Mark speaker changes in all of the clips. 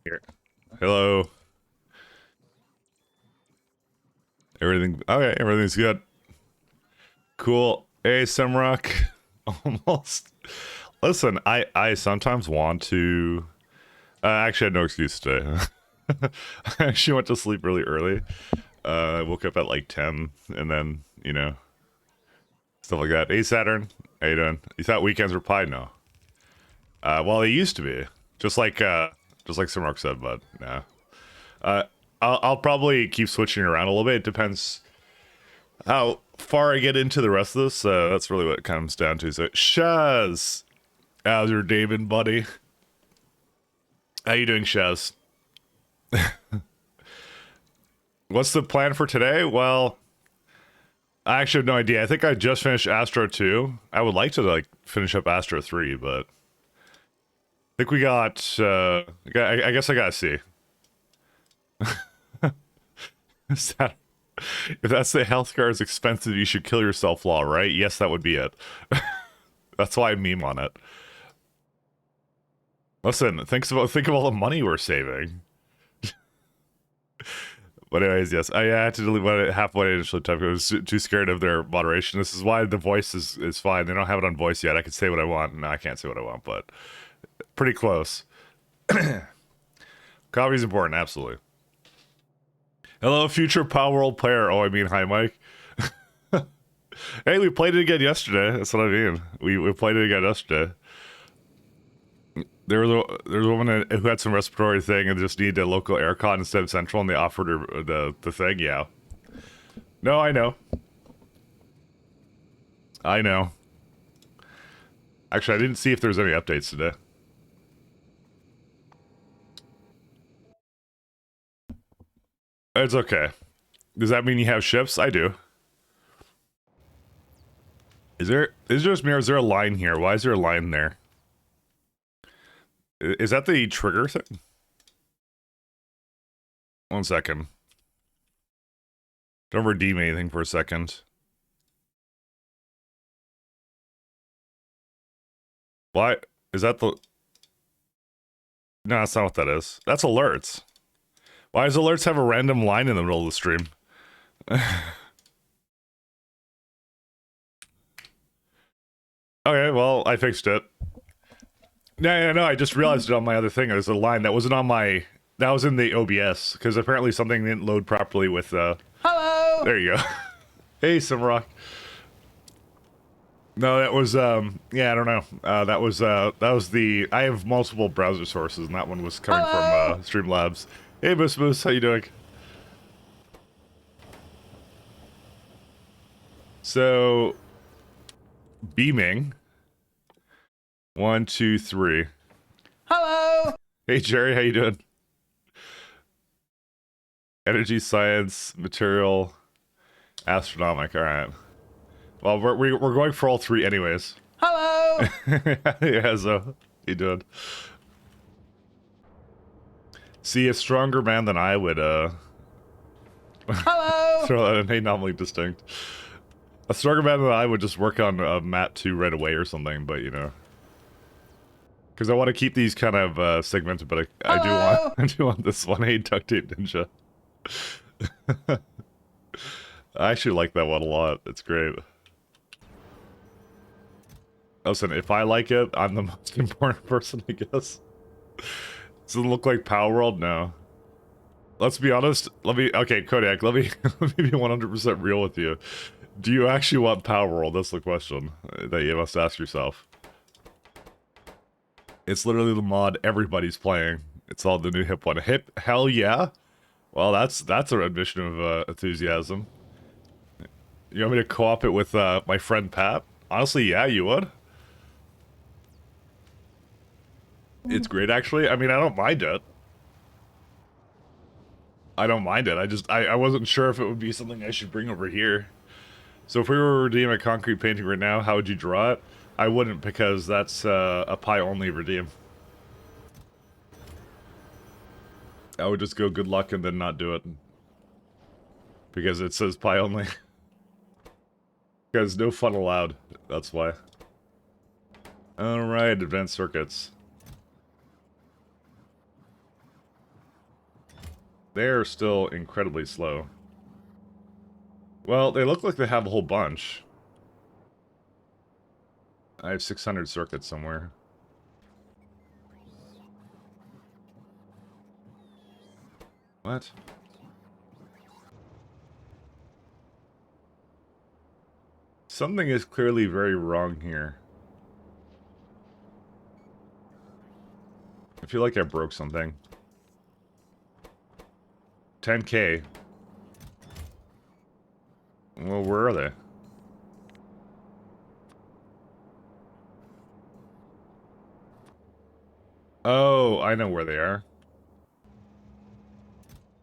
Speaker 1: Here. Hello. Everything okay, everything's good. Cool. Hey, Samrock. Almost. Listen, I sometimes want to I actually had no excuse today. I actually went to sleep really early. I woke up at like 10 and then, stuff like that. Hey Saturn, how you doing? You thought weekends were pie? No. Well, they used to be. Just like Samrock said, but no. Uh I'll probably keep switching around a little bit. It depends how far I get into the rest of this. That's really what it comes down to. So, Shaz, how's your day been, buddy? How you doing, Shaz? What's the plan for today? Well, I actually have no idea. I think I just finished Astro 2. I would like to like finish up Astro 3, but I think we got. I guess I gotta see. If that's the healthcare is expensive, you should kill yourself law, right? Yes, that would be it. That's why I meme on it. Listen, think of all the money we're saving. But anyways, yes, I had to delete half what I initially typed. I was too scared of their moderation. This is why the voice is fine. They don't have it on voice yet. I can say what I want. No, I can't say what I want, but pretty close. Coffee's important, absolutely. Hello, future Power World player. Oh, I mean, hi, Mike. Hey, we played it again yesterday. That's what I mean. We played it again yesterday. There was a woman who had some respiratory thing and just needed a local aircon instead of central, and they offered her the thing. Yeah. No, I know. I know. Actually, I didn't see if there was any updates today. It's okay. Does that mean you have ships? I do. Is there just me or is there a line here? Why is there a line there? Is that the trigger thing? 1 second. Don't redeem anything for a second. Why? Is that the... No, that's not what that is. That's alerts. Why does alerts have a random line in the middle of the stream? Okay, well, I fixed it. No, I just realized it on my other thing. There's a line that wasn't on my... That was in the OBS, because apparently something didn't load properly with,
Speaker 2: Hello!
Speaker 1: There you go. Hey, Samrock. No, that was, yeah, I don't know. That was the... I have multiple browser sources, and that one was coming from, Streamlabs. Hey, Moose, how you doing? So... Beaming. 1, 2, 3.
Speaker 2: Hello!
Speaker 1: Hey, Jerry, how you doing? Energy, science, material, astronomic. All right. Well, we're going for all three anyways.
Speaker 2: Hello!
Speaker 1: Yeah, so you doing? See, a stronger man than I would
Speaker 2: Hello!
Speaker 1: throw out an anomaly distinct. A stronger man than I would just work on Mat 2 right away or something, but you know. Because I want to keep these kind of segmented, but I do want this one. Hey, Duct Tape Ninja. I actually like that one a lot. It's great. Listen, if I like it, I'm the most important person, I guess. Does it look like Power World? No. Let's be honest. Okay, Kodak, let me be 100% real with you. Do you actually want Power World? That's the question that you must ask yourself. It's literally the mod everybody's playing. It's all the new hip one. Hell yeah? Well, that's an admission of enthusiasm. You want me to co-op it with my friend Pat? Honestly, yeah, you would. It's great, actually. I mean, I don't mind it. I don't mind it. I wasn't sure if it would be something I should bring over here. So if we were redeeming a concrete painting right now, how would you draw it? I wouldn't, because that's a pie-only redeem. I would just go good luck and then not do it. Because it says pie-only. Because no fun allowed. That's why. Alright, advanced circuits. they're still incredibly slow. Well, they look like they have a whole bunch. I have 600 circuits somewhere. What? Something is clearly very wrong here. I feel like I broke something. 10K. Well, where are they? Oh, I know where they are.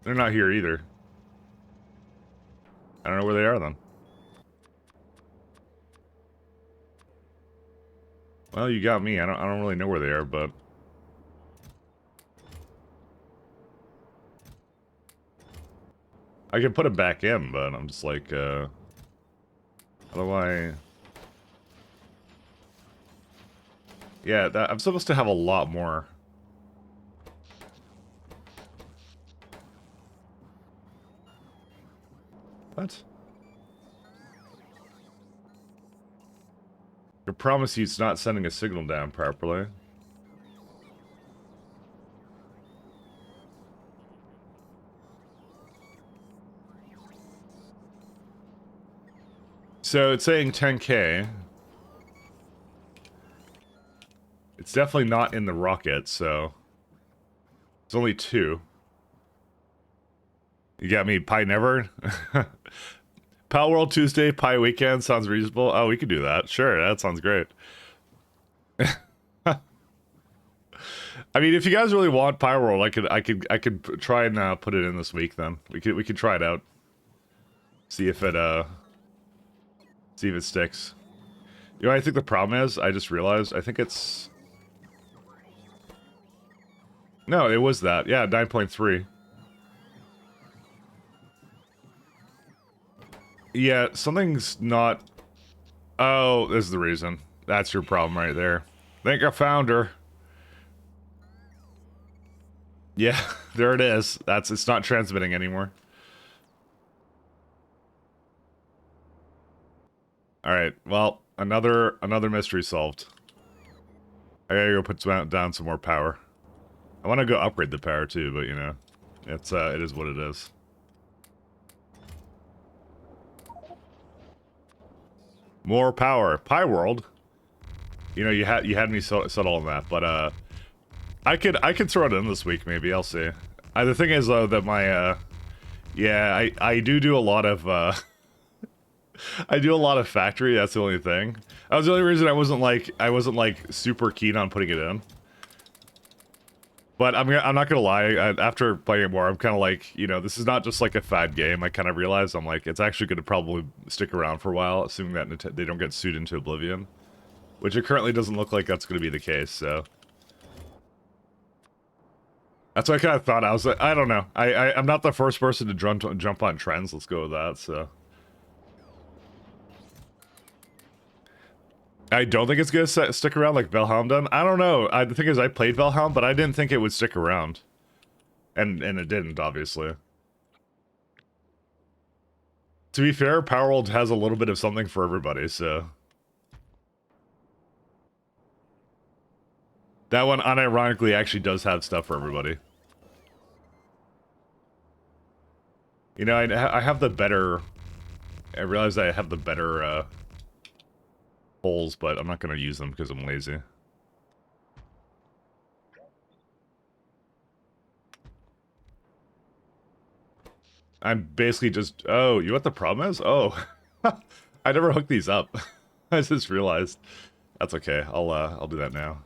Speaker 1: They're not here either. I don't know where they are then. Well, you got me. I don't really know where they are, but I can put it back in, but I'm just like, how do I? Yeah, I'm supposed to have a lot more. What? I promise you it's not sending a signal down properly. So it's saying 10K. It's definitely not in the rocket, so it's only 2. You got me, Pi Never? Pal World Tuesday, Pi Weekend sounds reasonable. Oh, we could do that. Sure, that sounds great. I mean, if you guys really want Pi World, I could try and put it in this week. Then we could try it out. See if it sticks. You know, I think the problem is, I just realized, I think it's... No, it was that. Yeah, 9.3. Yeah, something's not... Oh, this is the reason. That's your problem right there. Think I found her. Yeah, there it is. It's not transmitting anymore. Alright, well, another mystery solved. I gotta go put down some more power. I want to go upgrade the power too, but you know, it is what it is. More power, Pi World. You know, you had me settle on that, but I could throw it in this week maybe. I'll see. The thing is though that my yeah, I do a lot of I do a lot of factory. That's the only thing. That was the only reason I wasn't like super keen on putting it in. But I'm not gonna lie. After playing it more, I'm kind of like, you know, this is not just like a fad game. I kind of realized I'm like, it's actually going to probably stick around for a while, assuming that they don't get sued into oblivion, which it currently doesn't look like that's going to be the case. So that's what I kind of thought. I was like, I don't know. I'm not the first person to jump on trends. Let's go with that. So I don't think it's going to stick around like Valheim done. I don't know. The thing is, I played Valheim, but I didn't think it would stick around. And it didn't, obviously. To be fair, Power World has a little bit of something for everybody, so... That one, unironically, actually does have stuff for everybody. You know, I have the better... I realize I have the better, holes, but I'm not going to use them because I'm lazy. I'm basically just... Oh, you know what the problem is? Oh. I never hooked these up. I just realized. That's okay. I'll do that now.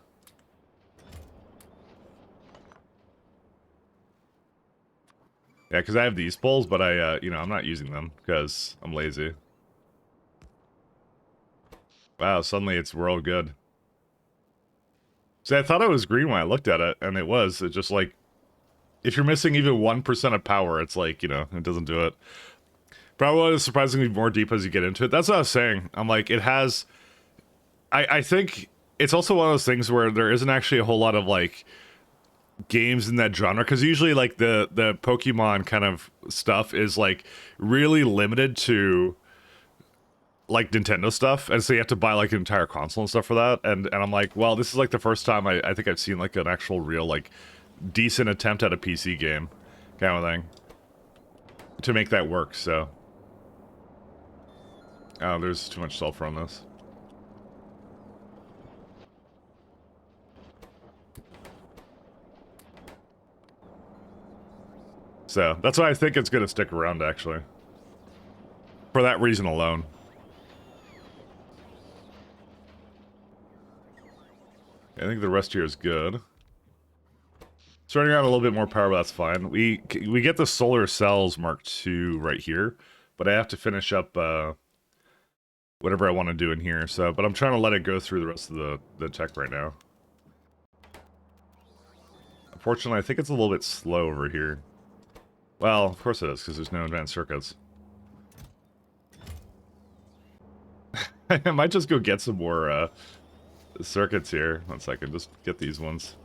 Speaker 1: Yeah, because I have these poles, but you know, I'm not using them because I'm lazy. Wow, suddenly we're all good. See, I thought it was green when I looked at it, and it was. It's just like, if you're missing even 1% of power, it's like, you know, it doesn't do it. Probably is surprisingly more deep as you get into it. That's what I was saying. I'm like, it has... I think it's also one of those things where there isn't actually a whole lot of, like... games in that genre, because usually like the Pokemon kind of stuff is like really limited to like Nintendo stuff, and so you have to buy like an entire console and stuff for that. And I'm like, well, this is like the first time I think I've seen like an actual real like decent attempt at a PC game kind of thing to make that work. So, oh, there's too much sulfur on this. So that's why I think it's gonna stick around, actually, for that reason alone. I think the rest here is good. Starting out a little bit more power, but that's fine. We get the solar cells Mark II right here, but I have to finish up whatever I want to do in here. So, but I'm trying to let it go through the rest of the tech right now. Unfortunately, I think it's a little bit slow over here. Well, of course it is, because there's no advanced circuits. I might just go get some more circuits here. 1 second, just get these ones.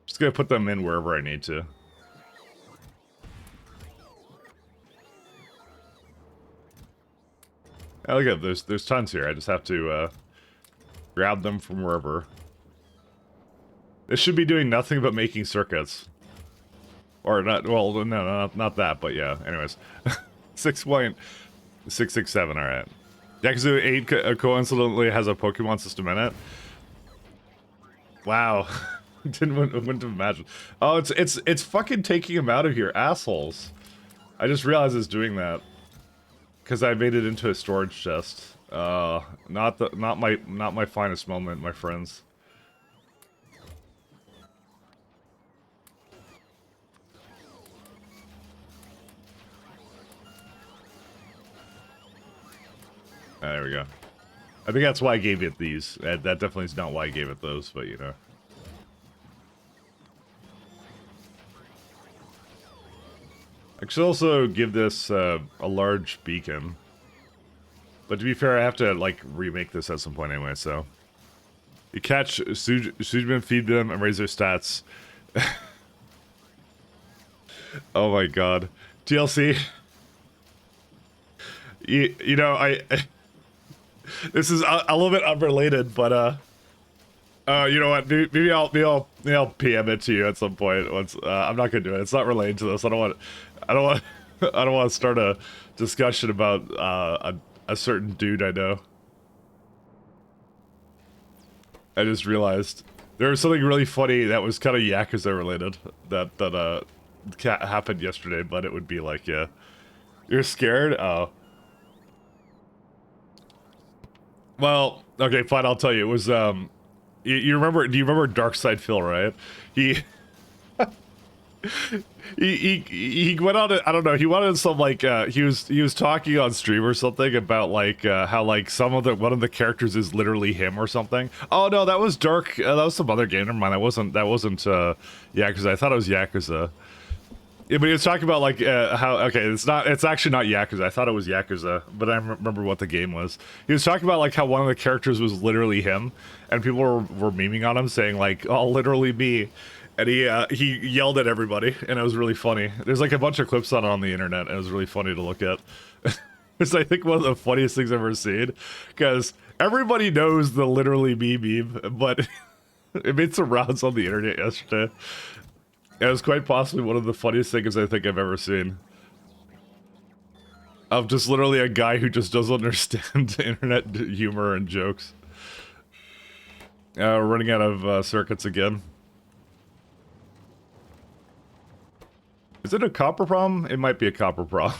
Speaker 1: Just gonna put them in wherever I need to. Oh, look at there's tons here. I just have to grab them from wherever. This should be doing nothing but making circuits. Or not, well, no, not that, but yeah, anyways. 6.667, alright. Yakuza 8 coincidentally has a Pokemon system in it. Wow. wouldn't have imagined. Oh, it's fucking taking him out of here, assholes. I just realized it's doing that. Because I made it into a storage chest. Not my finest moment, my friends. There we go. I think that's why I gave it these. That definitely is not why I gave it those, but you know. I should also give this a large beacon. But to be fair, I have to like remake this at some point anyway, so. You catch Sujin, feed them, and raise their stats. Oh my god. TLC. You know, this is a little bit unrelated, but you know what? Maybe I'll PM it to you at some point. Once I'm not gonna do it. It's not related to this. I don't want to start a discussion about a certain dude I know. I just realized there was something really funny that was kind of Yakuza related that happened yesterday, but it would be like, yeah, you're scared? Oh. Well, okay, fine, I'll tell you. It was, you remember, do you remember Darkside Phil, right? He went on, I don't know, he went on some, like, he was talking on stream or something about, like, how, like, one of the characters is literally him or something. Oh, no, that was Dark, that was some other game, never mind, that wasn't, Yakuza, I thought it was Yakuza. Yeah, but he was talking about, like, how, okay, it's actually not Yakuza. I thought it was Yakuza, but I remember what the game was. He was talking about, like, how one of the characters was literally him, and people were memeing on him, saying, like, oh, literally me. And he yelled at everybody, and it was really funny. There's, like, a bunch of clips on it on the internet, and it was really funny to look at. It's, I think, one of the funniest things I've ever seen, because everybody knows the literally me meme, but it made some rounds on the internet yesterday. It was quite possibly one of the funniest things I think I've ever seen. Of just literally a guy who just doesn't understand internet humor and jokes. We're running out of circuits again. Is it a copper problem? It might be a copper problem.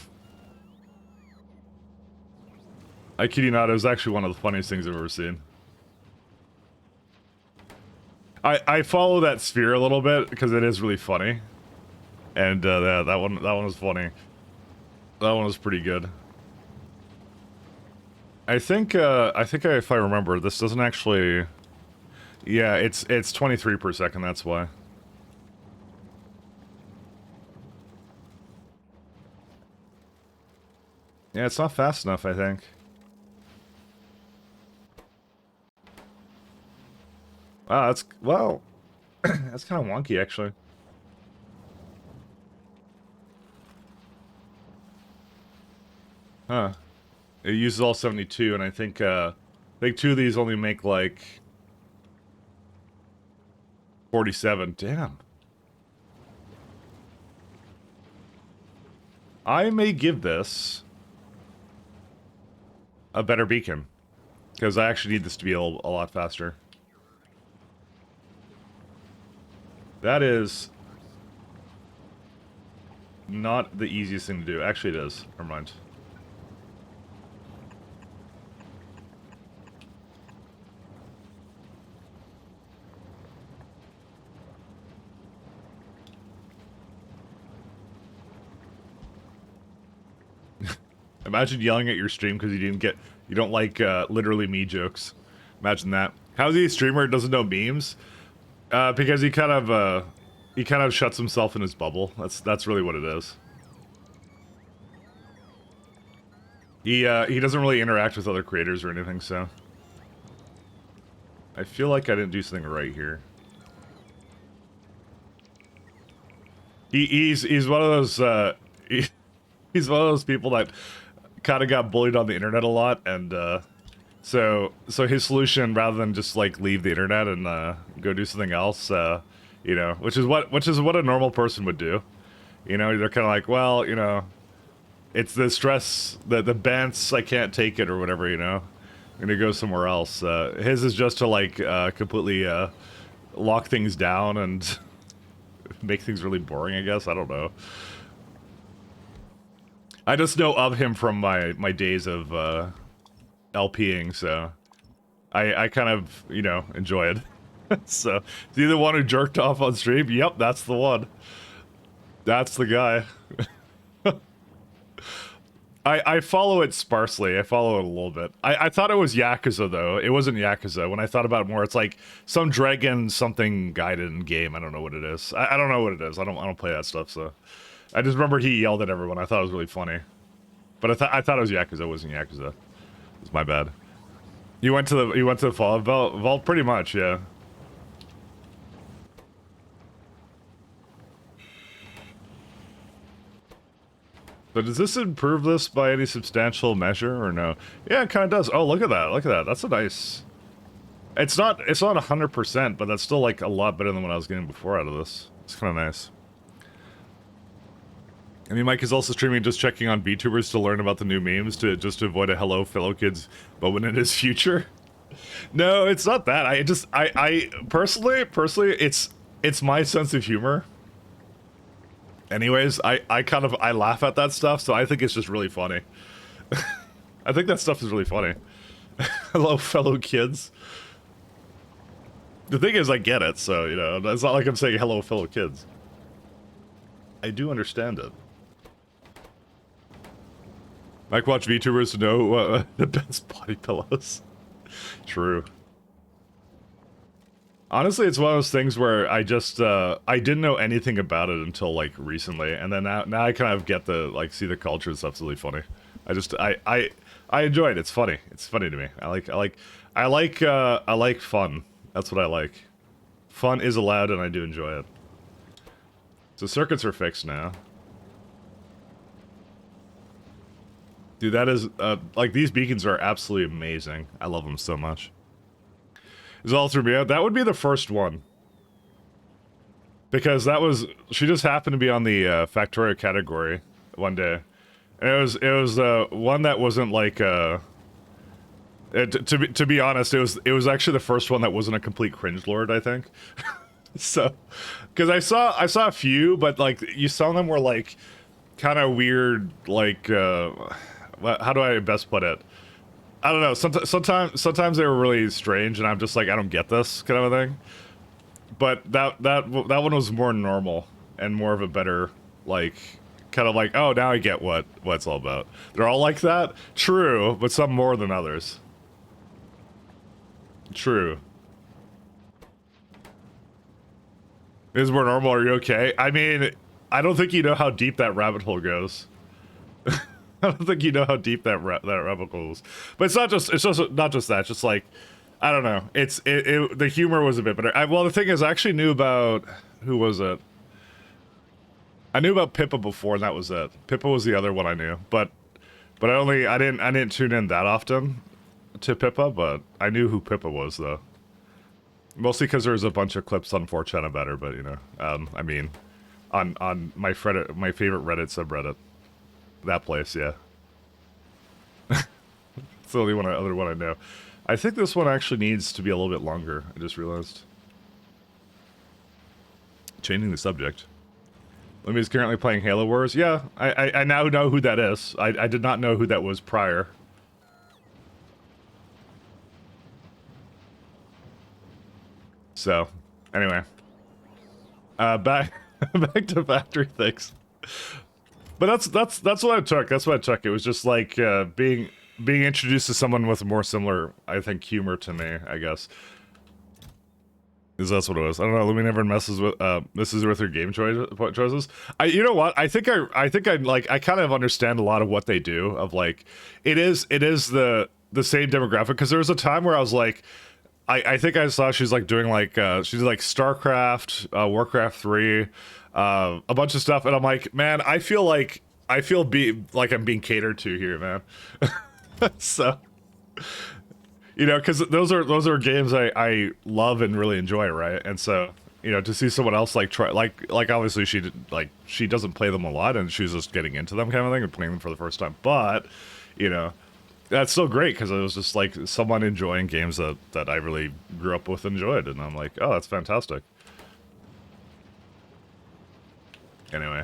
Speaker 1: I kid you not, it was actually one of the funniest things I've ever seen. I follow that sphere a little bit because it is really funny, and that one was funny. That one was pretty good. I think if I remember, this doesn't actually. Yeah, it's 23 per second. That's why. Yeah, it's not fast enough, I think. That's, well, that's kind of wonky, actually. Huh. It uses all 72, and I think two of these only make, like, 47. Damn. I may give this a better beacon, because I actually need this to be a lot faster. That is not the easiest thing to do. Actually, it is. Never mind. Imagine yelling at your stream because you don't like literally me jokes. Imagine that. How's he a streamer who doesn't know memes? Because he kind of shuts himself in his bubble. That's really what it is. He doesn't really interact with other creators or anything, so I feel like I didn't do something right here. He's one of those he's one of those people that kind of got bullied on the internet a lot, and so his solution, rather than just like leave the internet and go do something else, you know, which is what a normal person would do. You know, they're kind of like, well, you know, it's the stress, the bants, I can't take it or whatever, you know. I'm gonna go somewhere else. His is just to like completely lock things down and make things really boring, I guess. I don't know. I just know of him from my days of LPing, so I kind of, you know, enjoy it. So, is he the one who jerked off on stream? Yep, that's the one. That's the guy. I follow it sparsely. I follow it a little bit. I thought it was Yakuza, though. It wasn't Yakuza. When I thought about it more, it's like some Dragon something guided game. I don't know what it is. I don't know what it is. I don't play that stuff, so. I just remember he yelled at everyone. I thought it was really funny. But I thought it was Yakuza. It wasn't Yakuza. It's my bad. You went to the Fallout vault? Pretty much, yeah. So does this improve this by any substantial measure or no? Yeah, it kind of does. Oh, look at that. Look at that. That's a nice... It's not 100%, but that's still like a lot better than what I was getting before out of this. It's kind of nice. I mean, Mike is also streaming, just checking on VTubers to learn about the new memes to avoid a hello fellow kids moment in his future. No, it's not that. I personally, it's my sense of humor. Anyways, I laugh at that stuff, so I think it's just really funny. I think that stuff is really funny. Hello, fellow kids. The thing is, I get it, so, you know, it's not like I'm saying hello, fellow kids. I do understand it. Mike watch VTubers to know the best body pillows. True. Honestly, it's one of those things where I just, I didn't know anything about it until, like, recently, and then now I kind of get the, like, see the culture and stuff. It's really funny. I enjoy it. It's funny. It's funny to me. I like fun. That's what I like. Fun is allowed, and I do enjoy it. So circuits are fixed now. Dude, that is, like, these beacons are absolutely amazing. I love them so much. Is all through me? That would be the first one. Because that was, she just happened to be on the factorio category one day. And it was one that wasn't like, to be honest, it was actually the first one that wasn't a complete cringe-lord, I think. So, because I saw a few, but like, some of them were like, kind of weird, like, how do I best put it? I don't know. Sometimes they were really strange, and I'm just like, I don't get this kind of a thing. But that one was more normal and more of a better, like, kind of like, oh, now I get what it's all about. They're all like that, true, but some more than others. True. Is more normal? Are you okay? I mean, I don't think you know how deep that rabbit hole goes. I don't think you know how deep that rabbit hole goes. But it's not just that. It's just like, I don't know. The humor was a bit better. Well, the thing is, I actually knew about who was it? I knew about Pippa before, and that was it. Pippa was the other one I knew, but I didn't tune in that often to Pippa, but I knew who Pippa was though. Mostly because there was a bunch of clips on 4chan about her, but you know, I mean, on my favorite Reddit subreddit, that place, yeah. It's the only other one I know. I think this one actually needs to be a little bit longer. I just realized. Changing the subject. Limmy's currently playing Halo Wars. Yeah, I now know who that is. I did not know who that was prior. So, anyway. Back to factory things. But that's what I took. That's what I took. It was just like being introduced to someone with more similar, I think, humor to me, I guess. That's what it was. I don't know. Lumi never messes with her game choices. You know what? I think I kind of understand a lot of what they do. Of like, it is the same demographic, because there was a time where I was like, I think I saw she's like doing like she's like StarCraft, Warcraft 3, a bunch of stuff, and I'm like, man, I feel like I'm being catered to here, man. So. You know, because those are games I love and really enjoy, right? And so, you know, to see someone else like try like obviously she doesn't play them a lot, and she's just getting into them kind of thing and playing them for the first time. But, you know, that's still great, because it was just like someone enjoying games that I really grew up with and enjoyed, and I'm like, oh, that's fantastic. Anyway,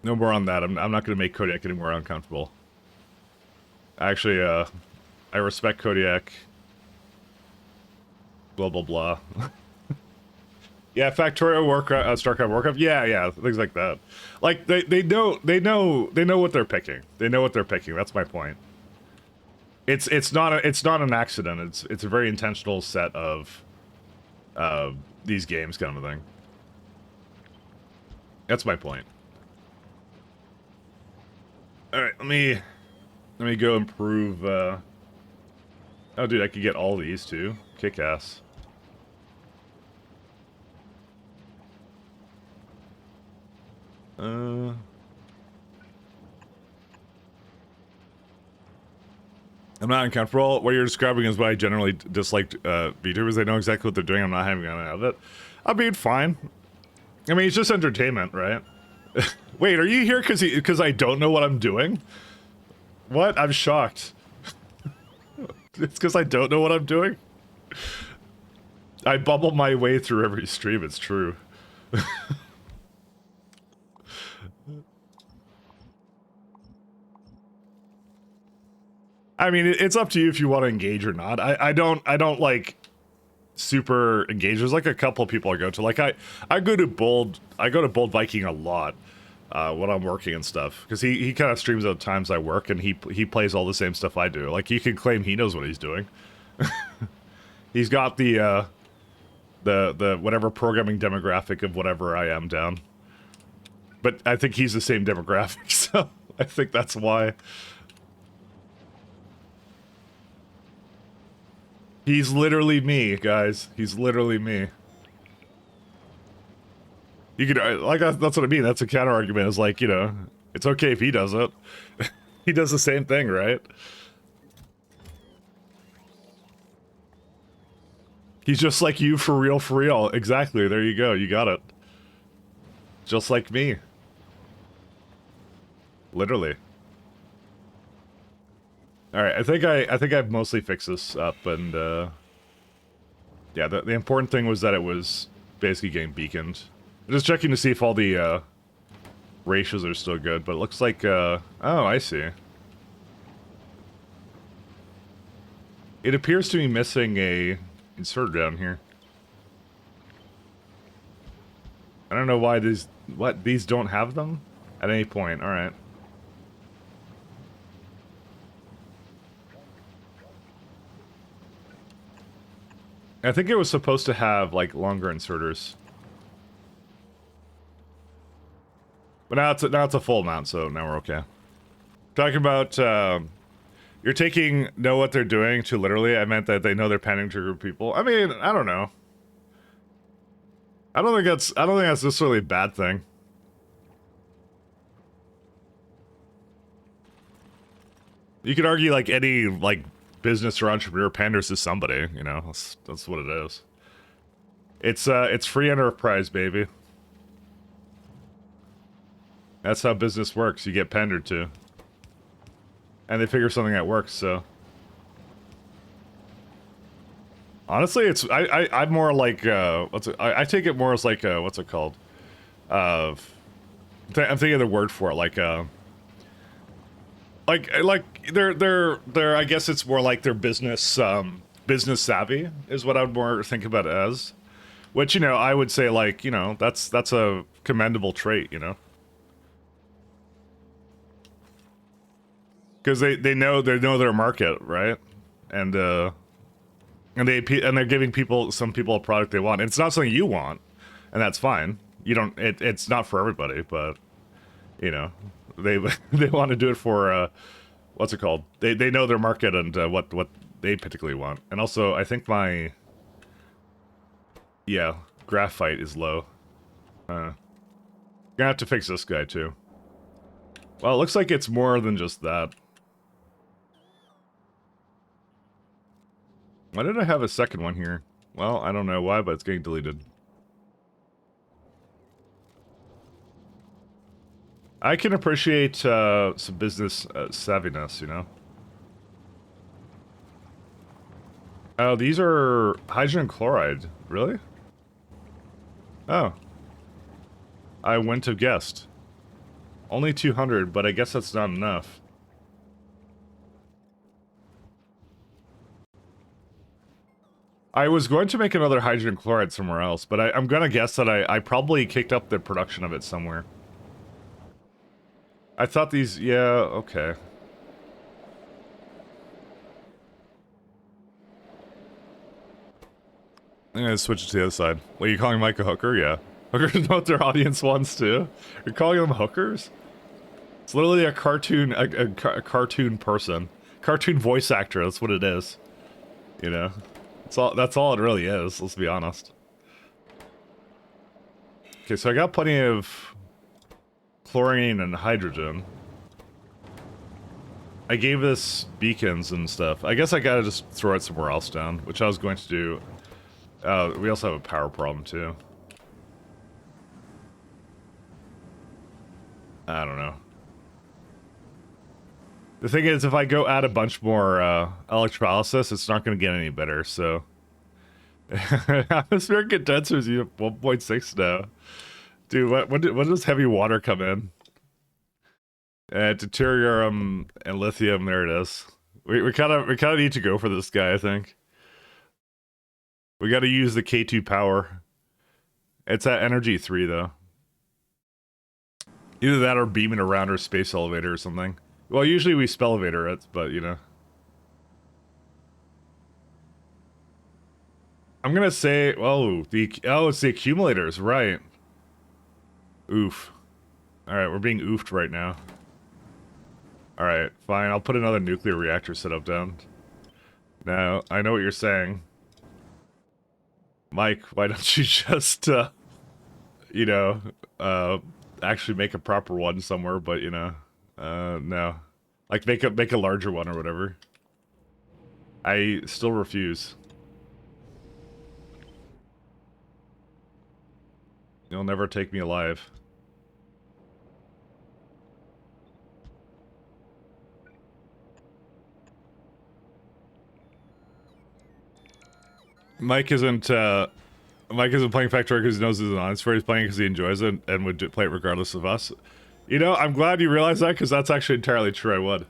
Speaker 1: no more on that. I'm not going to make Kodiak any more uncomfortable. Actually, I respect Kodiak. Blah, blah, blah. Yeah, Factorio, Warcraft, StarCraft, Warcraft. Yeah, things like that. Like, they know what they're picking. They know what they're picking. That's my point. It's not an accident. It's a very intentional set of these games, kind of thing. That's my point. All right, let me go improve, oh dude, I could get all these too. Kick ass. I'm not uncomfortable. What you're describing is what I generally disliked VTubers. They know exactly what they're doing. I'm not having none of it. I mean, fine. I mean, it's just entertainment, right? Wait, are you here because I don't know what I'm doing? What? I'm shocked. It's because I don't know what I'm doing? I bubble my way through every stream, it's true. I mean, it's up to you if you want to engage or not. I don't like super engage. There's like a couple of people I go to. Like I go to Bold Viking a lot. When I'm working and stuff, because he kind of streams at times I work, and he plays all the same stuff I do. Like, he can claim he knows what he's doing. He's got the whatever programming demographic of whatever I am down. But I think he's the same demographic, so I think that's why. He's literally me, guys. He's literally me. You could, like, that's what I mean. That's a counter argument. Is like, you know, it's okay if he does it. He does the same thing, right? He's just like you, for real, for real. Exactly. There you go. You got it. Just like me. Literally. All right. I think I've mostly fixed this up, and yeah. The important thing was that it was basically getting beaconed. Just checking to see if all the ratios are still good, but it looks like, oh, I see. It appears to be missing a inserter down here. I don't know why these don't have them at any point. All right. I think it was supposed to have, like, longer inserters. But now it's a full mount, so now we're okay. Talking about You're taking know what they're doing too literally. I meant that they know they're pandering to a group of people. I mean, I don't know. I don't think that's necessarily a bad thing. You could argue like any like business or entrepreneur panders to somebody, you know. That's what it is. It's free enterprise, baby. That's how business works. You get pandered to. And they figure something that works, so. Honestly, I'm more like, I take it more as like, what's it called? I'm thinking of the word for it, like they're, I guess it's more like their business, business savvy is what I would more think about it as. Which, you know, I would say like, you know, that's a commendable trait, you know? Because they know their market, right? And they're giving some people a product they want. And it's not something you want, and that's fine. You don't. It's not for everybody, but you know, they want to do it for what's it called? They know their market and what they particularly want. And also, I think my graphite is low. Gonna have to fix this guy too. Well, it looks like it's more than just that. Why did I have a second one here? Well, I don't know why, but it's getting deleted. I can appreciate some business savviness, you know? Oh, these are hydrogen chloride. Really? Oh. I wouldn't have guessed. Only 200, but I guess that's not enough. I was going to make another hydrogen chloride somewhere else, but I'm gonna guess that I probably kicked up the production of it somewhere. I thought these, yeah, okay. I'm gonna switch it to the other side. What, are you calling Mike a hooker? Yeah. Hookers know what their audience wants too. You're calling them hookers? It's literally a cartoon, a cartoon person. Cartoon voice actor, that's what it is. You know? That's all it really is, let's be honest. Okay, so I got plenty of chlorine and hydrogen. I gave this beacons and stuff. I guess I gotta just throw it somewhere else down, which I was going to do. We also have a power problem too. I don't know. The thing is, if I go add a bunch more electrolysis, it's not going to get any better, so... Atmospheric condensers, you have 1.6 now. Dude, when does heavy water come in? Deuterium and lithium, there it is. We kind of need to go for this guy, I think. We got to use the K2 power. It's at energy 3, though. Either that or beaming around or space elevator or something. Well, usually we spell elevator it, but you know. I'm gonna say, oh, it's the accumulators, right? Oof. Alright, we're being oofed right now. Alright, fine, I'll put another nuclear reactor setup down. Now, I know what you're saying. Mike, why don't you just, you know, actually make a proper one somewhere, but you know. No. Like, make a larger one or whatever. I still refuse. You'll never take me alive. Mike isn't playing Factorio because he knows it's on. He's playing because he enjoys it and would play it regardless of us. You know, I'm glad you realized that, because that's actually entirely true, I would.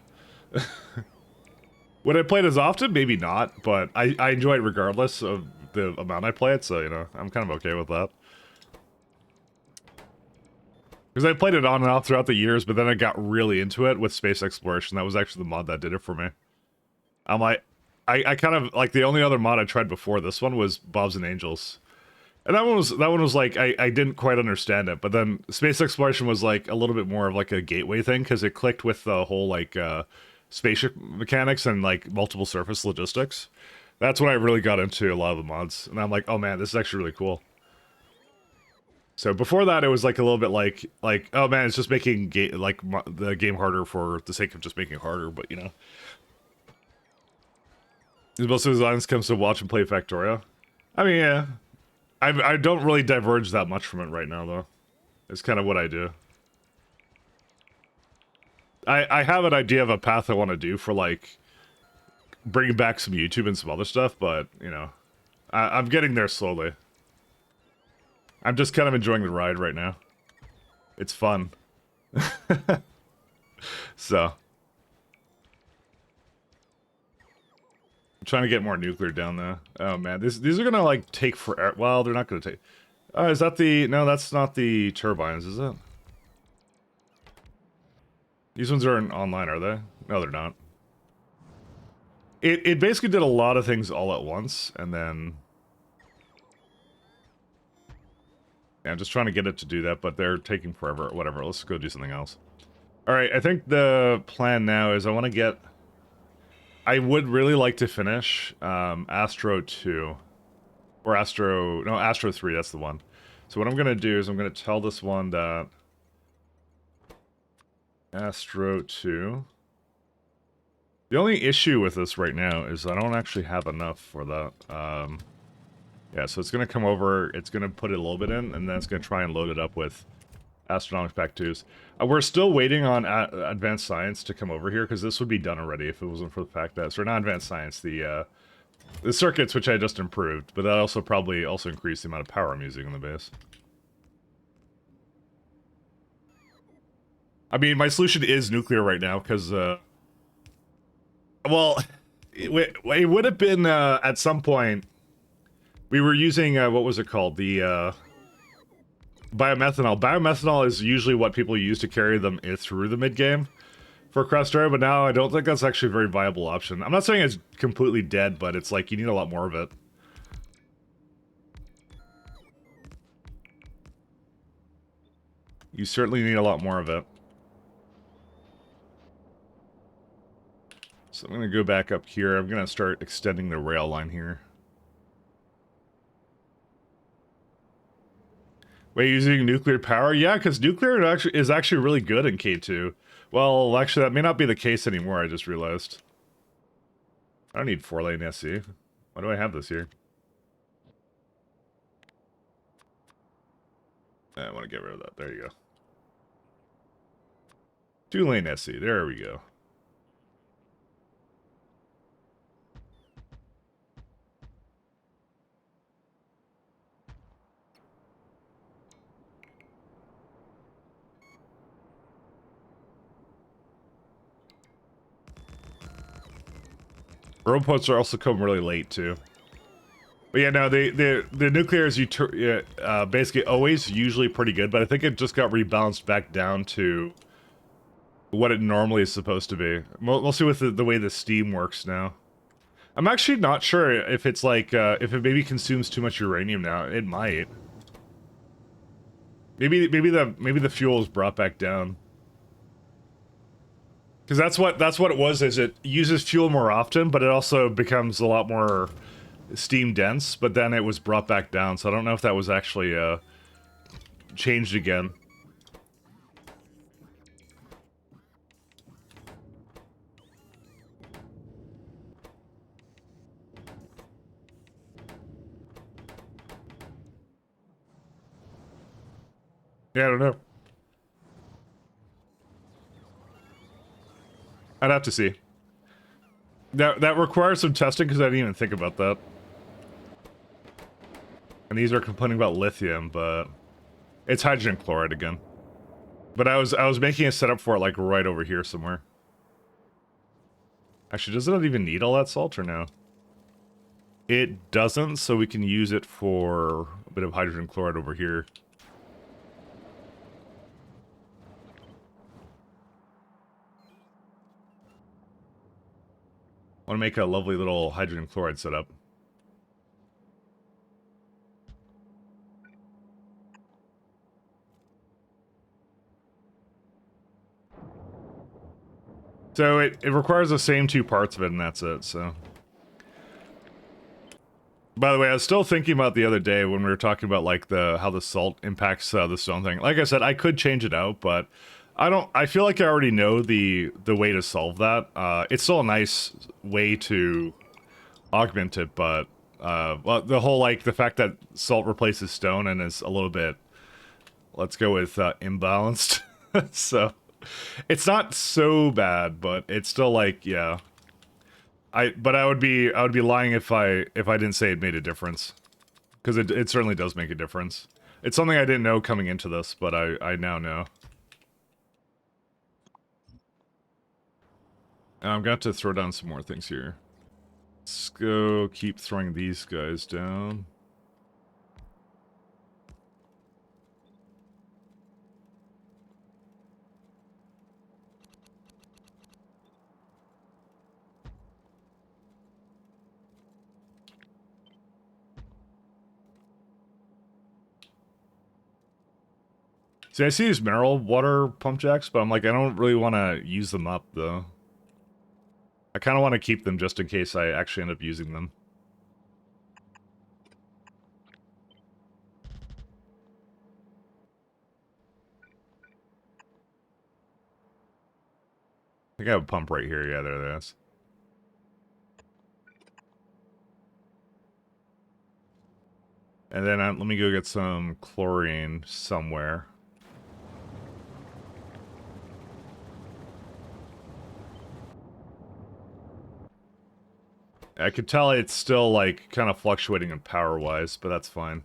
Speaker 1: Would I play it as often? Maybe not, but I enjoy it regardless of the amount I play it, so, you know, I'm kind of okay with that. Because I played it on and off throughout the years, but then I got really into it with space exploration. That was actually the mod that did it for me. I'm like, I kind of, like, the only other mod I tried before this one was Bobs and Angels. And that one was like, I didn't quite understand it, but then space exploration was like a little bit more of like a gateway thing, because it clicked with the whole like spaceship mechanics and like multiple surface logistics. That's when I really got into a lot of the mods, and I'm like, oh man, this is actually really cool. So before that, it was like a little bit like oh man, it's just making the game harder for the sake of just making it harder. But you know, most of his audience comes to watch and play Factorio. I mean, yeah, I don't really diverge that much from it right now, though. It's kind of what I do. I have an idea of a path I want to do for like bringing back some YouTube and some other stuff, but you know, I'm getting there slowly. I'm just kind of enjoying the ride right now. It's fun. So. I'm trying to get more nuclear down there. Oh man, these are gonna like take forever. Well, they're not gonna take... is that the... No, that's not the turbines, is it? These ones aren't online, are they? No, they're not. It basically did a lot of things all at once, and then... Yeah, I'm just trying to get it to do that, but they're taking forever. Whatever, let's go do something else. Alright, I think the plan now is I want to get... I would really like to finish Astro 2. Or Astro... No, Astro 3, that's the one. So what I'm going to do is I'm going to tell this one that... Astro 2... The only issue with this right now is I don't actually have enough for that. Yeah, so it's going to come over, it's going to put it a little bit in, and then it's going to try and load it up with Astronomics Pack 2s. We're still waiting on Advanced Science to come over here, because this would be done already if it wasn't for the fact that... So not Advanced Science, the circuits, which I just improved, but that also probably also increased the amount of power I'm using in the base. I mean, my solution is nuclear right now, because, well, it would have been, at some point, we were using, what was it called? The, biomethanol. Biomethanol is usually what people use to carry them through the mid-game for Crestero, but now I don't think that's actually a very viable option. I'm not saying it's completely dead, but it's like you need a lot more of it. You certainly need a lot more of it. So I'm going to go back up here. I'm going to start extending the rail line here. Wait, using nuclear power? Yeah, because nuclear is actually really good in K2. Well, actually, that may not be the case anymore, I just realized. I don't need 4-lane SC. Why do I have this here? I want to get rid of that. There you go. 2-lane SC. There we go. Robots are also come really late too. But yeah, no, the nuclear is basically always usually pretty good, but I think it just got rebalanced back down to what it normally is supposed to be. We'll see with the way the steam works now. I'm actually not sure if it's like if it maybe consumes too much uranium now. It might. Maybe the fuel is brought back down. Because that's what it was. Is it uses fuel more often, but it also becomes a lot more steam dense. But then it was brought back down, so I don't know if that was actually changed again. Yeah, I don't know. I'd have to see. That requires some testing because I didn't even think about that. And these are complaining about lithium, but it's hydrogen chloride again. But I was making a setup for it like right over here somewhere. Actually, does it even need all that salt or no? It doesn't, so we can use it for a bit of hydrogen chloride over here. I want to make a lovely little hydrogen chloride setup. So it requires the same 2 parts of it, and that's it, so. By the way, I was still thinking about the other day when we were talking about, like, how the salt impacts the stone thing. Like I said, I could change it out, but I feel like I already know the way to solve that. It's still a nice way to augment it, but, well, the whole, like, the fact that salt replaces stone and is a little bit, let's go with, imbalanced. So, it's not so bad, but it's still, like, yeah. But I would be lying if I didn't say it made a difference. Because it certainly does make a difference. It's something I didn't know coming into this, but I now know. And I'm going to throw down some more things here. Let's go keep throwing these guys down. See, I see these mineral water pump jacks, but I'm like, I don't really want to use them up, though. I kind of want to keep them just in case I actually end up using them. I think I have a pump right here. Yeah, there it is. And then let me go get some chlorine somewhere. I could tell it's still, like, kind of fluctuating in power-wise, but that's fine.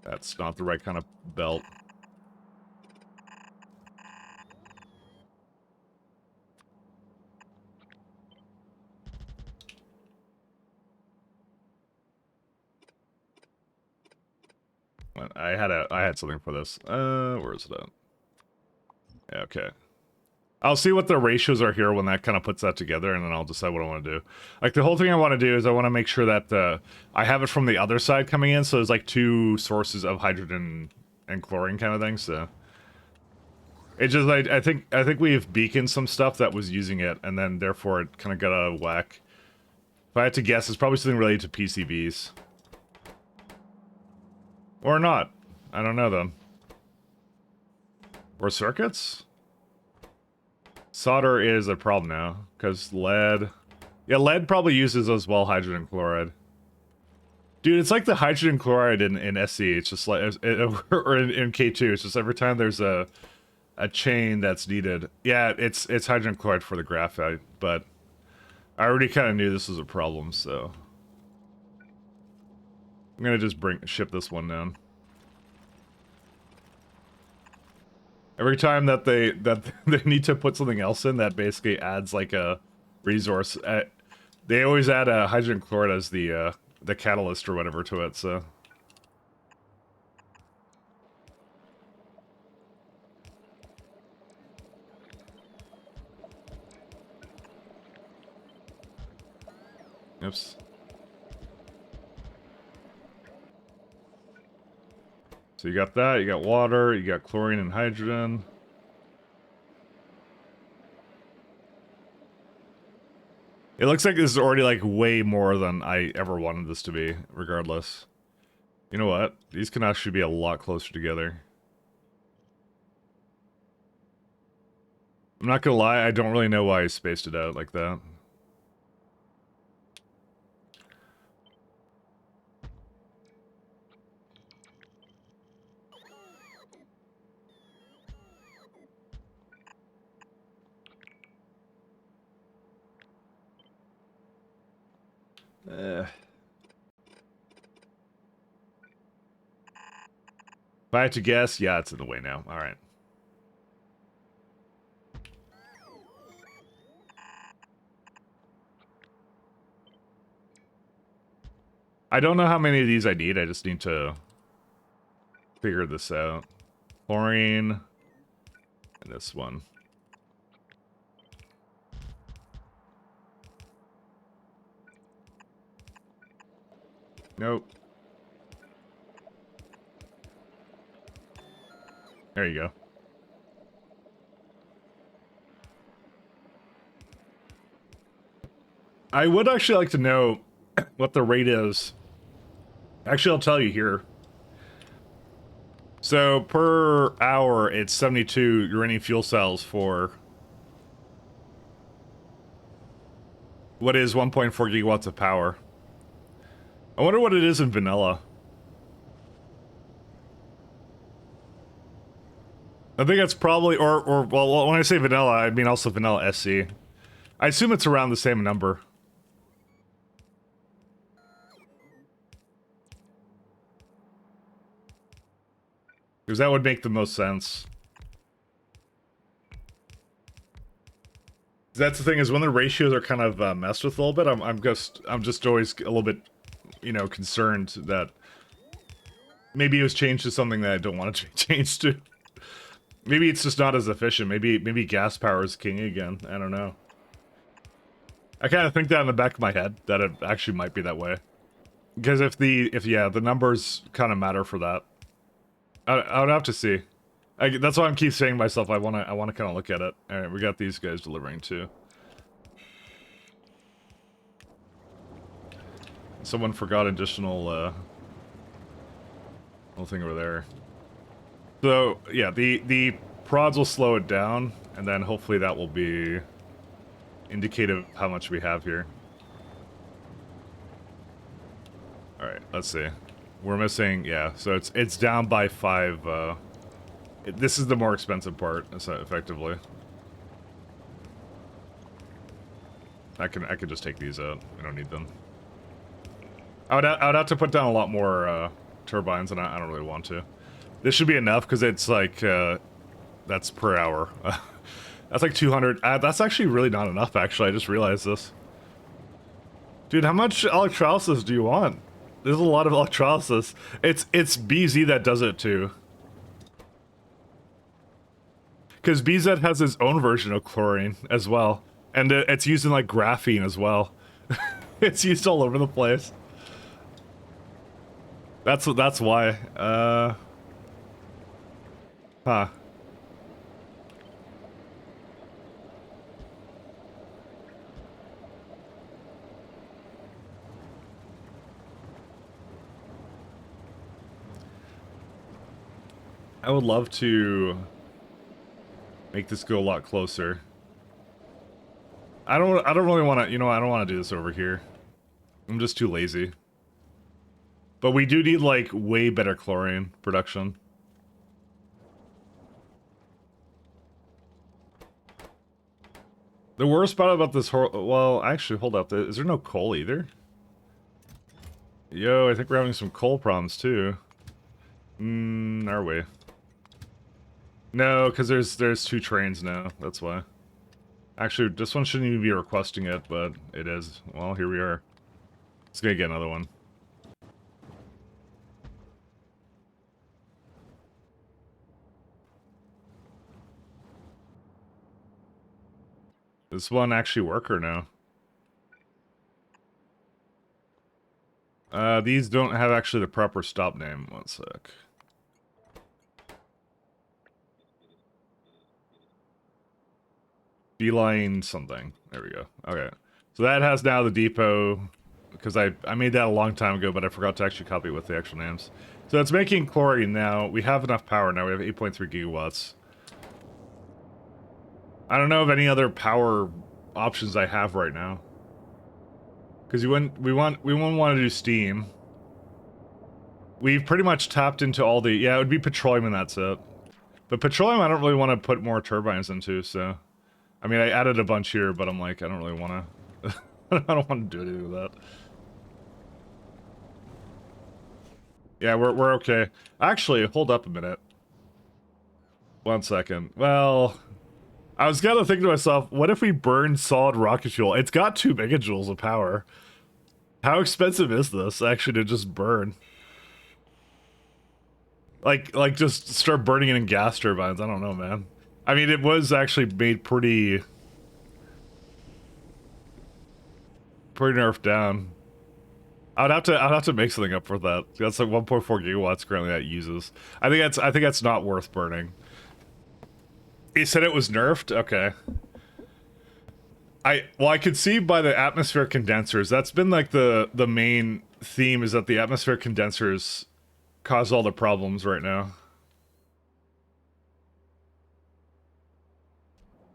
Speaker 1: That's not the right kind of belt. I had something for this. Where is it at? Yeah, okay. I'll see what the ratios are here when that kind of puts that together, and then I'll decide what I want to do. Like, the whole thing I want to do is I want to make sure that I have it from the other side coming in, so there's, like, 2 sources of hydrogen and chlorine kind of thing, so... It just, like, I think we've beaconed some stuff that was using it, and then, therefore, it kind of got out of whack. If I had to guess, it's probably something related to PCBs. Or not. I don't know, then. Or circuits? Solder is a problem now, because lead... Yeah, lead probably uses as well hydrogen chloride. Dude, it's like the hydrogen chloride in SE. It's just like... or in K2. It's just every time there's a chain that's needed. Yeah, it's hydrogen chloride for the graphite, but... I already kind of knew this was a problem, so... I'm gonna just ship this one down. Every time that they need to put something else in that basically adds like a resource, they always add a hydrogen chloride as the catalyst or whatever to it. So. Oops. So you got that, you got water, you got chlorine and hydrogen. It looks like this is already like way more than I ever wanted this to be, regardless. You know what? These can actually be a lot closer together. I'm not gonna lie, I don't really know why I spaced it out like that. If I had to guess, yeah, it's in the way now. Alright. I don't know how many of these I need, I just need to figure this out. Chlorine. And this one. Nope. There you go. I would actually like to know what the rate is. Actually, I'll tell you here. So per hour, it's 72 uranium fuel cells for what is 1.4 gigawatts of power. I wonder what it is in vanilla. I think that's probably, well, when I say vanilla, I mean also vanilla SC. I assume it's around the same number. Because that would make the most sense. That's the thing, is when the ratios are kind of messed with a little bit, I'm just always a little bit, you know, concerned that maybe it was changed to something that I don't want to change to. Maybe it's just not as efficient. Maybe gas power is king again. I don't know. I kind of think that in the back of my head, that it actually might be that way. Because if the numbers kind of matter for that. I would have to see. That's why I keep saying to myself, I wanna kind of look at it. All right, we got these guys delivering too. Someone forgot additional little thing over there. So yeah, the prods will slow it down, and then hopefully that will be indicative of how much we have here. All right, let's see. We're missing, yeah, so it's down by 5, this is the more expensive part, effectively. I can just take these out. We don't need them. I would have to put down a lot more turbines, and I don't really want to. This should be enough because it's like that's per hour. That's like 200. That's actually really not enough. Actually, I just realized this. Dude, how much electrolysis do you want? There's a lot of electrolysis. It's BZ that does it too. Because BZ has its own version of chlorine as well. And it's used in like graphene as well. It's used all over the place. That's why. Huh. I would love to make this go a lot closer. I don't really want to, you know, I don't want to do this over here. I'm just too lazy. But we do need like way better chlorine production. The worst part about this well, actually, hold up. Is there no coal either? Yo, I think we're having some coal problems too. Are we? No, because there's 2 trains now. That's why. Actually, this one shouldn't even be requesting it, but it is. Well, here we are. Let's go get another one. This one actually work or no? These don't have actually the proper stop name. One sec. Beeline something. There we go. Okay. So that has now the depot, because I made that a long time ago, but I forgot to actually copy it with the actual names. So it's making chlorine now. We have enough power now. We have 8.3 gigawatts. I don't know of any other power options I have right now. Because we won't want to do steam. We've pretty much tapped into all the... Yeah, it would be petroleum and that's it. But petroleum I don't really want to put more turbines into, so... I mean, I added a bunch here, but I'm like, I don't really want to... I don't want to do anything with that. Yeah, we're okay. Actually, hold up a minute. 1 second. Well... I was kind of thinking to myself, what if we burn solid rocket fuel? It's got 2 megajoules of power. How expensive is this, actually, to just burn? Like just start burning it in gas turbines. I don't know, man. I mean, it was actually made pretty nerfed down. I'd have to make something up for that. That's like 1.4 gigawatts currently that it uses. I think that's not worth burning. He said it was nerfed? Okay. I could see by the atmospheric condensers. That's been like the main theme, is that the atmospheric condensers cause all the problems right now.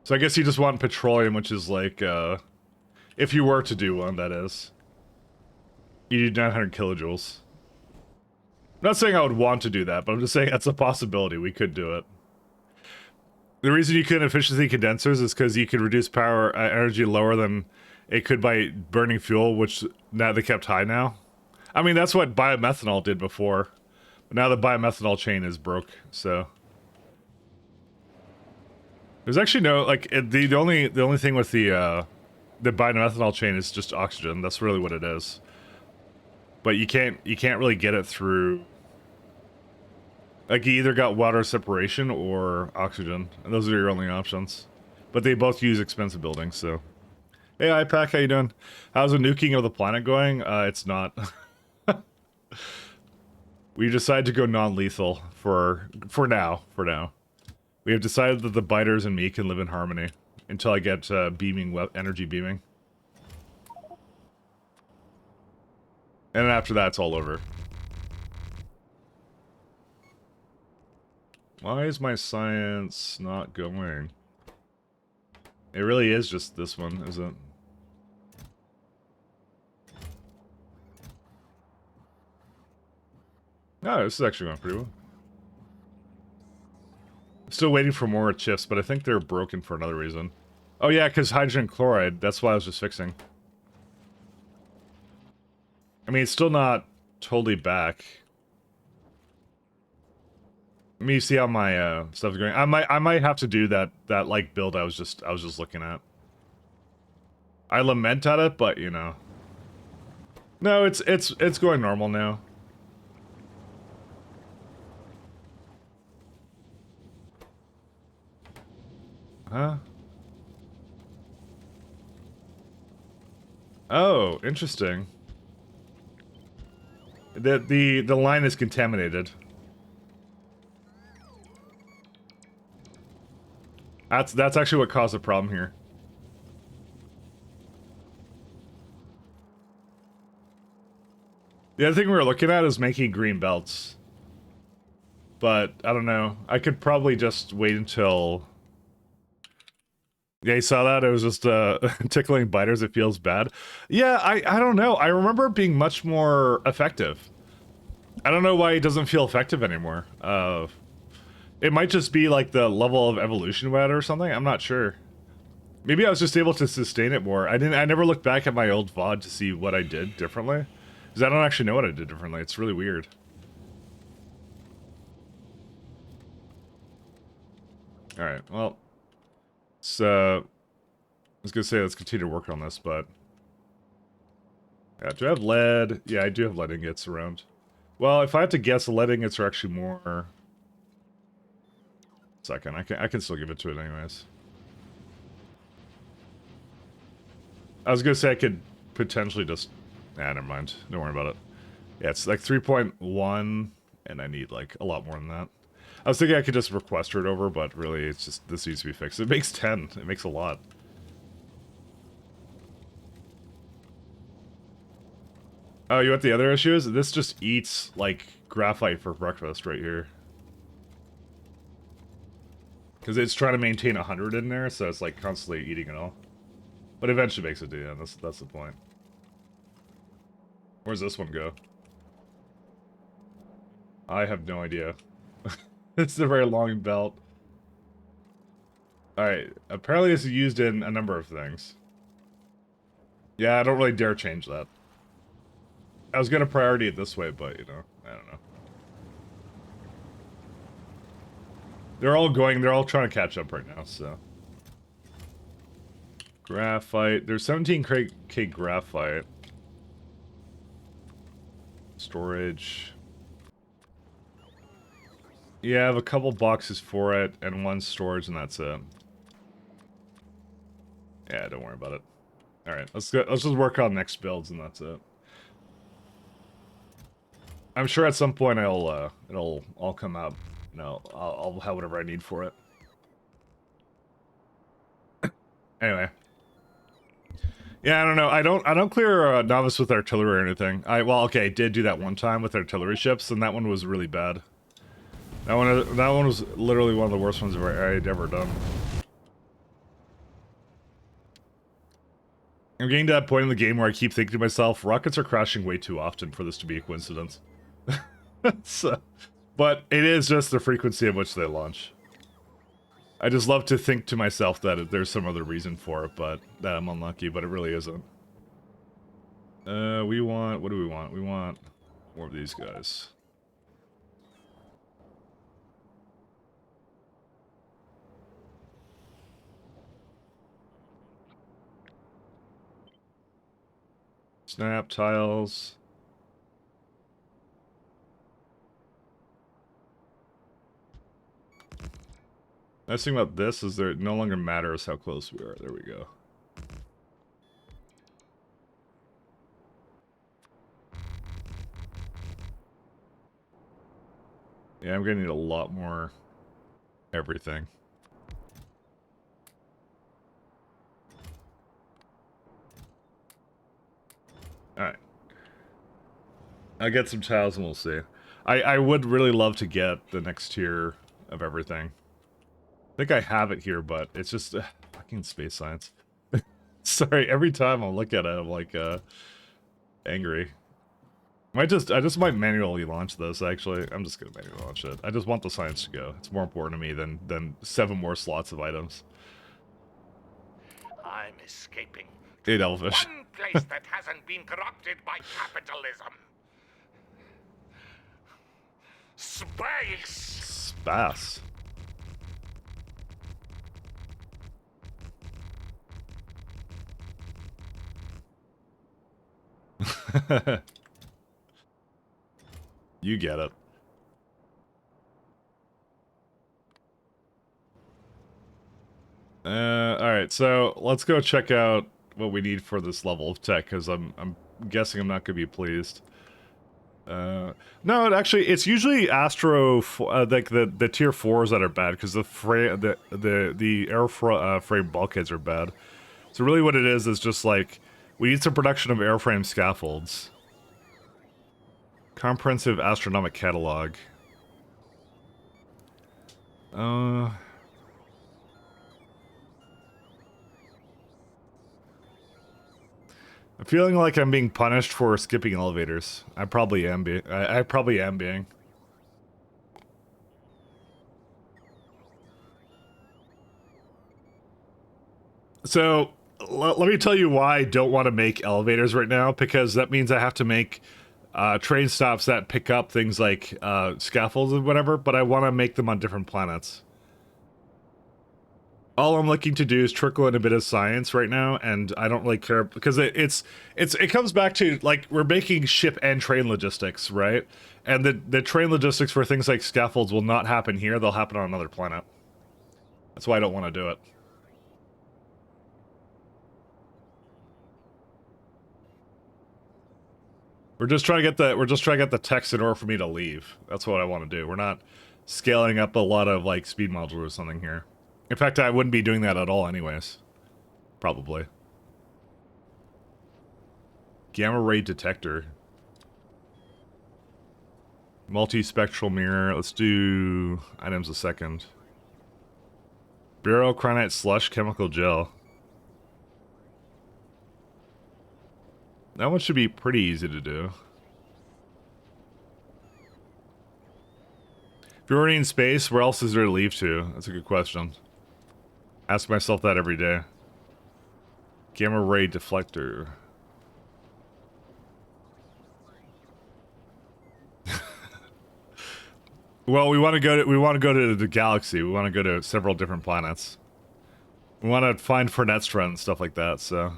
Speaker 1: So I guess you just want petroleum, which is like, if you were to do one, that is. You need 900 kilojoules. I'm not saying I would want to do that, but I'm just saying that's a possibility. We could do it. The reason you couldn't efficiency condensers is because you could reduce power energy lower than it could by burning fuel, which now they kept high now. I mean, that's what biomethanol did before. But now the biomethanol chain is broke, so... There's actually no, like, the only thing with the biomethanol chain is just oxygen. That's really what it is. But you can't really get it through... Like, you either got water separation or oxygen, and those are your only options. But they both use expensive buildings, so... Hey, iPack, how you doing? How's the nuking of the planet going? It's not. We decided to go non-lethal for now. We have decided that the biters and me can live in harmony until I get energy beaming. And then after that, it's all over. Why is my science not going? It really is just this one, isn't it? No, this is actually going pretty well. Still waiting for more chips, but I think they're broken for another reason. Oh yeah, because hydrogen chloride, that's why I was just fixing. I mean, it's still not totally back. Let me see how my stuff is going. I might have to do that like build I was just looking at. I lament at it, but you know. No, it's going normal now. Huh? Oh, interesting. The line is contaminated. That's actually what caused the problem here. The other thing we were looking at is making green belts. But, I don't know. I could probably just wait until... Yeah, you saw that? It was just tickling biters. It feels bad. Yeah, I don't know. I remember it being much more effective. I don't know why it doesn't feel effective anymore. It might just be like the level of evolution we had or something. I'm not sure. Maybe I was just able to sustain it more. I never looked back at my old VOD to see what I did differently. Because I don't actually know what I did differently. It's really weird. Alright, well... So, I was gonna say let's continue to work on this, but... Yeah, do I have lead? Yeah, I do have lead ingots around. Well, if I had to guess, the lead ingots are actually more... Second, I can still give it to it anyways. I was gonna say I could potentially just... Nah, never mind. Don't worry about it. Yeah, it's like 3.1, and I need like a lot more than that. I was thinking I could just request it over, but really, it's just, this needs to be fixed. It makes 10. It makes a lot. Oh, you know what the other issue is? This just eats, like, graphite for breakfast right here. Because it's trying to maintain 100 in there, so it's, like, constantly eating it all. But eventually makes it to the end. That's the point. Where's this one go? I have no idea. It's a very long belt. Alright, apparently this is used in a number of things. Yeah, I don't really dare change that. I was gonna priority it this way, but, you know, I don't know. They're all trying to catch up right now, so. Graphite. There's 17K graphite. Storage. Yeah, I have a couple boxes for it, and one storage, and that's it. Yeah, don't worry about it. Alright, let's just work on next builds, and that's it. I'm sure at some point it'll all come up. You know, I'll have whatever I need for it. Anyway. Yeah, I don't know. I don't clear novice with artillery or anything. I did do that one time with artillery ships, and that one was really bad. That one was literally one of the worst ones I'd ever done. I'm getting to that point in the game where I keep thinking to myself, rockets are crashing way too often for this to be a coincidence. So, but it is just the frequency at which they launch. I just love to think to myself that there's some other reason for it, but that I'm unlucky, but it really isn't. What do we want? We want more of these guys. Snap tiles. Nice thing about this is it no longer matters how close we are. There we go. Yeah, I'm gonna need a lot more everything. Alright. I'll get some tiles and we'll see. I would really love to get the next tier of everything. I think I have it here, but it's just fucking space science. Sorry, every time I look at it, I'm like angry. I just might manually launch this. Actually, I'm just gonna manually launch it. I just want the science to go. It's more important to me than 7 more slots of items.
Speaker 3: I'm escaping.
Speaker 1: Hey, Elvish.
Speaker 3: One place that hasn't been corrupted by capitalism. Space.
Speaker 1: Space. You get it. Alright, so let's go check out what we need for this level of tech, because I'm guessing I'm not going to be pleased. No, it's usually Astro, like the tier 4s that are bad, because the airframe bulkheads are bad. So really what it is just like, we need some production of airframe scaffolds. Comprehensive astronomic catalog. I'm feeling like I'm being punished for skipping elevators. I probably am being. I probably am being. So, let me tell you why I don't want to make elevators right now, because that means I have to make train stops that pick up things like scaffolds and whatever, but I want to make them on different planets. All I'm looking to do is trickle in a bit of science right now, and I don't really care, because it comes back to, like, we're making ship and train logistics, right? And the train logistics for things like scaffolds will not happen here, they'll happen on another planet. That's why I don't want to do it. We're just trying to get the text in order for me to leave. That's what I want to do. We're not scaling up a lot of, like, speed modules or something here. In fact, I wouldn't be doing that at all anyways. Probably. Gamma ray detector. Multispectral mirror. Let's do items a second. Barocronite slush chemical gel. That one should be pretty easy to do. If you're already in space, where else is there to leave to? That's a good question. Ask myself that every day. Gamma ray deflector. Well, we want to go to the galaxy. We want to go to several different planets. We want to find Fernetztra and stuff like that, so.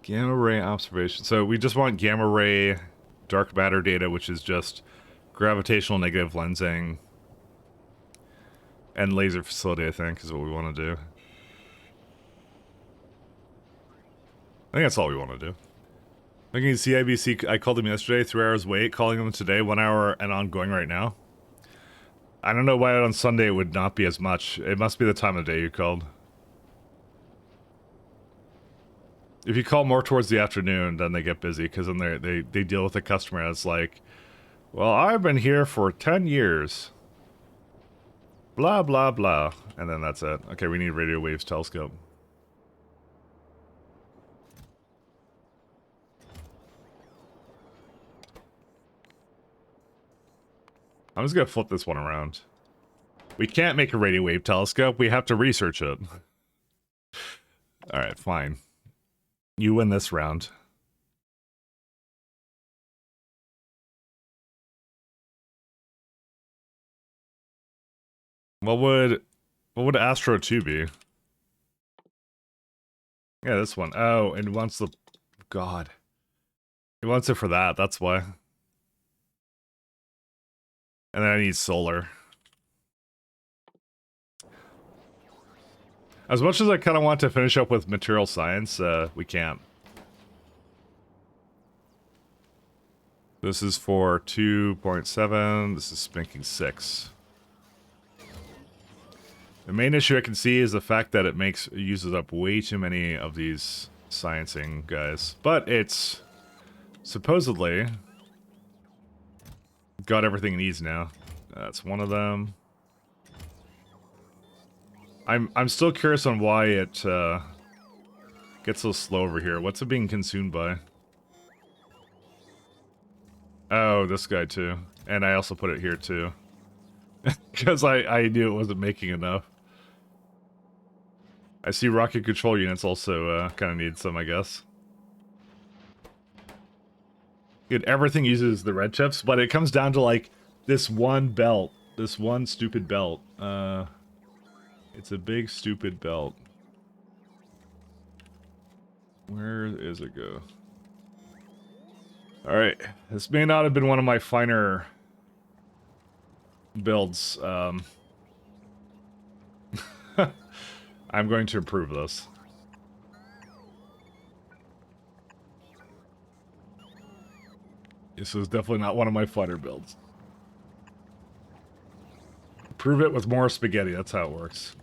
Speaker 1: Gamma ray observation. So we just want gamma ray dark matter data, which is just gravitational negative lensing. And laser facility, I think, is what we want to do. I think that's all we want to do. Looking at CIBC, I called them yesterday, 3 hours wait. Calling them today, 1 hour and ongoing right now. I don't know why on Sunday it would not be as much. It must be the time of day you called. If you call more towards the afternoon, then they get busy because then they deal with the customer as like, well, I've been here for 10 years. Blah, blah, blah. And then that's it. Okay, we need radio waves telescope. I'm just gonna flip this one around. We can't make a radio wave telescope. We have to research it. Alright, fine. You win this round. What would Astro 2 be? Yeah, this one. Oh, and wants the... God. He wants it for that, that's why. And then I need solar. As much as I kind of want to finish up with material science, we can't. This is for 2.7. This is spinking 6. The main issue I can see is the fact that it uses up way too many of these sciencing guys. But it's supposedly got everything it needs now. That's one of them. I'm still curious on why it gets so slow over here. What's it being consumed by? Oh, this guy too. And I also put it here too. Because I knew it wasn't making enough. I see rocket control units also kind of need some, I guess. Dude, everything uses the red chips, but it comes down to like this one belt. This one stupid belt. It's a big stupid belt. Where is it go? Alright, this may not have been one of my finer builds. I'm going to improve this. This is definitely not one of my finer builds. Prove it with more spaghetti, that's how it works.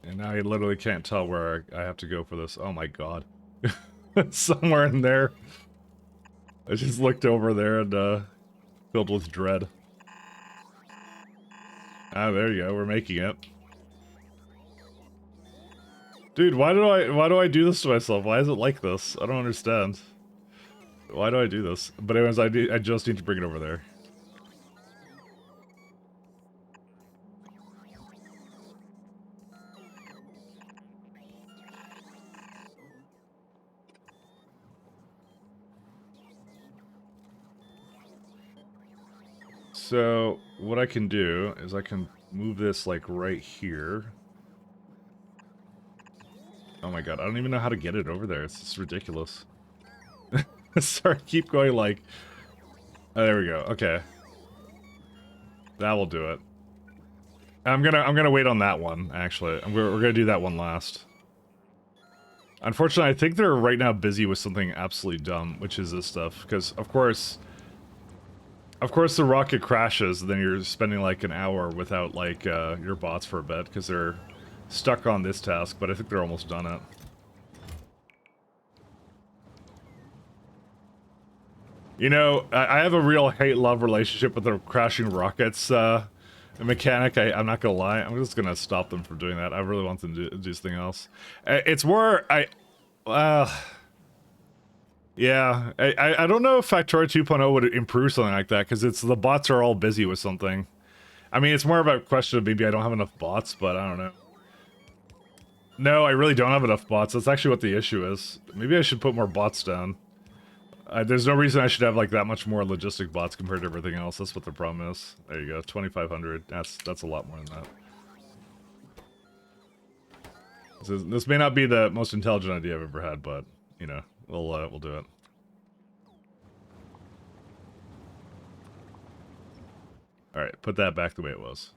Speaker 1: And now you literally can't tell where I have to go for this. Oh my god. Somewhere in there. I just looked over there and filled with dread. Ah, there you go, we're making it. Dude, why do I do this to myself? Why is it like this? I don't understand. Why do I do this? But anyways, I just need to bring it over there. So, what I can do is I can move this, like, right here. Oh my god, I don't even know how to get it over there. It's just ridiculous. Sorry, keep going, like... Oh, there we go. Okay. That will do it. I'm gonna wait on that one, actually. We're gonna do that one last. Unfortunately, I think they're right now busy with something absolutely dumb, which is this stuff. Because, of course, the rocket crashes, then you're spending like an hour without like your bots for a bit because they're stuck on this task, but I think they're almost done it. You know, I have a real hate-love relationship with the crashing rockets mechanic. I'm not gonna lie, I'm just gonna stop them from doing that. I really want them to do something else. It's more, yeah, I don't know if Factorio 2.0 would improve something like that, because the bots are all busy with something. I mean, it's more of a question of maybe I don't have enough bots, but I don't know. No, I really don't have enough bots. That's actually what the issue is. Maybe I should put more bots down. There's no reason I should have like that much more logistic bots compared to everything else. That's what the problem is. There you go, 2,500. That's a lot more than that. This may not be the most intelligent idea I've ever had, but you know, we'll do it. All right, put that back the way it was.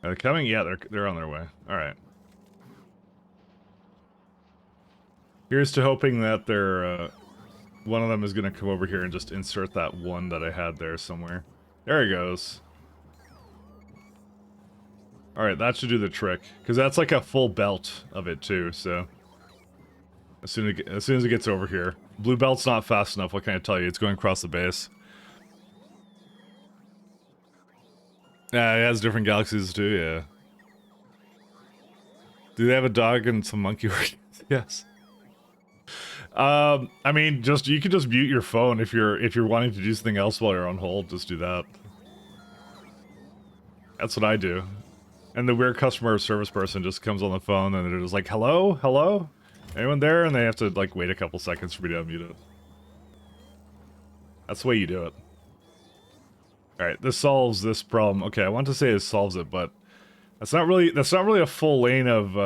Speaker 1: Are they coming? Yeah, they're on their way. All right. Here's to hoping that they're one of them is gonna come over here and just insert that one that I had there somewhere. There he goes. All right, that should do the trick because that's like a full belt of it too. So as soon as it gets over here, blue belt's not fast enough. What can I tell you? It's going across the base. Yeah, it has different galaxies too. Yeah. Do they have a dog and some monkey organs? Yes. I mean, you can just mute your phone if you're wanting to do something else while you're on hold. Just do that. That's what I do. And the weird customer service person just comes on the phone and they're just like, "Hello, hello, anyone there?" And they have to like wait a couple seconds for me to unmute it. That's the way you do it. All right, this solves this problem. Okay, I want to say it solves it, but that's not really a full lane of.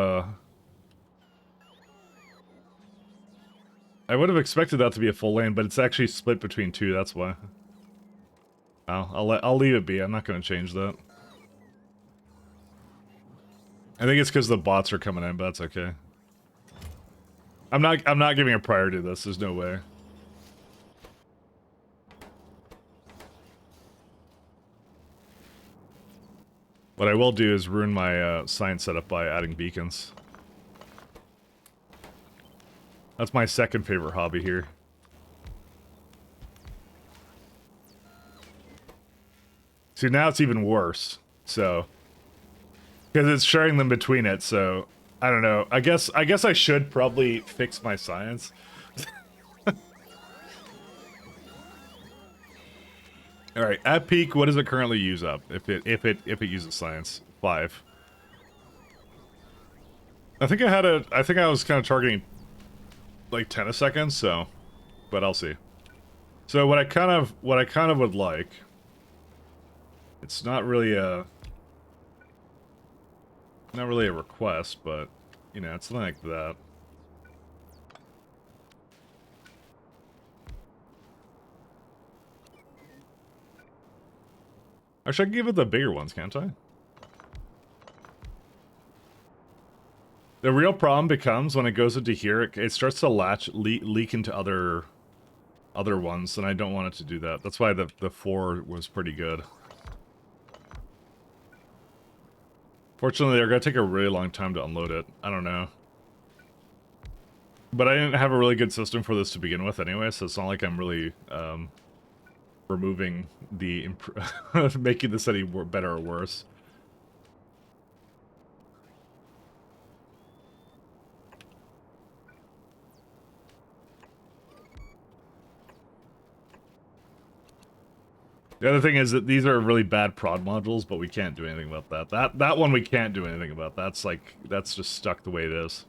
Speaker 1: I would have expected that to be a full lane, but it's actually split between two. That's why. I'll leave it be. I'm not going to change that. I think it's because the bots are coming in, but that's okay. I'm not giving a priority to this. There's no way. What I will do is ruin my science setup by adding beacons. That's my second favorite hobby here. See, now it's even worse. So, because it's sharing them between it. So, I don't know. I guess I should probably fix my science. All right, at peak, what does it currently use up? If it uses science, 5. I think I was kind of targeting like 10 a second, so, but I'll see. So what I kind of would like, it's not really a request, but you know, it's something like that. Actually, I can give it the bigger ones, can't I? The real problem becomes when it goes into here, it starts to leak into other ones, and I don't want it to do that. That's why the 4 was pretty good. Fortunately, they're gonna take a really long time to unload it. I don't know. But I didn't have a really good system for this to begin with anyway, so it's not like I'm really removing the making this any better or worse. The other thing is that these are really bad prod modules, but we can't do anything about that. That one we can't do anything about. That's just stuck the way it is.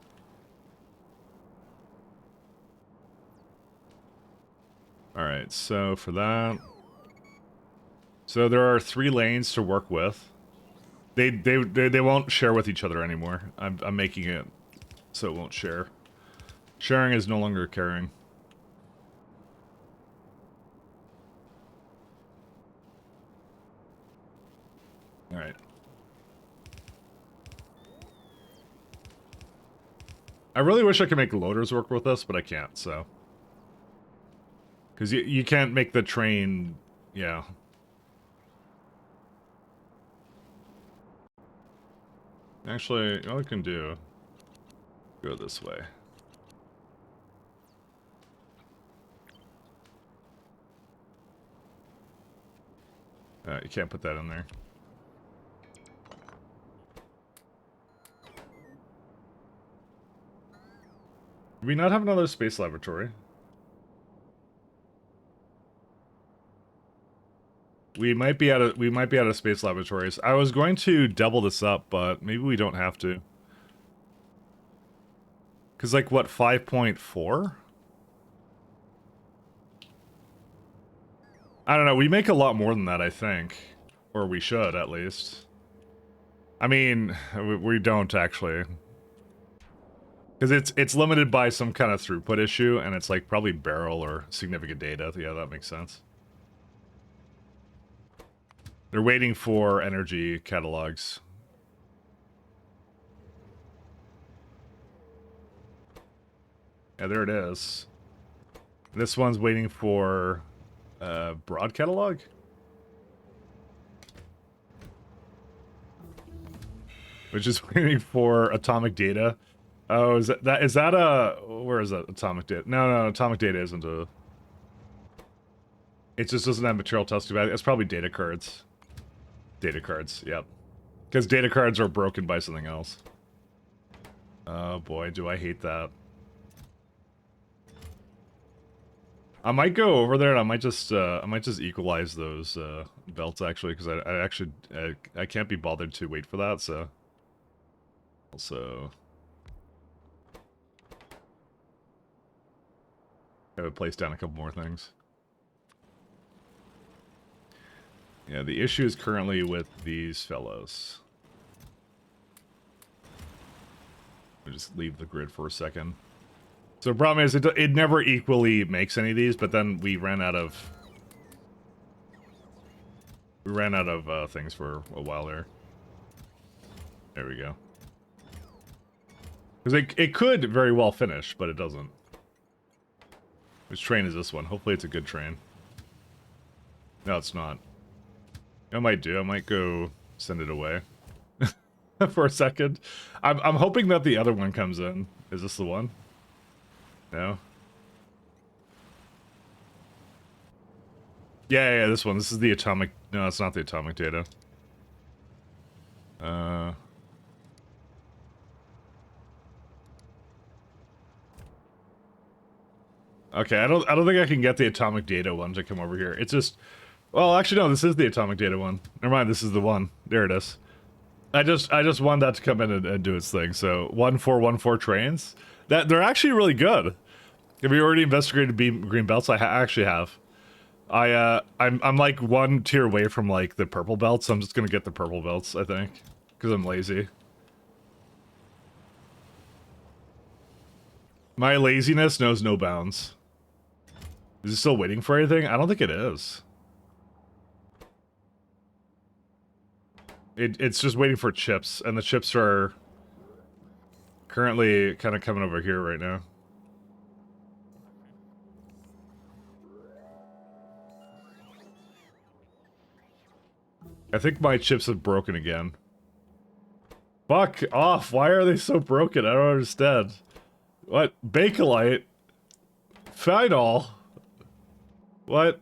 Speaker 1: Alright, so for that... So there are 3 lanes to work with. They won't share with each other anymore. I'm making it so it won't share. Sharing is no longer caring. Alright. I really wish I could make loaders work with this, but I can't, so... Because you can't make the train... Yeah. Actually, all I can do... Go this way. You can't put that in there. Do we not have another space laboratory? We might be out of space laboratories. I was going to double this up, but maybe we don't have to. Cause like what, 5.4? I don't know, we make a lot more than that, I think. Or we should, at least. I mean, we don't actually. Because it's limited by some kind of throughput issue, and it's like probably barrel or significant data. Yeah, that makes sense. They're waiting for energy catalogs. Yeah, there it is. This one's waiting for broad catalog. Which is waiting for atomic data. Oh, is that a where is that atomic data? No, atomic data isn't a. It just doesn't have material testing value. It's probably data cards. Data cards, yep. Because data cards are broken by something else. Oh boy, do I hate that. I might go over there and I might just equalize those belts actually, because I can't be bothered to wait for that. So also I would place down a couple more things. Yeah, the issue is currently with these fellows. I'll just leave the grid for a second. So the problem is it never equally makes any of these, but then we ran out of things for a while there. There we go. Because it could very well finish, but it doesn't. Which train is this one? Hopefully it's a good train. No, it's not. I might do. I might go send it away for a second. I'm hoping that the other one comes in. Is this the one? No. Yeah, this one. This is the atomic. No, it's not the atomic data. Okay, I don't think I can get the atomic data one to come over here. It's just, well, actually no, this is the atomic data one. Never mind, this is the one. There it is. I just want that to come in and do its thing. So 1414 trains. They're actually really good. Have you already investigated green belts? I actually have. I'm like one tier away from like the purple belts, so I'm just gonna get the purple belts, I think, because I'm lazy. My laziness knows no bounds. Is it still waiting for anything? I don't think it is. It's just waiting for chips, and the chips are currently kind of coming over here right now. I think my chips have broken again. Fuck off! Why are they so broken? I don't understand. What? Bakelite? Final? What?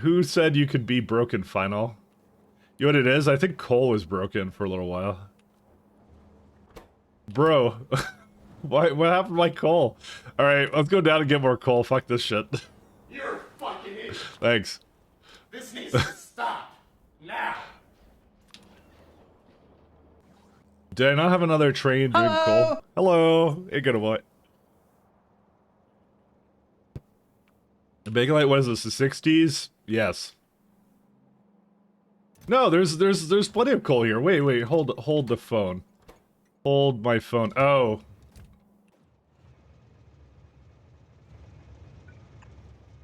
Speaker 1: Who said you could be broken, Final? You know what it is? I think coal was broken for a little while. Bro. What happened to my coal? Alright, let's go down and get more coal. Fuck this shit.
Speaker 3: You're a fucking idiot.
Speaker 1: Thanks.
Speaker 3: This needs to stop. Now.
Speaker 1: Did I not have another train doing coal? Hello! Hey, good boy. Bakelite, what is this, the 60s? Yes. No, there's plenty of coal here. Wait, hold the phone. Hold my phone. Oh.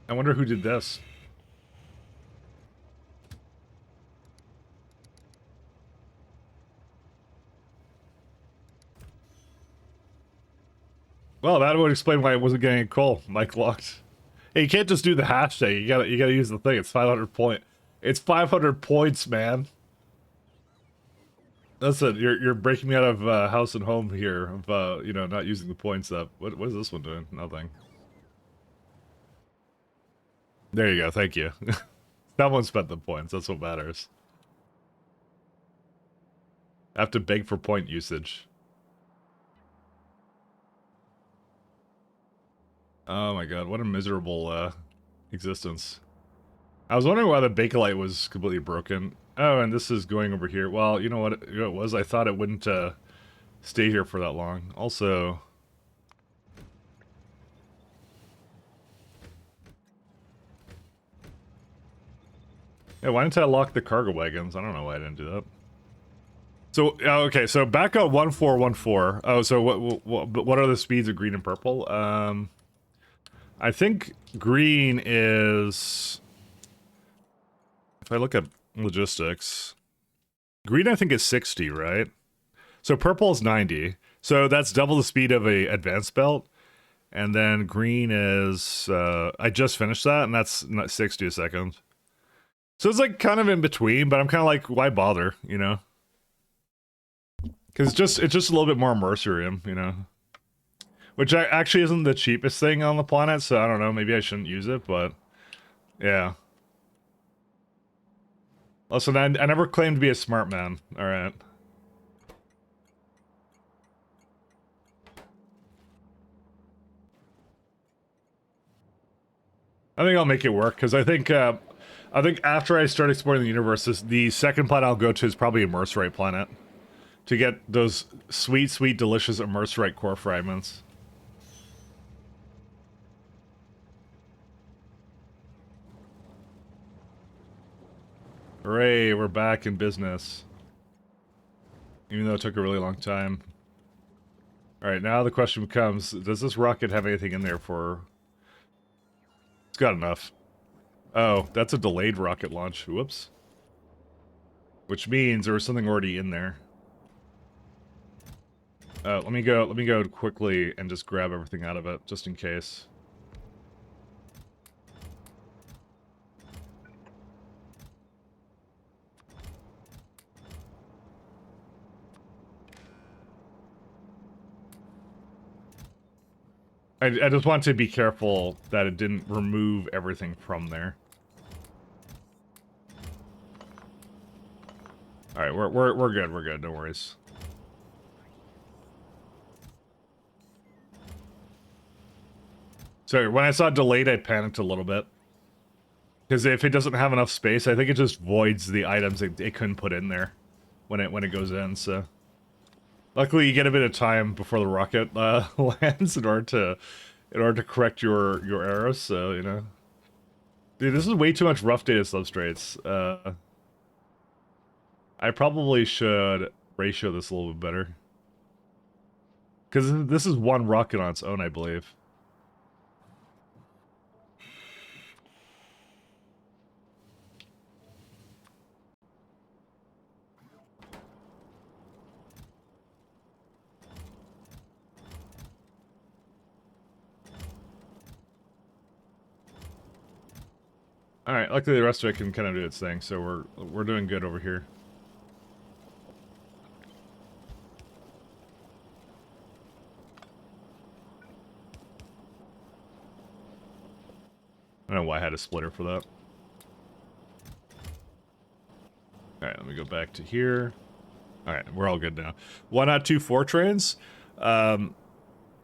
Speaker 1: I wonder who did this. Well, that would explain why I wasn't getting a coal. Mic locked. Hey, you can't just do the hashtag. You gotta use the thing. It's 500 point. It's 500 points, man. Listen, you're breaking me out of house and home here of you know, not using the points up. What is this one doing? Nothing. There you go. Thank you. Someone spent the points. That's what matters. I have to beg for point usage. Oh my god, what a miserable existence. I was wondering why the Bakelite was completely broken. Oh, and this is going over here. Well, you know what it was? I thought it wouldn't stay here for that long. Also... yeah, why didn't I lock the cargo wagons? I don't know why I didn't do that. So, okay, so back up 1414. Oh, so what are the speeds of green and purple? I think green is... if I look at logistics... green I think is 60, right? So purple is 90. So that's double the speed of a advanced belt. And then green is, I just finished that, and that's 60 a second. So it's like kind of in between, but I'm kind of like, why bother, you know? Because it's just a little bit more Mercurium, you know? Which actually isn't the cheapest thing on the planet, so I don't know, maybe I shouldn't use it, but yeah. Listen, I never claimed to be a smart man, alright. I think I'll make it work, because I think after I start exploring the universe, the second planet I'll go to is probably a Mercerite planet. To get those sweet, sweet, delicious Mercerite core fragments. Hooray, we're back in business. Even though it took a really long time. Alright, now the question becomes, does this rocket have anything in there for... It's got enough. Oh, that's a delayed rocket launch. Whoops. Which means there was something already in there. Let me go quickly and just grab everything out of it, just in case. I just want to be careful that it didn't remove everything from there. Alright, we're good, no worries. So when I saw delayed, I panicked a little bit. Because if it doesn't have enough space, I think it just voids the items it couldn't put in there when it goes in, so... Luckily, you get a bit of time before the rocket lands in order to correct your errors. So you know, dude, this is way too much rough data substrates. I probably should ratio this a little bit better because this is one rocket on its own, I believe. All right, luckily the rest of it can kind of do its thing, so we're doing good over here. I don't know why I had a splitter for that. All right, let me go back to here. All right, we're all good now. Why not 2-4 trains? I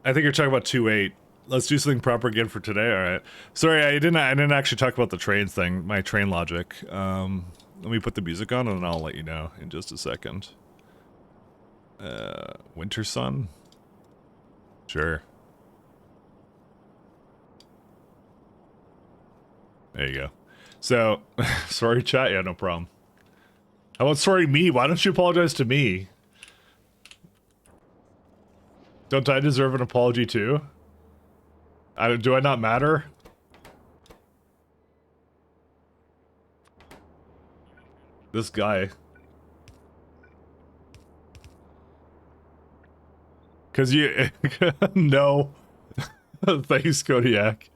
Speaker 1: think you're talking about 2-8. Let's do something proper again for today. All right. Sorry, I didn't actually talk about the trains thing, my train logic. Let me put the music on and then I'll let you know in just a second. Winter Sun? Sure. There you go. So, sorry chat, yeah, no problem. How about sorry me? Why don't you apologize to me? Don't I deserve an apology too? Do I not matter? This guy. Cause you... No. Thanks, Kodiak.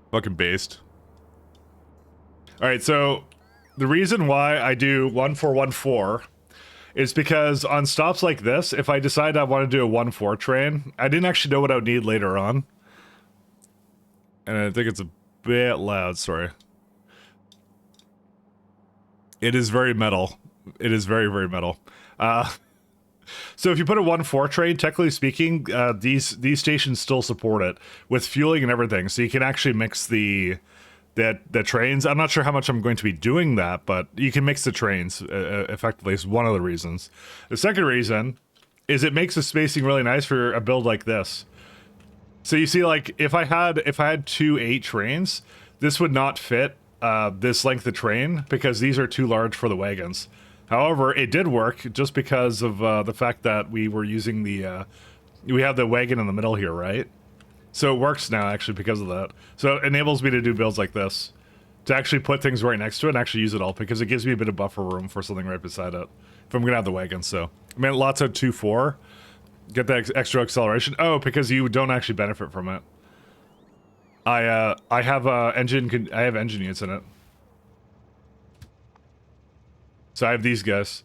Speaker 1: Fucking based. Alright, so... The reason why I do 1-4-1-4 is because on stops like this, if I decide I want to do a 1-4 train, I didn't actually know what I would need later on. And I think it's a bit loud, sorry. It is very metal. It is very, very metal. So if you put a 1-4 train, technically speaking, these stations still support it with fueling and everything. So you can actually mix the trains. I'm not sure how much I'm going to be doing that, but you can mix the trains effectively. Is one of the reasons. The second reason is it makes the spacing really nice for a build like this. So you see, like if I had 2 8 trains, this would not fit this length of train because these are too large for the wagons. However, it did work just because of the fact that we were using we have the wagon in the middle here, right? So it works now, actually, because of that. So it enables me to do builds like this. To actually put things right next to it and actually use it all, because it gives me a bit of buffer room for something right beside it. If I'm going to have the wagon, so. I mean, lots of 2-4. Get that extra acceleration? Oh, because you don't actually benefit from it. I have engine units in it. So I have these guys.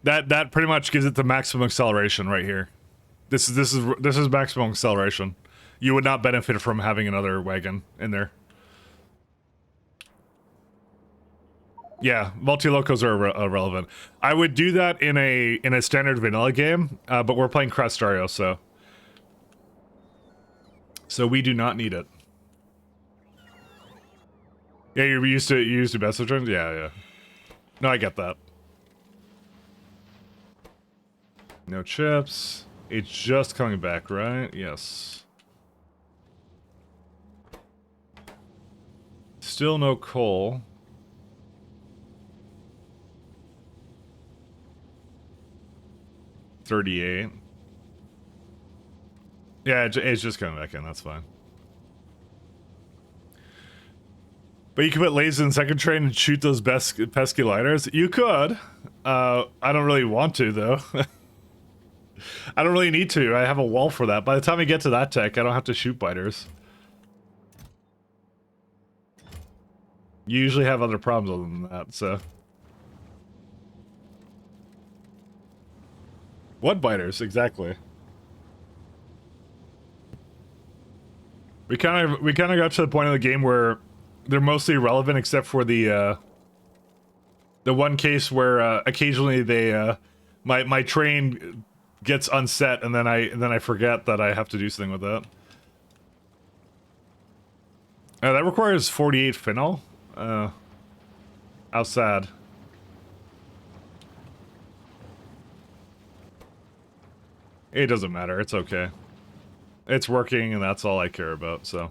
Speaker 1: That pretty much gives it the maximum acceleration right here. This is maximum acceleration. You would not benefit from having another wagon in there. Yeah, multi-locos are irrelevant. I would do that in a standard vanilla game, but we're playing Crastario, so we do not need it. Yeah, you used to best of turns? Yeah. No, I get that. No chips. It's just coming back, right? Yes. Still no coal. $38. Yeah, it's just coming back in. That's fine. But you can put lasers in second train and shoot those pesky lighters. You could. I don't really want to, though. I don't really need to. I have a wall for that. By the time I get to that tech, I don't have to shoot biters. You usually have other problems other than that, so... What biters, exactly? We kind of got to the point of the game where they're mostly irrelevant except for the one case where occasionally they my train gets unset and then I forget that I have to do something with that. That requires 48 phenol. How sad. It doesn't matter. It's okay. It's working, and that's all I care about, so.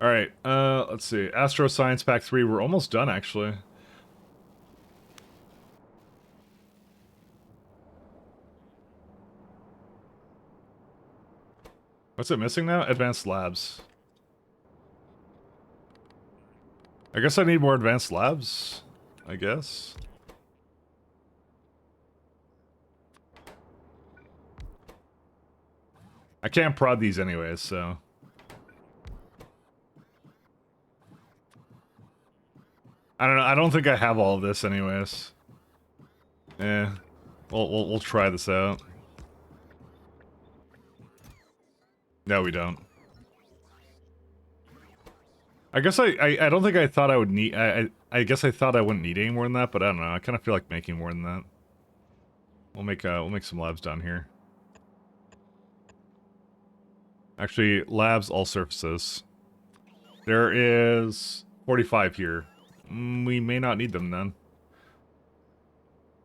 Speaker 1: Alright, let's see. Astro Science Pack 3. We're almost done, actually. What's it missing now? Advanced Labs. I guess I need more advanced labs, I guess. I can't prod these anyways, so... I don't know, I don't think I have all of this anyways. Eh. We'll try this out. No, we don't. I guess I don't think I thought I would need... I guess I thought I wouldn't need any more than that, but I don't know. I kind of feel like making more than that. We'll make some labs down here. Actually, labs, all surfaces. There is 45 here. We may not need them then.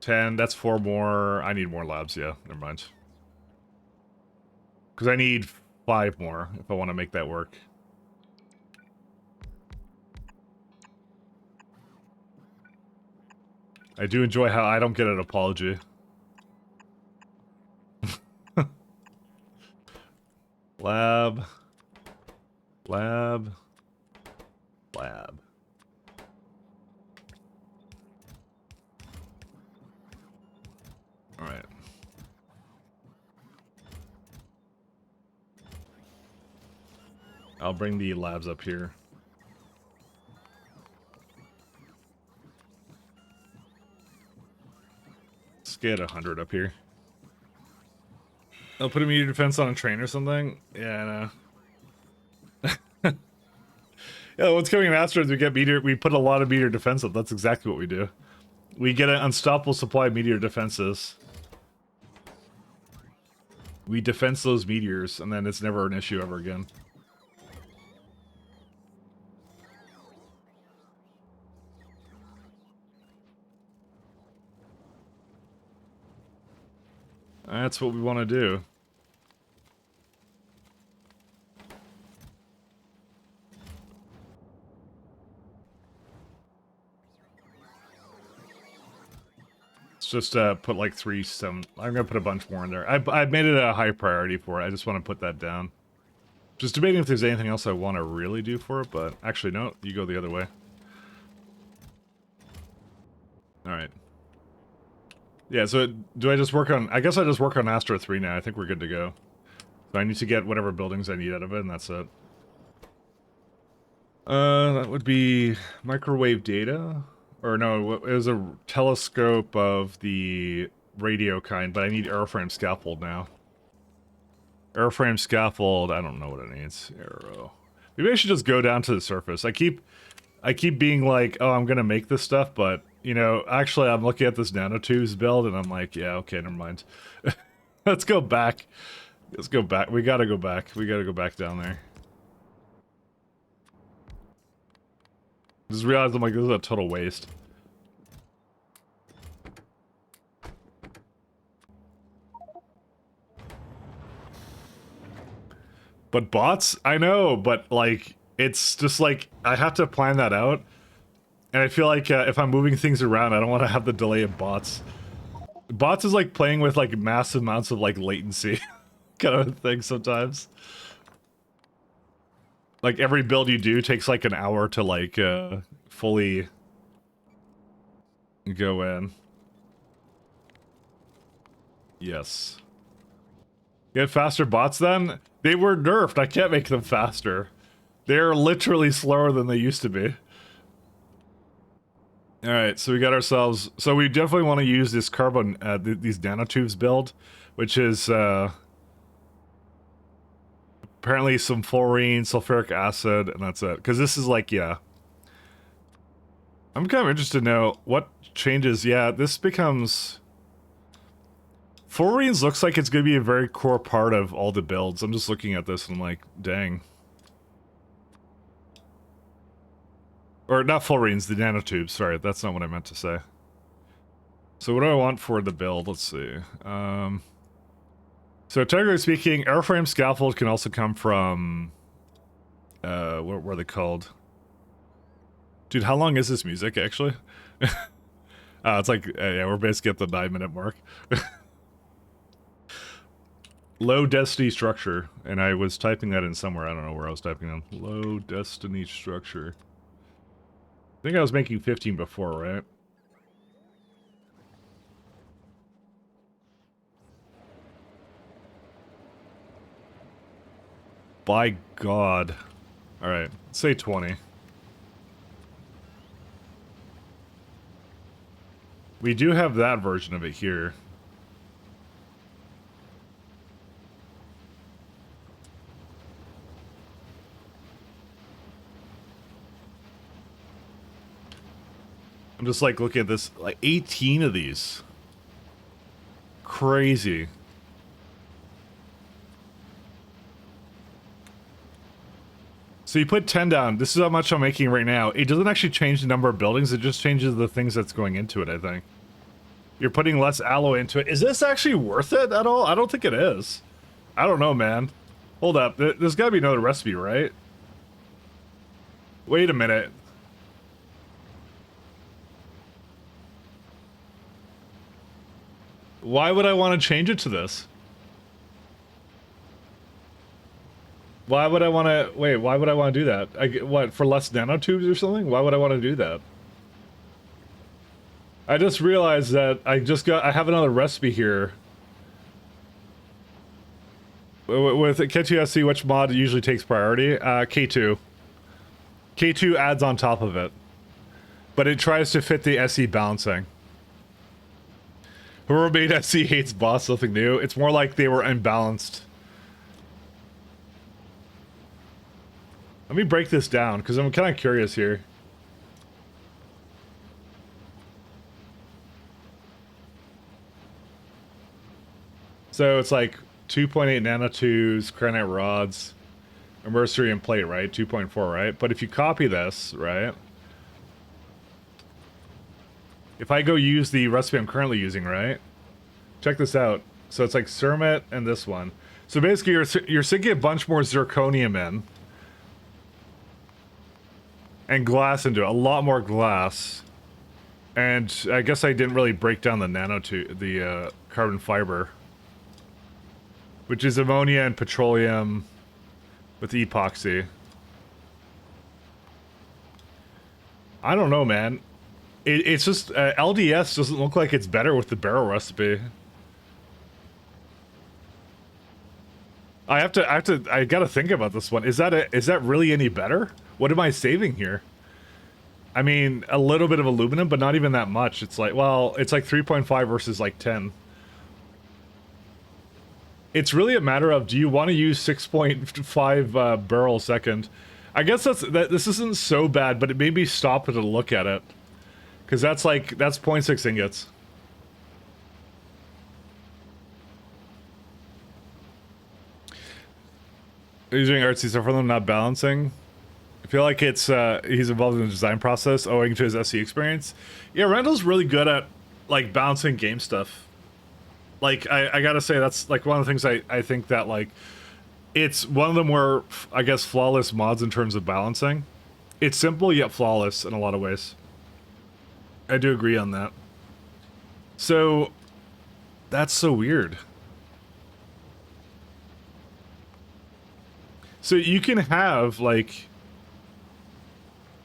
Speaker 1: 10, that's 4 more. I need more labs, yeah. Never mind. Because I need 5 more if I want to make that work. I do enjoy how I don't get an apology. Lab. Lab. Lab. Alright. I'll bring the labs up here. Let's get 100 up here. I'll put a meteor defense on a train or something? Yeah, I know. Yeah, what's coming in Astro is we put a lot of meteor defense up. That's exactly what we do. We get an unstoppable supply of meteor defenses. We defense those meteors, and then it's never an issue ever again. That's what we want to do. Let's just put like 3, 7. I'm gonna put a bunch more in there. I've made it a high priority for it. I just want to put that down. Just debating if there's anything else I want to really do for it, but actually no, you go the other way. All right. Yeah, so do I just work on... I guess I just work on Astro 3 now. I think we're good to go. So I need to get whatever buildings I need out of it, and that's it. That would be microwave data? Or no, it was a telescope of the radio kind, but I need airframe scaffold now. Airframe scaffold, I don't know what it needs. Aero. Maybe I should just go down to the surface. I keep being like, oh, I'm gonna make this stuff, but, you know, actually I'm looking at this nanotubes build, and I'm like, yeah, okay, never mind. Let's go back. Let's go back. We gotta go back. We gotta go back down there. Just realized I'm like, this is a total waste. But bots? I know, but like, it's just like, I have to plan that out. And I feel like if I'm moving things around, I don't want to have the delay of bots. Bots is like playing with like massive amounts of like latency kind of thing sometimes. Like every build you do takes like an hour to like fully go in. Yes. Get faster bots then? They were nerfed. I can't make them faster. They're literally slower than they used to be. Alright, so we got ourselves... So we definitely want to use this carbon... these nanotubes build, which is apparently some fluorine, sulfuric acid, and that's it. Because this is like, yeah. I'm kind of interested to know what changes. Yeah, this becomes... Fluorines looks like it's going to be a very core part of all the builds. I'm just looking at this and I'm like, dang. Or not fluorines, the nanotubes. Sorry, that's not what I meant to say. So what do I want for the build? Let's see. So technically speaking, airframe scaffold can also come from... what were they called? Dude, how long is this music, actually? It's like, yeah, we're basically at the 9-minute mark. Low density structure, and I was typing that in somewhere. I don't know where I was typing in. Low density structure. I think I was making 15 before, right? By God. Alright, say 20. We do have that version of it here. I'm just like looking at this, like 18 of these. Crazy. So you put 10 down. This is how much I'm making right now. It doesn't actually change the number of buildings. It just changes the things that's going into it, I think. You're putting less alloy into it. Is this actually worth it at all? I don't think it is. I don't know, man. Hold up. There's got to be another recipe, right? Wait a minute. Why would I want to change it to this? Why would I want to... Wait, why would I want to do that? What, for less nanotubes or something? Why would I want to do that? I just realized that I have another recipe here. With K2SC, which mod usually takes priority? K2. K2 adds on top of it. But it tries to fit the SE balancing. Whoever made SE hates boss, nothing new. It's more like they were imbalanced. Let me break this down, because I'm kind of curious here. So it's like 2.8 nanotubes, granite rods, mercury and plate, right? 2.4, right? But if you copy this, right? If I go use the recipe I'm currently using, right? Check this out. So it's like cermet and this one. So basically you're sinking a bunch more zirconium in. And glass into it. A lot more glass. And I guess I didn't really break down the nanotube, the carbon fiber. Which is ammonia and petroleum with epoxy. I don't know, man. It's just LDS doesn't look like it's better with the barrel recipe. I gotta think about this one. Is that really any better? What am I saving here? I mean, a little bit of aluminum, but not even that much. It's like, well, it's like 3.5 versus like 10. It's really a matter of, do you want to use 6.5 barrel a second? I guess this isn't so bad, but it made me stop to look at it. Because that's 0.6 ingots. He's doing artsy stuff for them, not balancing. I feel like it's he's involved in the design process owing to his SE experience. Yeah, Randall's really good at like balancing game stuff. Like I gotta say, that's like one of the things I think that like it's one of the more, I guess, flawless mods in terms of balancing. It's simple yet flawless in a lot of ways. I do agree on that. So that's so weird. So you can have like,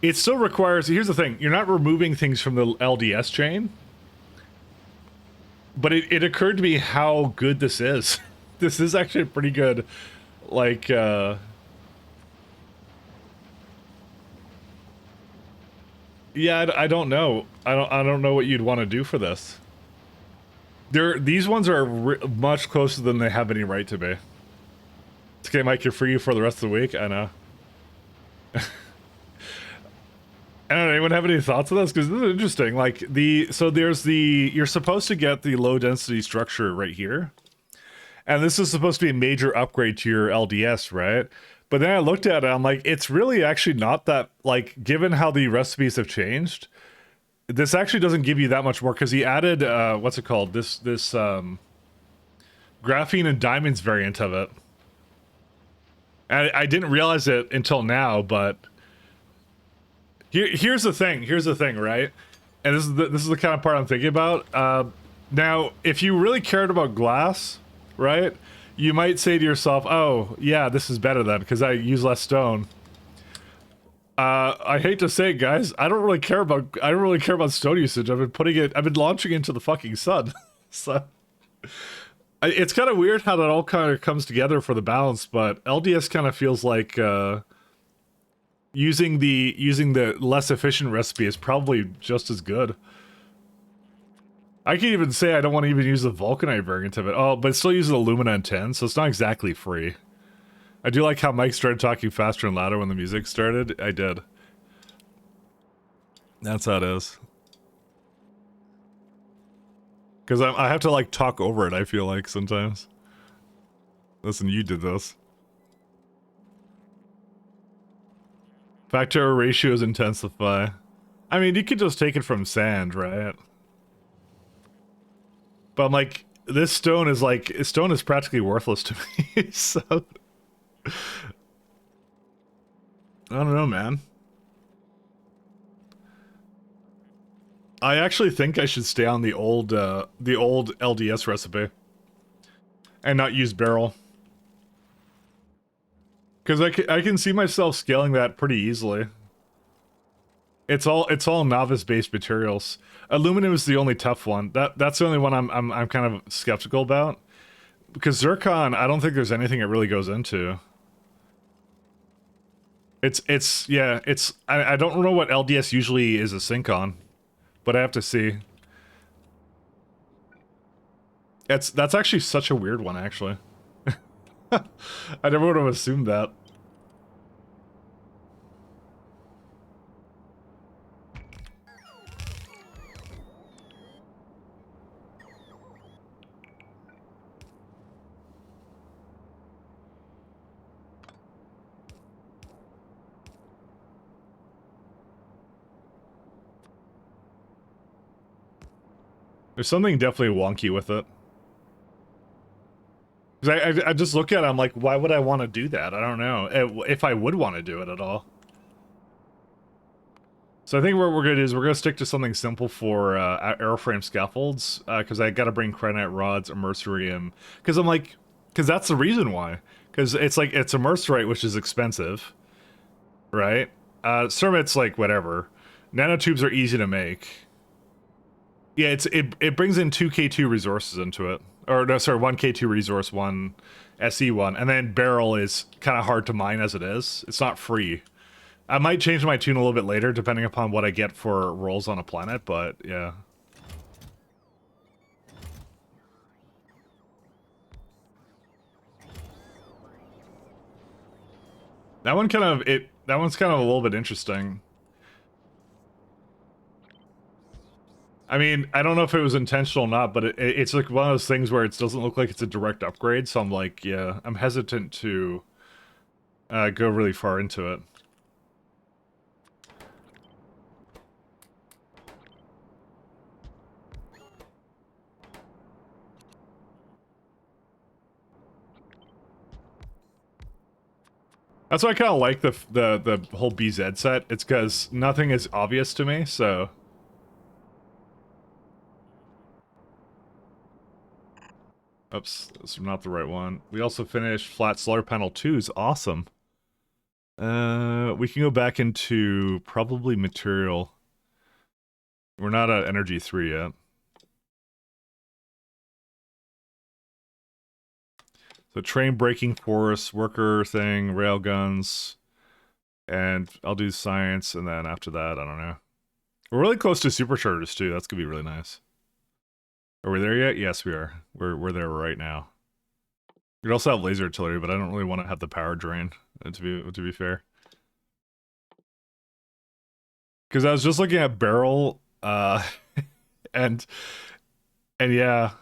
Speaker 1: it still requires, here's the thing, you're not removing things from the LDS chain, but it occurred to me how good this is. This is actually pretty good, like, yeah, I don't know. I don't know what you'd want to do for this. These ones are much closer than they have any right to be. It's okay, Mike, you're free for the rest of the week. I know. I don't know, anyone have any thoughts on this? Because this is interesting. Like, you're supposed to get the low density structure right here. And this is supposed to be a major upgrade to your LDS, right? But then I looked at it, I'm like, it's really actually not that, like, given how the recipes have changed, this actually doesn't give you that much more, because he added, what's it called? This graphene and diamonds variant of it. And I didn't realize it until now, but here's the thing, right? And this is the kind of part I'm thinking about. Now, if you really cared about glass, right, you might say to yourself, oh, yeah, this is better then, because I use less stone. I hate to say it, guys, I don't really care about stone usage. I've been launching into the fucking sun. So it's kind of weird how that all kind of comes together for the balance, but LDS kind of feels like using the less efficient recipe is probably just as good. I can even say I don't want to even use the vulcanite variant of it. Oh, but it still uses alumina and tin, so it's not exactly free. I do like how Mike started talking faster and louder when the music started. I did. That's how it is. Because I have to, like, talk over it, I feel like, sometimes. Listen, you did this. Factor ratios intensify. I mean, you could just take it from sand, right? But I'm like, this stone is practically worthless to me, so... I don't know, man. I actually think I should stay on the old LDS recipe and not use barrel, because I can see myself scaling that pretty easily. It's all novice based materials. Aluminum is the only tough one. That's the only one I'm kind of skeptical about, because zircon, I don't think there's anything it really goes into. I don't know what LDS usually is a sink on, but I have to see. That's actually such a weird one, actually. I never would have assumed that. There's something definitely wonky with it. Because I just look at it, I'm like, why would I want to do that? I don't know. If I would want to do it at all. So I think what we're going to do is we're going to stick to something simple for airframe scaffolds. Because I got to bring credite rods, immersorium. Because I'm like, because that's the reason why. Because it's like, it's immersorite, which is expensive. Right? Ceramite's like, whatever. Nanotubes are easy to make. Yeah, it brings in 2 K2 resources into it. Or no, sorry, 1 K2 resource, 1 SE1, and then barrel is kind of hard to mine as it is. It's not free. I might change my tune a little bit later, depending upon what I get for rolls on a planet, but yeah. That one's kind of a little bit interesting. I mean, I don't know if it was intentional or not, but it's like one of those things where it doesn't look like it's a direct upgrade, so I'm like, yeah, I'm hesitant to go really far into it. That's why I kind of like the whole BZ set. It's because nothing is obvious to me, so... Oops, this is not the right one. We also finished Flat Solar Panel 2 is awesome. We can go back into probably material. We're not at energy 3 yet. So train braking force, worker thing, railguns, and I'll do science, and then after that, I don't know. We're really close to superchargers too. That's gonna be really nice. Are we there yet? Yes, we are. We're there right now. We could also have laser artillery, but I don't really want to have the power drain. To be fair, because I was just looking at barrel, and yeah.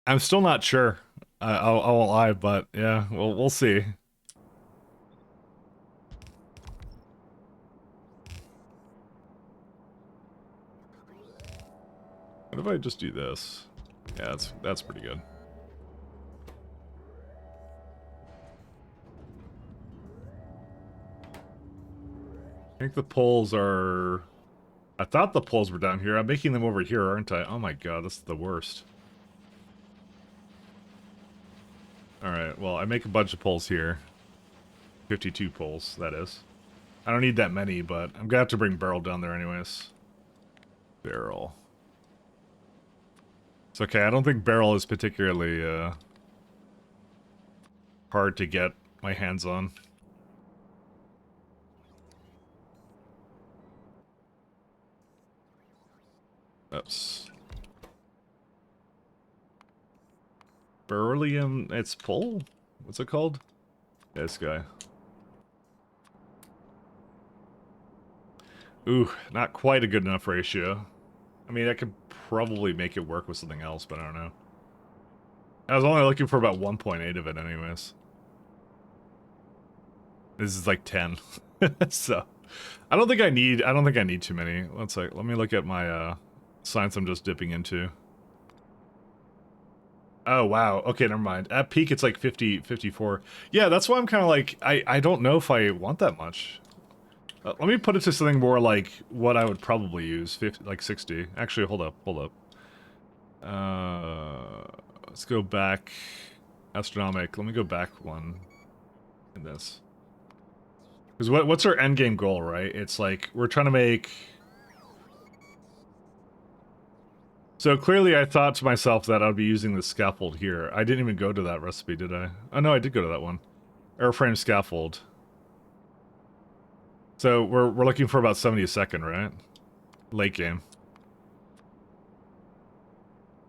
Speaker 1: I'm still not sure. I won't lie, but yeah, we'll see. What if I just do this? Yeah, that's pretty good. I think the poles are... I thought the poles were down here. I'm making them over here, aren't I? Oh my god, this is the worst. Alright, well, I make a bunch of poles here. 52 poles, that is. I don't need that many, but I'm gonna have to bring barrel down there anyways. Barrel. It's okay, I don't think barrel is particularly, hard to get my hands on. Oops. Beryllium, it's full? What's it called? This guy. Ooh, not quite a good enough ratio. I mean, I could probably make it work with something else, but I don't know. I was only looking for about 1.8 of it anyways. This is like 10. So, I don't think I need too many. Let me look at my, science I'm just dipping into. Oh, wow. Okay, never mind. At peak, it's like 50, 54. Yeah, that's why I'm kind of like, I don't know if I want that much. Let me put it to something more like what I would probably use, 50, like 60. Actually, hold up. Let's go back. Astronomic. Let me go back one in this. Because what's our endgame goal, right? It's like, we're trying to make... So clearly I thought to myself that I'd be using the scaffold here. I didn't even go to that recipe, did I? Oh no, I did go to that one. Airframe scaffold. So we're looking for about 70 a second, right? Late game.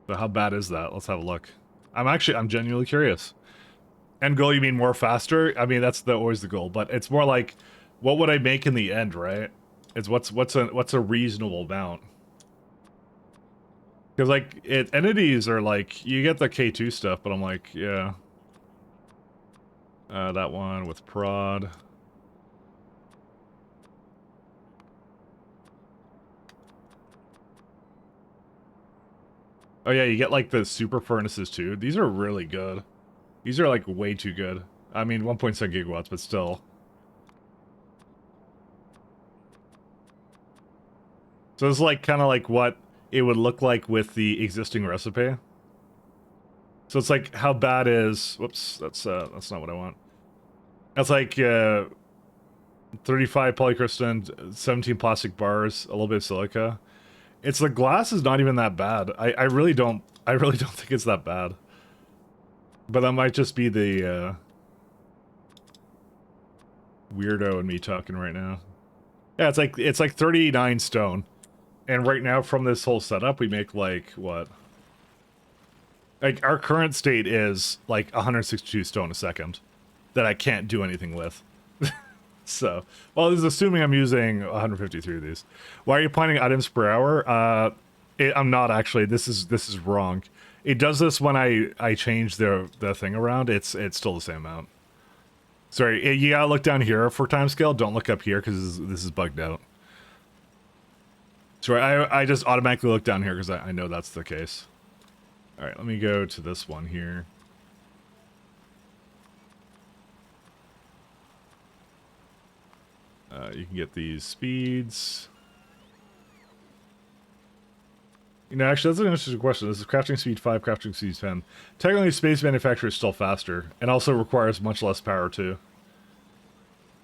Speaker 1: So how bad is that? Let's have a look. I'm genuinely curious. End goal, you mean more faster? I mean, that's always the goal, but it's more like, what would I make in the end, right? It's what's a reasonable amount? Because like entities are like, you get the K2 stuff, but I'm like, yeah. That one with prod. Oh yeah, you get like the super furnaces too. These are really good. These are like way too good. I mean, 1.7 gigawatts, but still. So it's like kind of like what it would look like with the existing recipe. So it's like, how bad is... Whoops, that's not what I want. That's like 35 polycrystalline, 17 plastic bars, a little bit of silica. It's the glass is not even that bad. I really don't think it's that bad. But that might just be the weirdo in me talking right now. Yeah, it's like 39 stone. And right now from this whole setup we make like what? Like our current state is like 162 stone a second that I can't do anything with. So, well, this is assuming I'm using 153 of these. Why are you planning items per hour? I'm not actually. This is wrong. It does this when I change the thing around. It's still the same amount. Sorry, you gotta look down here for timescale. Don't look up here because this is bugged out. Sorry, I just automatically look down here because I know that's the case. All right, let me go to this one here. You can get these speeds. You know, actually, that's an interesting question. This is crafting speed 5, crafting speed 10. Technically, space manufacture is still faster, and also requires much less power, too.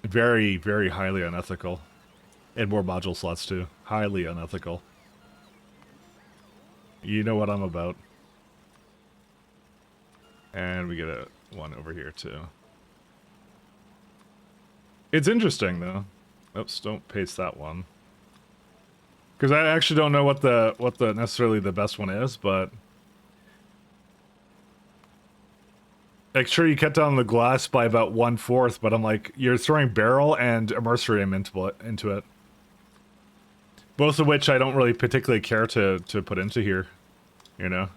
Speaker 1: Very, very highly unethical. And more module slots, too. Highly unethical. You know what I'm about. And we get a one over here, too. It's interesting, though. Oops, don't paste that one. Because I actually don't know what the necessarily the best one is, but like sure you cut down the glass by about 1/4, but I'm like you're throwing barrel and immersorium into it. Both of which I don't really particularly care to put into here, you know.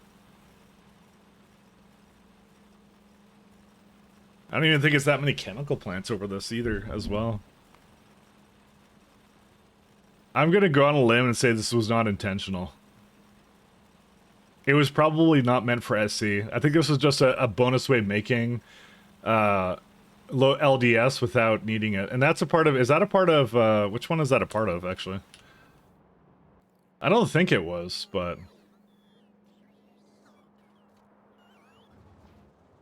Speaker 1: I don't even think it's that many chemical plants over this either as well. I'm gonna go on a limb and say this was not intentional. It was probably not meant for SC. I think this was just a bonus way of making low LDS without needing it. And that's a part of, is that a part of, which one is that a part of, actually? I don't think it was, but...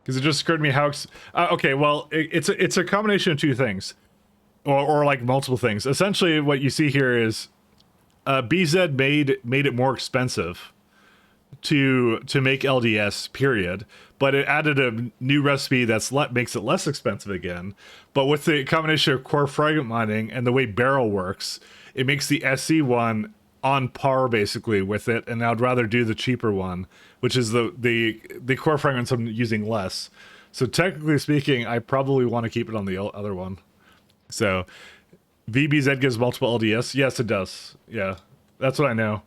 Speaker 1: Because it just occurred to me how... okay, well, it's a combination of two things. Or like multiple things. Essentially, what you see here is BZ made it more expensive to make LDS, period. But it added a new recipe that's makes it less expensive again. But with the combination of core fragment mining and the way barrel works, it makes the SC one on par basically with it. And I'd rather do the cheaper one, which is the core fragments I'm using less. So technically speaking, I probably want to keep it on the other one. So, VBZ gives multiple LDS? Yes, it does. Yeah, that's what I know.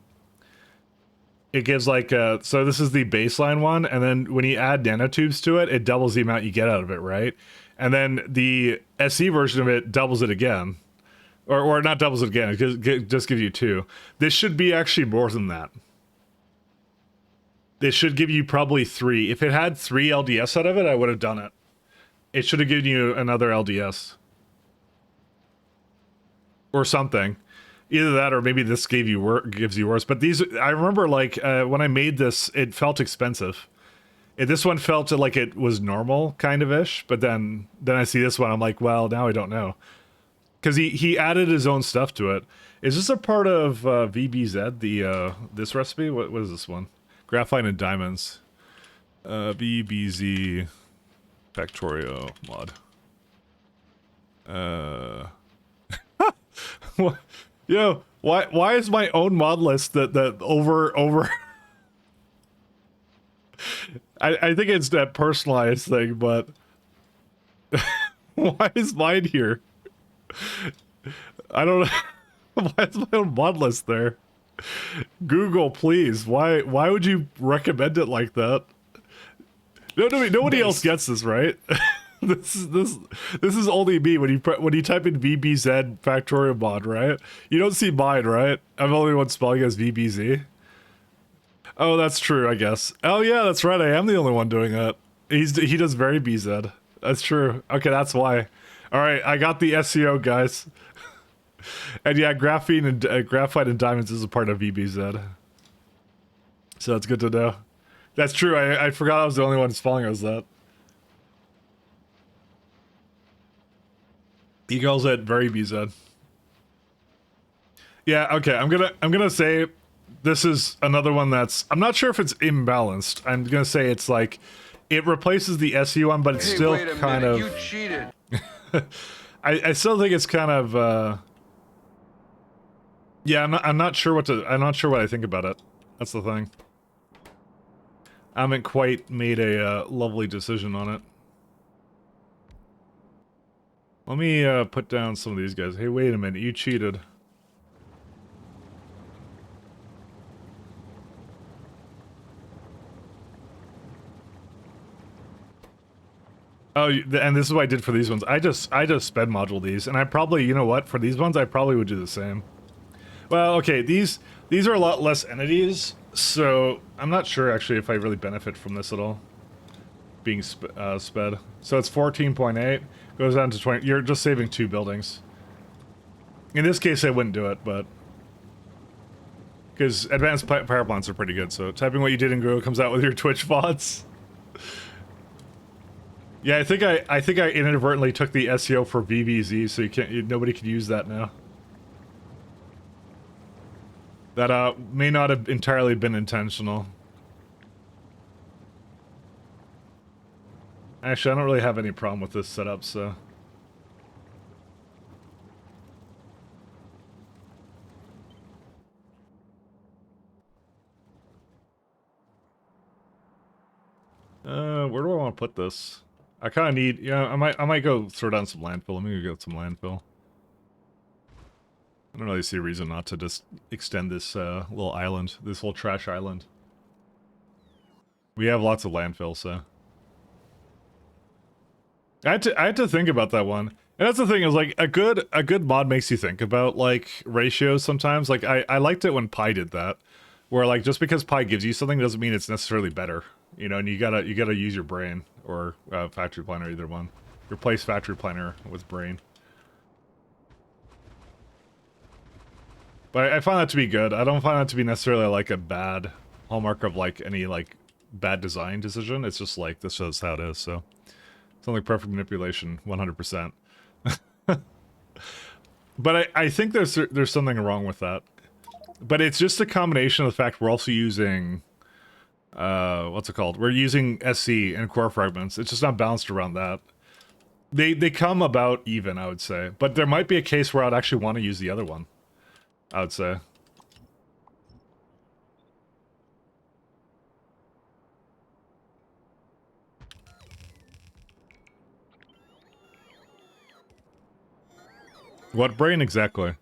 Speaker 1: It gives like, so this is the baseline one, and then when you add nanotubes to it, it doubles the amount you get out of it, right? And then the SE version of it doubles it again. Or not doubles it again, it just gives you 2. This should be actually more than that. This should give you probably 3. If it had 3 LDS out of it, I would have done it. It should have given you another LDS. Or something. Either that or maybe this gives you worse. But these, I remember like when I made this, it felt expensive. This one felt like it was normal kind of ish. But then I see this one, I'm like, well, now I don't know. Because he added his own stuff to it. Is this a part of VBZ, this recipe? What is this one? Graphite and diamonds. VBZ factorio mod. Yo, why is my own mod list that over I think it's that personalized thing, but why is mine here? I don't know. Why is my own mod list there? Google, please. Why would you recommend it like that? Nobody else gets this, right? This is only me when you type in VBZ factorial mod, right? You don't see mine, right? I'm the only one spelling as VBZ. Oh, that's true, I guess. Oh yeah, that's right. I am the only one doing that. He does very BZ. That's true. Okay, that's why. All right, I got the SEO, guys. And yeah, graphite and diamonds is a part of VBZ. So that's good to know. That's true. I forgot I was the only one spelling as that.
Speaker 4: Eagles at very BZ. Yeah, okay. I'm gonna say this is another one that's, I'm not sure if it's imbalanced. I'm gonna say it's like it replaces the SU one, but it's still
Speaker 5: wait a
Speaker 4: kind
Speaker 5: minute,
Speaker 4: of.
Speaker 5: you cheated.
Speaker 4: I still think it's kind of. Yeah, I'm not sure what I think about it. That's the thing. I haven't quite made a lovely decision on it. Let me put down some of these guys. Hey, wait a minute, you cheated. Oh, and this is what I did for these ones. I just sped module these, and I probably, you know what, for these ones I probably would do the same. Well, okay, these are a lot less entities, so I'm not sure actually if I really benefit from this at all. Being sped. So it's 14.8, goes down to 20. You're just saving 2 buildings. In this case, I wouldn't do it, but because advanced power plants are pretty good. So typing what you did in Google comes out with your Twitch bots. Yeah, I think I inadvertently took the SEO for VVZ, so nobody could use that now. That may not have entirely been intentional. Actually, I don't really have any problem with this setup, so. Where do I want to put this? I kind of need, yeah, I might go throw down some landfill. Let me go get some landfill. I don't really see a reason not to just extend this little island, this whole trash island. We have lots of landfill, so. I had to think about that one. And that's the thing, is like a good mod makes you think about like ratios sometimes. Like I liked it when Pi did that. Where like just because Pi gives you something doesn't mean it's necessarily better. You know, and you gotta use your brain, or factory planner, either one. Replace factory planner with brain. But I find that to be good. I don't find that to be necessarily like a bad hallmark of like any like bad design decision. It's just like this is how it is. So it's not like perfect manipulation, 100%. But I think there's something wrong with that. But it's just a combination of the fact we're also using what's it called? We're using SC and core fragments. It's just not balanced around that. They come about even, I would say. But there might be a case where I'd actually want to use the other one, I would say. What brain exactly?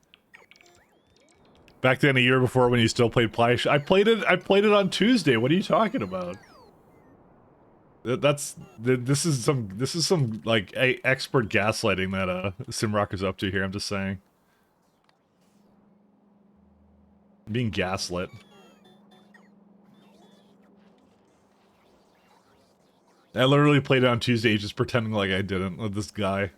Speaker 4: Back then, a year before, when you still played Pi. I played it on Tuesday. What are you talking about? This is some like expert gaslighting that Simrock is up to here. I'm just saying. Being gaslit. I literally played it on Tuesday, just pretending like I didn't with this guy.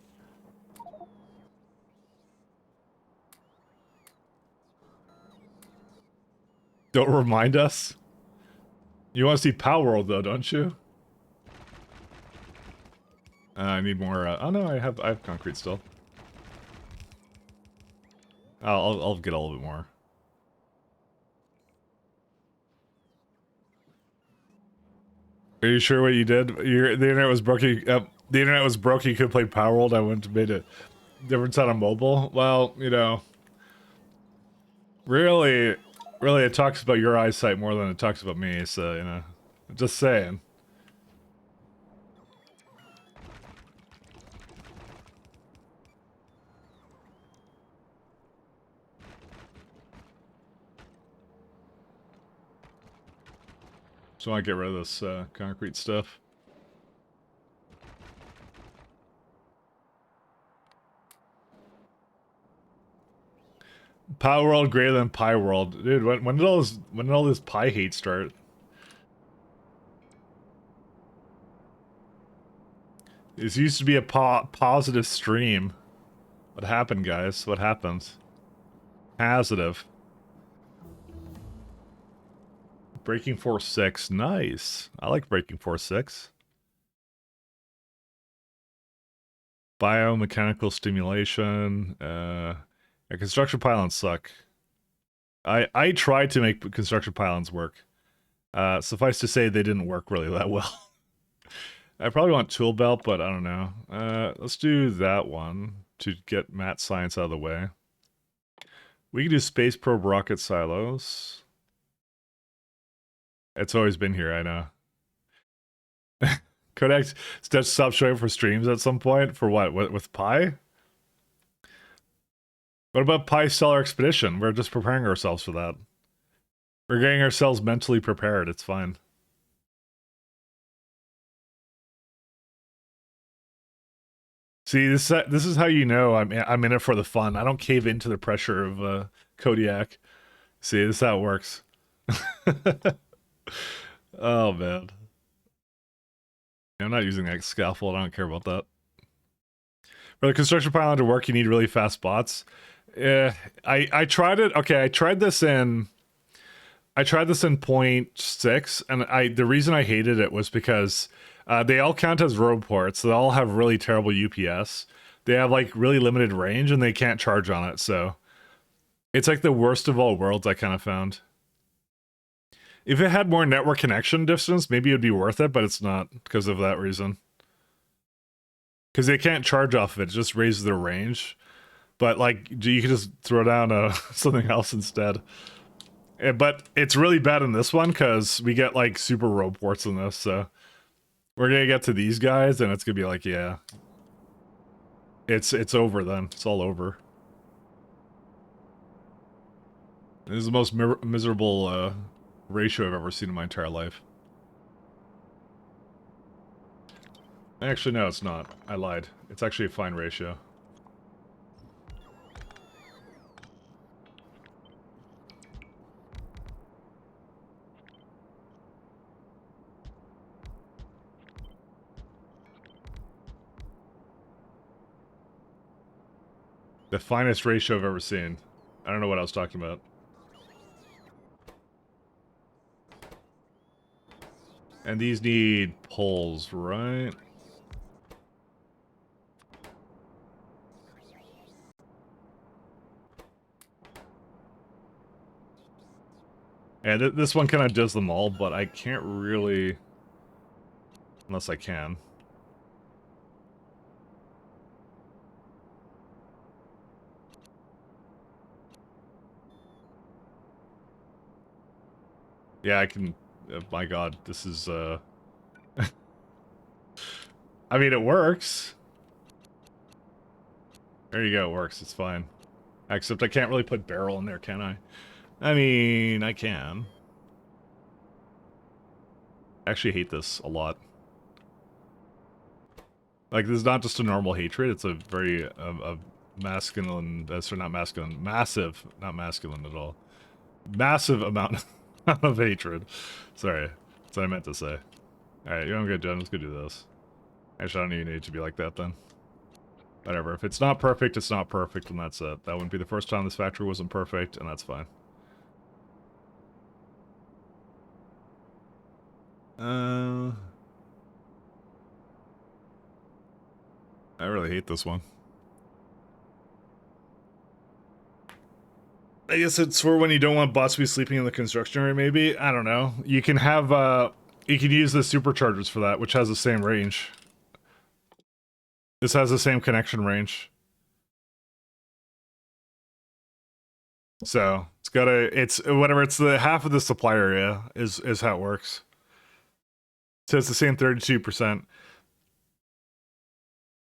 Speaker 4: Don't remind us. You want to see Power World though, don't you? I need more. Oh no, I have concrete still. I'll get a little bit more. Are you sure what you did? The internet was broke. The internet was broke. You could play Power World. I wouldn't have made a difference on a mobile. Well, you know, really, it talks about your eyesight more than it talks about me. So you know, just saying. So I get rid of this concrete stuff. Power World greater than Pi World, dude. When did all this Pi hate start? This used to be a positive stream. What happened, guys? What happened? Positive. Breaking Force 6. Nice. I like Breaking Force 6. Biomechanical stimulation. Yeah, construction pylons suck. I tried to make construction pylons work. Suffice to say, they didn't work really that well. I probably want tool belt, but I don't know. Let's do that one to get Matt science out of the way. We can do space probe rocket silos. It's always been here, I know. Kodak stop showing for streams at some point. For what? With Pi? What about Pi Stellar Expedition? We're just preparing ourselves for that. We're getting ourselves mentally prepared. It's fine. See, this is how you know I'm in it for the fun. I don't cave into the pressure of Kodiak. See, this is how it works. Oh man, I'm not using that scaffold. I don't care about that. For the construction pylon to work, you need really fast bots. I tried it. Okay, I tried this in 0.6, and the reason I hated it was because they all count as road ports. They all have really terrible UPS. They have like really limited range, and they can't charge on it. So it's like the worst of all worlds. I kind of found. If it had more network connection distance, maybe it would be worth it, but it's not because of that reason. Because they can't charge off of it, it just raises their range. But like, you could just throw down something else instead. But it's really bad in this one because we get like super rope ports in this, so we're gonna get to these guys and it's gonna be like, yeah, it's over then. It's all over. This is the most miserable ratio I've ever seen in my entire life. Actually, no, it's not. I lied. It's actually a fine ratio. The finest ratio I've ever seen. I don't know what I was talking about. And these need poles, right? And this one kind of does them all, but I can't really... Unless I can. Yeah, I can... my god, this is, I mean, it works. There you go, it works, it's fine. Except I can't really put barrel in there, can I? I mean, I can. I actually hate this a lot. Like, this is not just a normal hatred, it's a very, a masculine, sorry, not masculine, massive, not masculine at all. Massive amount of hatred. Sorry, that's what I meant to say. Alright, you're doing good, Jen, let's go do this. Actually, I don't even need it to be like that then. Whatever, if it's not perfect, it's not perfect, and that's it. That wouldn't be the first time this factory wasn't perfect, and that's fine. I really hate this one. I guess it's for when you don't want bots to be sleeping in the construction area, maybe? I don't know. You can have, you can use the superchargers for that, which has the same range. This has the same connection range. So, it's got it's, whatever, it's the half of the supply area is how it works. So it's the same 32%.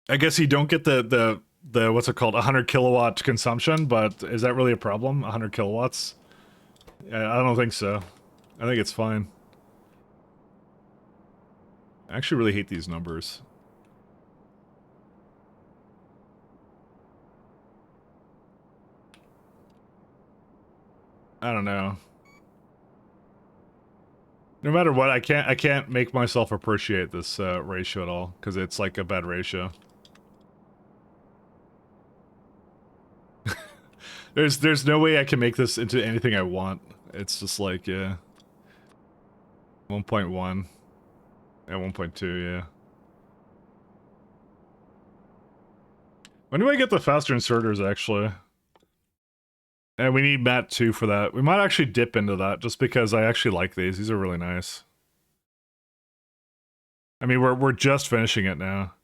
Speaker 4: I guess you don't get the what's it called, 100 kilowatt consumption, but is that really a problem? 100 kilowatts? I don't think so. I think it's fine. I actually really hate these numbers. I don't know. No matter what, I can't make myself appreciate this ratio at all, because it's like a bad ratio. There's no way I can make this into anything I want. It's just like, yeah. 1.1. Yeah, 1.2, yeah. When do I get the faster inserters, actually? And we need Matt 2 for that. We might actually dip into that, just because I actually like these. These are really nice. I mean, we're just finishing it now.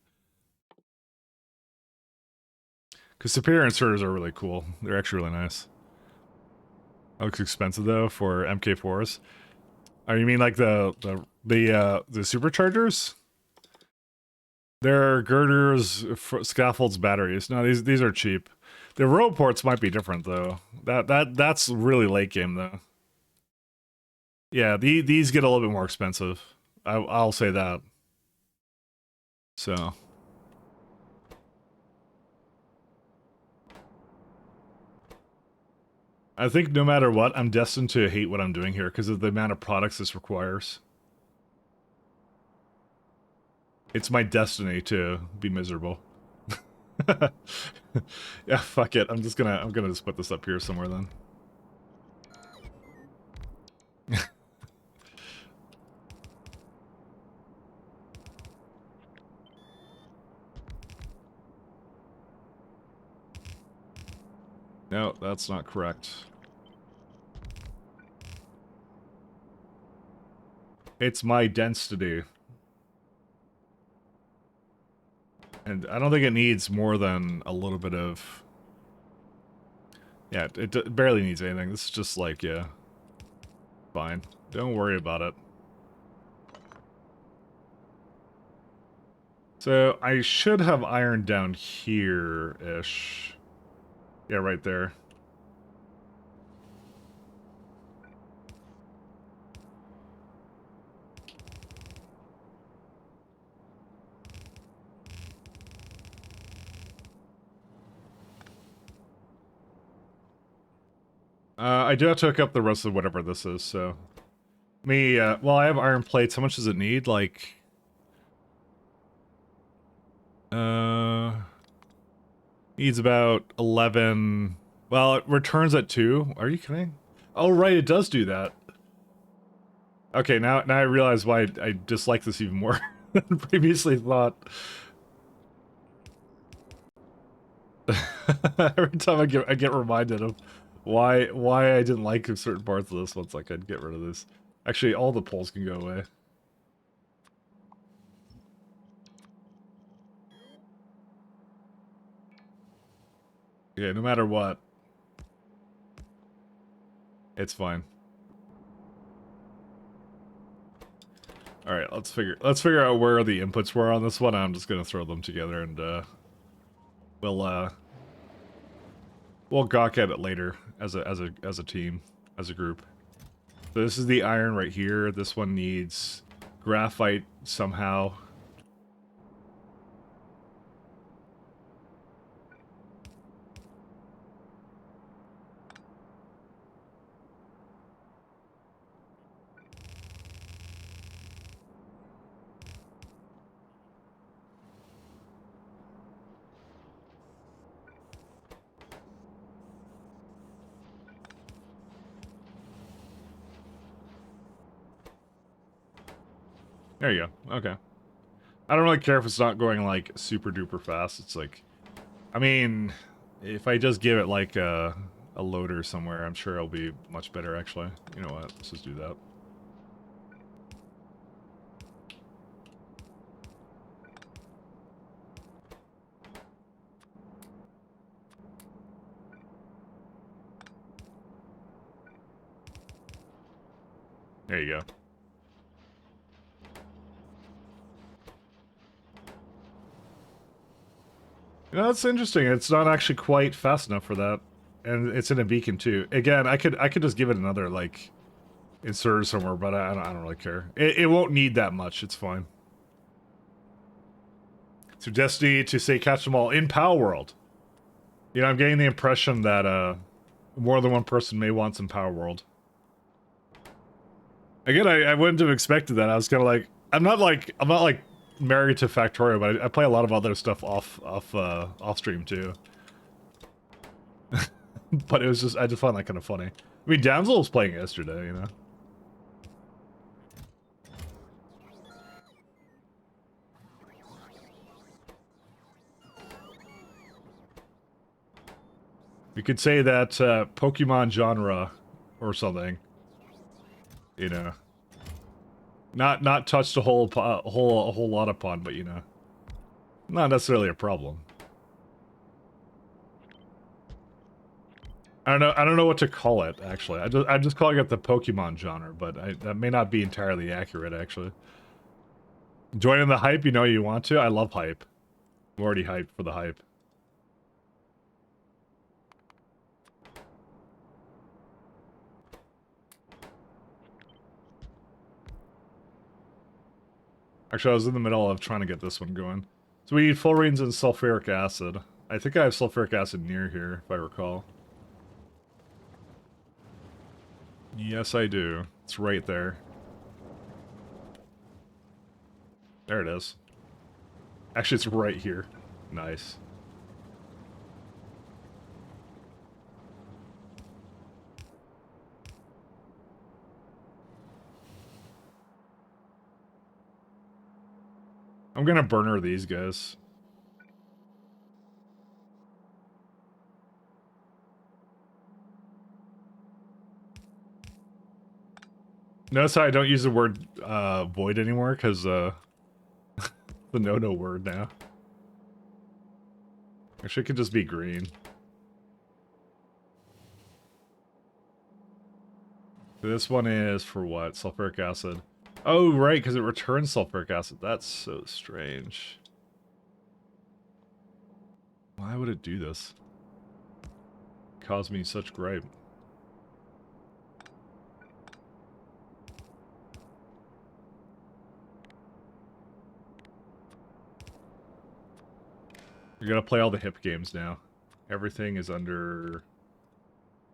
Speaker 4: Because superior inserters are really cool. They're actually really nice. That looks expensive, though, for MK4s. Oh, you mean like the superchargers? They're girders, scaffolds, batteries. No, these are cheap. The row ports might be different though. That's really late game though. Yeah, these get a little bit more expensive. I'll say that. So. I think no matter what, I'm destined to hate what I'm doing here because of the amount of products this requires. It's my destiny to be miserable. Yeah, fuck it. I'm gonna just put this up here somewhere then. No, that's not correct. It's my density. And I don't think it needs more than a little bit of... Yeah, it barely needs anything. This is just like, yeah. Fine. Don't worry about it. So, I should have iron down here-ish. Yeah, right there. I do have to hook up the rest of whatever this is, so... well, I have iron plates. How much does it need? Like... Needs about 11... Well, it returns at 2. Are you kidding? Oh, right, it does do that. Okay, now I realize why I dislike this even more than previously thought. Every time I get reminded of why I didn't like certain parts of this once I could get rid of this. Actually, all the poles can go away. Okay, no matter what. It's fine. Alright, let's figure out where the inputs were on this one. I'm just gonna throw them together and we'll gawk at it later as a team, as a group. So this is the iron right here. This one needs graphite somehow. There you go. Okay. I don't really care if it's not going, like, super duper fast. It's like... I mean, if I just give it, like, a loader somewhere, I'm sure it'll be much better, actually. You know what? Let's just do that. There you go. You know, that's interesting. It's not actually quite fast enough for that. And it's in a beacon, too. Again, I could just give it another, like, insert somewhere, but I don't really care. It won't need that much. It's fine. So Destiny to say catch them all in Power World. You know, I'm getting the impression that more than one person may want some Power World. Again, I wouldn't have expected that. I was kind of like, I'm not like married to Factorio, but I play a lot of other stuff off stream too. But it was just, I just found that kind of funny. I mean, Damsel was playing yesterday, you know. You could say that Pokemon genre or something. You know. Not touched a whole lot upon, but you know. Not necessarily a problem. I don't know what to call it, actually. I'm just calling it the Pokemon genre, but that may not be entirely accurate, actually. Joining the hype, you know you want to? I love hype. I'm already hyped for the hype. Actually, I was in the middle of trying to get this one going. So we need fullerenes and sulfuric acid. I think I have sulfuric acid near here, if I recall. Yes, I do. It's right there. There it is. Actually, it's right here. Nice. I'm gonna burner these guys. Notice how I don't use the word void anymore, because the no word now. Actually, it could just be green. This one is for what? Sulfuric acid. Oh, right, because it returns sulfuric acid. That's so strange. Why would it do this? Cause me such gripe. You're gonna play all the hip games now. Everything is under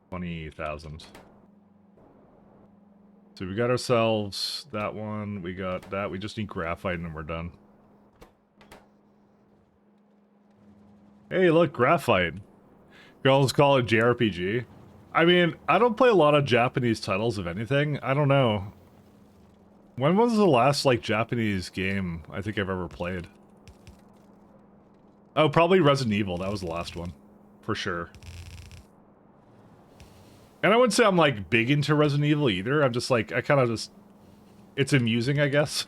Speaker 4: 20,000. So we got ourselves that one, we got that, we just need graphite and then we're done. Hey, look, graphite. Girls call it JRPG. I mean, I don't play a lot of Japanese titles of anything. I don't know. When was the last, like, Japanese game I think I've ever played? Oh, probably Resident Evil. That was the last one. For sure. And I wouldn't say I'm, like, big into Resident Evil either. I'm just, like, I kind of just... It's amusing, I guess.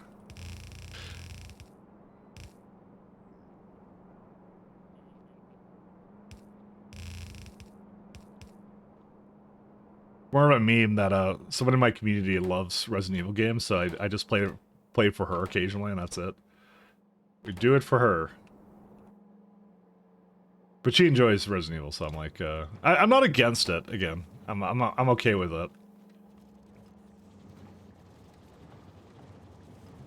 Speaker 4: More of a meme that, someone in my community loves Resident Evil games, so I just play for her occasionally, and that's it. We do it for her. But she enjoys Resident Evil, so I'm like, I'm not against it, again. I'm okay with it.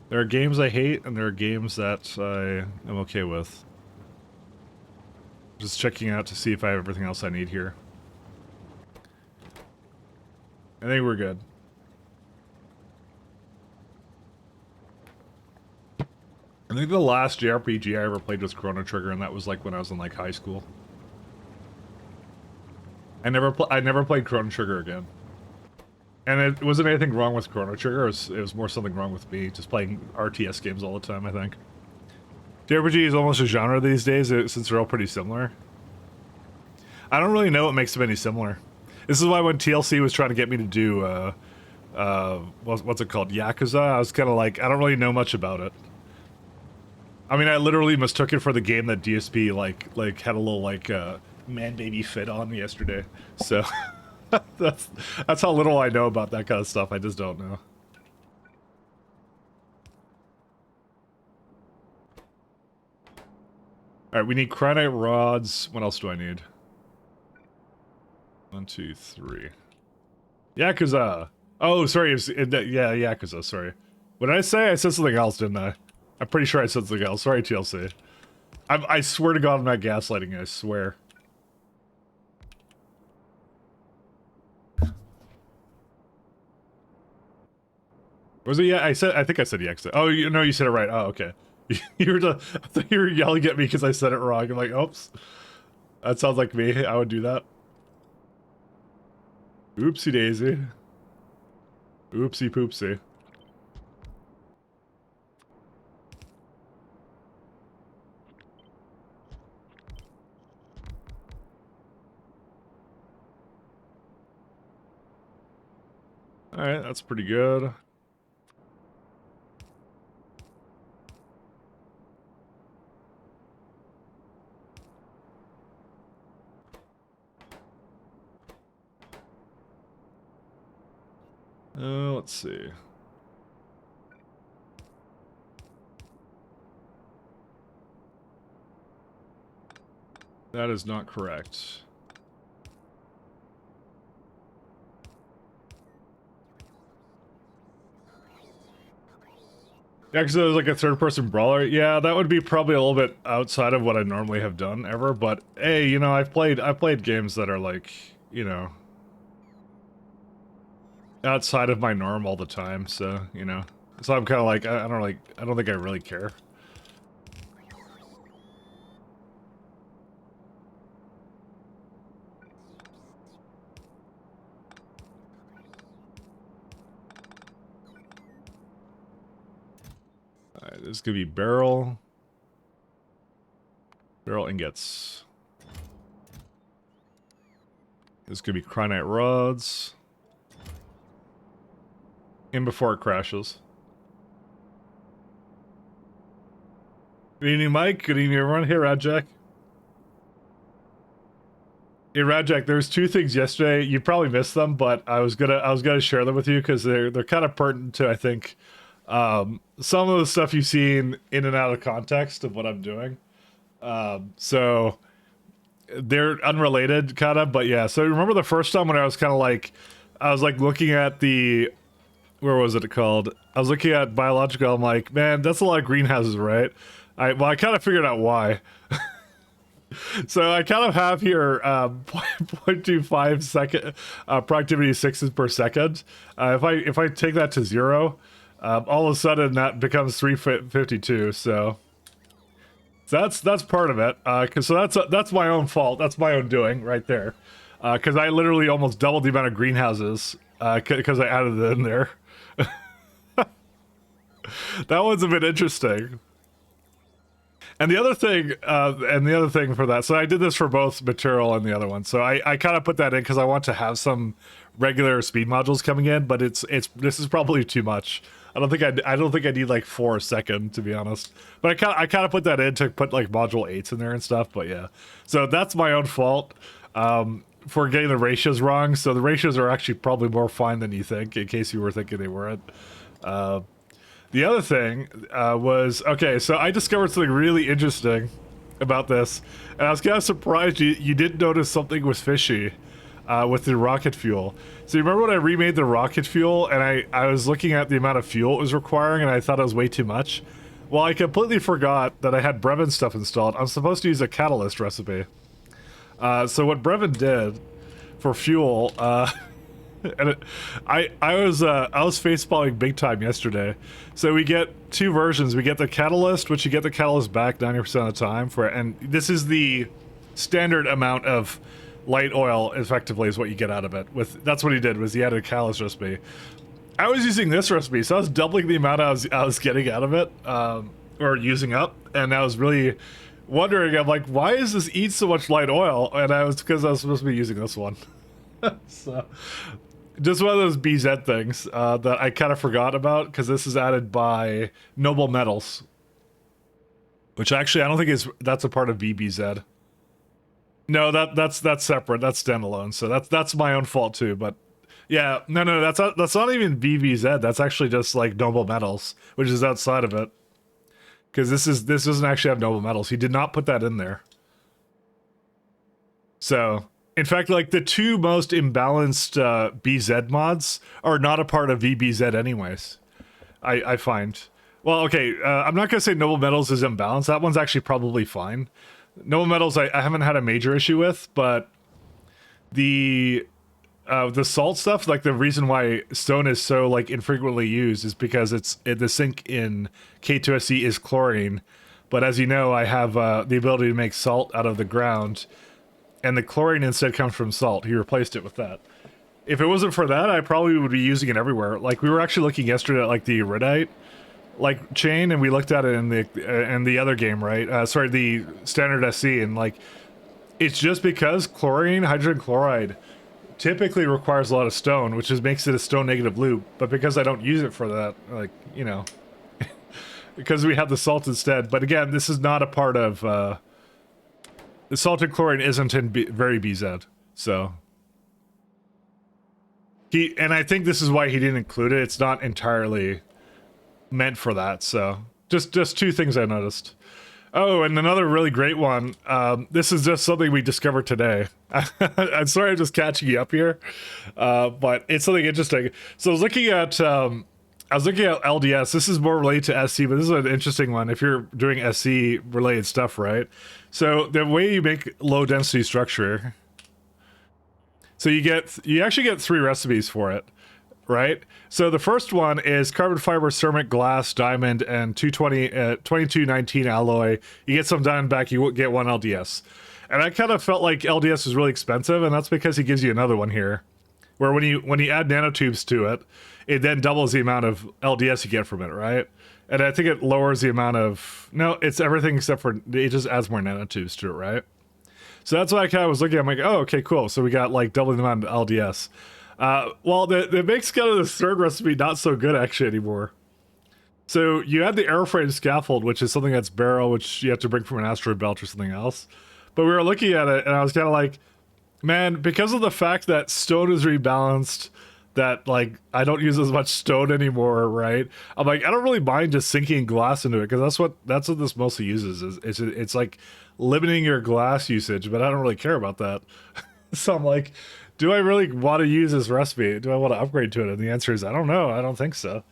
Speaker 4: There are games I hate, and there are games that I am okay with. Just checking out to see if I have everything else I need here. I think we're good. I think the last JRPG I ever played was Chrono Trigger, and that was like when I was in like high school. I never played Chrono Trigger again. And it wasn't anything wrong with Chrono Trigger, it was more something wrong with me, just playing RTS games all the time, I think. JRPG is almost a genre these days, since they're all pretty similar. I don't really know what makes them any similar. This is why when TLC was trying to get me to do, what's it called, Yakuza, I was kind of like, I don't really know much about it. I mean, I literally mistook it for the game that DSP, like had a little, like, man-baby fit on yesterday, so... that's how little I know about that kind of stuff, I just don't know. Alright, we need granite rods. What else do I need? 1, 2, 3. Yakuza! Oh, sorry, yeah, Yakuza, sorry. What did I say? I said something else, didn't I? I'm pretty sure I said something else. Sorry, TLC. I swear to God I'm not gaslighting you, I swear. Was it? Yeah, I think I said Yakuza. Oh, no, you said it right. Oh, okay. I thought you were yelling at me because I said it wrong. I'm like, oops. That sounds like me. I would do that. Oopsie daisy. Oopsie poopsie. Alright, that's pretty good. Let's see. That is not correct. Yeah, because it was like a third-person brawler. Yeah, that would be probably a little bit outside of what I normally have done ever. But hey, you know, I've played games that are like, you know, outside of my norm all the time. So you know, so I'm kind of like, I don't think I really care. Alright, this is gonna be barrel ingots. This is gonna be cryonite rods. In before it crashes. Good evening, Mike. Good evening, everyone. Hey, Radjack. Hey, Radjack. There's two things yesterday. You probably missed them, but I was gonna share them with you because they're kind of pertinent to, I think, some of the stuff you've seen in and out of context of what I'm doing. So they're unrelated, kind of, but yeah. So remember the first time when I was looking at the, where was it called? I was looking at biological. I'm like, man, that's a lot of greenhouses, right? I kind of figured out why. So I kind of have here 0.25 second productivity sixes per second. If I take that to 0, all of a sudden that becomes 352. So that's part of it. So that's my own fault. That's my own doing right there. Because I literally almost doubled the amount of greenhouses because I added it in there. That one's a bit interesting. And the other thing for that, so I did this for both material and the other one. So I kind of put that in because I want to have some regular speed modules coming in, but this is probably too much. I don't think I need like 4 a second, to be honest. But I kind of put that in to put like module 8s in there and stuff. But yeah, so that's my own fault for getting the ratios wrong. So the ratios are actually probably more fine than you think, in case you were thinking they weren't. The other thing was, okay, so I discovered something really interesting about this, and I was kind of surprised you didn't notice something was fishy with the rocket fuel. So you remember when I remade the rocket fuel, and I was looking at the amount of fuel it was requiring, and I thought it was way too much? Well, I completely forgot that I had Brevin stuff installed. I'm supposed to use a catalyst recipe. So what Brevin did for fuel, and I was facepalming big time yesterday. So we get 2 versions. We get the catalyst, which you get the catalyst back 90% of the time for, and this is the standard amount of light oil, effectively, is what you get out of it. That's what he did, was he added a catalyst recipe. I was using this recipe, so I was doubling the amount I was getting out of it, or using up, and I was really wondering, I'm like, why does this eat so much light oil? And because I was supposed to be using this one. So just one of those BZ things that I kind of forgot about, because this is added by Noble Metals, which actually I don't think that's a part of VBZ. No, that's separate. That's standalone. So that's my own fault too. But yeah, no, that's not even VBZ. That's actually just like Noble Metals, which is outside of it. Because this doesn't actually have Noble Metals. He did not put that in there. So, in fact, like the 2 most imbalanced BZ mods are not a part of VBZ anyways, I find. Well, okay, I'm not going to say Noble Metals is imbalanced. That one's actually probably fine. Noble Metals I haven't had a major issue with, but the salt stuff, like the reason why stone is so like infrequently used is because the sink in K2SC is chlorine. But as you know, I have the ability to make salt out of the ground, and the chlorine instead comes from salt. He replaced it with that. If it wasn't for that, I probably would be using it everywhere. Like we were actually looking yesterday at like the iridite chain, and we looked at it in the other game, right? Sorry, the standard SC, and like it's just because hydrogen chloride typically requires a lot of stone, which makes it a stone negative loop. But because I don't use it for that, like, you know, because we have the salt instead. But again, this is not a part of, the salted chlorine isn't in very BZ, so. And I think this is why he didn't include it. It's not entirely meant for that, so. Just two things I noticed. Oh, and another really great one. This is just something we discovered today. I'm sorry I'm just catching you up here, but it's something interesting. So I was looking at LDS. This is more related to SC, but this is an interesting one if you're doing SC related stuff, right? So the way you make low density structure, so you actually get 3 recipes for it, right? So the first one is carbon fiber, ceramic, glass, diamond, and 2219 alloy. You get some diamond back, you get 1 LDS. And I kind of felt like LDS was really expensive, and that's because he gives you another one here, where when you add nanotubes to it, it then doubles the amount of LDS you get from it, right? And I think it lowers the amount of... No, it's everything except for... It just adds more nanotubes to it, right? So that's why I kind of was looking at it. I'm like, oh, okay, cool. So we got like double the amount of LDS. Well, that makes kind of this third recipe not so good actually anymore. So you add the airframe scaffold, which is something that's barrel, which you have to bring from an asteroid belt or something else. But we were looking at it, and I was kind of like, man, because of the fact that stone is rebalanced, that like I don't use as much stone anymore, right? I'm like, I don't really mind just sinking glass into it, because that's what this mostly uses. It's like limiting your glass usage, but I don't really care about that. So I'm like, do I really want to use this recipe? Do I want to upgrade to it? And the answer is, I don't know. I don't think so.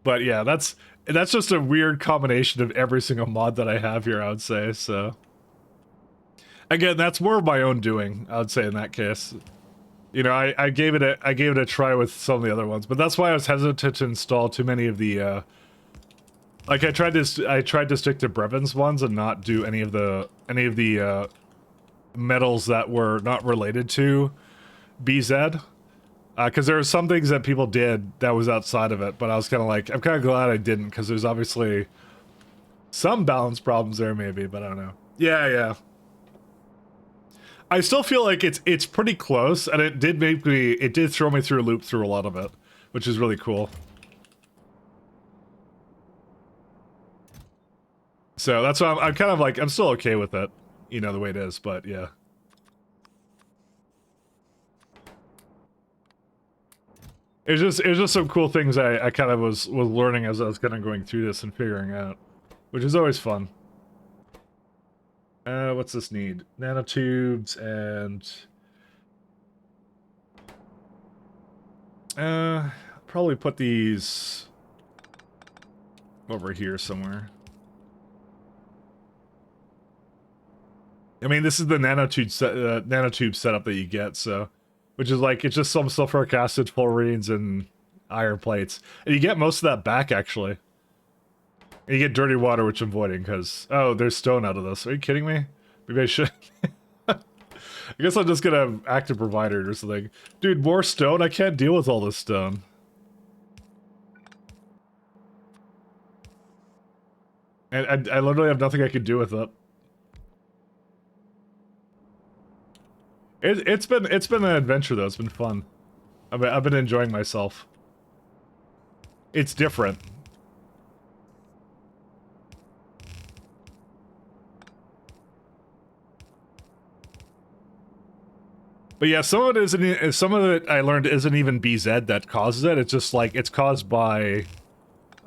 Speaker 4: But yeah, that's just a weird combination of every single mod that I have here, I would say. So again, that's more of my own doing, I would say, in that case. You know, I gave it a try with some of the other ones, but that's why I was hesitant to install too many of the like I tried to stick to Brevins ones and not do any of the metals that were not related to BZ, because there are some things that people did that was outside of it, but I was kind of like, I'm kind of glad I didn't, because there's obviously some balance problems there maybe, but I don't know. Yeah. I still feel like it's pretty close, and it did throw me through a loop through a lot of it, which is really cool. So that's why I'm kind of like, I'm still okay with it, you know, the way it is, but yeah. It was just some cool things I kind of was learning as I was kind of going through this and figuring out, which is always fun. What's this need? Nanotubes and... probably put these over here somewhere. I mean, this is the nanotube setup that you get, so... Which is like, it's just some sulfuric acid, fluorines, and iron plates. And you get most of that back, actually. And you get dirty water, which I'm avoiding, because... Oh, there's stone out of this. Are you kidding me? Maybe I should... I guess I'm just gonna act a provider or something. Dude, more stone? I can't deal with all this stone. And I literally have nothing I can do with it. It's been an adventure though. It's been fun. I've been enjoying myself. It's different. But yeah, some of it I learned isn't even BZ that causes it. It's just like it's caused by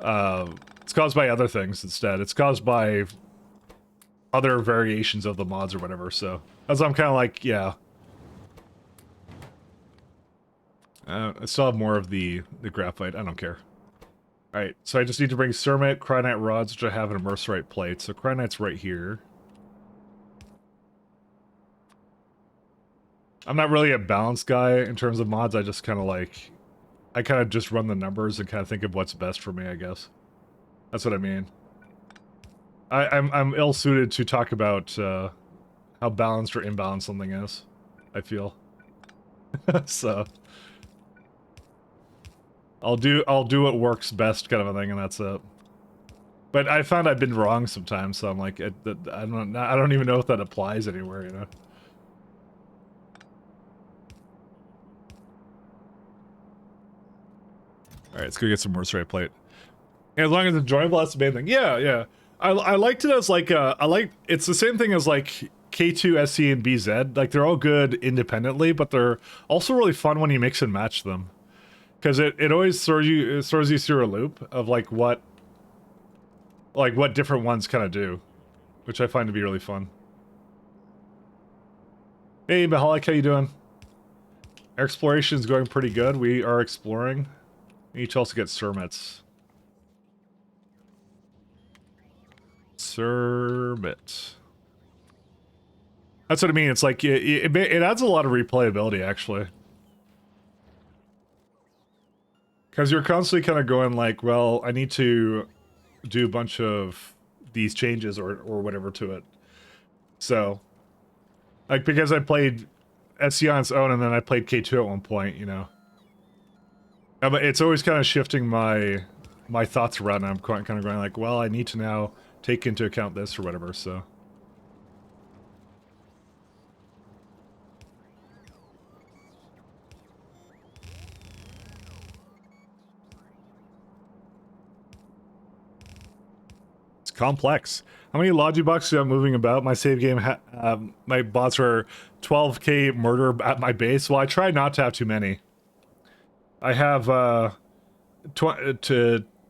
Speaker 4: other things instead. It's caused by other variations of the mods or whatever. So that's why I'm kind of like, yeah. I still have more of the graphite. I don't care. Alright, so I just need to bring cermite, cryonite rods, which I have in a mercerite plate. So cryonite's right here. I'm not really a balanced guy in terms of mods. I just kind of like... I kind of just run the numbers and kind of think of what's best for me, I guess. That's what I mean. I'm ill-suited to talk about how balanced or imbalanced something is, I feel. So... I'll do what works best, kind of a thing, and that's it. But I found I've been wrong sometimes, so I'm like, I don't even know if that applies anywhere, you know. Alright, let's go get some more straight plate. As long as it's enjoyable, that's the main thing. Yeah, yeah. I liked it as like, it's the same thing as like K2, SC, and BZ. Like, they're all good independently, but they're also really fun when you mix and match them. Because it always throws you through a loop of like what different ones kind of do, which I find to be really fun. Hey, Mahalik, how you doing? Our exploration's going pretty good. We are exploring. We each also get Sermits. Sermit. That's what I mean. It's like, it adds a lot of replayability, actually. Because you're constantly kind of going like, well, I need to do a bunch of these changes or whatever to it. So, like, because I played SC on its own and then I played K2 at one point, you know. But it's always kind of shifting my thoughts around, and I'm kind of going like, well, I need to now take into account this or whatever, so. It's complex. How many Logibots do I have moving about? My save game, my bots are 12k murder at my base. Well, I try not to have too many. I have to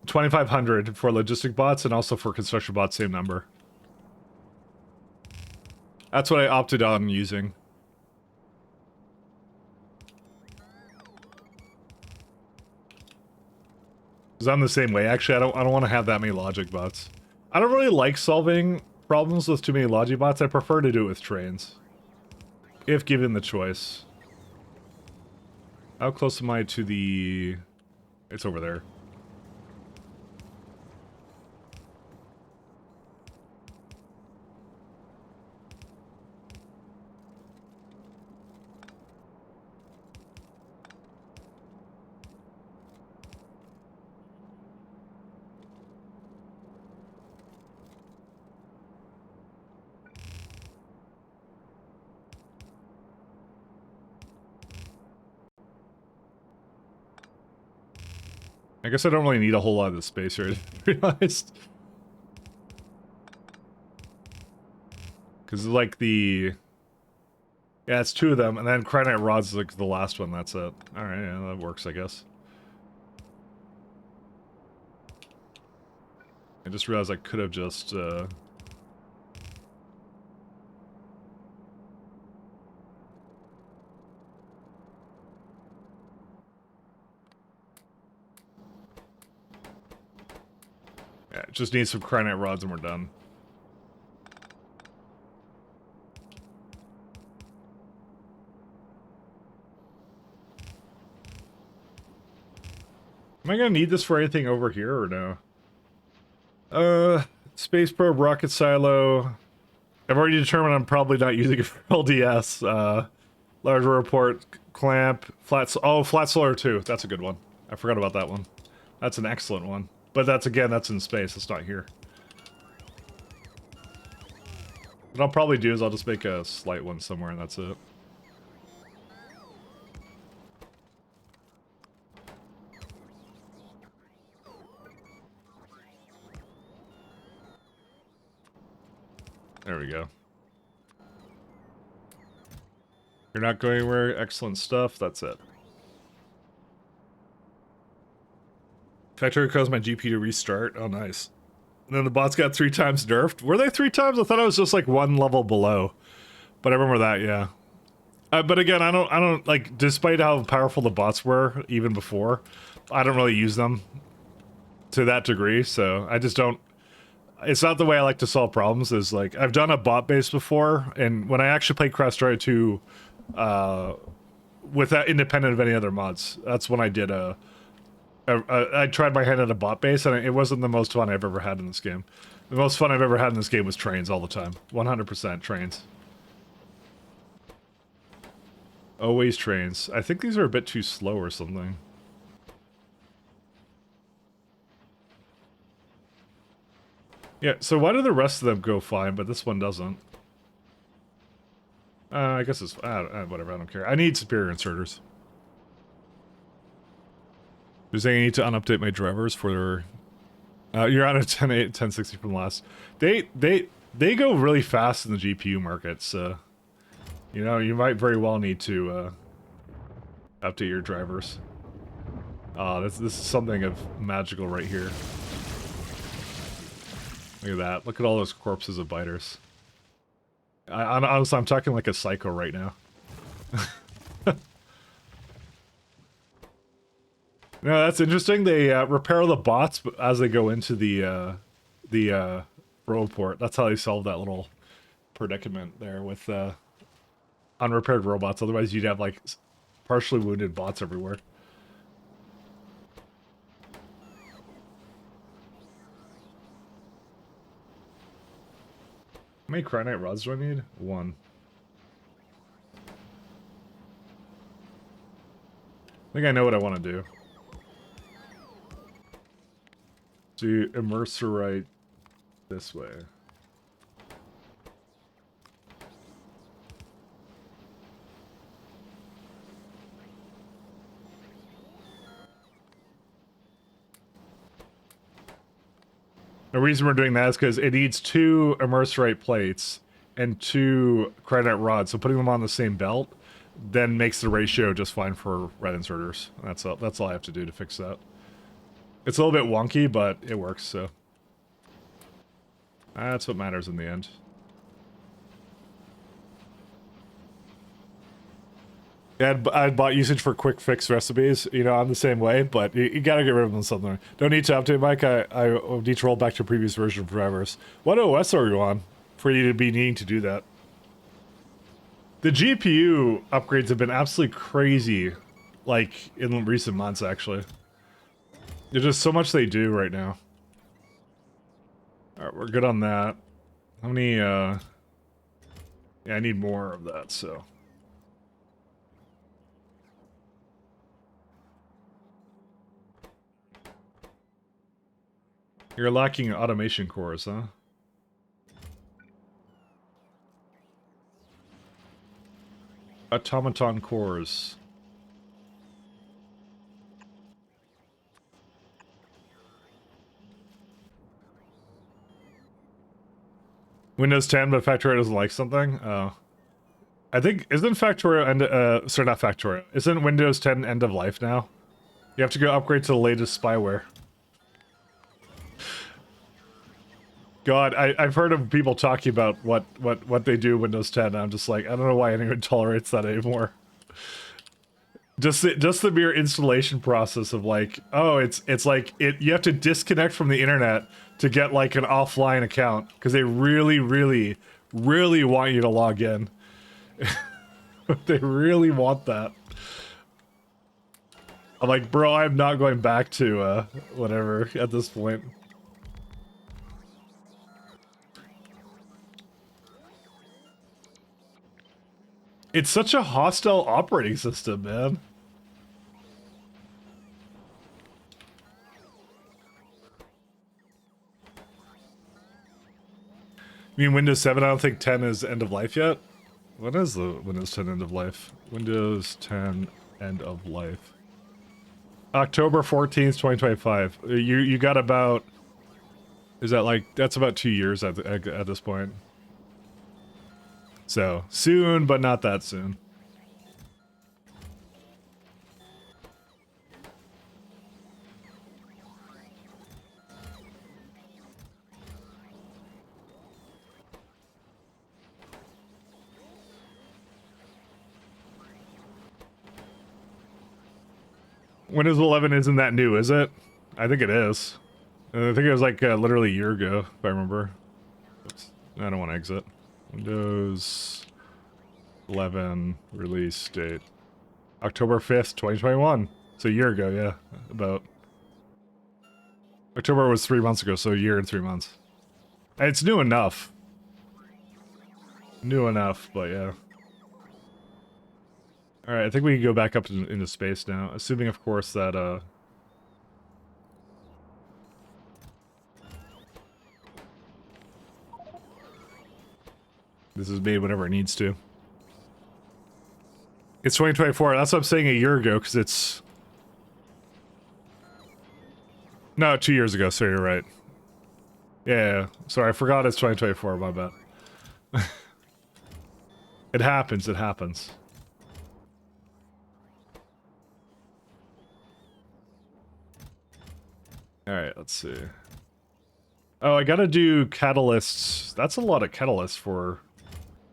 Speaker 4: 2,500 for logistic bots and also for construction bots, same number. That's what I opted on using. Because I'm the same way. Actually, I don't want to have that many logic bots. I don't really like solving problems with too many logic bots. I prefer to do it with trains, if given the choice. How close am I to the... It's over there. I guess I don't really need a whole lot of the space here, to be honest. Because, like, the... Yeah, it's two of them, and then Cryonite Rods is, like, the last one, that's it. Alright, yeah, that works, I guess. I just realized I could have just, Yeah, just need some Cryonite Rods and we're done. Am I gonna need this for anything over here or no? Space probe, rocket silo. I've already determined I'm probably not using it for LDS. Large report, clamp, flat solar too. That's a good one. I forgot about that one. That's an excellent one. But that's, again, that's in space. It's not here. What I'll probably do is I'll just make a slight one somewhere and that's it. There we go. You're not going anywhere. Excellent stuff. That's it. Factorio caused my GP to restart. Oh, nice. And then the bots got 3 times nerfed. Were they 3 times? I thought it was just like 1 level below. But I remember that, yeah. But again, I don't, like, despite how powerful the bots were, even before, I don't really use them to that degree, so I just don't... It's not the way I like to solve problems, is like, I've done a bot base before, and when I actually played Crash Destroyer 2, with that independent of any other mods, that's when I did I tried my hand at a bot base, and it wasn't the most fun I've ever had in this game. The most fun I've ever had in this game was trains all the time. 100% trains. Always trains. I think these are a bit too slow or something. Yeah, so why do the rest of them go fine, but this one doesn't? I guess it's... whatever, I don't care. I need superior inserters. You're saying I need to unupdate my drivers for... you're on a 1060 from last. They go really fast in the GPU market, so... You know, you might very well need to, update your drivers. This is something of magical right here. Look at that. Look at all those corpses of biters. Honestly, I'm talking like a psycho right now. No, that's interesting. They repair the bots as they go into the road port. That's how they solve that little predicament there with unrepaired robots. Otherwise, you'd have like partially wounded bots everywhere. How many cryonite rods do I need? 1. I think I know what I want to do. So you immerse her right this way. The reason we're doing that is because it needs 2 immerserite plates and 2 cryonite rods. So putting them on the same belt then makes the ratio just fine for red inserters. That's all I have to do to fix that. It's a little bit wonky, but it works, so. That's what matters in the end. Yeah, I'd bought usage for quick fix recipes. You know, I'm the same way, but you gotta get rid of them something. Don't need to update, Mike. I need to roll back to previous version of drivers. What OS are you on for you to be needing to do that? The GPU upgrades have been absolutely crazy, like, in recent months, actually. There's just so much they do right now. Alright, we're good on that. How many, yeah, I need more of that, so... You're lacking automation cores, huh? Automaton cores. Windows 10, but Factorio doesn't like something? Oh. I think, isn't Factorio end, sorry, not Factorio. Isn't Windows 10 end of life now? You have to go upgrade to the latest spyware. God, I've heard of people talking about what they do Windows 10, and I'm just like, I don't know why anyone tolerates that anymore. Just the mere installation process of like, oh, it's like you have to disconnect from the internet to get like an offline account because they really want you to log in. They really want that. I'm like, bro, I'm not going back to whatever at this point. It's such a hostile operating system, man. You mean Windows 7? I don't think 10 is end of life yet. When is the Windows 10 end of life? Windows 10 end of life. October 14th, 2025. You got about... Is that like... That's about 2 years at this point. So, soon, but not that soon. Windows 11 isn't that new, is it? I think it is. I think it was like literally a year ago, if I remember. Oops. I don't want to exit. Windows 11 release date. October 5th, 2021. So a year ago, yeah. About. October was 3 months ago, so a year and 3 months. And it's new enough. New enough, but yeah. Alright, I think we can go back up into space now. Assuming, of course, that, this is made whenever it needs to. It's 2024. That's what I'm saying a year ago, because it's... No, 2 years ago, so you're right. Yeah, sorry, I forgot it's 2024, my bad. It happens, it happens. Alright, let's see. Oh, I gotta do catalysts. That's a lot of catalysts for...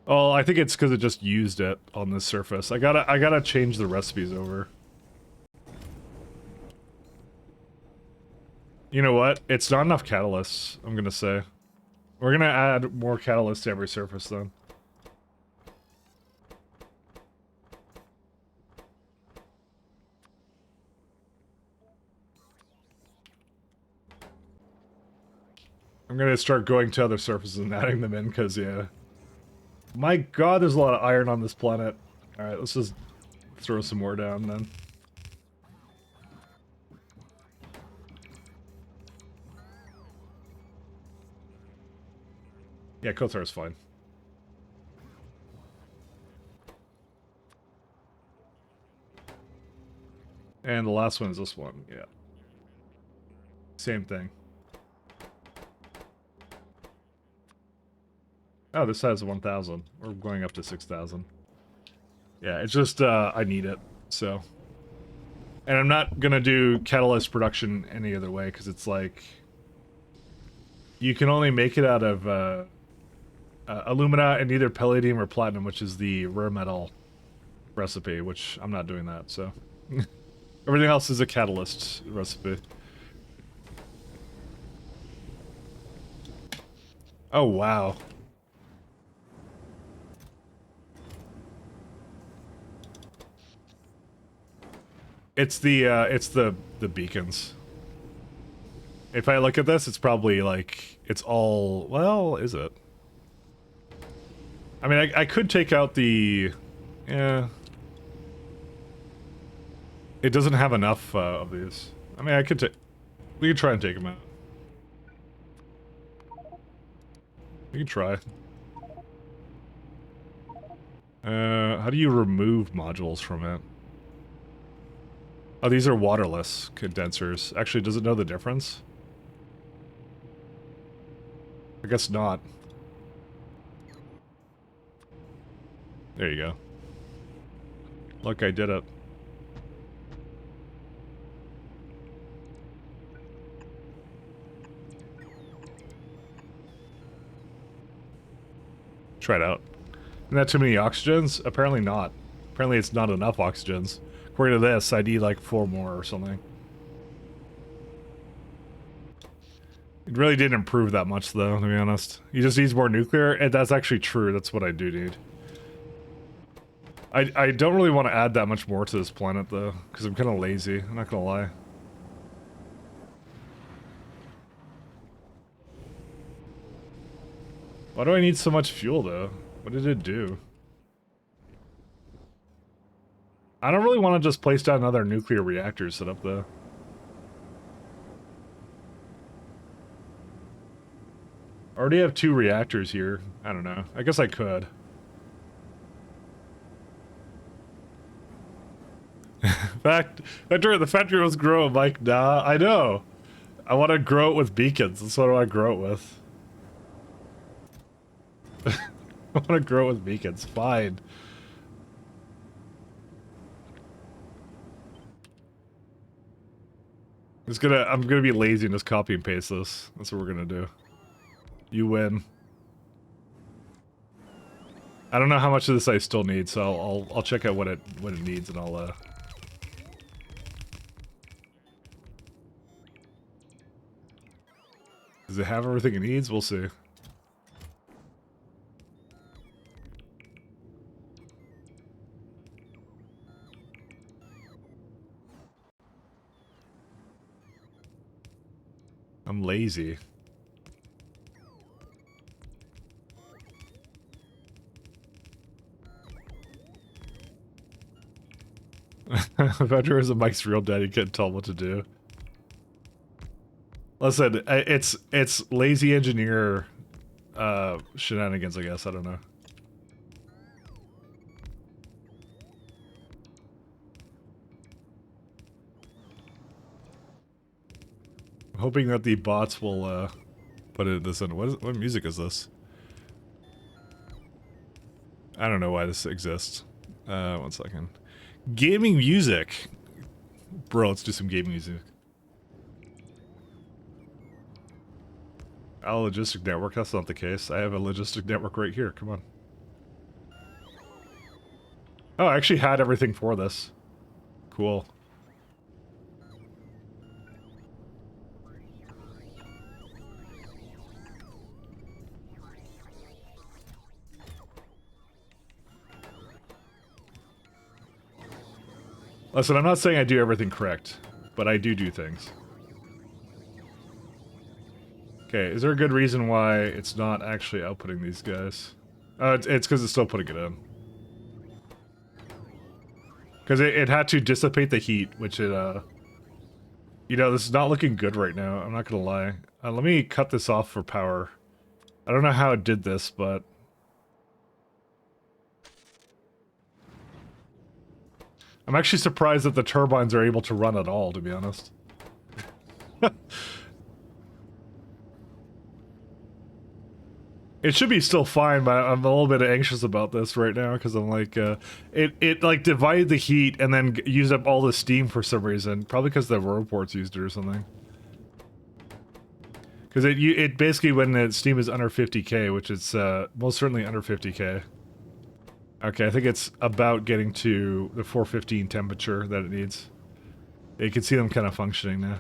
Speaker 4: Oh, I think it's because it just used it on this surface. I gotta change the recipes over. You know what? It's not enough catalysts, I'm gonna say. We're gonna add more catalysts to every surface then. I'm gonna start going to other surfaces and adding them in, because, yeah. My god, there's a lot of iron on this planet. Alright, let's just throw some more down then. Yeah, Kotar is fine. And the last one is this one, yeah. Same thing. Oh, this has 1,000. We're going up to 6,000. Yeah, it's just, I need it, so. And I'm not gonna do catalyst production any other way, because it's like... You can only make it out of, alumina and either palladium or platinum, which is the rare metal recipe, which I'm not doing that, so. Everything else is a catalyst recipe. Oh, wow. It's the beacons. If I look at this, it's probably like, it's all, well, is it? I mean, I could take out the, yeah. It doesn't have enough of these. I mean, we could try and take them out. We can try. How do you remove modules from it? Oh, these are waterless condensers. Actually, does it know the difference? I guess not. There you go. Look, I did it. Try it out. Isn't that too many oxygens? Apparently not. Apparently it's not enough oxygens. According to this, I need like 4 more or something. It really didn't improve that much though, to be honest. He just needs more nuclear, and that's actually true. That's what I do need. I don't really want to add that much more to this planet though, because I'm kind of lazy, I'm not gonna lie. Why do I need so much fuel though? What did it do? I don't really want to just place down another nuclear reactor set up though. I already have 2 reactors here. I don't know. I guess I could. The factory was growing, Mike. Nah, I know. I want to grow it with beacons. That's what I want to grow it with. I want to grow it with beacons. Fine. I'm gonna be lazy and just copy and paste this. That's what we're gonna do. You win. I don't know how much of this I still need, so I'll check out what it needs and I'll Does it have everything it needs? We'll see. I'm lazy. Vedra is a Mike's real dad, you can't tell what to do. Listen, it's lazy engineer shenanigans, I guess, I don't know. hoping that the bots will put this in. What music is this? I don't know why this exists. 1 second. Gaming music. Bro, let's do some gaming music. A logistic network, that's not the case. I have a logistic network right here, come on. Oh, I actually had everything for this. Cool. Listen, I'm not saying I do everything correct, but I do things. Okay, is there a good reason why it's not actually outputting these guys? It's because it's still putting it in. Because it had to dissipate the heat, which it, you know, this is not looking good right now, I'm not gonna lie. Let me cut this off for power. I don't know how it did this, but... I'm actually surprised that the turbines are able to run at all, to be honest. It should be still fine, but I'm a little bit anxious about this right now because I'm like, it like divided the heat and then used up all the steam for some reason. Probably because the roports used it or something. Because it basically, when the steam is under 50k, which is most certainly under 50k. Okay, I think it's about getting to the 415 temperature that it needs. You can see them kind of functioning now.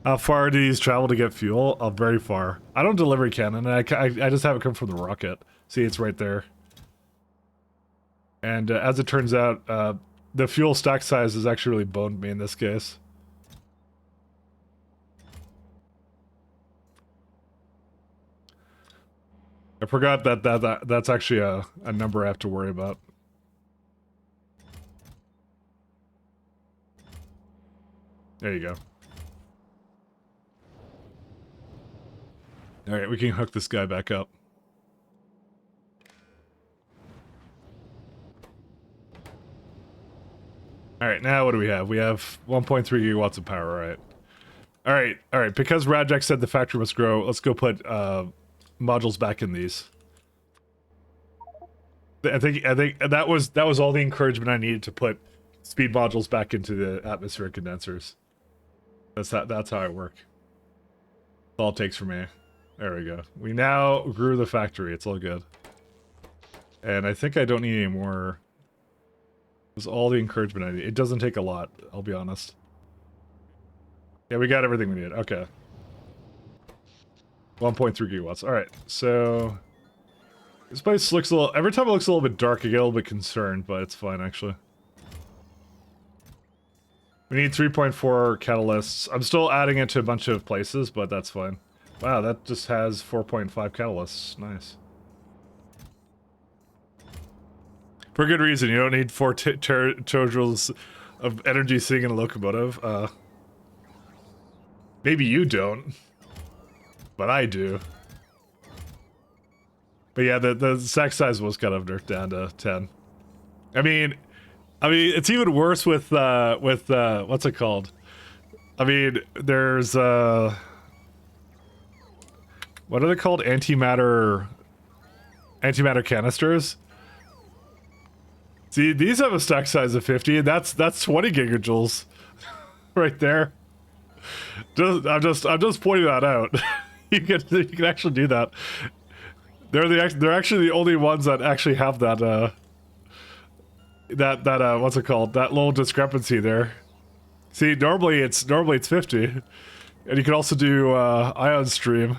Speaker 4: How far do these travel to get fuel? Very far. I don't delivery cannon, and I just have it come from the rocket. See, it's right there. And as it turns out, the fuel stack size has actually really boned me in this case. I forgot that's actually a number I have to worry about. There you go. Alright, we can hook this guy back up. Alright, now what do we have? We have 1.3 gigawatts of power, right? Alright, because Radjack said the factory must grow, let's go put modules back in these. I think that was all the encouragement I needed to put speed modules back into the atmospheric condensers. That's how it works. That's all it takes for me. There we go. We now grew the factory. It's all good. And I think I don't need any more. That's all the encouragement I need. It doesn't take a lot, I'll be honest. Yeah, we got everything we need. Okay. 1.3 gigawatts. Alright, so... This place looks a little... Every time it looks a little bit dark, I get a little bit concerned, but it's fine, actually. We need 3.4 catalysts. I'm still adding it to a bunch of places, but that's fine. Wow, that just has 4.5 catalysts. Nice. For good reason. You don't need 4 terajoules of energy sitting in a locomotive. Maybe you don't. But I do. But yeah, the stack size was kind of nerfed down to 10. I mean, it's even worse with what's it called? I mean, there's what are they called? Antimatter canisters. See, these have a stack size of 50, and that's 20 gigajoules, right there. I'm just pointing that out. you can actually do that. They're actually the only ones that actually have that what's it called? That little discrepancy there. See, normally it's 50, and you can also do ion stream.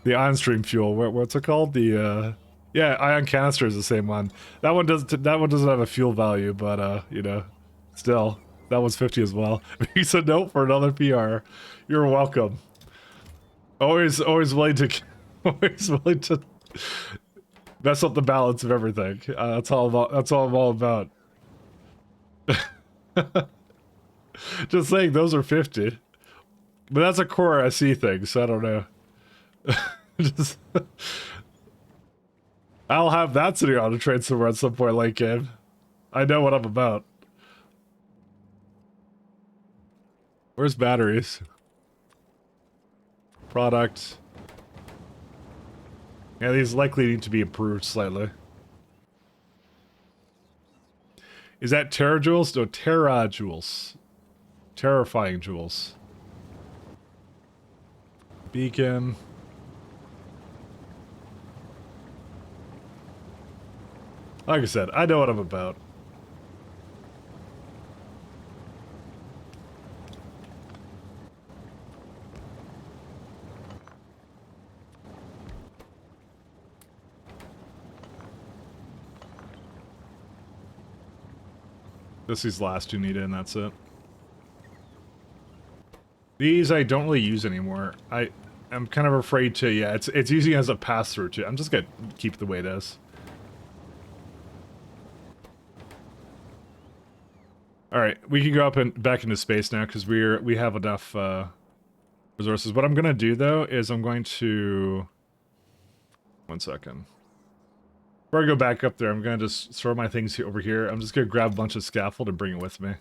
Speaker 4: The ion stream fuel. What's it called? The yeah, ion canister is the same one. That one doesn't have a fuel value, but you know, still that one's 50 as well. He said no for another PR. You're welcome. Always willing to mess up the balance of everything. That's all I'm all about. Just saying, those are 50, but that's a core SE thing, so I don't know. Just, I'll have that sitting on a train somewhere at some point late game. I know what I'm about. Where's batteries? Product. Yeah, these likely need to be improved slightly. Is that terajoules? No, terajoules. Terrifying joules. Beacon. Like I said, I know what I'm about. This is last two needed, and that's it. These I don't really use anymore. I'm kind of afraid to, yeah, it's using as a pass-through too. I'm just gonna keep it the way it is. Alright, we can go up and back into space now because we have enough resources. What I'm gonna do though is I'm going to 1 second. Before I go back up there, I'm gonna just throw my things over here. I'm just gonna grab a bunch of scaffold and bring it with me.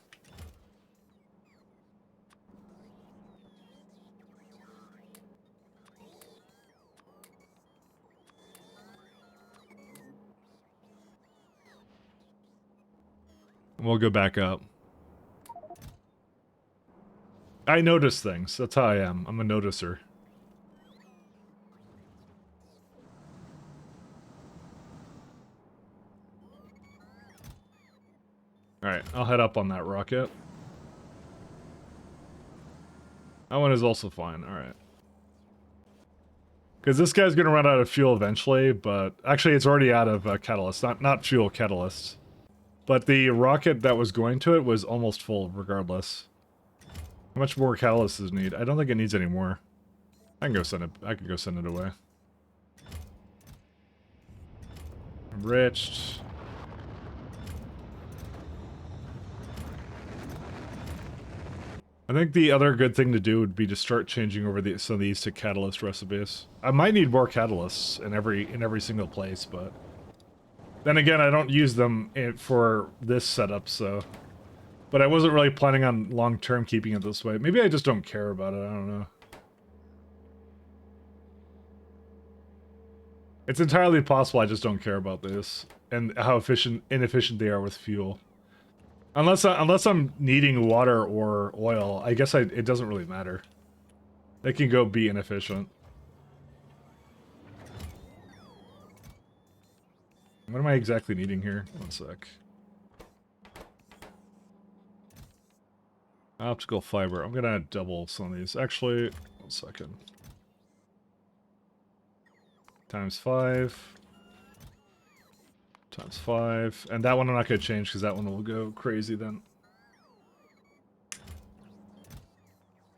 Speaker 4: And we'll go back up. I notice things. That's how I am. I'm a noticer. Alright, I'll head up on that rocket. That one is also fine, alright. Because this guy's going to run out of fuel eventually, but... Actually, it's already out of catalyst. Not fuel, catalyst. But the rocket that was going to it was almost full, regardless. How much more catalyst does it need? I don't think it needs any more. I can go send it away. Enriched. I think the other good thing to do would be to start changing over some of these to catalyst recipes. I might need more catalysts in every single place, but then again, I don't use them for this setup, so. But I wasn't really planning on long-term keeping it this way. Maybe I just don't care about it, I don't know. It's entirely possible I just don't care about this, and how inefficient they are with fuel. Unless I'm needing water or oil, I guess it doesn't really matter. They can go be inefficient. What am I exactly needing here? 1 sec. Optical fiber. I'm gonna double some of these. Actually, 1 second. Times 5. Times 5. And that one I'm not gonna change because that one will go crazy then.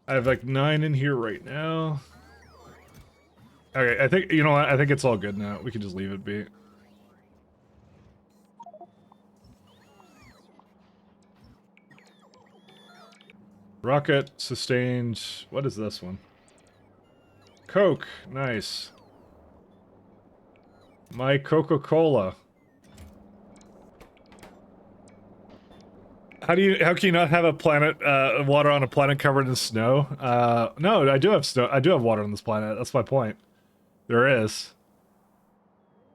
Speaker 4: I have like 9 in here right now. Okay, I think, you know what? I think it's all good now. We can just leave it be. Rocket, sustained. What is this one? Coke, nice. My Coca-Cola. How can you not have a planet, water on a planet covered in snow? No, I do have snow. I do have water on this planet. That's my point. There is.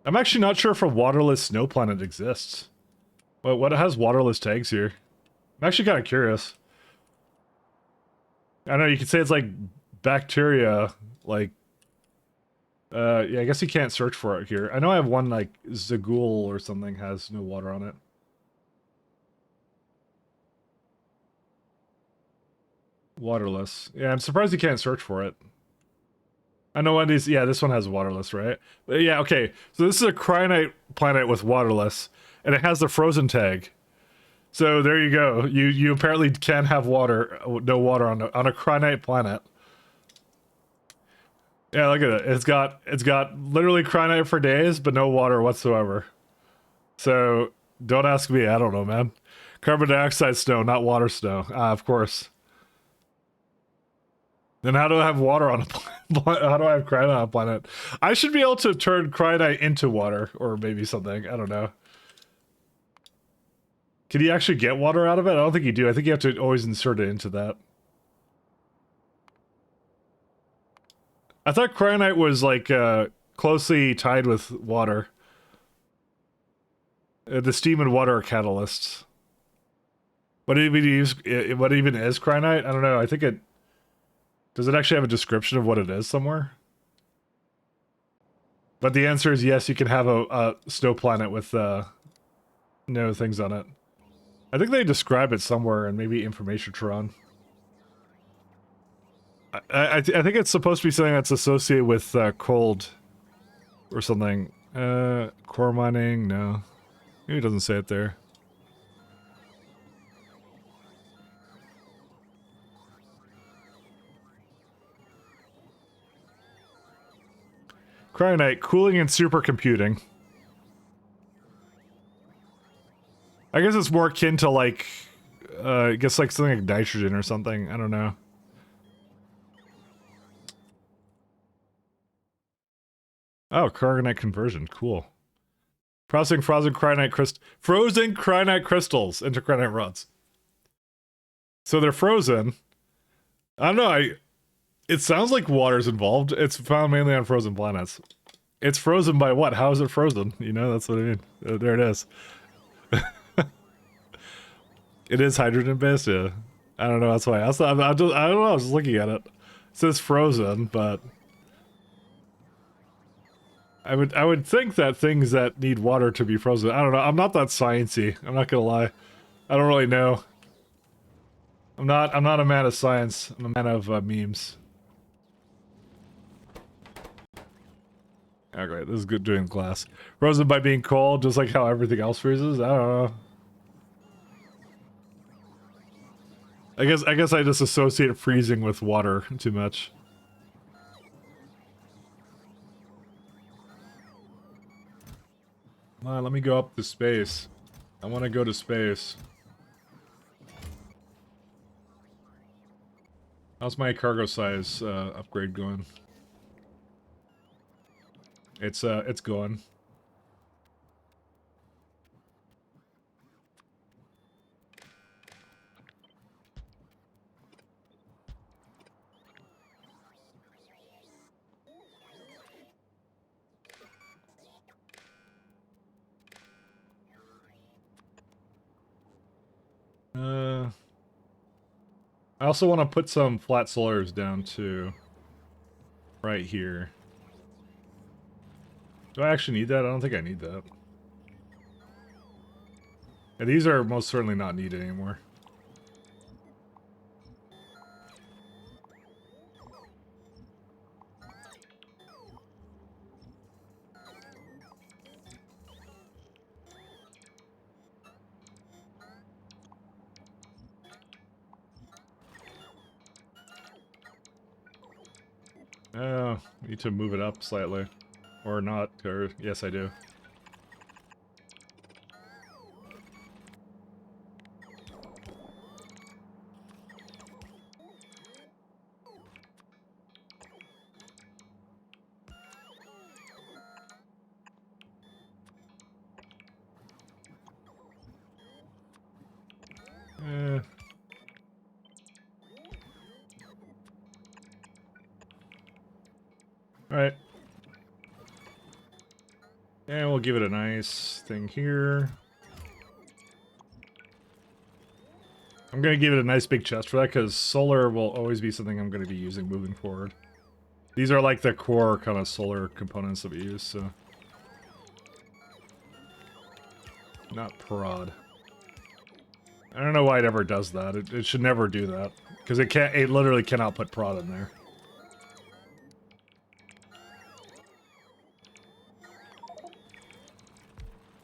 Speaker 4: I'm actually not sure if a waterless snow planet exists. What has waterless tags here? I'm actually kind of curious. I know, you could say it's like bacteria, like, yeah, I guess you can't search for it here. I know I have one, like, Zagul or something has no water on it. Waterless. Yeah, I'm surprised you can't search for it. I know one of these, yeah, this one has waterless, right? But yeah, okay, so this is a cryonite planet with waterless, and it has the frozen tag. So there you go. You apparently can have water, no water on a cryonite planet. Yeah, look at it. It's got literally cryonite for days, but no water whatsoever. So don't ask me. I don't know, man. Carbon dioxide snow, not water snow. Of course. Then how do I have water on a planet? How do I have cryonite on a planet? I should be able to turn cryonite into water, or maybe something. I don't know. Can you actually get water out of it? I don't think you do. I think you have to always insert it into that. I thought cryonite was like closely tied with water. The steam and water are catalysts. What even is cryonite? I don't know. I think it does it actually have a description of what it is somewhere? But the answer is yes. You can have a snow planet with no things on it. I think they describe it somewhere in maybe Information Tron. I think it's supposed to be something that's associated with cold or something. Core mining, no. Maybe it doesn't say it there. Cryonite, cooling and supercomputing. I guess it's more akin to like, I guess like something like nitrogen or something. I don't know. Oh, cryonite conversion, cool. Processing frozen cryonite crystals into cryonite rods. So they're frozen. I don't know. It sounds like water's involved. It's found mainly on frozen planets. It's frozen by what? How is it frozen? You know, that's what I mean. There it is. It is hydrogen based. Yeah. I don't know. That's why I don't know. I was looking at it. It says frozen, but. I would think that things that need water to be frozen. I don't know. I'm not that sciencey. I'm not gonna lie. I don't really know. I'm not a man of science. I'm a man of memes. Oh great, this is good doing glass. Frozen by being cold, just like how everything else freezes. I don't know. I guess I just associate freezing with water too much. Come on, let me go up to space. I want to go to space. How's my cargo size upgrade going? It's going. I also want to put some flat solars down too. Right here. Do I actually need that? I don't think I need that. And these are most certainly not needed anymore. Oh, need to move it up slightly. Or not, or yes I do. Alright. And we'll give it a nice thing here. I'm gonna give it a nice big chest for that, because solar will always be something I'm gonna be using moving forward. These are like the core kind of solar components that we use, so... Not prod. I don't know why it ever does that. It should never do that. Because it literally cannot put prod in there.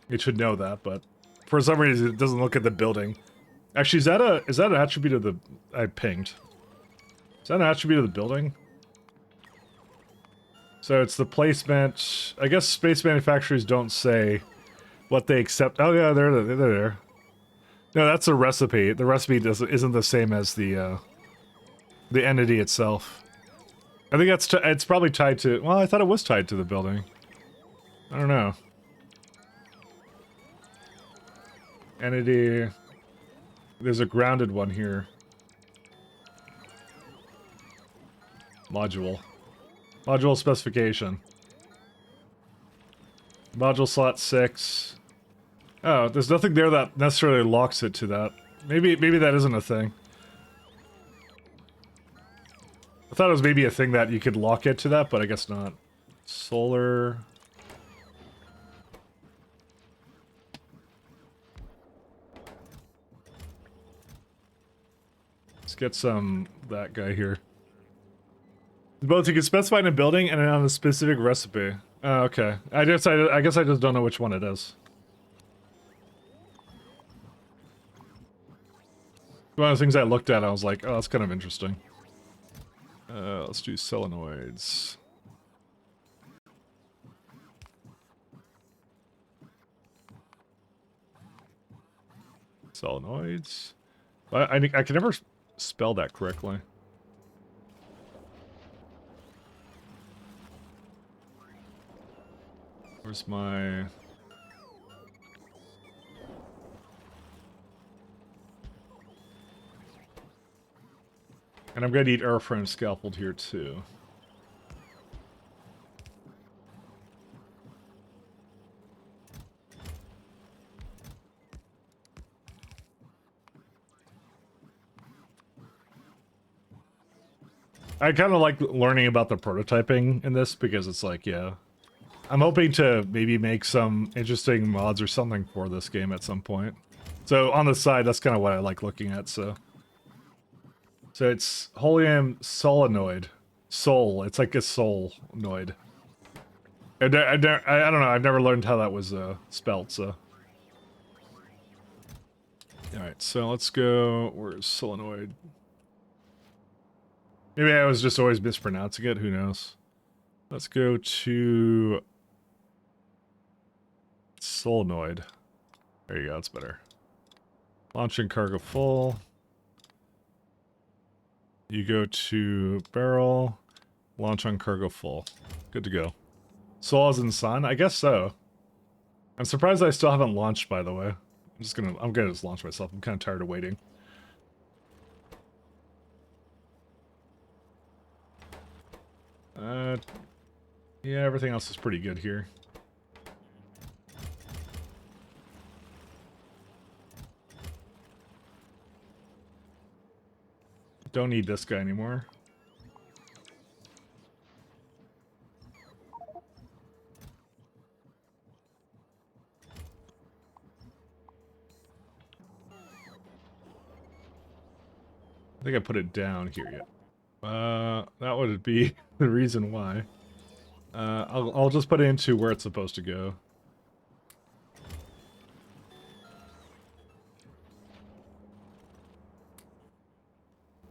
Speaker 4: It should know that, but for some reason it doesn't look at the building. Actually, is that an attribute of the I pinged? Is that an attribute of the building? So it's the placement. I guess space manufacturers don't say what they accept. Oh yeah, they're there. No, that's a recipe. The recipe isn't the same as the entity itself. I think it's probably tied to. Well, I thought it was tied to the building. I don't know. Entity. There's a grounded one here. Module. Module specification. Module slot 6. Oh, there's nothing there that necessarily locks it to that. Maybe that isn't a thing. I thought it was maybe a thing that you could lock it to that, but I guess not. Solar. Let's get that guy here. Both you can specify in a building and on a specific recipe. Oh, okay. I guess I just don't know which one it is. One of the things I looked at, I was like, oh, that's kind of interesting. Let's do solenoids. Solenoids. I can never spell that correctly. Where's my... And I'm going to need airframe scaffold here too. I kind of like learning about the prototyping in this because it's like, yeah. I'm hoping to maybe make some interesting mods or something for this game at some point. So on the side, that's kind of what I like looking at, so... So it's Holium solenoid. Sol. It's like a solenoid. I don't know. I've never learned how that was spelled, so. Alright, so let's go. Where's solenoid? Maybe I was just always mispronouncing it. Who knows? Let's go to solenoid. There you go. That's better. Launching cargo full. You go to barrel, launch on cargo full. Good to go. Sol as in sun? I guess so. I'm surprised I still haven't launched, by the way. I'm gonna just launch myself. I'm kind of tired of waiting. Yeah, everything else is pretty good here. Don't need this guy anymore. I think I put it down here yet. That would be the reason why. I'll just put it into where it's supposed to go.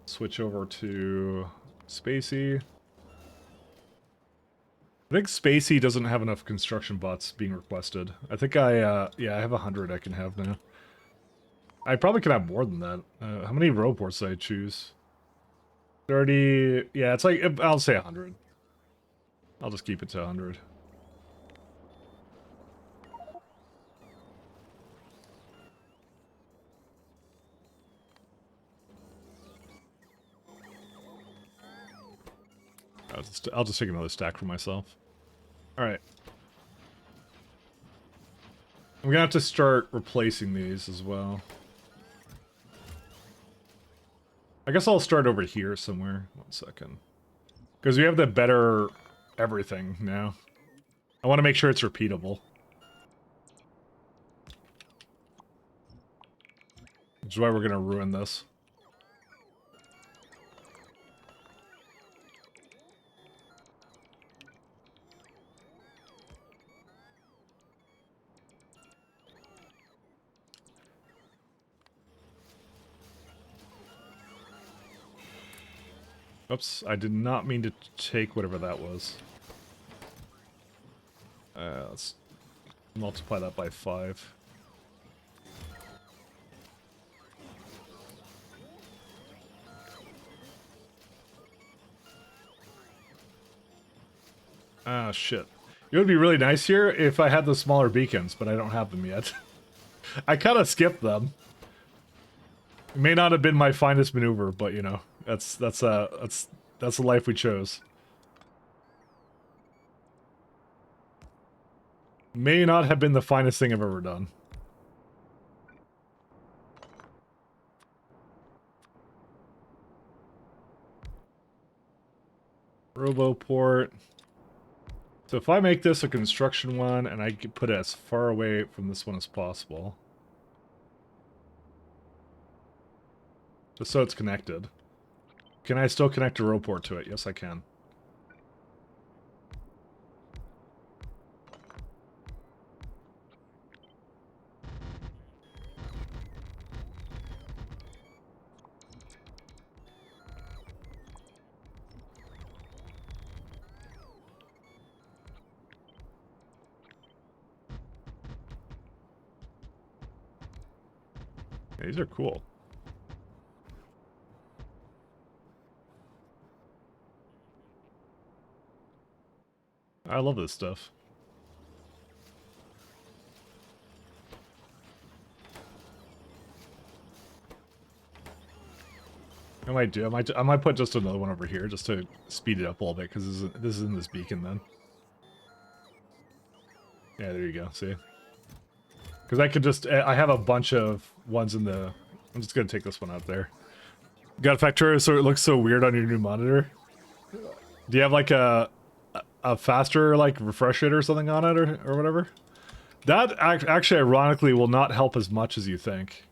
Speaker 4: Switch over to Spacey. I think Spacey doesn't have enough construction bots being requested. I think yeah, I have 100 I can have now. I probably can have more than that. How many robots did I choose? 30... Yeah, it's like... I'll say 100. I'll just keep it to 100. I'll just take another stack for myself. Alright. I'm gonna have to start replacing these as well. I guess I'll start over here somewhere. 1 second. Because we have the better everything now. I want to make sure it's repeatable. Which is why we're gonna ruin this. Oops, I did not mean to take whatever that was. Let's multiply that by 5. Ah, shit. It would be really nice here if I had the smaller beacons, but I don't have them yet. I kind of skipped them. It may not have been my finest maneuver, but you know, that's the life we chose. May not have been the finest thing I've ever done. Roboport. So if I make this a construction one and I could put it as far away from this one as possible. Just so it's connected. Can I still connect a Roboport to it? Yes, I can. Yeah, these are cool. I love this stuff. I might do. I might put just another one over here just to speed it up a little bit because this is in this beacon then. Yeah, there you go. See, because I could just I have a bunch of ones in the. I'm just gonna take this one out there. Got a factorio so it looks so weird on your new monitor. Do you have like a faster like refresh rate or something on it or whatever? That actually ironically will not help as much as you think.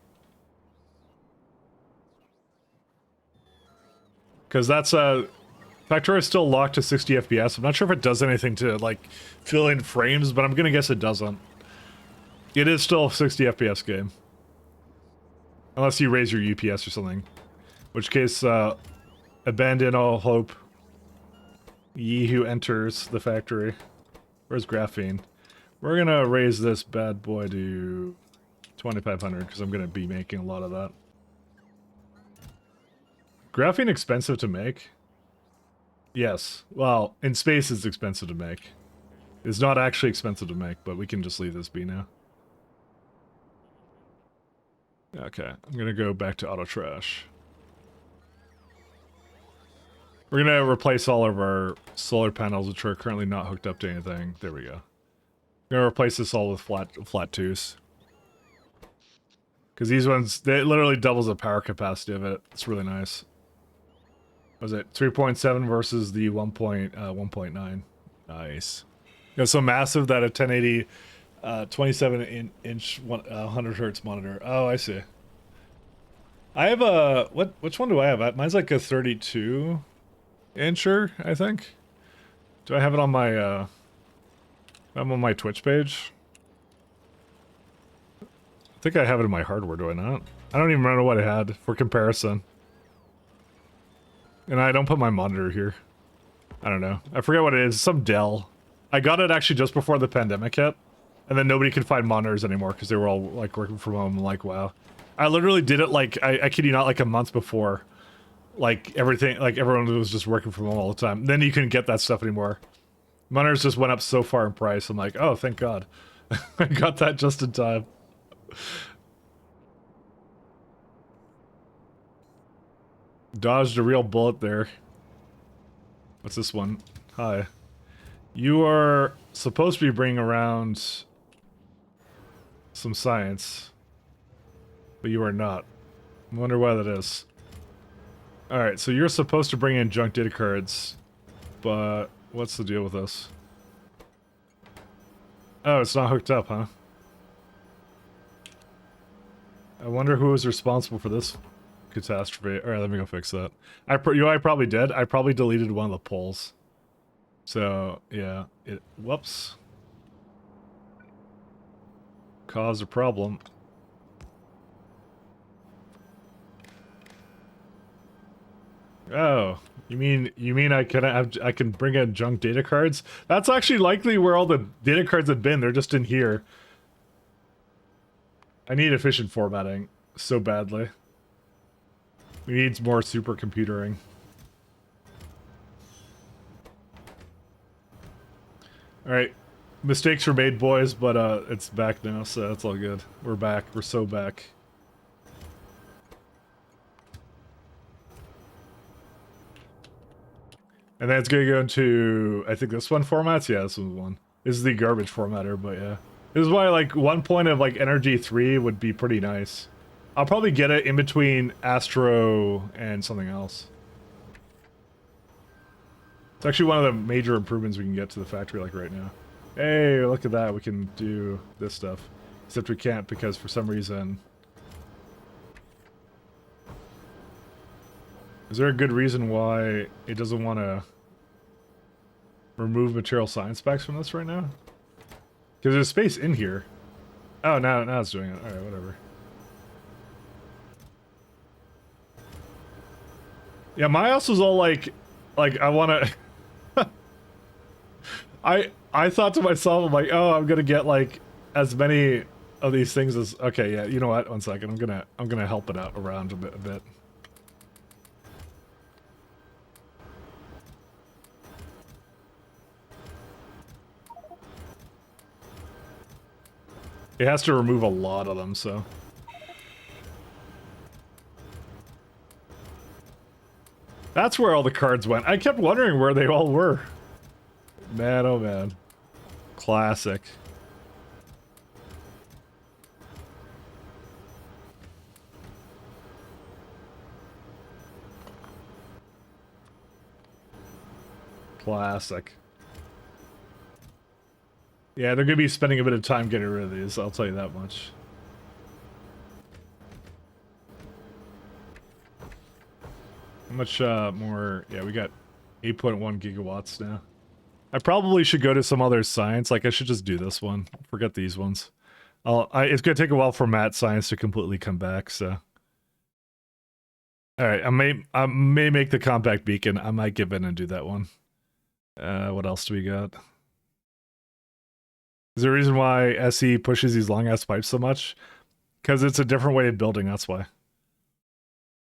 Speaker 4: Because that's Factorio is still locked to 60 FPS. I'm not sure if it does anything to like fill in frames, but I'm gonna guess it doesn't. It is still a 60 FPS game. Unless you raise your UPS or something. In which case, abandon all hope. Ye who enters the factory. Where's graphene? We're gonna raise this bad boy to 2500 because I'm gonna be making a lot of that. Graphene expensive to make? Yes. Well, in space it's expensive to make. It's not actually expensive to make, but we can just leave this be now. Okay, I'm gonna go back to auto trash. We're gonna replace all of our solar panels, which are currently not hooked up to anything. There we go. We're gonna replace this all with flat twos. Because these ones, they literally doubles the power capacity of it. It's really nice. Was it 3.7 versus the 1.9? Nice. Yeah, so massive that a 1080 27-inch 100 hertz monitor. Oh, I see. I have a which one do I have? Mine's like a 32 incher, I think. Do I have it on my I'm on my Twitch page? I think I have it in my hardware, do I not? I don't even remember what I had for comparison. And I don't put my monitor here. I don't know. I forget what it is. Some Dell. I got it actually just before the pandemic hit. And then nobody could find monitors anymore because they were all like working from home. I'm like, wow. I literally did it like, I kid you not, like a month before. Like everything, like everyone was just working from home all the time. Then you couldn't get that stuff anymore. Monitors just went up so far in price. I'm like, oh, thank God. I got that just in time. Dodged a real bullet there. What's this one? Hi. You are supposed to be bringing around some science, but you are not. I wonder why that is. Alright, so you're supposed to bring in junk data cards, but what's the deal with this? Oh, it's not hooked up, huh? I wonder who was responsible for this catastrophe. Alright, let me go fix that. I probably did. I probably deleted one of the polls. So, yeah. Whoops. Caused a problem. Oh, you mean I can bring in junk data cards? That's actually likely where all the data cards have been. They're just in here. I need efficient formatting so badly. We need more supercomputing. Alright. Mistakes were made, boys, but it's back now, so that's all good. We're back. We're so back. And then it's gonna go into, I think this one formats? Yeah, this one's one. is the garbage formatter, but yeah. This is why, like, one point of, like, Energy 3 would be pretty nice. I'll probably get it in between Astro and something else. It's actually one of the major improvements we can get to the factory, like, right now. Hey, look at that, we can do this stuff. Except we can't because, for some reason... Is there a good reason why it doesn't want to remove material science specs from this right now? Because there's space in here. Oh, now it's doing it. Alright, whatever. Yeah, my house was all like I want to... I thought to myself, I'm like, oh, I'm gonna get like as many of these things as... Okay, yeah, you know what? One second, I'm gonna help it out around a bit. It has to remove a lot of them, so... That's where all the cards went. I kept wondering where they all were. Man, oh man. Classic. Classic. Yeah, they're gonna be spending a bit of time getting rid of these, I'll tell you that much. How much more? Yeah, we got 8.1 gigawatts now. I probably should go to some other science, like I should just do this one. Forget these ones. It's gonna take a while for Matt Science to completely come back, so... Alright, I may make the compact beacon. I might give in and do that one. What else do we got? Is there a reason why SE pushes these long-ass pipes so much? Because it's a different way of building, that's why.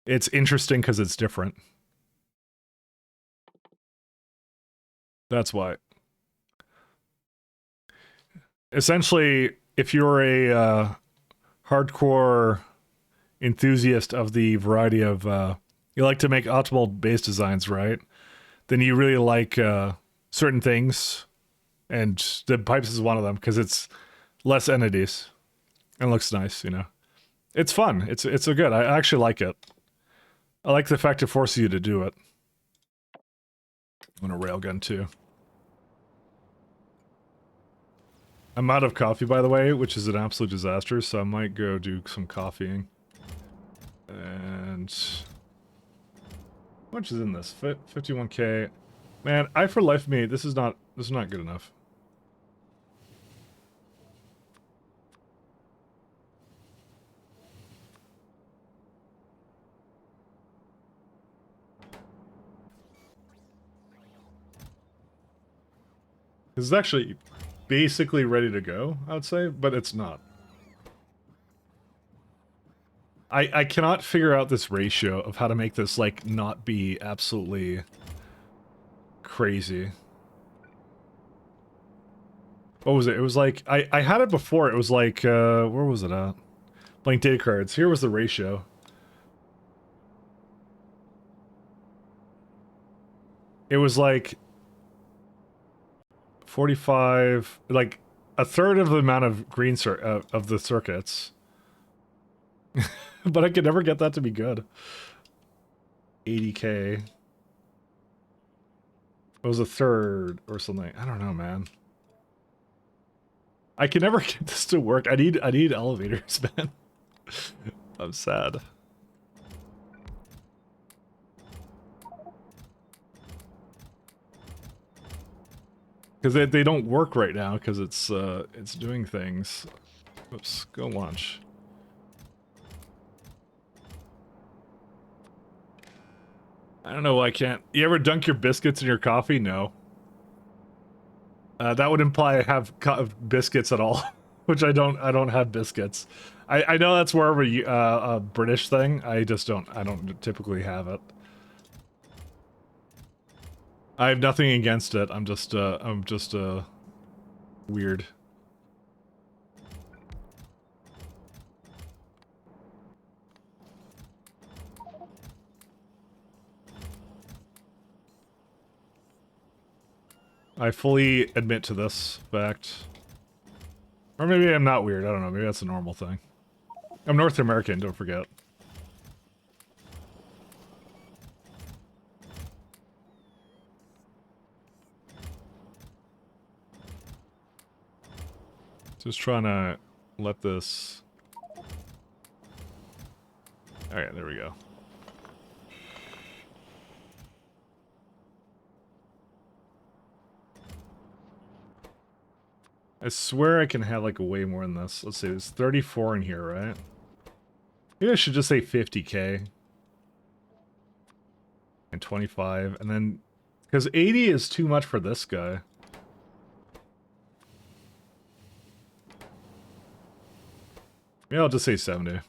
Speaker 4: It's interesting because it's different. That's why. Essentially, if you're a hardcore enthusiast of the variety of... you like to make optimal base designs, right? Then you really like certain things... And the pipes is one of them, because it's less entities. And looks nice, you know. It's fun. It's a good. I actually like it. I like the fact it forces you to do it. I'm on a railgun, too. I'm out of coffee, by the way, which is an absolute disaster, so I might go do some coffeeing. And... How much is in this? 51k. Man, for life of me, this is not good enough. This is actually basically ready to go, I would say, but it's not. I cannot figure out this ratio of how to make this, like, not be absolutely crazy. What was it? It was like, I had it before, it was like, where was it at? Blank data cards. Here was the ratio. It was like... 45, like a third of the amount of green of the circuits. But I could never get that to be good. 80k. It was a third or something. I don't know, man. I can never get this to work. I need elevators, man. I'm sad. Because they don't work right now because it's doing things. Oops, go launch. I don't know why I can't. You ever dunk your biscuits in your coffee? No. That would imply I have biscuits at all, which I don't have biscuits. I know that's more of a British thing. I don't typically have it. I have nothing against it. I'm just weird. I fully admit to this fact. Or maybe I'm not weird. I don't know. Maybe that's a normal thing. I'm North American, don't forget. Just trying to let this... Alright, there we go. I swear I can have like way more than this. Let's see, there's 34 in here, right? Maybe I should just say 50k. And 25, and then... Because 80 is too much for this guy. Maybe I'll just say 70.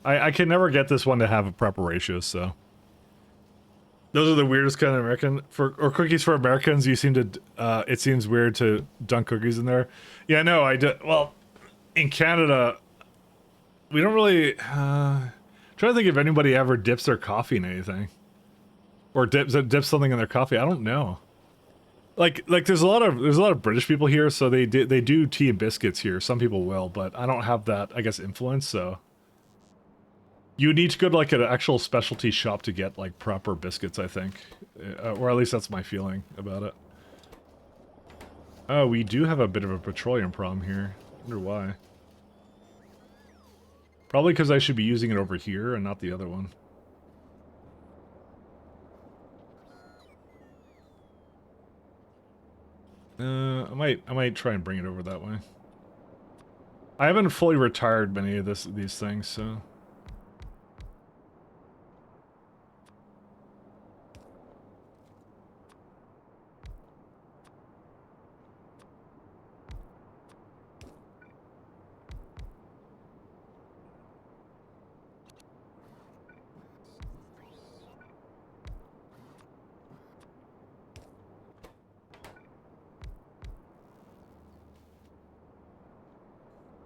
Speaker 4: I can never get this one to have a proper ratio, so... Those are the weirdest kind of American... or cookies for Americans, you seem to... it seems weird to dunk cookies in there. Yeah, no, I do... Well, in Canada... We don't really... trying to think if anybody ever dips their coffee in anything. Or dips something in their coffee. I don't know. Like there's a lot of British people here, so they do tea and biscuits here. Some people will, but I don't have that, I guess, influence, so... You need to go to like an actual specialty shop to get like proper biscuits, I think. Or at least that's my feeling about it. Oh, we do have a bit of a petroleum problem here. I wonder why. Probably because I should be using it over here and not the other one. I might try and bring it over that way. I haven't fully retired many of these things, so...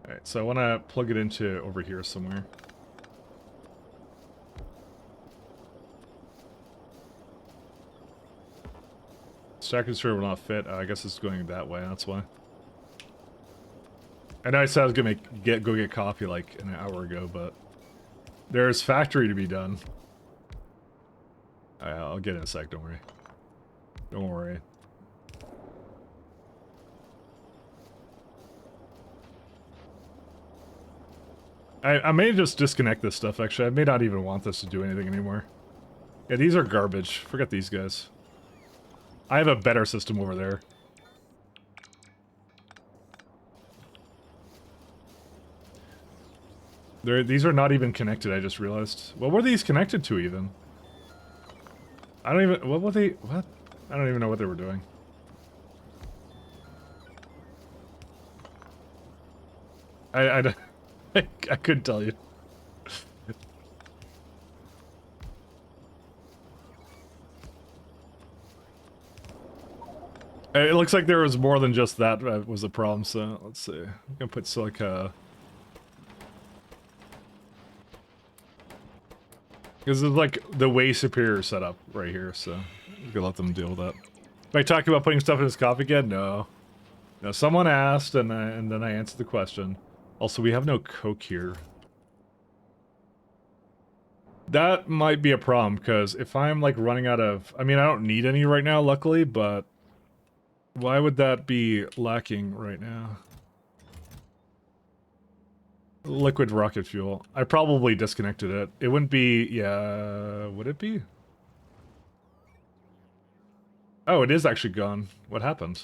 Speaker 4: Alright, so I want to plug it into over here somewhere. Stack constraint will not fit. I guess it's going that way, that's why. I know I said I was gonna go get coffee like an hour ago, but there's factory to be done. Alright, I'll get in a sec, don't worry. Don't worry. I may just disconnect this stuff, actually. I may not even want this to do anything anymore. Yeah, these are garbage. Forget these guys. I have a better system over there. These are not even connected, I just realized. What were these connected to, even? I don't even... What were they... What? I don't even know what they were doing. I couldn't tell you. It looks like there was more than just that was the problem, so let's see. I'm gonna put silica... This is like the way superior setup right here, so we can let them deal with that. Am I talking about putting stuff in his coffee again? No. No, someone asked, and then I answered the question. Also, we have no Coke here. That might be a problem, because if I'm, like, running out of... I mean, I don't need any right now, luckily, but... Why would that be lacking right now? Liquid rocket fuel. I probably disconnected it. It wouldn't be... Yeah... Would it be? Oh, it is actually gone. What happened?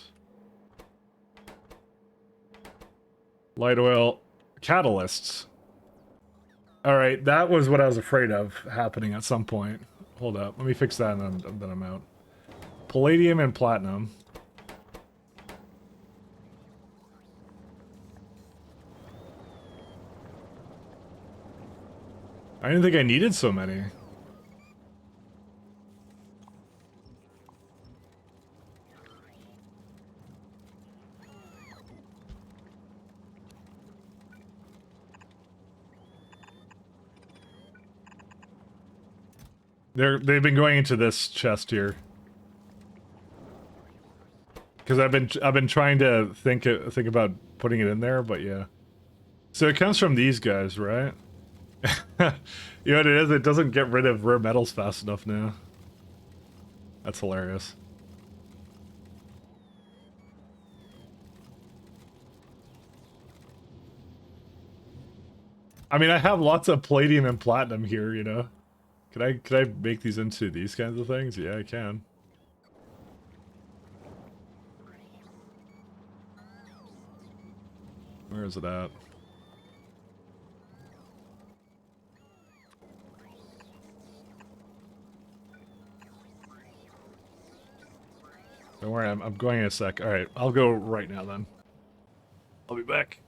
Speaker 4: Light oil. Catalysts. Alright, that was what I was afraid of happening at some point. Hold up. Let me fix that and then I'm out. Palladium and platinum. I didn't think I needed so many. They've been going into this chest here. Because I've been trying to think about putting it in there, but yeah. So it comes from these guys, right? You know what it is? It doesn't get rid of rare metals fast enough now. That's hilarious. I mean, I have lots of palladium and platinum here, you know. Could I make these into these kinds of things? Yeah, I can. Where is it at? Don't worry, I'm going in a sec. Alright, I'll go right now then. I'll be back.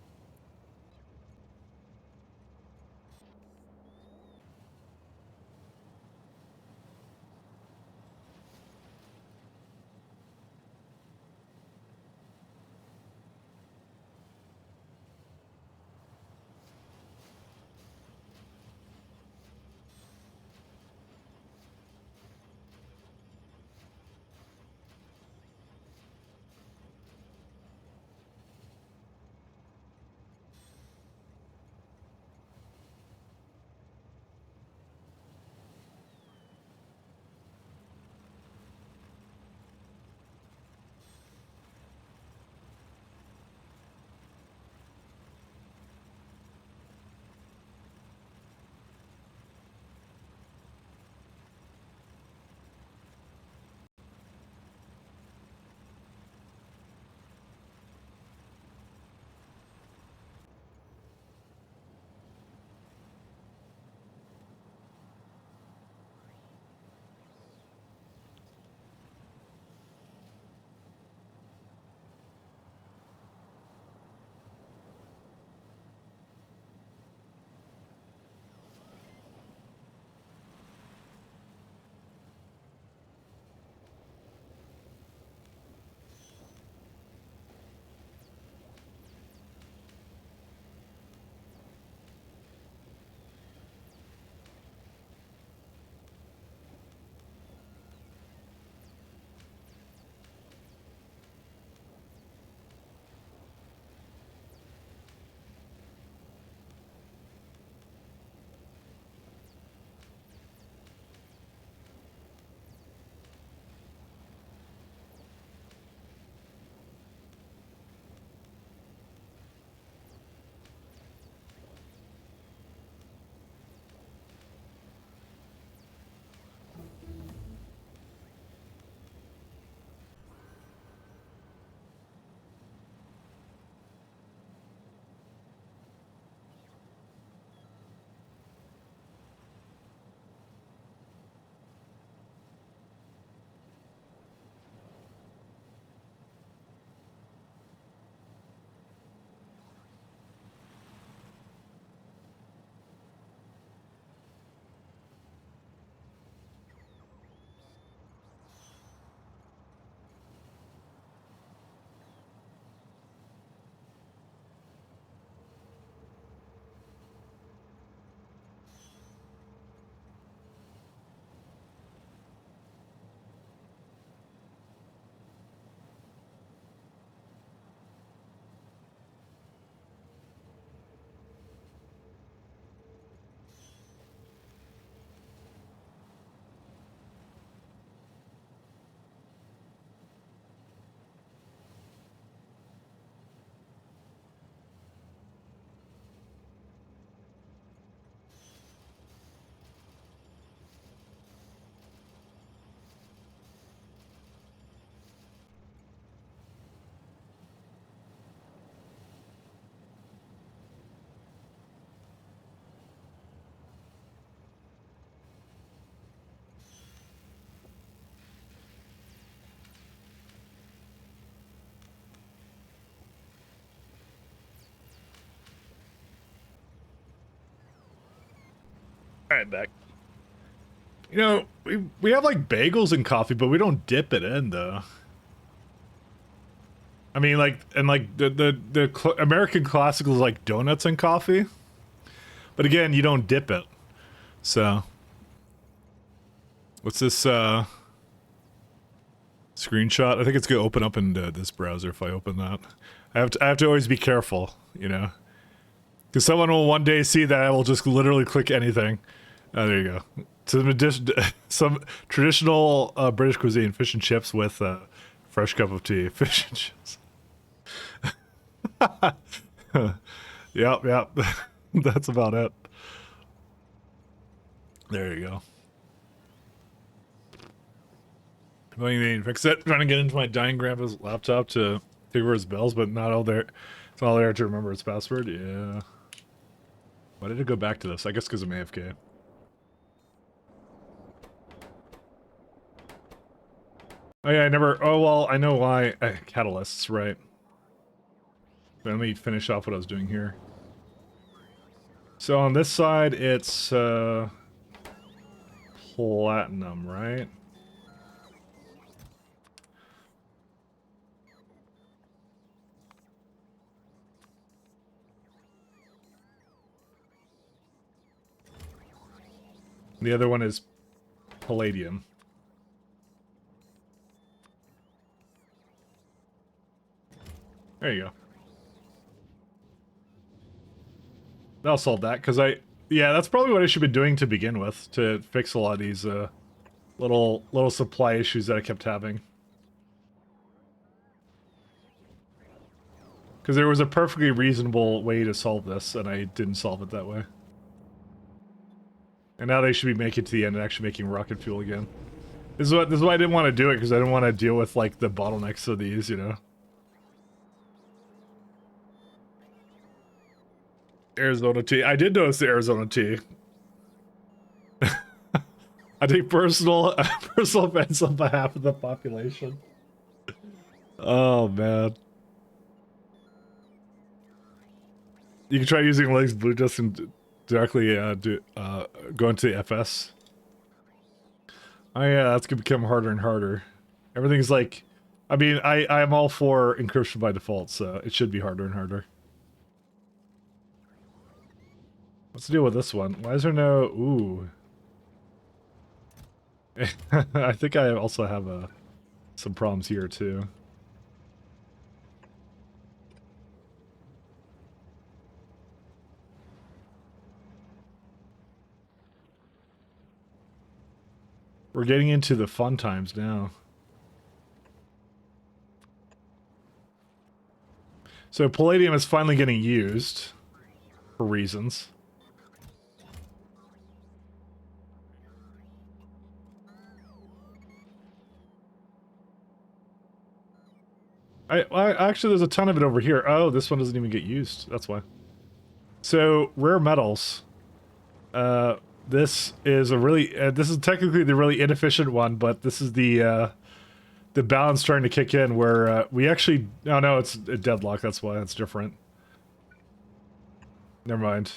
Speaker 4: Alright, back. You know, we have like bagels and coffee, but we don't dip it in though. I mean, like, and like the American classical is like donuts and coffee, but again, you don't dip it. So What's this, screenshot? I think it's gonna open up in this browser if I open that. I have to always be careful, you know? Because someone will one day see that I will just literally click anything. Oh, there you go. Some traditional British cuisine, fish and chips with a fresh cup of tea. Fish and chips. Yep. That's about it. There you go. What do you mean? Fix it? Trying to get into my dying grandpa's laptop to take over his bills, but not all there. It's not all there to remember its password. Yeah. Why did it go back to this? I guess because I'm AFK. Oh yeah, I never. Oh well, I know why. Catalysts, right? But let me finish off what I was doing here. So on this side, it's platinum, right? The other one is palladium. There you go. That'll solve that, because yeah, that's probably what I should be doing to begin with, to fix a lot of these little supply issues that I kept having. Because there was a perfectly reasonable way to solve this, and I didn't solve it that way. And now they should be making it to the end and actually making rocket fuel again. This is why I didn't want to do it, because I didn't want to deal with, like, the bottlenecks of these, you know? Arizona tea. I did notice the Arizona tea. I take personal offense on behalf of the population. Oh, man. You can try using Legs Blue just and directly go into the FS. Oh yeah, that's gonna become harder and harder. Everything's like, I mean, I'm all for encryption by default, so it should be harder and harder. What's the deal with this one? Why is there no... Ooh. I think I also have some problems here, too. We're getting into the fun times now. So palladium is finally getting used for reasons. Actually, there's a ton of it over here. Oh, this one doesn't even get used. That's why. So rare metals. This is a really. This is technically the really inefficient one, but this is the balance starting to kick in where we actually. Oh no, it's a deadlock. That's why it's different. Never mind.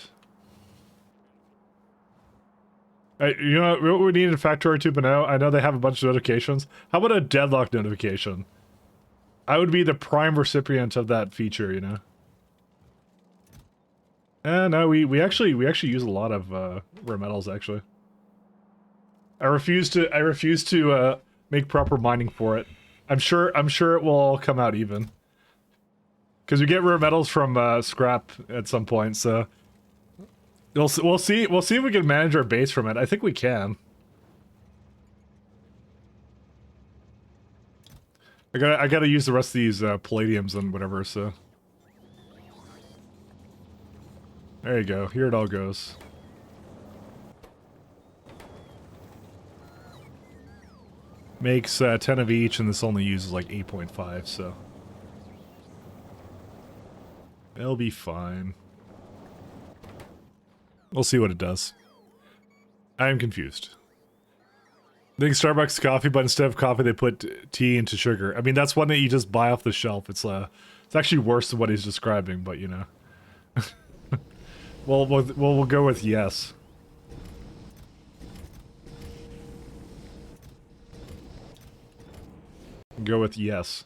Speaker 4: You know what we need in Factorio 2.0? I know they have a bunch of notifications. How about a deadlock notification? I would be the prime recipient of that feature, you know. No, we actually use a lot of rare metals actually. I refuse to make proper mining for it. I'm sure it will all come out even. Because we get rare metals from scrap at some point, so we'll see if we can manage our base from it. I think we can. I gotta use the rest of these palladiums and whatever, so. There you go. Here it all goes. Makes 10 of each, and this only uses like 8.5, so. It'll be fine. We'll see what it does. I'm confused. I think Starbucks coffee, but instead of coffee, they put tea into sugar. I mean, that's one that you just buy off the shelf. It's actually worse than what he's describing, but you know. We'll go with yes. Go with yes.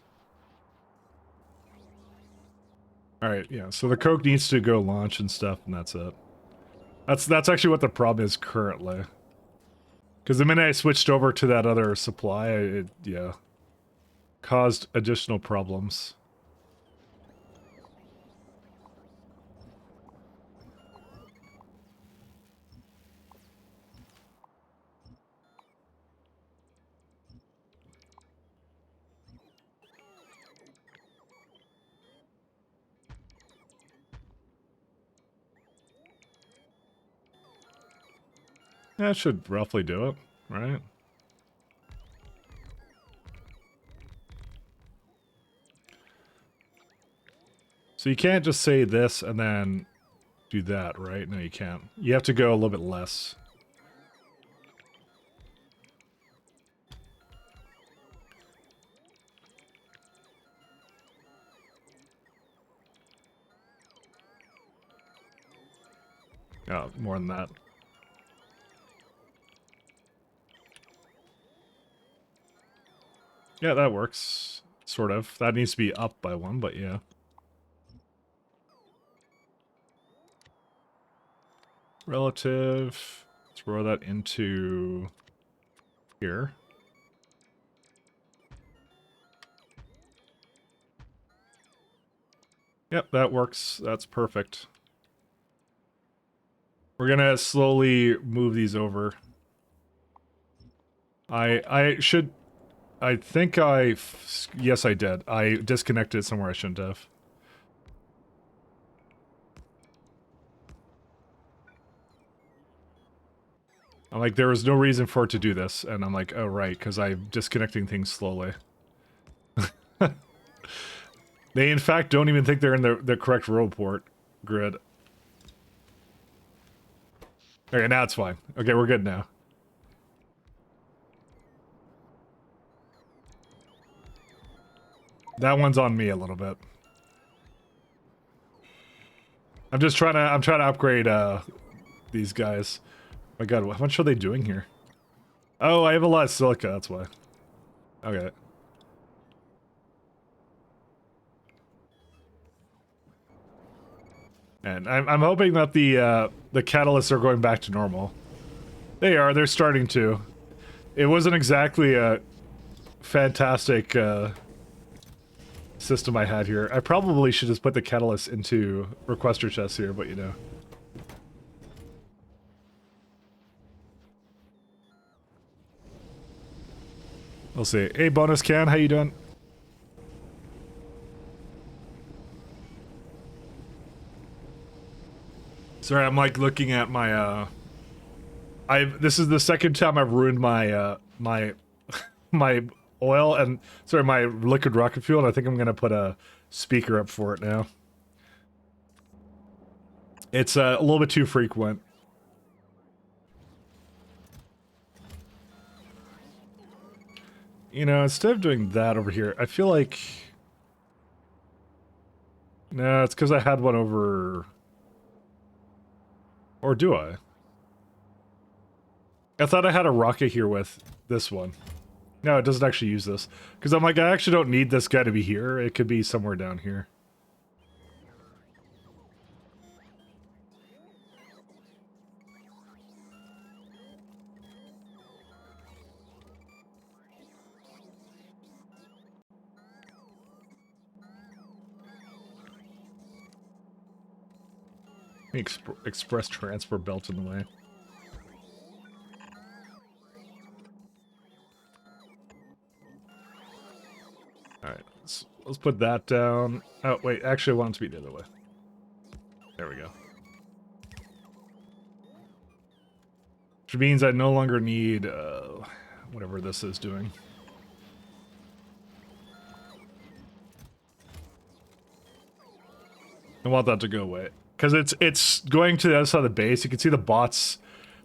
Speaker 4: Alright, yeah, so the Coke needs to go launch and stuff, and that's it. That's actually what the problem is currently. Because the minute I switched over to that other supply, it, yeah, caused additional problems. That should roughly do it, right? So you can't just say this and then do that, right? No, you can't. You have to go a little bit less. Oh, more than that. Yeah, that works. Sort of. That needs to be up by one, but yeah. Relative. Throw that into here. Yep, that works. That's perfect. We're gonna slowly move these over. I think yes, I did. I disconnected somewhere I shouldn't have. I'm like, there was no reason for it to do this, and I'm like, oh right, because I'm disconnecting things slowly. They in fact don't even think they're in the correct row port grid. Okay, now it's fine. Okay, we're good now. That one's on me a little bit. I'm trying to upgrade these guys. My god, how much are they doing here? Oh, I have a lot of silica, that's why. Okay. And I'm hoping that the catalysts are going back to normal. They are, they're starting to. It wasn't exactly a fantastic system I had here. I probably should just put the catalyst into requester chests here, but you know. We'll see. Hey, Bonus Can, how you doing? Sorry, I'm like looking at my this is the second time I've ruined my my oil and sorry, my liquid rocket fuel, and I think I'm gonna put a speaker up for it now. It's a little bit too frequent. You know, instead of doing that over here, I feel like... No, it's because I had one over... Or do I? I thought I had a rocket here with this one. No, it doesn't actually use this. Because I'm like, I actually don't need this guy to be here. It could be somewhere down here. Express transfer belt in the way. Alright, let's put that down. Oh, wait, actually I want it to be the other way. There we go. Which means I no longer need, whatever this is doing. I want that to go away. Because it's going to the other side of the base. You can see the bots,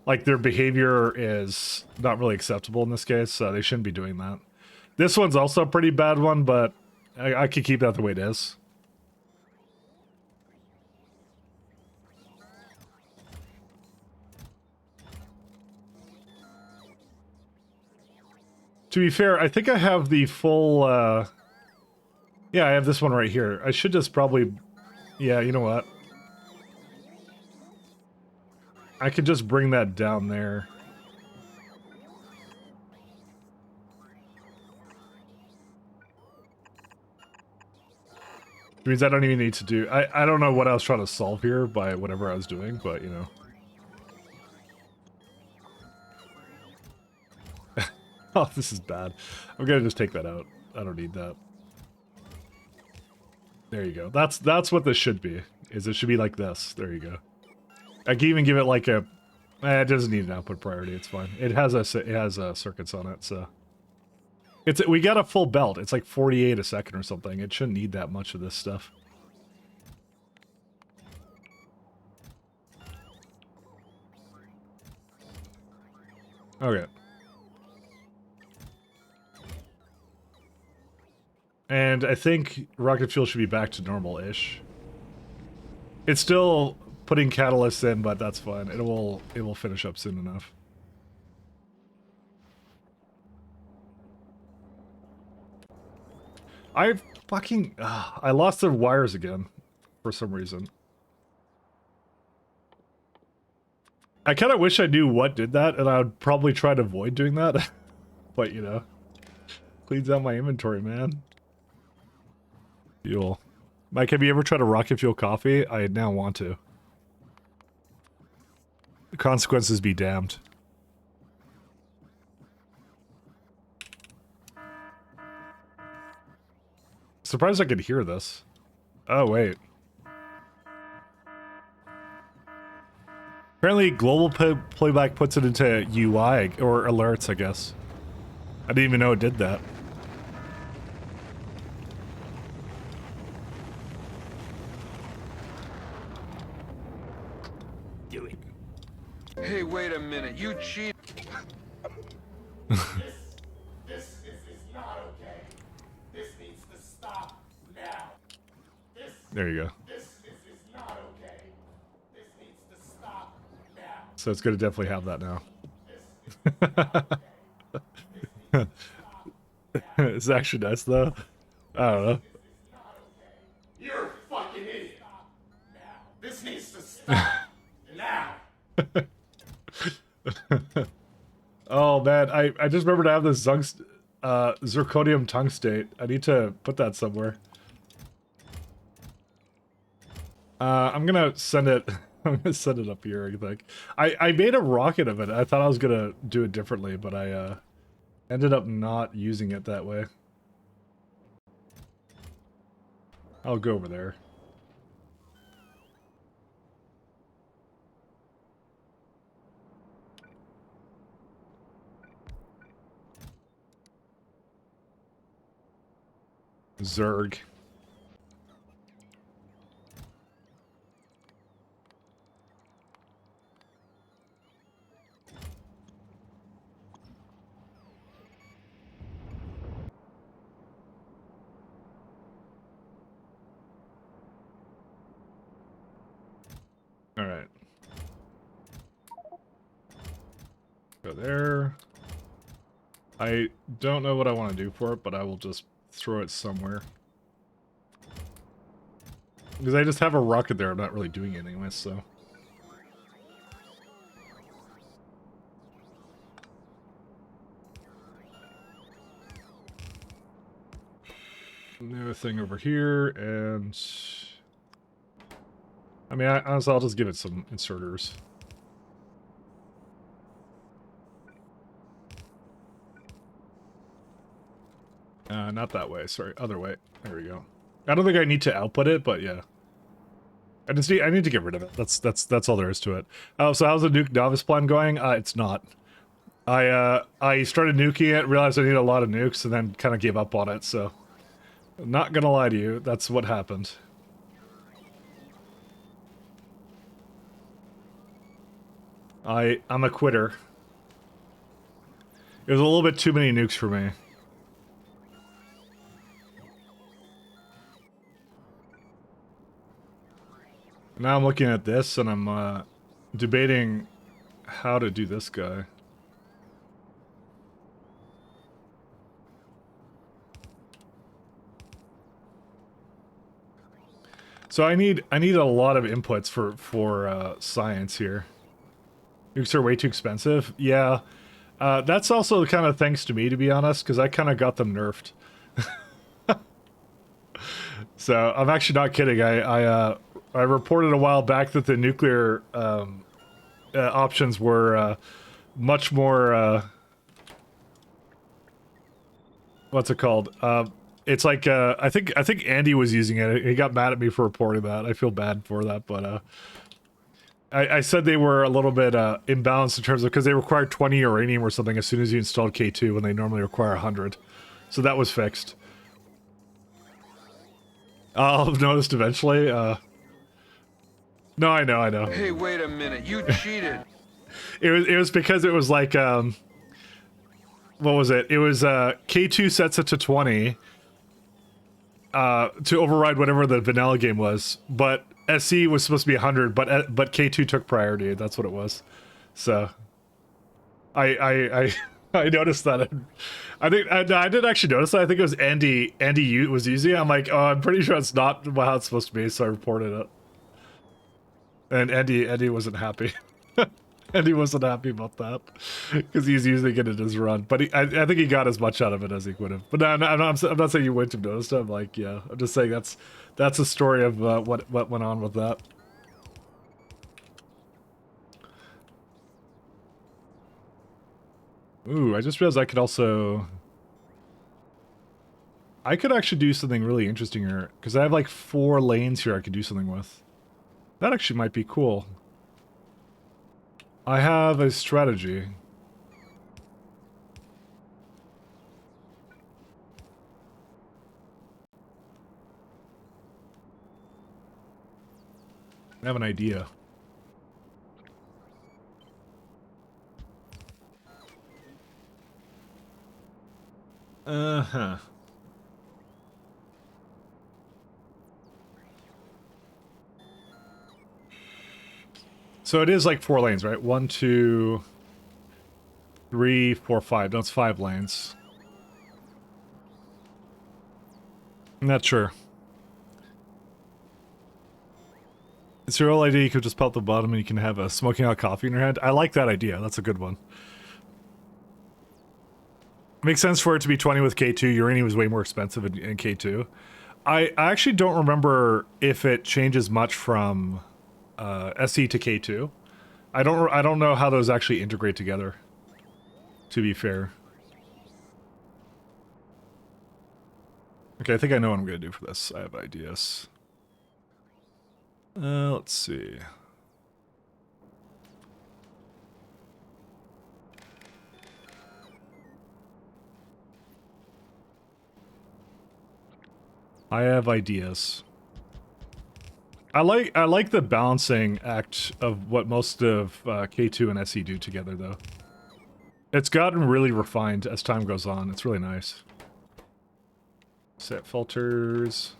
Speaker 4: like, their behavior is not really acceptable in this case, so they shouldn't be doing that. This one's also a pretty bad one, but I could keep that the way it is. To be fair, I think I have the full, yeah, I have this one right here. I should just probably, yeah, you know what? I could just bring that down there. Which means I don't even need to do... I don't know what I was trying to solve here by whatever I was doing, but, you know. Oh, this is bad. I'm gonna just take that out. I don't need that. There you go. That's what this should be. Is it should be like this. There you go. I can even give it like a... it doesn't need an output priority. It's fine. It has circuits on it, so... we got a full belt. It's like 48 a second or something. It shouldn't need that much of this stuff. Okay. And I think rocket fuel should be back to normal-ish. It's still putting catalysts in, but that's fine. It will finish up soon enough. I fucking... I lost the wires again for some reason. I kind of wish I knew what did that, and I would probably try to avoid doing that. But, you know, cleans out my inventory, man. Fuel. Mike, have you ever tried a rocket fuel coffee? I now want to. The consequences be damned. Surprised I could hear this. Oh, wait. Apparently, global playback puts it into UI, or alerts, I guess. I didn't even know it did that.
Speaker 5: Hey, wait a minute. You cheat.
Speaker 3: This is not okay. This needs to stop now.
Speaker 4: There you go.
Speaker 3: This is not okay. This needs to stop now.
Speaker 4: So it's gonna definitely have that now. It's actually nice though. I don't know.
Speaker 3: You're a fucking idiot. This needs to stop now.
Speaker 4: Oh man, I just remembered I have this zirconium tungstate. I need to put that somewhere. I'm gonna send it. I'm gonna send it up here. I think I made a rocket of it. I thought I was gonna do it differently, but I ended up not using it that way. I'll go over there. Zerg. All right. Go there. I don't know what I want to do for it, but I will just throw it somewhere. Because I just have a rocket there, I'm not really doing anything with, so. Another thing over here, and... I mean, honestly, I'll just give it some inserters. Not that way, sorry, other way. There we go. I don't think I need to output it, but yeah. I need to get rid of it. That's all there is to it. Oh, so how's the nuke novice plan going? It's not. I started nuking it, realized I need a lot of nukes, and then kind of gave up on it, so... Not gonna lie to you, that's what happened. I'm a quitter. It was a little bit too many nukes for me. Now I'm looking at this and I'm debating how to do this guy. So I need a lot of inputs for science here. Nukes are way too expensive. Yeah, that's also kind of thanks to me, to be honest, because I kind of got them nerfed. So I'm actually not kidding. I reported a while back that the nuclear options were much more. What's it called? It's like I think Andy was using it. He got mad at me for reporting that. I feel bad for that, but I said they were a little bit imbalanced in terms of because they required 20 uranium or something as soon as you installed K2 when they normally require 100. So that was fixed. I'll have noticed eventually. No, I know.
Speaker 5: Hey, wait a minute. You cheated.
Speaker 4: It was because it was like what was it? It was K2 sets it to 20 to override whatever the vanilla game was, but SE was supposed to be 100, but K2 took priority. That's what it was. So I noticed that. I think I did actually notice that. I think it was Andy was using it. I'm like, oh, I'm pretty sure it's not how it's supposed to be, so I reported it. And Andy wasn't happy. Andy wasn't happy about that because he's using it in his run. But I think he got as much out of it as he would have. But I'm not saying you wouldn't have noticed it. I'm like, yeah. I'm just saying that's a story of what went on with that. Ooh, I just realized I could actually do something really interesting here because I have like 4 lanes here I could do something with. That actually might be cool. I have a strategy. I have an idea. Uh-huh. So it is like 4 lanes, right? 1, 2, 3, 4, 5. No, it's 5 lanes. I'm not sure. It's your whole idea. You could just pelt the bottom and you can have a smoking hot coffee in your hand. I like that idea. That's a good one. Makes sense for it to be 20 with K2. Uranium was way more expensive in K2. I actually don't remember if it changes much from SE to K2. I don't know how those actually integrate together, to be fair. Okay, I think I know what I'm going to do for this. I have ideas. Let's see. I have ideas. I like the balancing act of what most of K2 and SE do together, though. It's gotten really refined as time goes on. It's really nice. Set filters.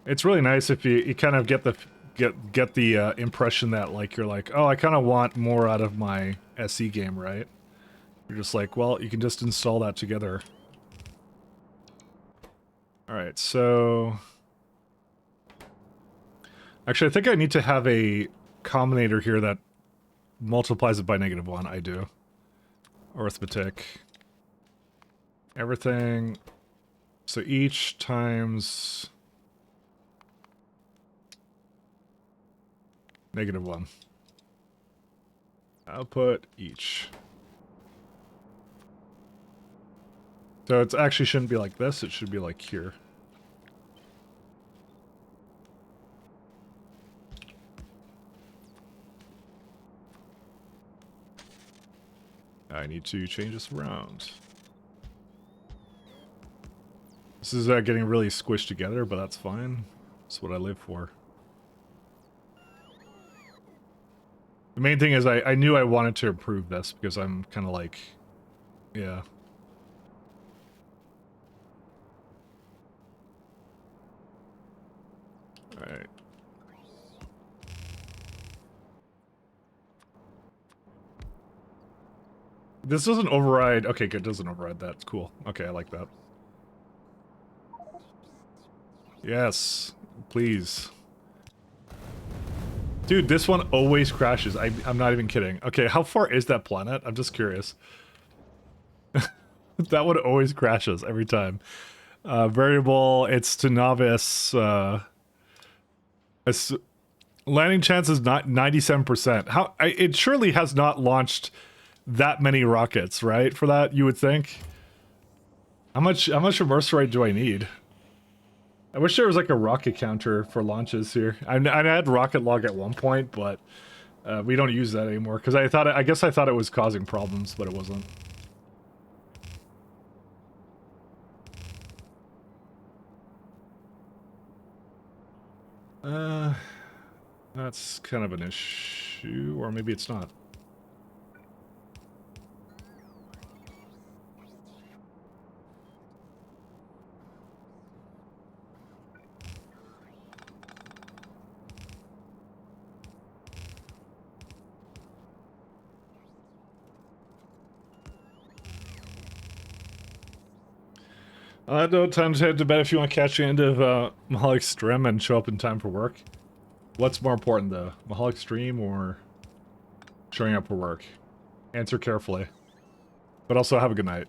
Speaker 4: It's really nice if you kind of get the impression that like you're like, oh, I kind of want more out of my SE game, right? You're just like, well, you can just install that together. All right, so actually, I think I need to have a combinator here that multiplies it by -1. I do. Arithmetic. Everything. So each times -1. Output each. So it actually shouldn't be like this, it should be like here. I need to change this around. This is getting really squished together, but that's fine. That's what I live for. The main thing is I knew I wanted to improve this because I'm kind of like, yeah. Alright. This doesn't override. Okay, good. Doesn't override that. It's cool. Okay, I like that. Yes, please. Dude, this one always crashes. I'm not even kidding. Okay, how far is that planet? I'm just curious. That one always crashes every time. Variable, it's to novice. Landing chance is not 97%. It surely has not launched that many rockets, right? For that, you would think. How much reverse rate do I need? I wish there was like a rocket counter for launches here. I had rocket log at one point, but we don't use that anymore because I guess I thought it was causing problems, but it wasn't. That's kind of an issue, or maybe it's not. No time to head to bed if you want to catch the end of Mahalik's stream and show up in time for work. What's more important, though? Mahalik's stream or showing up for work? Answer carefully. But also have a good night.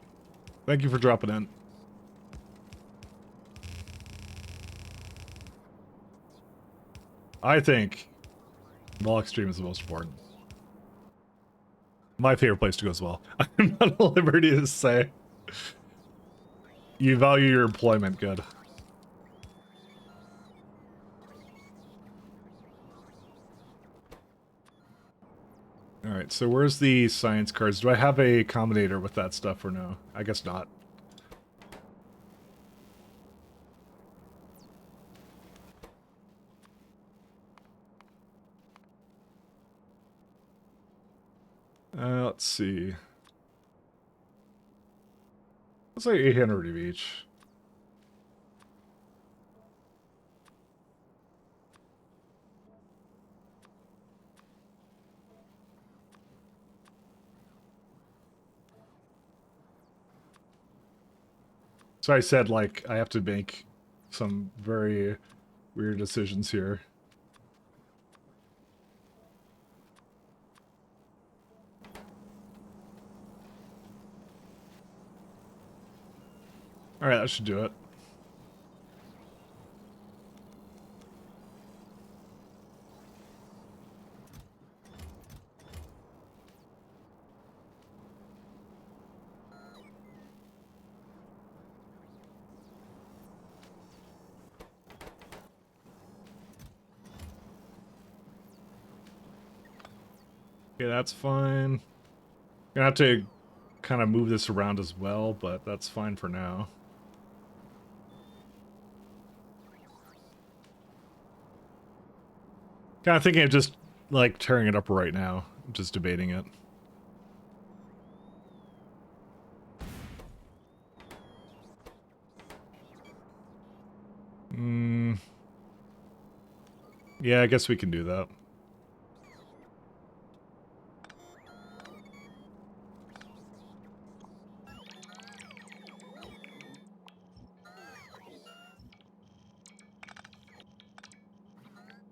Speaker 4: Thank you for dropping in. I think Mahalik's stream is the most important. My favorite place to go as well. I'm not at liberty to say. You value your employment, good. Alright, so where's the science cards? Do I have a combinator with that stuff or no? I guess not. Let's see. Let's say 800 of each. So I said, like, I have to make some very weird decisions here. Alright, that should do it. Okay, that's fine. Gonna have to kind of move this around as well, but that's fine for now. Kind of thinking of just, like, tearing it up right now. Just debating it. Yeah, I guess we can do that.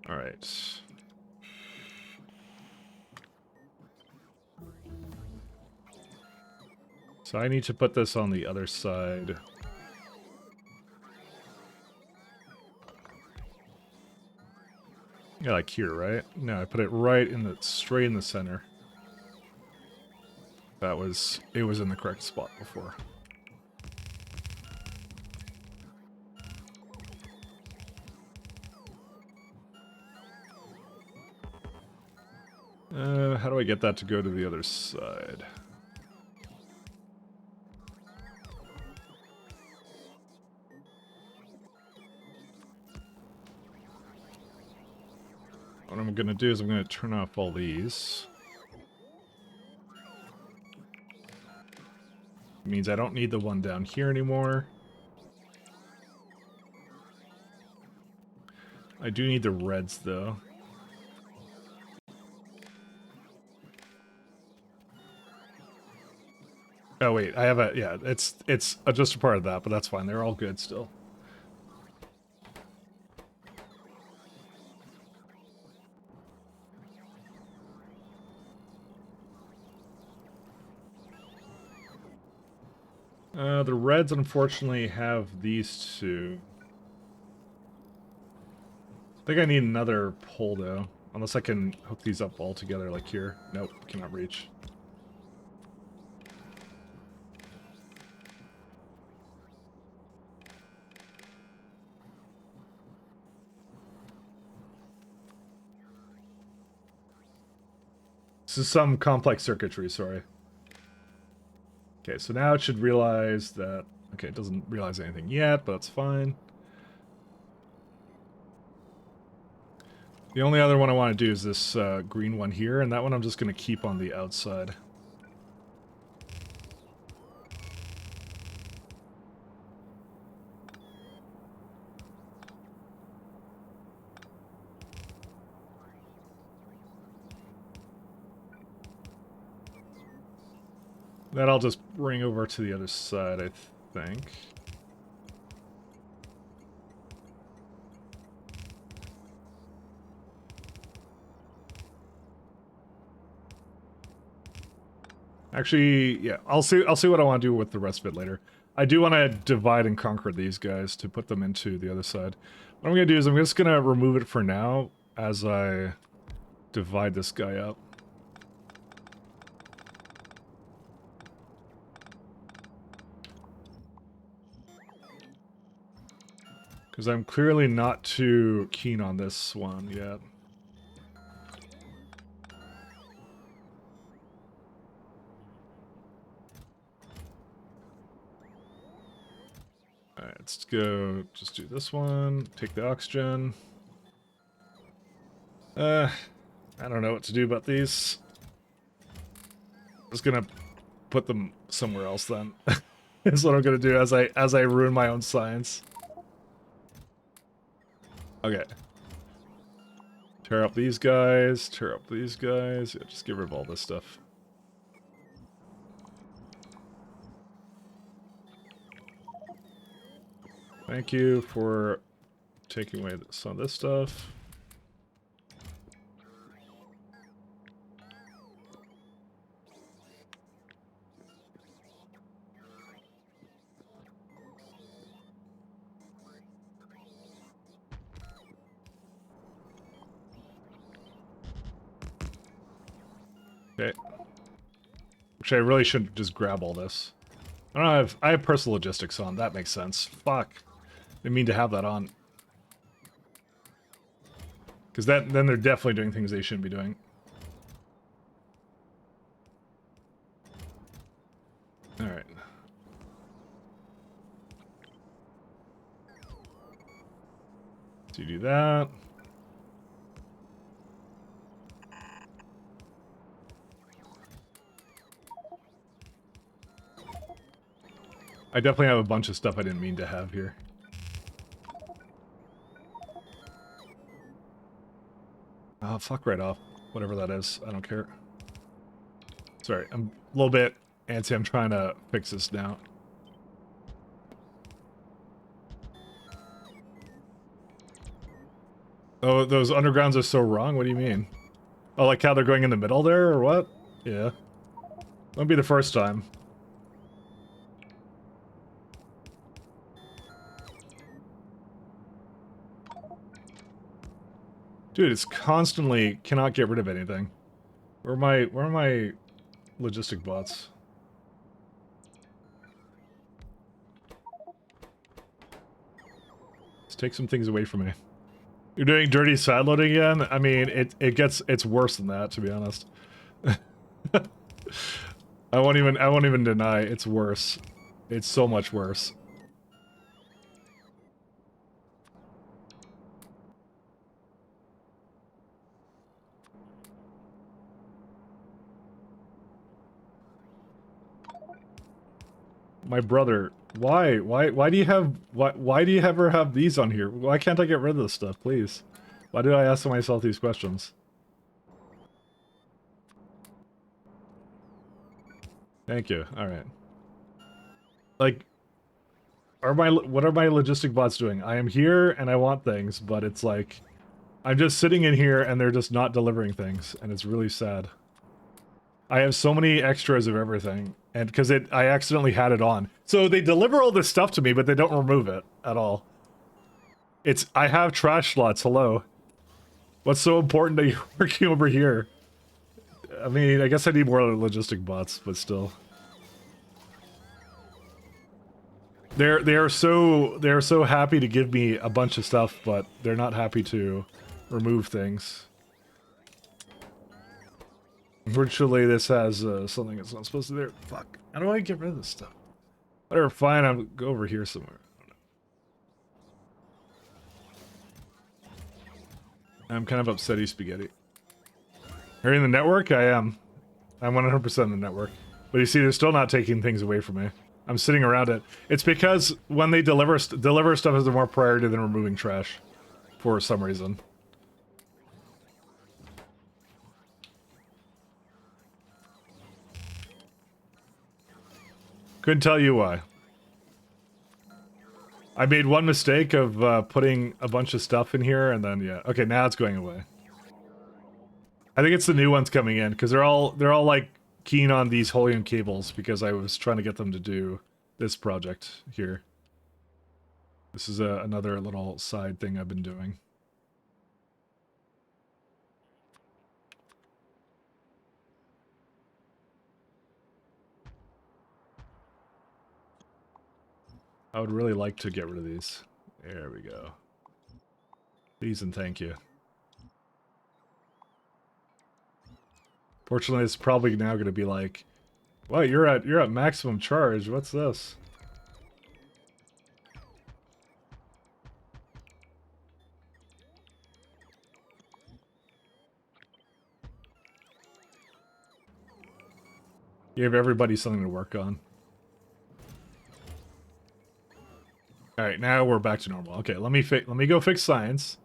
Speaker 4: All right. So I need to put this on the other side. Yeah, like here, right? No, I put it right in the, straight in the center. It was in the correct spot before. How do I get that to go to the other side? What I'm going to do is I'm going to turn off all these. It means I don't need the one down here anymore. I do need the reds, though. Oh, wait, I have a... Yeah, it's just a part of that, but that's fine. They're all good still. The reds unfortunately have these two. I think I need another pole though. Unless I can hook these up all together like here. Nope, cannot reach. This is some complex circuitry, sorry. Okay, so now it should realize that... Okay, it doesn't realize anything yet, but that's fine. The only other one I want to do is this green one here, and that one I'm just going to keep on the outside. That I'll just bring over to the other side, I think. Actually, yeah, I'll see what I want to do with the rest of it later. I do want to divide and conquer these guys to put them into the other side. What I'm going to do is I'm just going to remove it for now as I divide this guy up. Because I'm clearly not too keen on this one yet. Alright, let's go just do this one. Take the oxygen. I don't know what to do about these. Just gonna put them somewhere else then. That's what I'm gonna do as I ruin my own science. Okay. Tear up these guys, tear up these guys. Yeah, just get rid of all this stuff. Thank you for taking away some of this stuff. Okay. Actually, I really shouldn't just grab all this. I have personal logistics on. That makes sense. Fuck. Didn't mean to have that on. Because then they're definitely doing things they shouldn't be doing. Alright. So you do that. I definitely have a bunch of stuff I didn't mean to have here. Oh, fuck right off. Whatever that is. I don't care. Sorry, I'm a little bit antsy. I'm trying to fix this now. Oh, those undergrounds are so wrong? What do you mean? Oh, like how they're going in the middle there, or what? Yeah. Won't be the first time. Dude, it's constantly cannot get rid of anything. Where are my logistic bots? Let's take some things away from me. You're doing dirty side loading again? I mean, it's worse than that, to be honest. I won't even deny it's worse. It's so much worse. My brother, why do you have why do you ever have these on here? Why can't I get rid of this stuff, please? Why do I ask myself these questions? Thank you. All right. Like, what are my logistic bots doing? I am here and I want things, but it's like I'm just sitting in here and they're just not delivering things, and it's really sad. I have so many extras of everything, and because I accidentally had it on. So they deliver all this stuff to me, but they don't remove it at all. I have trash slots, hello. What's so important that you're working over here? I mean, I guess I need more logistic bots, but still. They're so happy to give me a bunch of stuff, but they're not happy to remove things. Virtually, this has something it's not supposed to do. Fuck. How do I get rid of this stuff? Whatever, fine, I'll go over here somewhere. I'm kind of upsetty spaghetti. Are you in the network? I am. I'm 100% in the network. But you see, they're still not taking things away from me. I'm sitting around it. It's because when they deliver stuff is more priority than removing trash. For some reason. Couldn't tell you why. I made one mistake of putting a bunch of stuff in here, and then yeah. Okay, now it's going away. I think it's the new ones coming in because they're all like keen on these helium cables because I was trying to get them to do this project here. This is another little side thing I've been doing. I would really like to get rid of these. There we go. Please and thank you. Fortunately, it's probably now going to be like, "Wow, you're at maximum charge. What's this?" Gave everybody something to work on. All right, now we're back to normal. Okay, let me go fix science,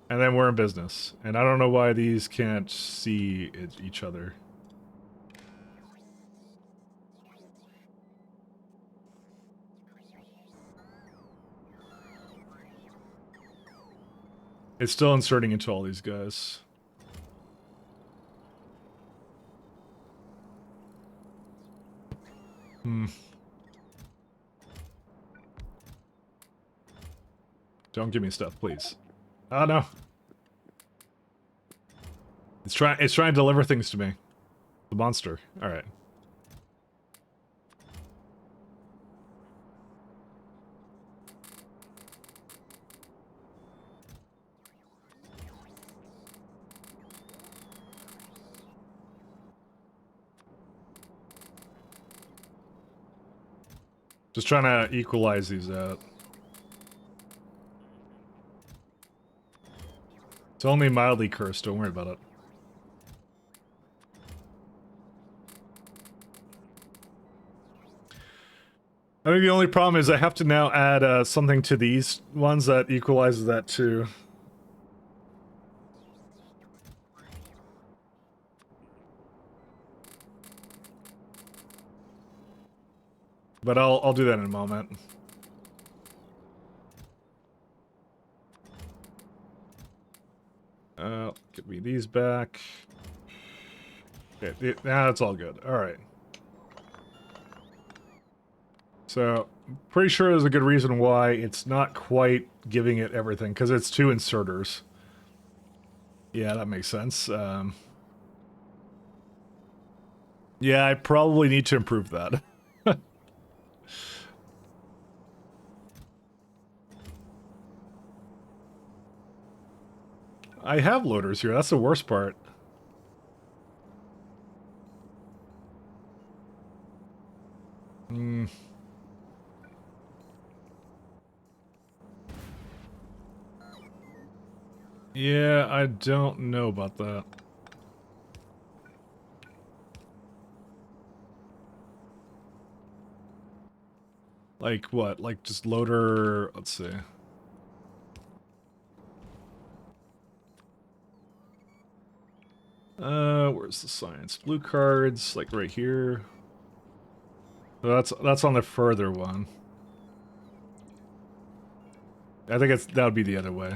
Speaker 4: and then we're in business. And I don't know why these can't see each other. It's still inserting into all these guys. Don't give me stuff, please. Oh no. It's trying to deliver things to me. The monster. Alright. Just trying to equalize these out. It's only mildly cursed, don't worry about it. I think the only problem is I have to now add something to these ones that equalizes that too. But I'll do that in a moment. Give me these back. Okay, now it's all good. Alright. So, I'm pretty sure there's a good reason why it's not quite giving it everything, because it's two inserters. Yeah, that makes sense. Yeah, I probably need to improve that. I have loaders here, that's the worst part. Yeah, I don't know about that. Like what? Like just loader, let's see. Where's the science? Blue cards, like right here. So that's on the further one. I think that would be the other way.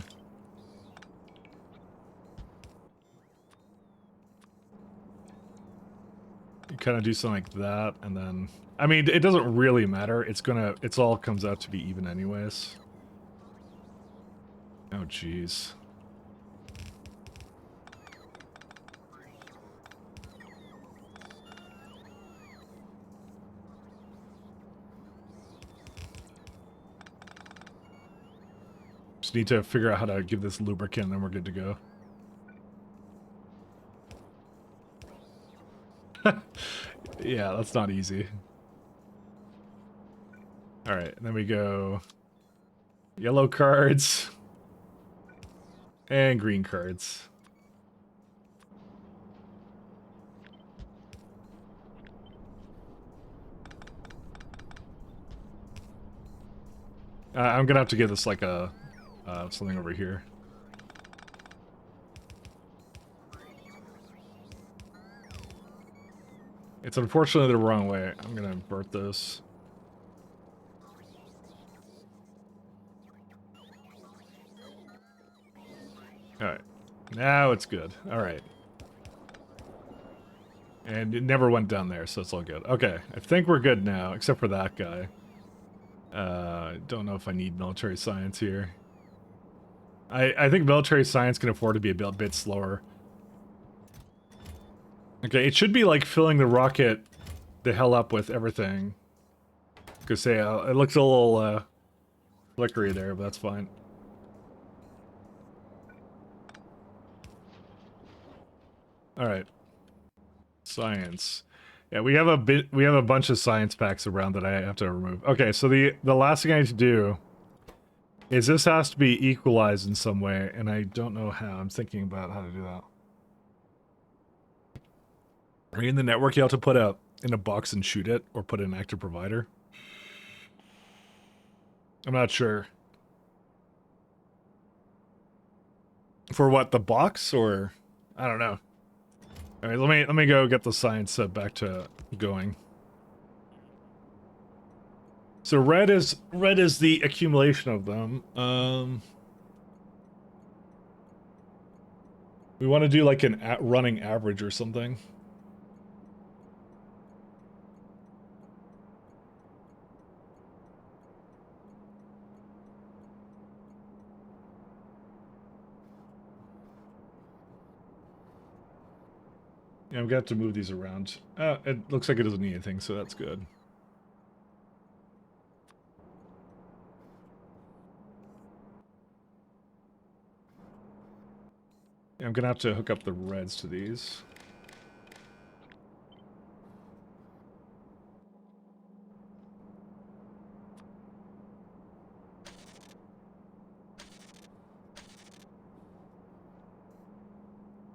Speaker 4: kind of do something like that, and then... I mean, it doesn't really matter. It's all comes out to be even anyways. Oh, jeez. Just need to figure out how to give this lubricant, and then we're good to go. Yeah, that's not easy. Alright, then we go yellow cards and green cards. I'm gonna have to give this like a something over here. It's unfortunately the wrong way. I'm gonna invert this. Alright. Now it's good. Alright. And it never went down there, so it's all good. Okay, I think we're good now, except for that guy. Don't know if I need military science here. I think military science can afford to be a bit slower. Okay, it should be like filling the rocket the hell up with everything. Cause say it looks a little flickery there, but that's fine. All right, science. Yeah, we have a bunch of science packs around that I have to remove. Okay, so the last thing I need to do is this has to be equalized in some way, and I don't know how. I'm thinking about how to do that. Are you in the network? You have to put in a box and shoot it, or put in an active provider. I'm not sure. For what, the box, or I don't know. All right, let me go get the science back to going. So red is the accumulation of them. We want to do like an running average or something. Yeah, I'm gonna have to move these around. It looks like it doesn't need anything, so that's good. Yeah, I'm gonna have to hook up the reds to these.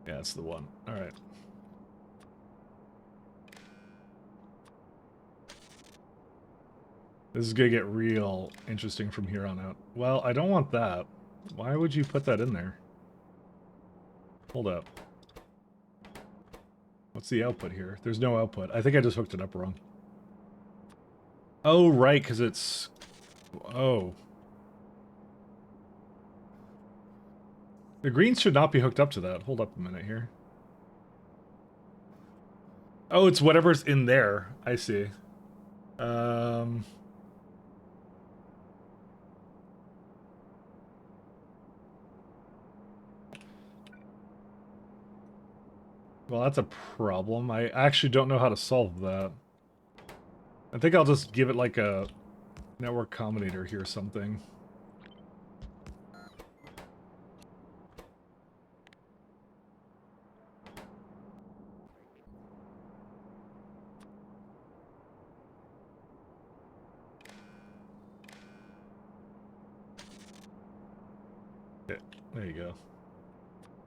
Speaker 4: Yeah, that's the one. All right. This is gonna get real interesting from here on out. Well, I don't want that. Why would you put that in there? Hold up. What's the output here? There's no output. I think I just hooked it up wrong. Oh, right, because it's... Oh. The greens should not be hooked up to that. Hold up a minute here. Oh, it's whatever's in there. I see. Well, that's a problem. I actually don't know how to solve that. I think I'll just give it like a network combinator here or something. Yeah, there you go.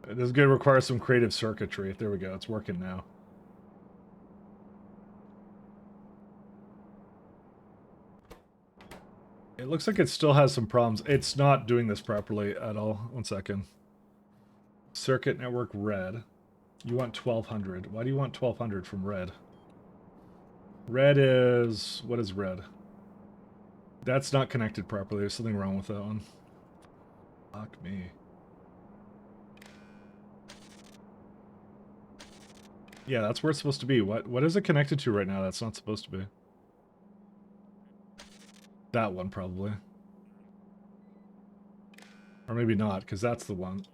Speaker 4: This is going to require some creative circuitry. There we go. It's working now. It looks like it still has some problems. It's not doing this properly at all. One second. Circuit network red. You want 1200. Why do you want 1200 from red? Red is... What is red? That's not connected properly. There's something wrong with that one. Fuck me. Yeah, that's where it's supposed to be. What is it connected to right now that's not supposed to be? That one, probably. Or maybe not, because that's the one.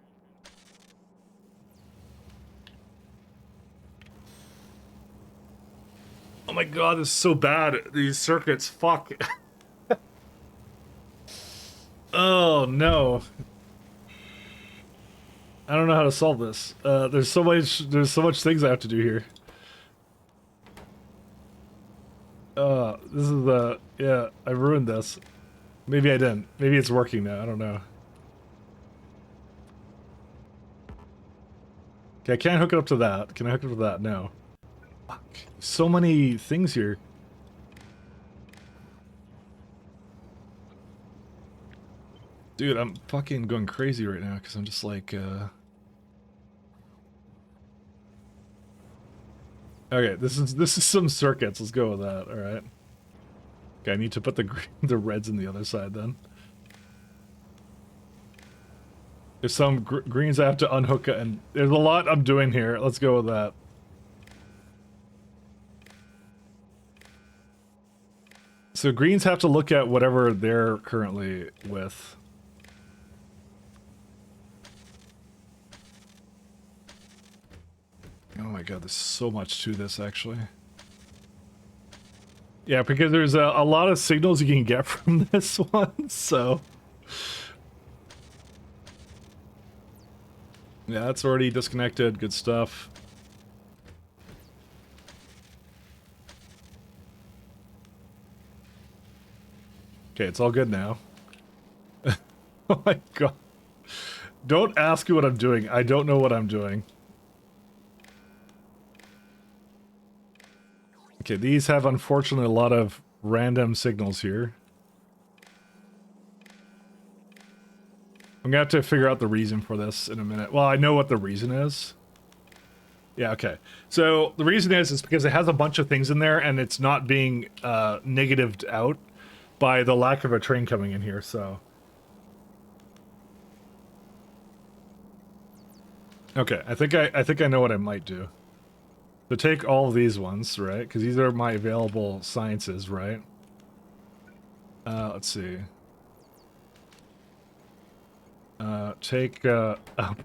Speaker 4: Oh my god, this is so bad. These circuits, fuck. Oh no. I don't know how to solve this. There's so much things I have to do here. This is the, yeah, I ruined this. Maybe I didn't. Maybe it's working now, I don't know. Okay, I can't hook it up to that. Can I hook it up to that? No. Fuck. So many things here. Dude, I'm fucking going crazy right now because I'm just like, Okay, this is some circuits. Let's go with that. All right. Okay, I need to put the reds in the other side then. There's some greens I have to unhook, and there's a lot I'm doing here. Let's go with that. So greens have to look at whatever they're currently with. Oh my god, there's so much to this, actually. Yeah, because there's a lot of signals you can get from this one, so... Yeah, that's already disconnected. Good stuff. Okay, it's all good now. Oh my god. Don't ask me what I'm doing. I don't know what I'm doing. Okay, these have unfortunately a lot of random signals here. I'm gonna have to figure out the reason for this in a minute. Well, I know what the reason is. Yeah, okay. So the reason is because it has a bunch of things in there and it's not being negatived out by the lack of a train coming in here, so. Okay, I think I know what I might do. So take all of these ones, right? Because these are my available sciences, right? Let's see. Take, I'll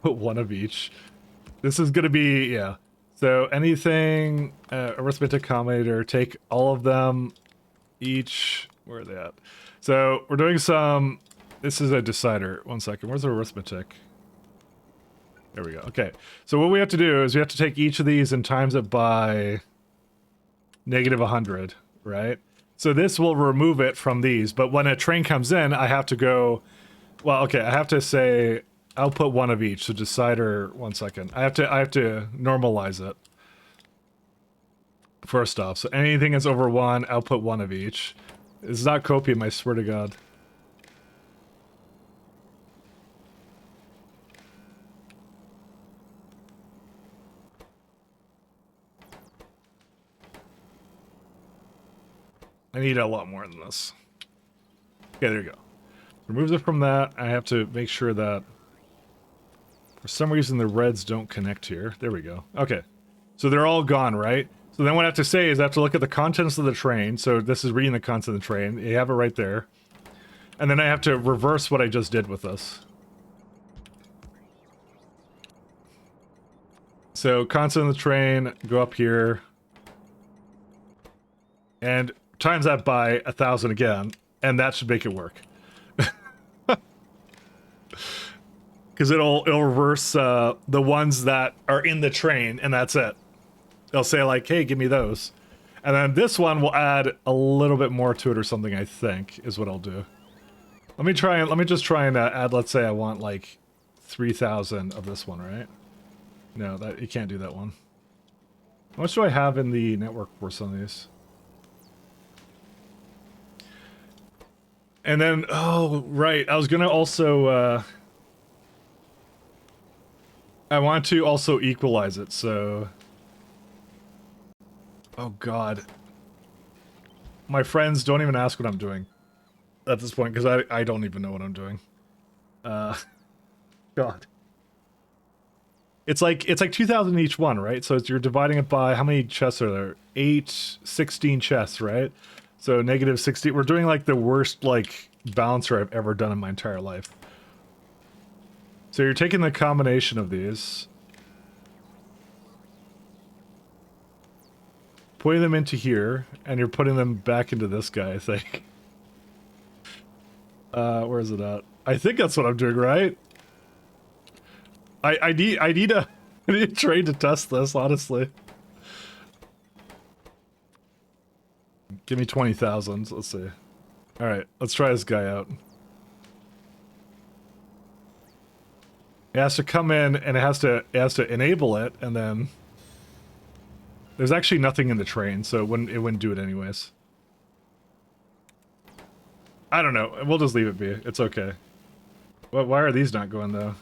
Speaker 4: put one of each. This is gonna be, yeah. So anything, arithmetic combinator, take all of them, each, where are they at? So we're doing some, this is a decider. One second, where's the arithmetic? There we go, okay. So what we have to do is we have to take each of these and times it by -100, right? So this will remove it from these, but when a train comes in, I have to go, well, okay, I have to say output one of each. So decider, one second. I have to normalize it. First off, so anything that's over one, output one of each. It's not copium, I swear to God. I need a lot more than this. Okay, there you go. Removes it from that. I have to make sure that for some reason the reds don't connect here. There we go. Okay. So they're all gone, right? So then what I have to say is I have to look at the contents of the train. So this is reading the contents of the train. You have it right there. And then I have to reverse what I just did with this. So constant of the train, go up here. And times that by 1,000 again. And that should make it work. Because it'll reverse the ones that are in the train, and that's it. They'll say like, hey, give me those. And then this one will add a little bit more to it or something, I think, is what I'll do. Let me just try and add, let's say I want like 3,000 of this one, right? No, that you can't do that one. How much do I have in the network for some of these? And then, oh, right, I was gonna also, I want to also equalize it, so... Oh god. My friends, don't even ask what I'm doing at this point, because I don't even know what I'm doing. God. It's like 2,000 each one, right? So you're dividing it by how many chests are there? 16 chests, right? So negative 60. We're doing like the worst like balancer I've ever done in my entire life. So you're taking the combination of these, putting them into here, and you're putting them back into this guy, I think. Where is it at? I think that's what I'm doing, right? I need a train to test this, honestly. Give me 20,000. Let's see. All right, let's try this guy out. It has to come in, and it has to enable it, and then there's actually nothing in the train, so it wouldn't do it anyways. I don't know. We'll just leave it be. It's okay. Why are these not going though?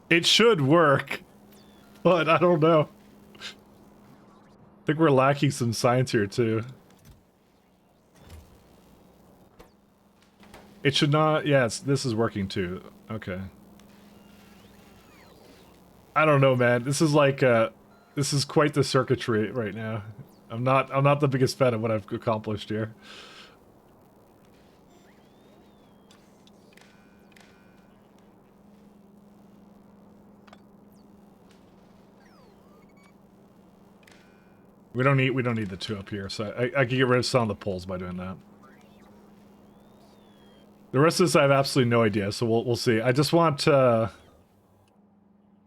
Speaker 4: It should work, but I don't know. I think we're lacking some science here too. It should not. Yeah, this is working too. Okay. I don't know, man. This is like this is quite the circuitry right now. I'm not the biggest fan of what I've accomplished here. We don't need the two up here, so I can get rid of some of the poles by doing that. The rest of this I have absolutely no idea, so we'll see. I just want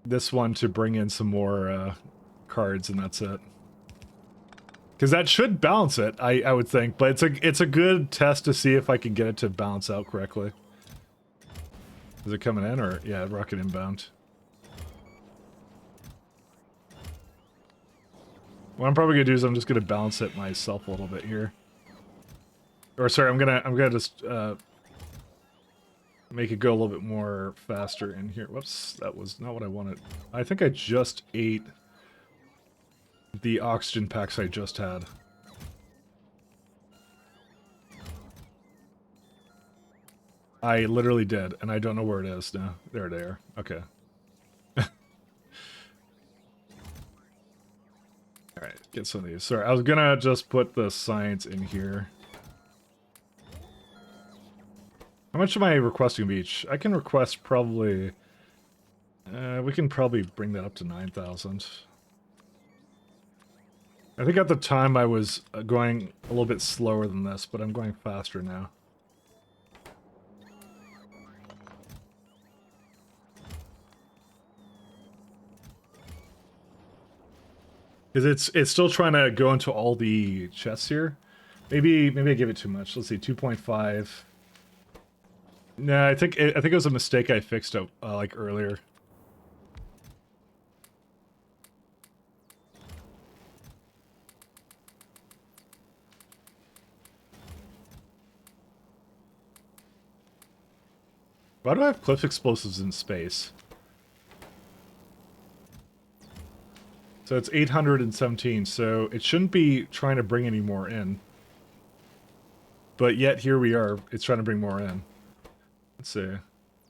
Speaker 4: this one to bring in some more cards, and that's it. Because that should balance it, I would think, but it's a good test to see if I can get it to balance out correctly. Is it coming in, or yeah, rocket inbound? What I'm probably gonna do is I'm just gonna balance it myself a little bit here. Or sorry, I'm gonna just make it go a little bit more faster in here. Whoops, that was not what I wanted. I think I just ate the oxygen packs I just had. I literally did, and I don't know where it is now. There they are. Okay. Alright, get some of these. Sorry, I was gonna just put the science in here. How much am I requesting of each? I can request probably... we can probably bring that up to 9,000. I think at the time I was going a little bit slower than this, but I'm going faster now. Because it's still trying to go into all the chests here. Maybe I give it too much. Let's see, 2.5. No, I think it was a mistake I fixed up like earlier. Why do I have cliff explosives in space? So it's 817, so it shouldn't be trying to bring any more in. But yet here we are, it's trying to bring more in. Let's see.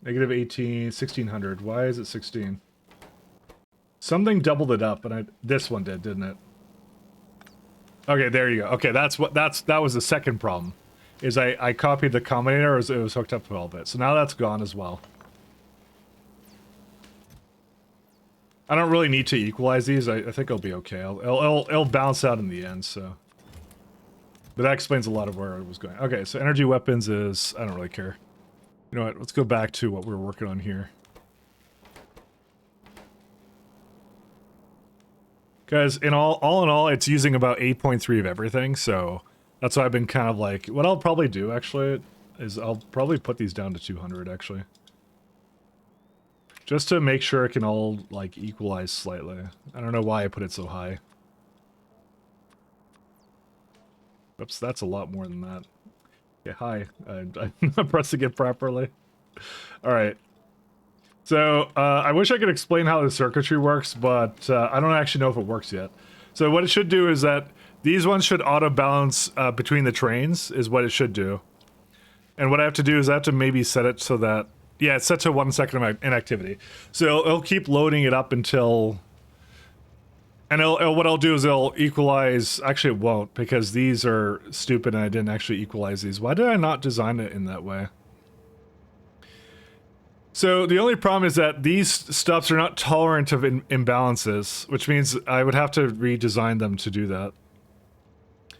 Speaker 4: Negative 18, 1600. Why is it 16? Something doubled it up, and this one did, didn't it? Okay, there you go. Okay, that was the second problem. Is I copied the combinator, it was hooked up to all of it. So now that's gone as well. I don't really need to equalize these. I think I'll be okay. It'll balance out in the end, so. But that explains a lot of where it was going. Okay, so energy weapons is... I don't really care. You know what? Let's go back to what we were working on here. Because all in all, it's using about 8.3 of everything, so... That's why I've been kind of like... What I'll probably do, actually, is I'll probably put these down to 200, actually. Just to make sure it can all, like, equalize slightly. I don't know why I put it so high. Oops, that's a lot more than that. Yeah, hi. I'm not pressing it properly. Alright. So, I wish I could explain how the circuitry works, but I don't actually know if it works yet. So what it should do is that these ones should auto-balance between the trains, is what it should do. And what I have to do is I have to maybe set it so that, Yeah, it's set to 1 second of inactivity. So it'll keep loading it up until... And what I'll do is it'll equalize... Actually, it won't, because these are stupid and I didn't actually equalize these. Why did I not design it in that way? So the only problem is that these stuffs are not tolerant of imbalances, which means I would have to redesign them to do that.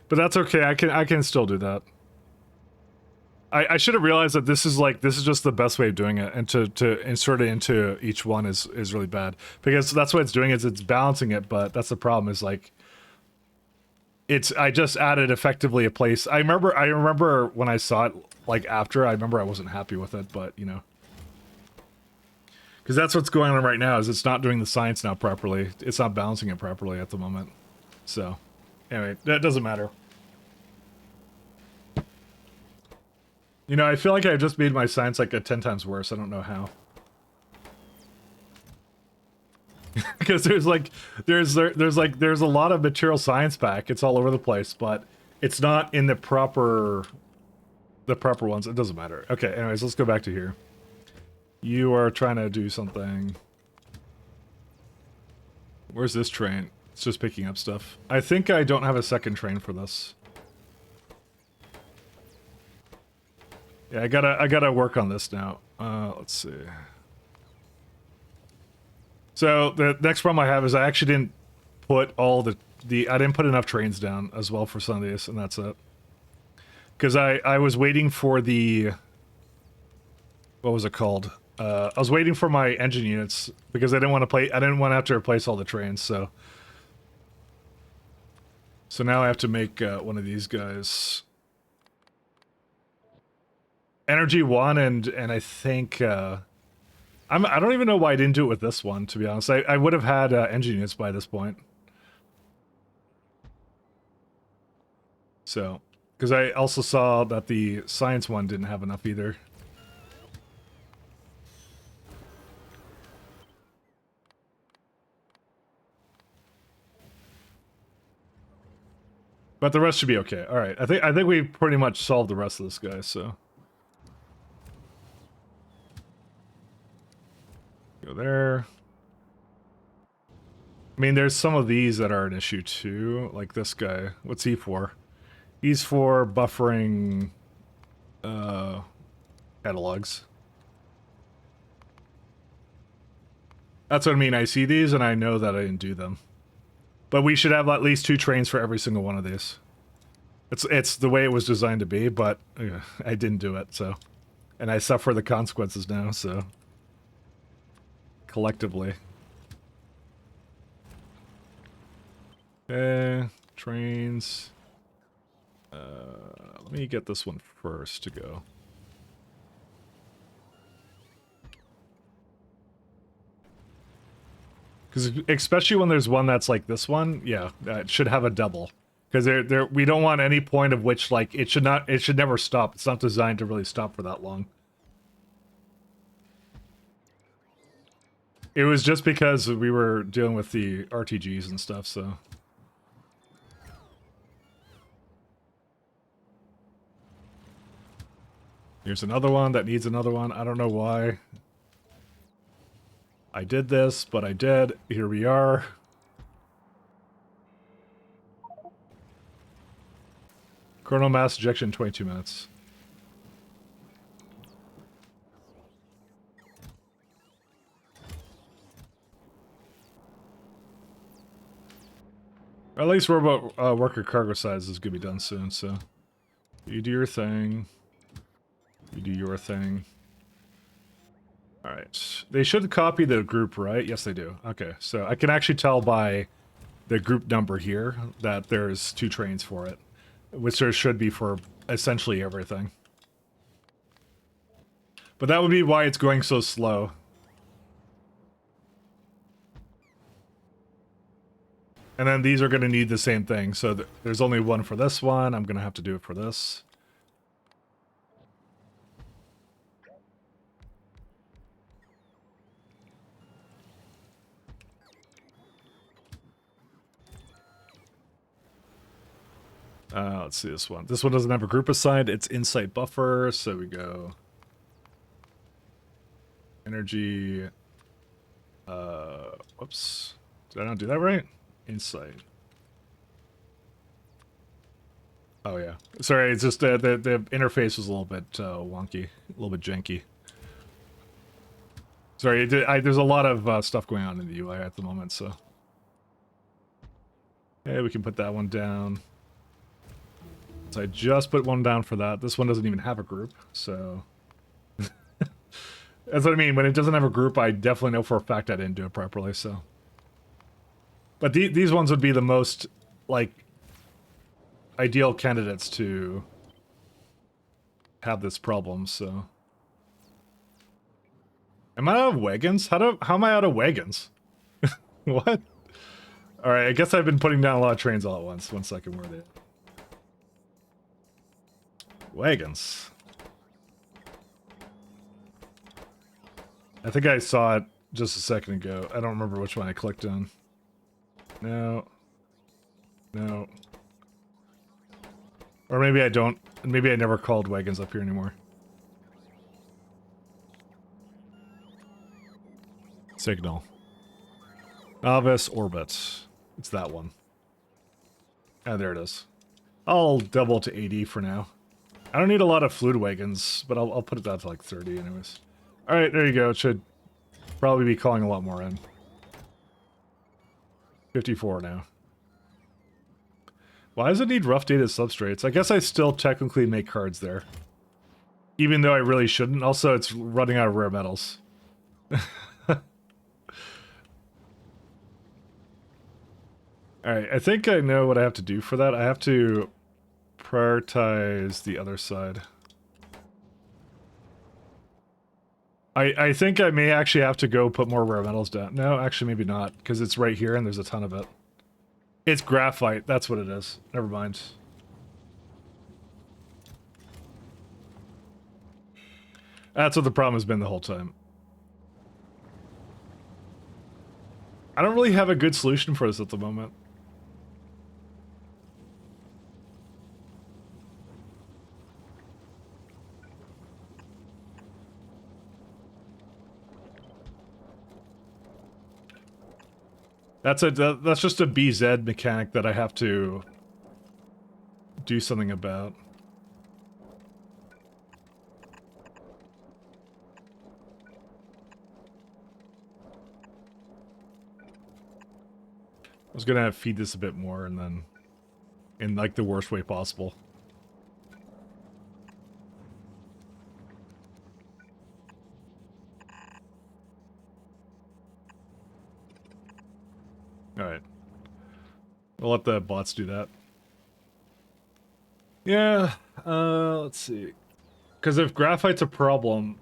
Speaker 4: But that's okay, I can still do that. I should have realized that this is just the best way of doing it, and to insert it into each one is really bad. Because that's what it's doing, is it's balancing it, but that's the problem, is like I just added effectively a place. I remember when I saw it like after, I remember I wasn't happy with it, but you know. Because that's what's going on right now, is it's not doing the science now properly. It's not balancing it properly at the moment. So, anyway, that doesn't matter. You know, I feel like I just made my science like 10 times worse. I don't know how. Because there's a lot of material science back. It's all over the place, but it's not in the proper ones. It doesn't matter. Okay, anyways, let's go back to here. You are trying to do something. Where's this train? It's just picking up stuff. I think I don't have a second train for this. Yeah, I gotta work on this now. Let's see. So the next problem I have is I actually didn't put all I didn't put enough trains down as well for some of these, and that's it. Because I was waiting for the... What was it called? I was waiting for my engine units because I didn't want to have to replace all the trains, so now I have to make one of these guys. Energy 1 and I think I don't even know why I didn't do it with this one, to be honest. I would have had engine units by this point. So, because I also saw that the science one didn't have enough either. But the rest should be okay. All right, I think we've pretty much solved the rest of this guy. So go there. I mean, there's some of these that are an issue too, like this guy. What's he for? He's for buffering catalogs. That's what I mean. I see these and I know that I didn't do them. But we should have at least 2 trains for every single one of these. It's the way it was designed to be, but I didn't do it, so. And I suffer the consequences now, so. Collectively. Okay, trains. Let me get this one first to go. Because especially when there's one that's like this one, yeah, it should have a double. Because we don't want any point of which, like, it should never stop. It's not designed to really stop for that long. It was just because we were dealing with the RTGs and stuff, so. Here's another one that needs another one. I don't know why I did this, but I did. Here we are. Coronal mass ejection, 22 minutes. At least robot worker cargo size is going to be done soon, so. You do your thing. You do your thing. Alright. They should copy the group, right? Yes, they do. Okay, so I can actually tell by the group number here that there's 2 trains for it. Which there should be for essentially everything. But that would be why it's going so slow. And then these are going to need the same thing. So there's only one for this one. I'm going to have to do it for this. Let's see this one. This one doesn't have a group assigned. It's insight buffer, so we go. Energy. Whoops. Did I not do that right? Insight. Oh yeah. Sorry, it's just the interface was a little bit wonky, a little bit janky. Sorry, there's a lot of stuff going on in the UI at the moment, so. Okay, we can put that one down. So I just put one down for that. This one doesn't even have a group, so. That's what I mean. When it doesn't have a group, I definitely know for a fact I didn't do it properly, so. But these ones would be the most, like, ideal candidates to have this problem, so. Am I out of wagons? How am I out of wagons? What? Alright, I guess I've been putting down a lot of trains all at once. 1 second, where are they? Wagons. I think I saw it just a second ago. I don't remember which one I clicked on. No. No. Or maybe I don't. Maybe I never called wagons up here anymore. Signal. Novice Orbit. It's that one. Ah, there it is. I'll double to 80 for now. I don't need a lot of fluid wagons, but I'll put it down to like 30 anyways. Alright, there you go. It should probably be calling a lot more in. 54 now. Why does it need rough dated substrates? I guess I still technically make cards there. Even though I really shouldn't. Also, it's running out of rare metals. Alright, I think I know what I have to do for that. I have to prioritize the other side. I think I may actually have to go put more rare metals down. No, actually maybe not, because it's right here and there's a ton of it. It's graphite, that's what it is. Never mind. That's what the problem has been the whole time. I don't really have a good solution for this at the moment. That's just a BZ mechanic that I have to do something about. I was gonna feed this a bit more and then in like the worst way possible. Alright. We'll let the bots do that. Yeah, let's see. Because if graphite's a problem,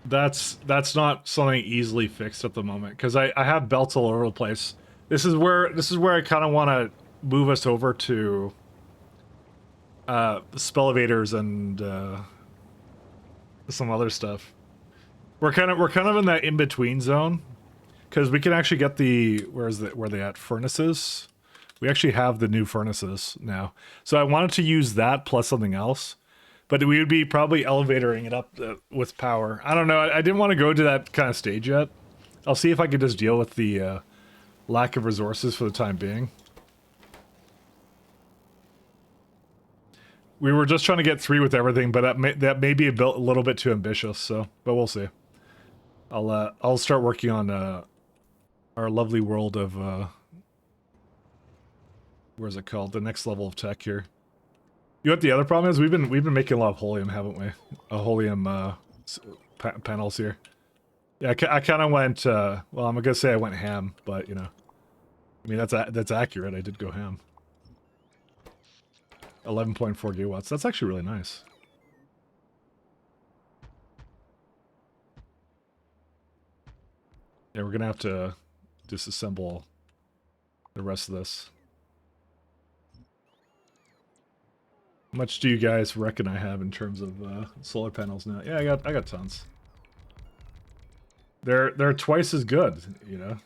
Speaker 4: that's not something easily fixed at the moment. Because I have belts all over the place. This is where I kind of want to move us over to spell evaders and some other stuff. We're kind of in that in between zone. Because we can actually get the where they at furnaces. We actually have the new furnaces now. So I wanted to use that plus something else, but we would be probably elevatoring it up with power. I don't know. I didn't want to go to that kind of stage yet. I'll see if I can just deal with the lack of resources for the time being. We were just trying to get 3 with everything, but that may be a little bit too ambitious. So, but we'll see. I'll start working on our lovely world of where's it called? The next level of tech here. You know what the other problem is? We've been making a lot of holium, haven't we? Holium panels here. Yeah, I kind of went. Well, I'm gonna say I went ham, but you know, I mean that's accurate. I did go ham. 11.4 gigawatts. That's actually really nice. Yeah, we're gonna have to disassemble the rest of this. How much do you guys reckon I have in terms of solar panels now? Yeah, I got tons. They're twice as good, you know.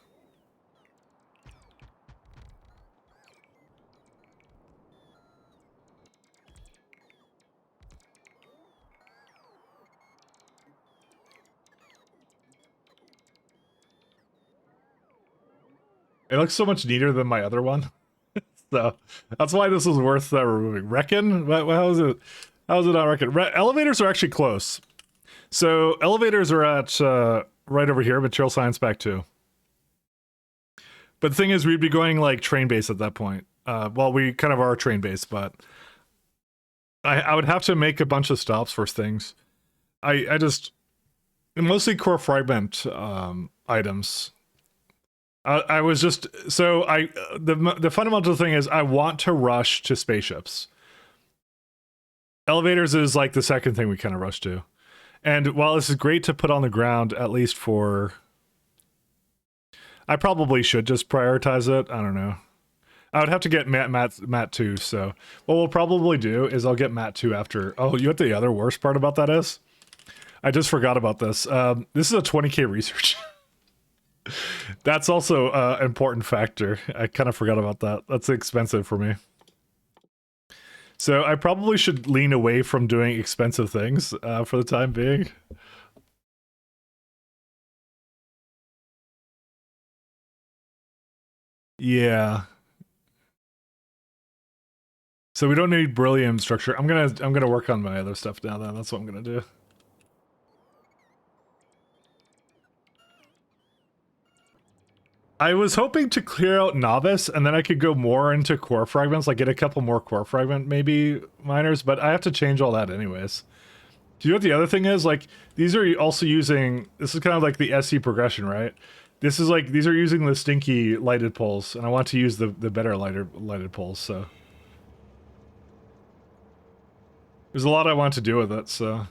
Speaker 4: It looks so much neater than my other one. So that's why this is worth removing. Reckon? How is it? How is it not reckon? Elevators are actually close. So elevators are at right over here, material science back 2. But the thing is, we'd be going like train base at that point. Well, we kind of are train base, but I would have to make a bunch of stops for things. I just mostly core fragment items. I was just so the fundamental thing is I want to rush to spaceships. Elevators is like the second thing we kind of rush to. And while this is great to put on the ground, at least for... I probably should just prioritize it. I don't know. I would have to get Matt 2, so... What we'll probably do is I'll get Matt 2 after... Oh, you know what the other worst part about that is? I just forgot about this. This is a 20k research. That's also an important factor. I kind of forgot about that. That's expensive for me. So I probably should lean away from doing expensive things for the time being. Yeah. So we don't need beryllium structure. I'm gonna work on my other stuff now then. That's what I'm gonna do. I was hoping to clear out novice and then I could go more into core fragments, like get a couple more core fragment maybe miners, but I have to change all that anyways. Do you know what the other thing is? Like, these are also using, this is kind of like the SE progression, right? This is like, these are using the stinky lighted poles, and I want to use the better lighted poles, so. There's a lot I want to do with it, so.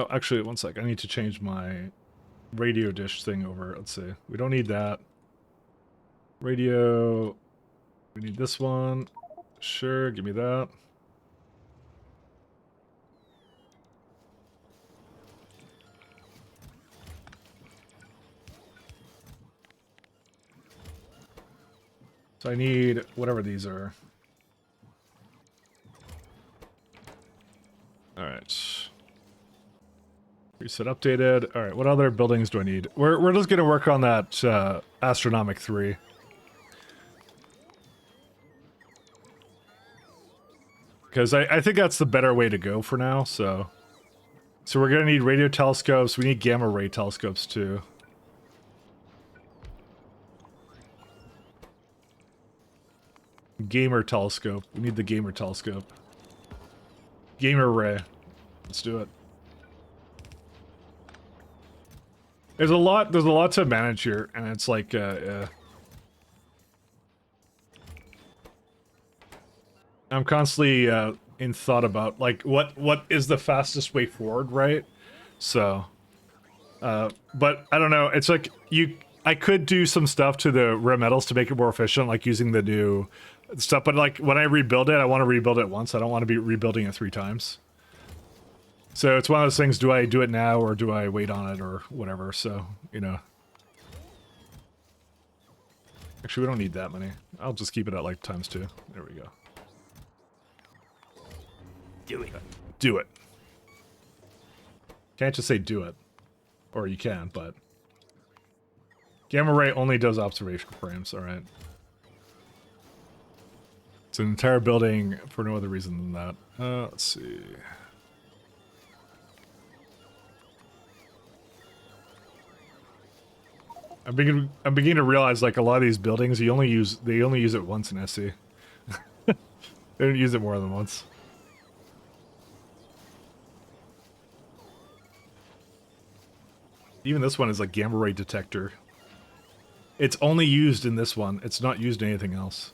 Speaker 4: Actually, one sec. I need to change my radio dish thing over. Let's see. We don't need that. Radio. We need this one. Sure, give me that. So I need whatever these are. Alright. Reset updated. Alright, what other buildings do I need? We're just gonna work on that Astronomic 3. Because I think that's the better way to go for now, so... So we're gonna need radio telescopes, we need gamma ray telescopes too. Gamer telescope. We need the gamer telescope. Gamer ray. Let's do it. There's a lot to manage here, and it's like, I'm constantly in thought about like what is the fastest way forward, right? So, but I don't know. It's like I could do some stuff to the rare metals to make it more efficient, like using the new stuff. But like when I rebuild it, I want to rebuild it once. I don't want to be rebuilding it 3 times. So it's one of those things, do I do it now or do I wait on it or whatever, so, you know. Actually, we don't need that many. I'll just keep it at like ×2. There we go.
Speaker 2: Do it.
Speaker 4: Do it. Can't just say do it. Or you can, but... Gamma ray only does observation frames, alright. It's an entire building for no other reason than that. Let's see... I'm beginning to realize like a lot of these buildings they only use it once in SE. They don't use it more than once. Even this one is like gamma ray detector. It's only used in this one. It's not used in anything else.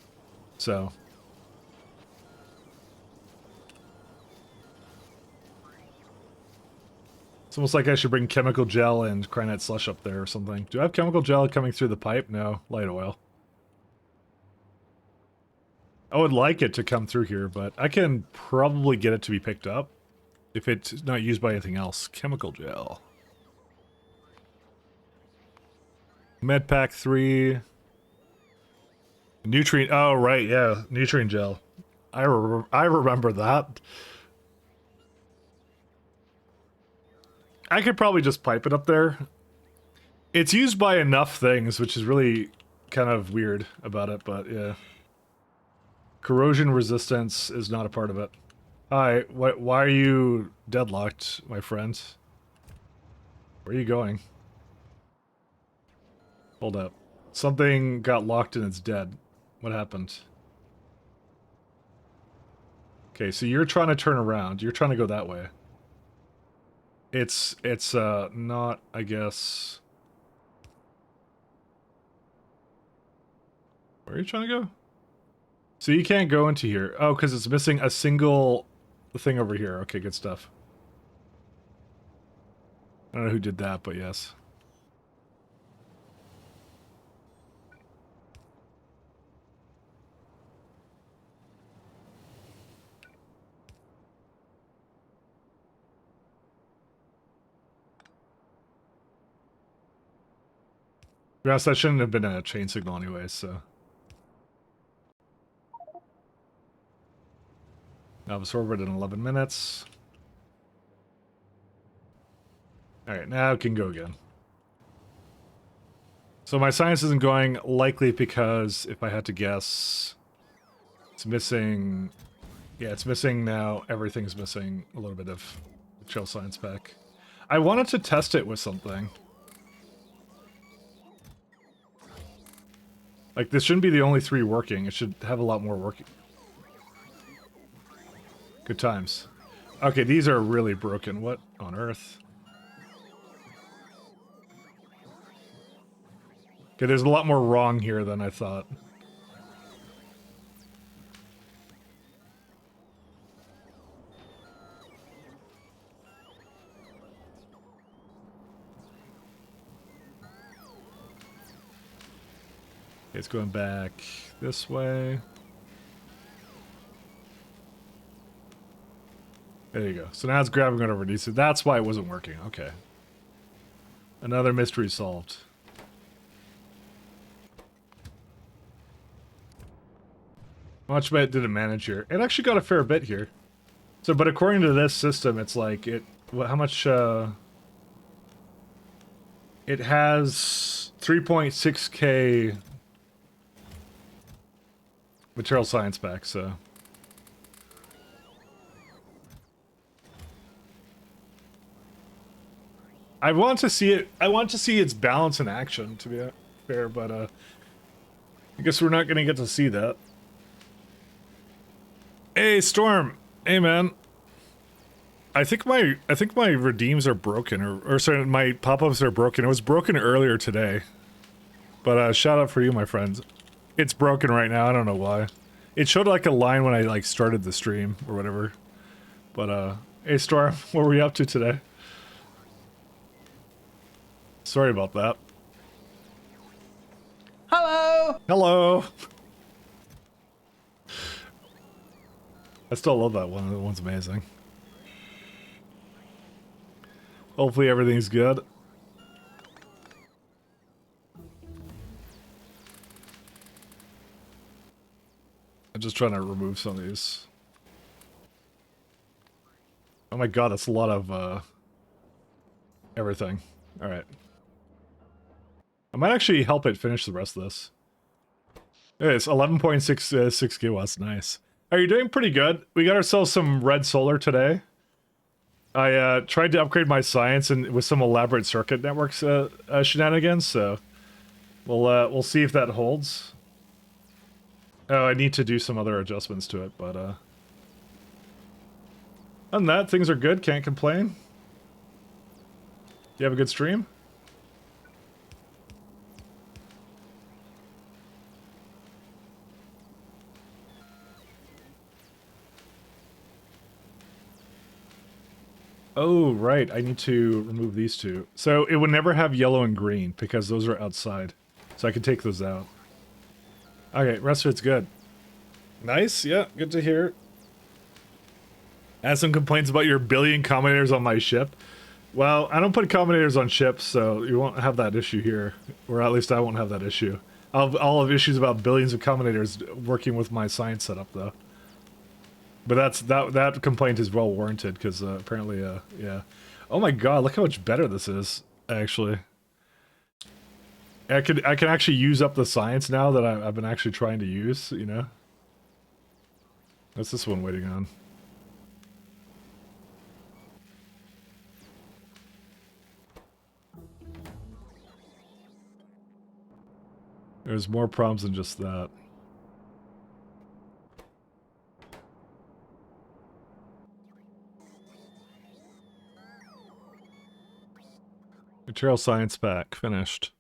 Speaker 4: So it's almost like I should bring chemical gel and cyanide slush up there or something. Do I have chemical gel coming through the pipe? No, light oil. I would like it to come through here, but I can probably get it to be picked up if it's not used by anything else. Chemical gel. Medpack 3. Nutrient. Oh, right, yeah. Nutrient gel. I remember that. I could probably just pipe it up there. It's used by enough things, which is really kind of weird about it, but yeah. Corrosion resistance is not a part of it. Hi, why are you deadlocked, my friend? Where are you going? Hold up. Something got locked and it's dead. What happened? Okay, so you're trying to turn around. You're trying to go that way. It's not, I guess... Where are you trying to go? So you can't go into here. Oh, because it's missing a single thing over here. Okay, good stuff. I don't know who did that, but yes. Yes, that shouldn't have been a chain signal anyway, so... Novice orbit in 11 minutes. Alright, now it can go again. So my science isn't going, likely because, if I had to guess, it's missing... Yeah, it's missing now. Everything's missing a little bit of chill science pack. I wanted to test it with something. Like, this shouldn't be the only 3 working. It should have a lot more working. Good times. Okay, these are really broken. What on earth? Okay, there's a lot more wrong here than I thought. Okay, it's going back this way. There you go. So now it's grabbing whatever it needs to. That's why it wasn't working. Okay. Another mystery solved. How much did it manage here? It actually got a fair bit here. So, but according to this system, it's like, how much, it has 3.6k material science back, so... I want to see it. I want to see its balance in action, to be fair, but I guess we're not gonna get to see that. Hey, Storm. Hey, man. I think my redeems are broken, or sorry, my pop-ups are broken. It was broken earlier today, but shout out for you, my friends. It's broken right now. I don't know why. It showed like a line when I like started the stream or whatever. But hey, Storm, what were you up to today? Sorry about that.
Speaker 2: Hello!
Speaker 4: Hello! I still love that one. That one's amazing. Hopefully everything's good. I'm just trying to remove some of these. Oh my god, that's a lot of, everything. Alright. I might actually help it finish the rest of this. It's 11.6 gigawatts. Nice. Are you doing pretty good? We got ourselves some red solar today. I tried to upgrade my science and with some elaborate circuit networks shenanigans, so we'll see if that holds. Oh, I need to do some other adjustments to it, but other than that, things are good. Can't complain. You have a good stream? Oh, right. I need to remove these two. So it would never have yellow and green because those are outside. So I can take those out. Okay, rest of it's good. Nice. Yeah, good to hear. Had some complaints about your billion combinators on my ship. Well, I don't put combinators on ships, so you won't have that issue here. Or at least I won't have that issue. I'll have issues about billions of combinators working with my science setup, though. But that complaint is well warranted because apparently, yeah. Oh my god, look how much better this is, actually. I can actually use up the science now that I've been actually trying to use, you know? What's this one waiting on? There's more problems than just that. Material science pack, finished.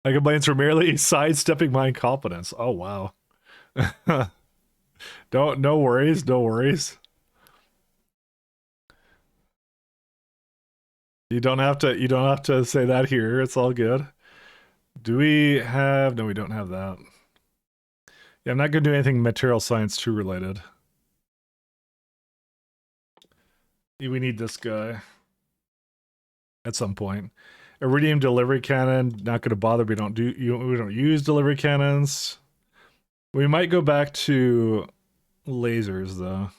Speaker 4: My complaints were merely sidestepping my incompetence. Oh, wow. No worries, no worries. You don't have to say that here. It's all good. Do we have... No, we don't have that. Yeah, I'm not going to do anything material science 2 related. We need this guy. At some point. Iridium delivery cannon, not going to bother. We don't use delivery cannons. We might go back to lasers, though.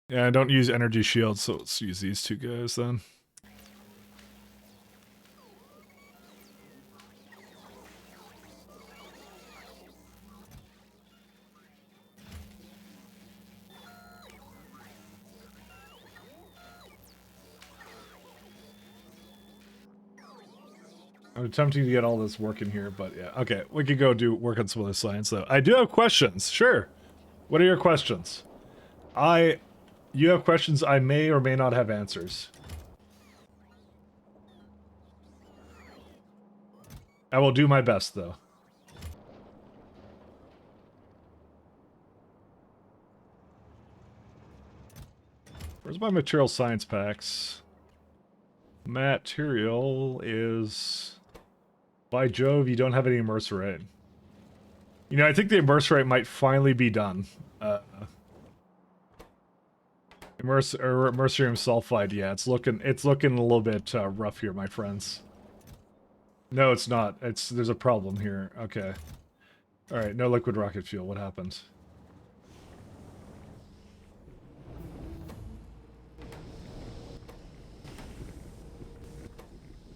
Speaker 4: Yeah, I don't use energy shields, so let's use these two guys then. I'm attempting to get all this working here, but yeah. Okay, we could go work on some other science, though. I do have questions, sure. What are your questions? You have questions, I may or may not have answers. I will do my best, though. Where's my material science packs? Material is... By Jove, you don't have any immerserate. You know, I think the immerserate might finally be done. Immersarium sulfide, yeah, it's looking a little bit rough here, my friends. No, it's not. There's a problem here. Okay. All right, no liquid rocket fuel. What happened?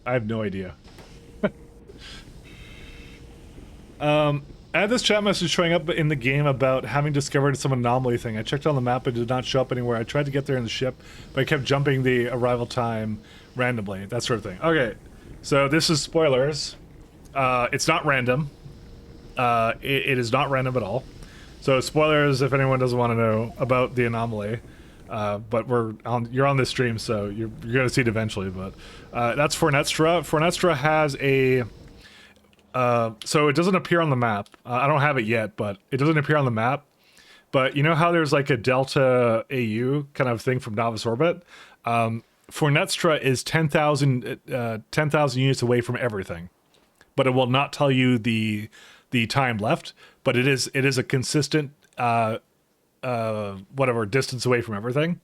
Speaker 4: I have no idea. I had this chat message showing up in the game about having discovered some anomaly thing. I checked on the map, it did not show up anywhere. I tried to get there in the ship, but I kept jumping the arrival time randomly, that sort of thing. Okay, so this is spoilers. It's not random. It is not random at all. So spoilers if anyone doesn't want to know about the anomaly. But you're on this stream, so you're going to see it eventually. But that's Fornestra. Fornestra has a... so it doesn't appear on the map. I don't have it yet, but it doesn't appear on the map. But you know how there's like a Delta AU kind of thing from Novice Orbit? Fornestra is 10,000 units away from everything. But it will not tell you the time left, but it is a consistent whatever distance away from everything.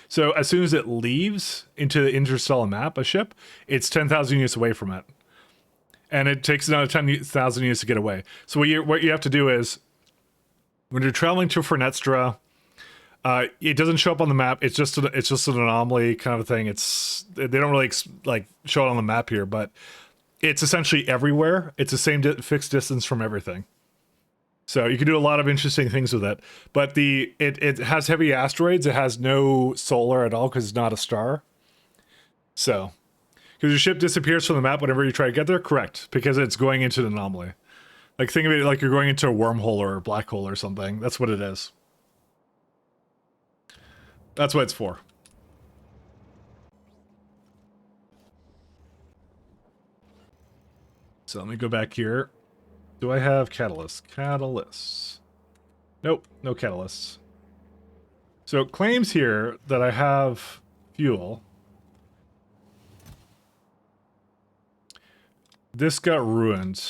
Speaker 4: So as soon as it leaves into the interstellar map, a ship, it's 10,000 units away from it. And it takes another 10,000 units to get away. So what you have to do is, when you're traveling to Fornestra, it doesn't show up on the map. It's just an anomaly kind of a thing. They don't really like show it on the map here, but it's essentially everywhere. It's the same fixed distance from everything. So you can do a lot of interesting things with it. But it has heavy asteroids. It has no solar at all because it's not a star. So... Because your ship disappears from the map whenever you try to get there? Correct. Because it's going into an anomaly. Like, think of it like you're going into a wormhole or a black hole or something. That's what it is. That's what it's for. So let me go back here. Do I have catalysts? Catalysts. Nope, no catalysts. So it claims here that I have fuel. This got ruined.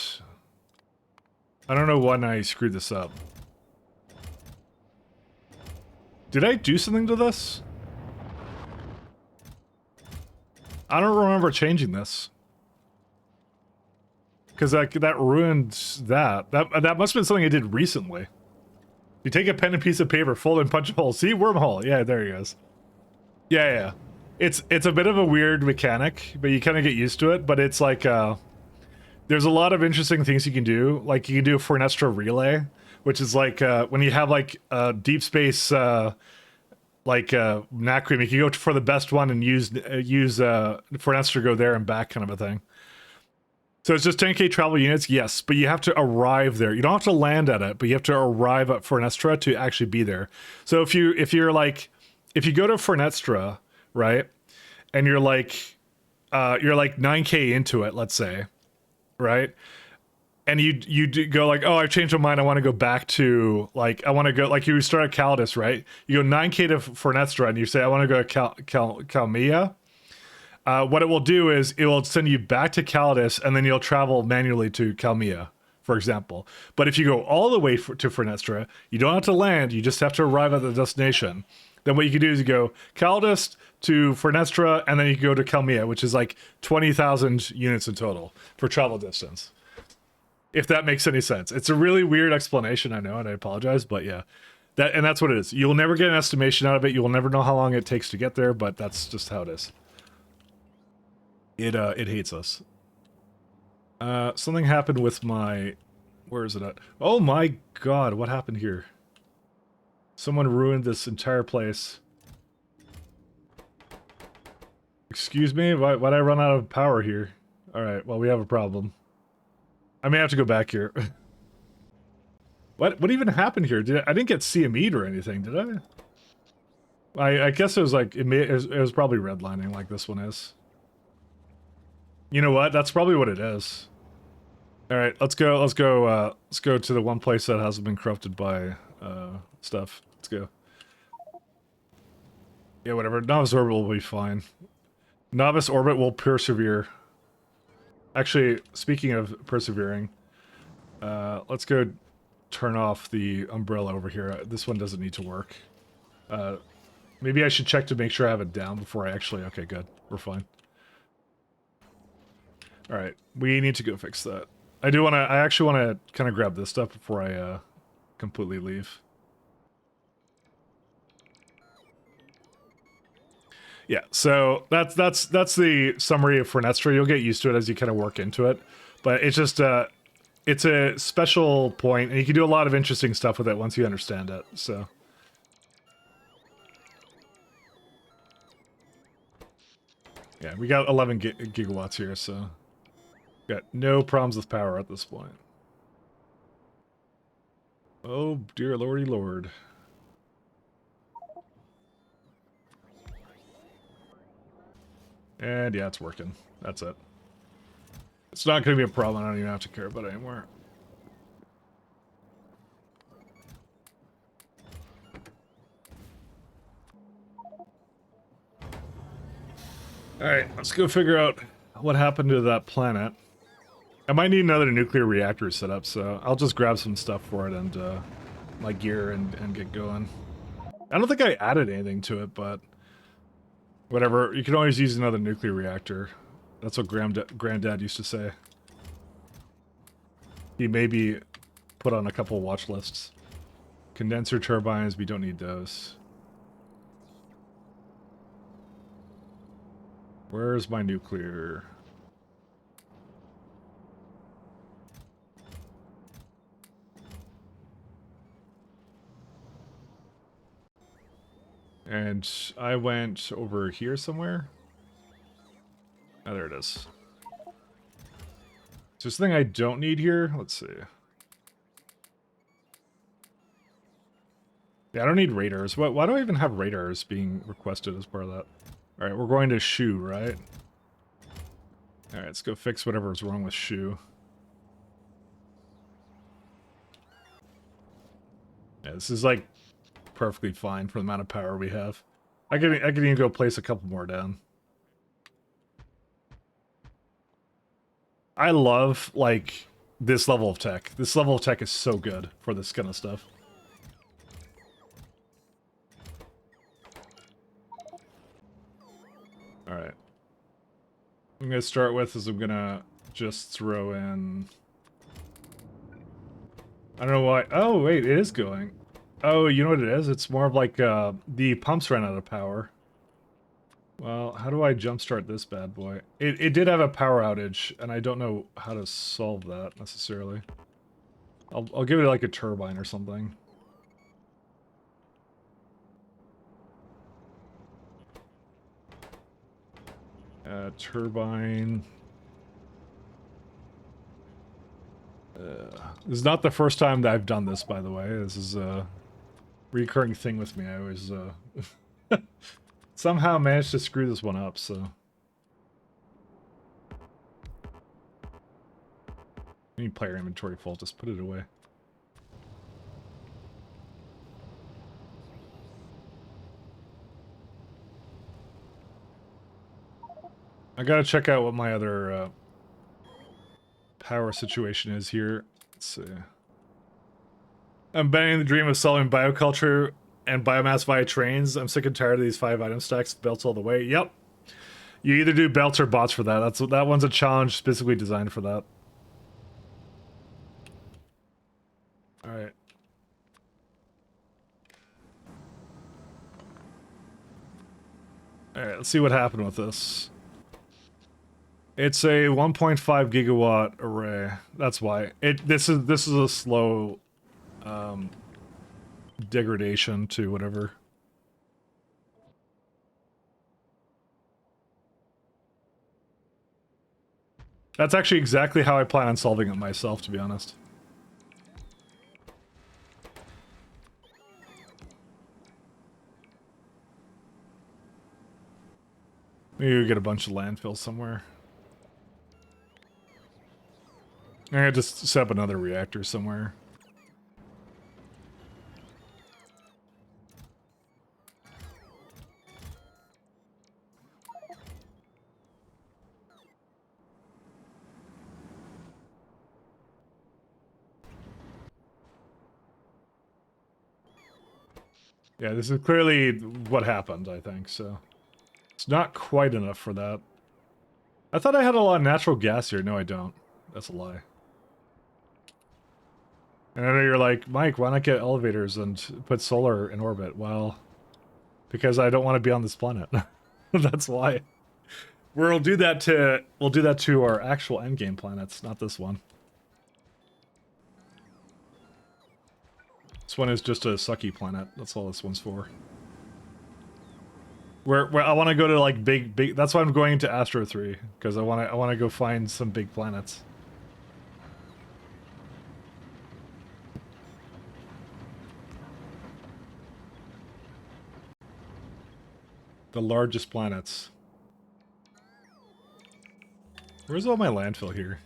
Speaker 4: I don't know when I screwed this up. Did I do something to this? I don't remember changing this. Because that ruined that. That must have been something I did recently. You take a pen and piece of paper, fold and punch a hole. See, wormhole. Yeah, there he goes. Yeah, yeah. It's a bit of a weird mechanic, but you kind of get used to it. But it's like there's a lot of interesting things you can do. Like you can do a Fornestra relay, which is like when you have like deep space Nacream, you can go for the best one and use Fornestra to go there and back kind of a thing. So it's just 10k travel units, yes, but you have to arrive there. You don't have to land at it, but you have to arrive at Fornestra to actually be there. So if you go to Fornestra, right, and you're like 9k into it, let's say, right, and you go like, oh, I've changed my mind, I want to go back to I want to go, like you start at Caldas, right? You go 9k to Fornestra, and you say I want to go to Calmia. What it will do is it will send you back to Caldas, and then you'll travel manually to Calmia, for example. But if you go all the way to Fornestra, you don't have to land, you just have to arrive at the destination. Then what you can do is you go Caldas to Fornestra, and then you can go to Calmia, which is like 20,000 units in total for travel distance. If that makes any sense. It's a really weird explanation, I know, and I apologize, but yeah. That's what it is. You'll never get an estimation out of it, you will never know how long it takes to get there, but that's just how it is. It hates us. Something happened with my... Where is it at? Oh my god, what happened here? Someone ruined this entire place. Excuse me? Why'd I run out of power here? Alright, well, we have a problem. I may have to go back here. What even happened here? I didn't get CME'd or anything, did I? I guess it was like... It was probably redlining like this one is. You know what? That's probably what it is. All right, let's go to the one place that hasn't been corrupted by stuff. Let's go. Yeah, whatever. Novice orbit will be fine. Novice orbit will persevere. Actually, speaking of persevering, let's go turn off the umbrella over here. This one doesn't need to work. Maybe I should check to make sure I have it down before I actually... Okay, good. We're fine. Alright, we need to go fix that. I actually want to kind of grab this stuff before I completely leave. Yeah, so that's the summary of Fornestra. You'll get used to it as you kind of work into it. But it's just it's a special point, and you can do a lot of interesting stuff with it once you understand it, so... Yeah, we got 11 gigawatts here, so... Got no problems with power at this point. Oh, dear lordy lord. And yeah, it's working. That's it. It's not going to be a problem. I don't even have to care about it anymore. Alright, let's go figure out what happened to that planet. I might need another nuclear reactor set up, so I'll just grab some stuff for it and my gear and get going. I don't think I added anything to it, but whatever. You can always use another nuclear reactor. That's what Granddad used to say. He maybe put on a couple watch lists. Condenser turbines, we don't need those. Where's my nuclear? And I went over here somewhere. Oh, there it is. Is there something I don't need here? Let's see. Yeah, I don't need radars. Why do I even have radars being requested as part of that? Alright, we're going to Shu, right? Alright, let's go fix whatever's wrong with Shu. Yeah, this is like perfectly fine for the amount of power we have. I can even go place a couple more down. I love, like, this level of tech. This level of tech is so good for this kind of stuff. Alright. I'm gonna start with is I'm gonna just throw in... I don't know why... Oh, wait, it is going. Oh, you know what it is? It's more of like the pumps ran out of power. Well, how do I jumpstart this bad boy? It did have a power outage, and I don't know how to solve that necessarily. I'll give it like a turbine or something. Turbine. This is not the first time that I've done this, by the way. This is a recurring thing with me. I always somehow managed to screw this one up, so. Any player inventory fault, just put it away. I gotta check out what my other power situation is here. Let's see. I'm banning the dream of selling bioculture and biomass via trains. I'm sick and tired of these 5 item stacks, belts all the way. Yep. You either do belts or bots for that. That one's a challenge specifically designed for that. Alright. Alright, let's see what happened with this. It's a 1.5 gigawatt array. That's why. This is a slow degradation to whatever. That's actually exactly how I plan on solving it myself, to be honest. Maybe we get a bunch of landfill somewhere. I'm gonna just set up another reactor somewhere. Yeah, this is clearly what happened, I think, so. It's not quite enough for that. I thought I had a lot of natural gas here. No, I don't. That's a lie. And I know you're like, Mike, why not get elevators and put solar in orbit? Well, because I don't want to be on this planet. That's why. We'll do that to our actual endgame planets, not this one. This one is just a sucky planet. That's all this one's for. Where I want to go to like big. That's why I'm going into Astro 3 because I want to go find some big planets. The largest planets. Where's all my landfill here?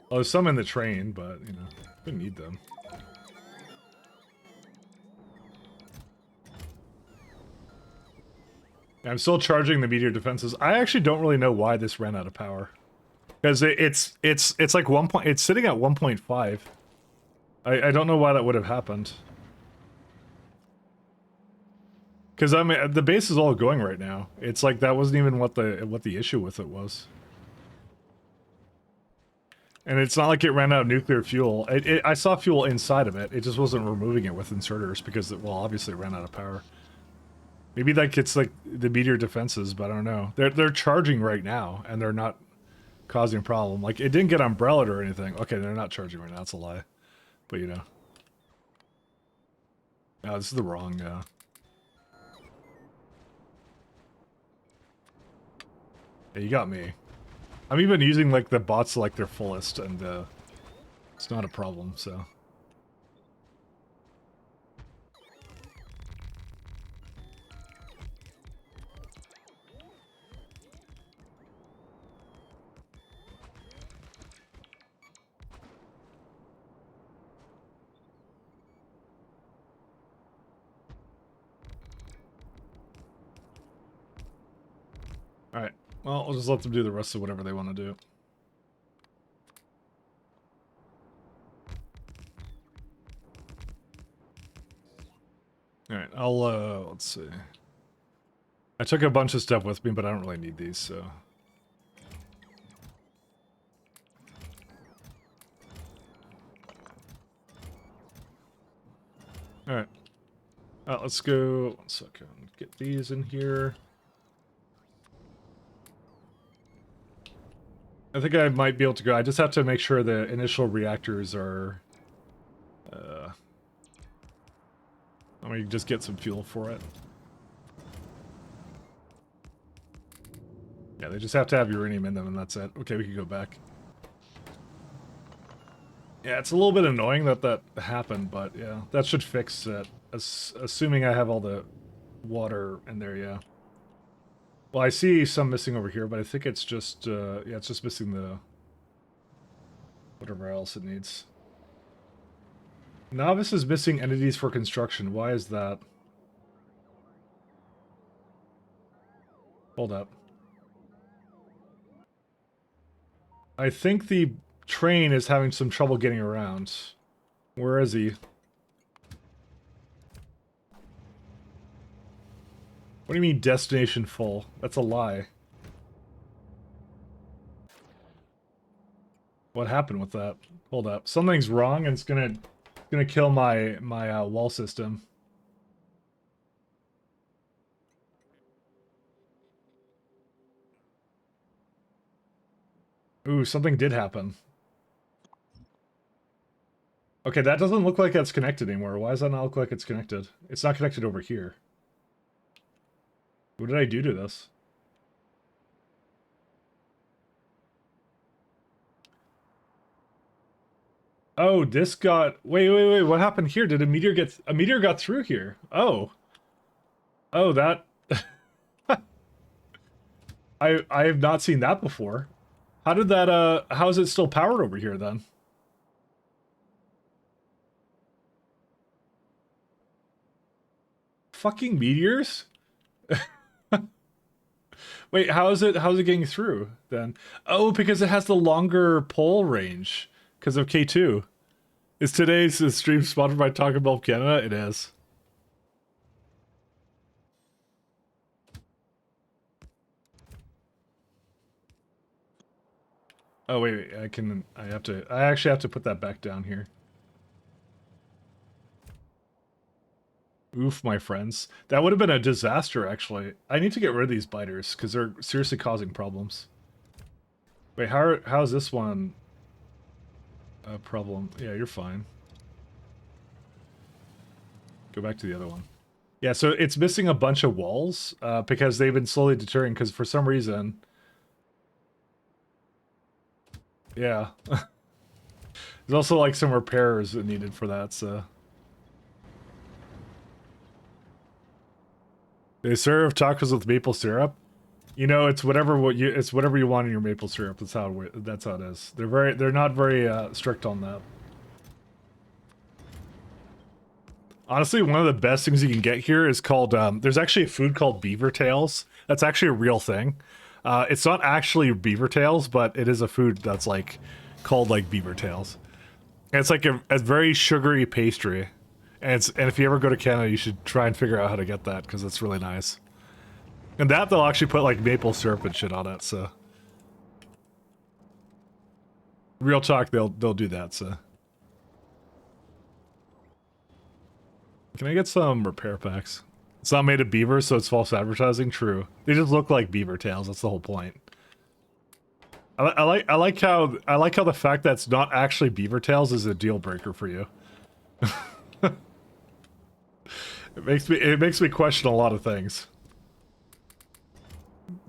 Speaker 4: Oh, there's some in the train, but you know, we need them. I'm still charging the meteor defenses. I actually don't really know why this ran out of power. Because it's like it's sitting at 1.5. I don't know why that would have happened. Because I mean the base is all going right now. It's like that wasn't even what the issue with it was. And it's not like it ran out of nuclear fuel. I saw fuel inside of it. It just wasn't removing it with inserters because it, well, obviously it ran out of power. Maybe like it's like the meteor defenses, but I don't know. They're charging right now, and they're not causing a problem. Like it didn't get umbrellaed or anything. Okay, they're not charging right now. That's a lie. But you know. Oh, this is the wrong. Yeah, you got me. I'm even using like the bots like their fullest, and it's not a problem. So. Alright, well, I'll just let them do the rest of whatever they want to do. Alright, let's see. I took a bunch of stuff with me, but I don't really need these, so... Alright. Let's go 1 second. Get these in here. I think I might be able to go. I just have to make sure the initial reactors are... let me just get some fuel for it. Yeah, they just have to have uranium in them and that's it. Okay, we can go back. Yeah, it's a little bit annoying that that happened, but yeah, that should fix it. Assuming I have all the water in there, yeah. Well, I see some missing over here, but I think it's just, yeah, it's just missing the... whatever else it needs. Novice is missing entities for construction. Why is that? Hold up. I think the train is having some trouble getting around. Where is he? What do you mean destination full? That's a lie. What happened with that? Hold up. Something's wrong and it's gonna kill my wall system. Ooh, something did happen. Okay, that doesn't look like that's connected anymore. Why does that not look like it's connected? It's not connected over here. What did I do to this? Oh, this got... Wait, what happened here? Did a meteor get... A meteor got through here? Oh. Oh, that... I have not seen that before. How did that, how is it still powered over here, then? Fucking meteors? Wait, how's it getting through, then? Oh, because it has the longer pole range. Because of K2. Is today's stream sponsored by Taco Bell Canada? It is. Oh wait, I actually have to put that back down here. Oof, my friends. That would have been a disaster, actually. I need to get rid of these biters, because they're seriously causing problems. Wait, how's this one a problem? Yeah, you're fine. Go back to the other one. Yeah, so it's missing a bunch of walls, because they've been slowly deterring, because for some reason... Yeah. There's also, like, some repairs needed for that, so... They serve tacos with maple syrup. You know, it's whatever you want in your maple syrup. That's how it is. They're not very strict on that. Honestly, one of the best things you can get here is called there's actually a food called beaver tails. That's actually a real thing. It's not actually beaver tails, but it is a food that's like called like beaver tails. And it's like a very sugary pastry. And if you ever go to Canada, you should try and figure out how to get that, because it's really nice. And that, they'll actually put, like, maple syrup and shit on it, so... Real talk, they'll do that, so... Can I get some repair packs? It's not made of beaver, so it's false advertising? True. They just look like beaver tails, that's the whole point. I like how the fact that it's not actually beaver tails is a deal breaker for you. It makes me question a lot of things.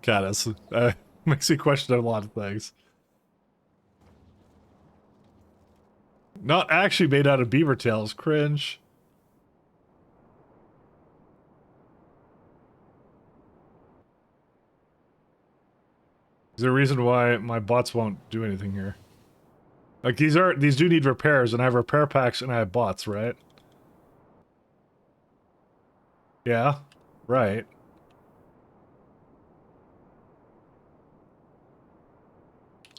Speaker 4: Caddis. Makes me question a lot of things. Not actually made out of beaver tails. Cringe. Is there a reason why my bots won't do anything here? Like, these do need repairs, and I have repair packs and I have bots, right? Yeah, right.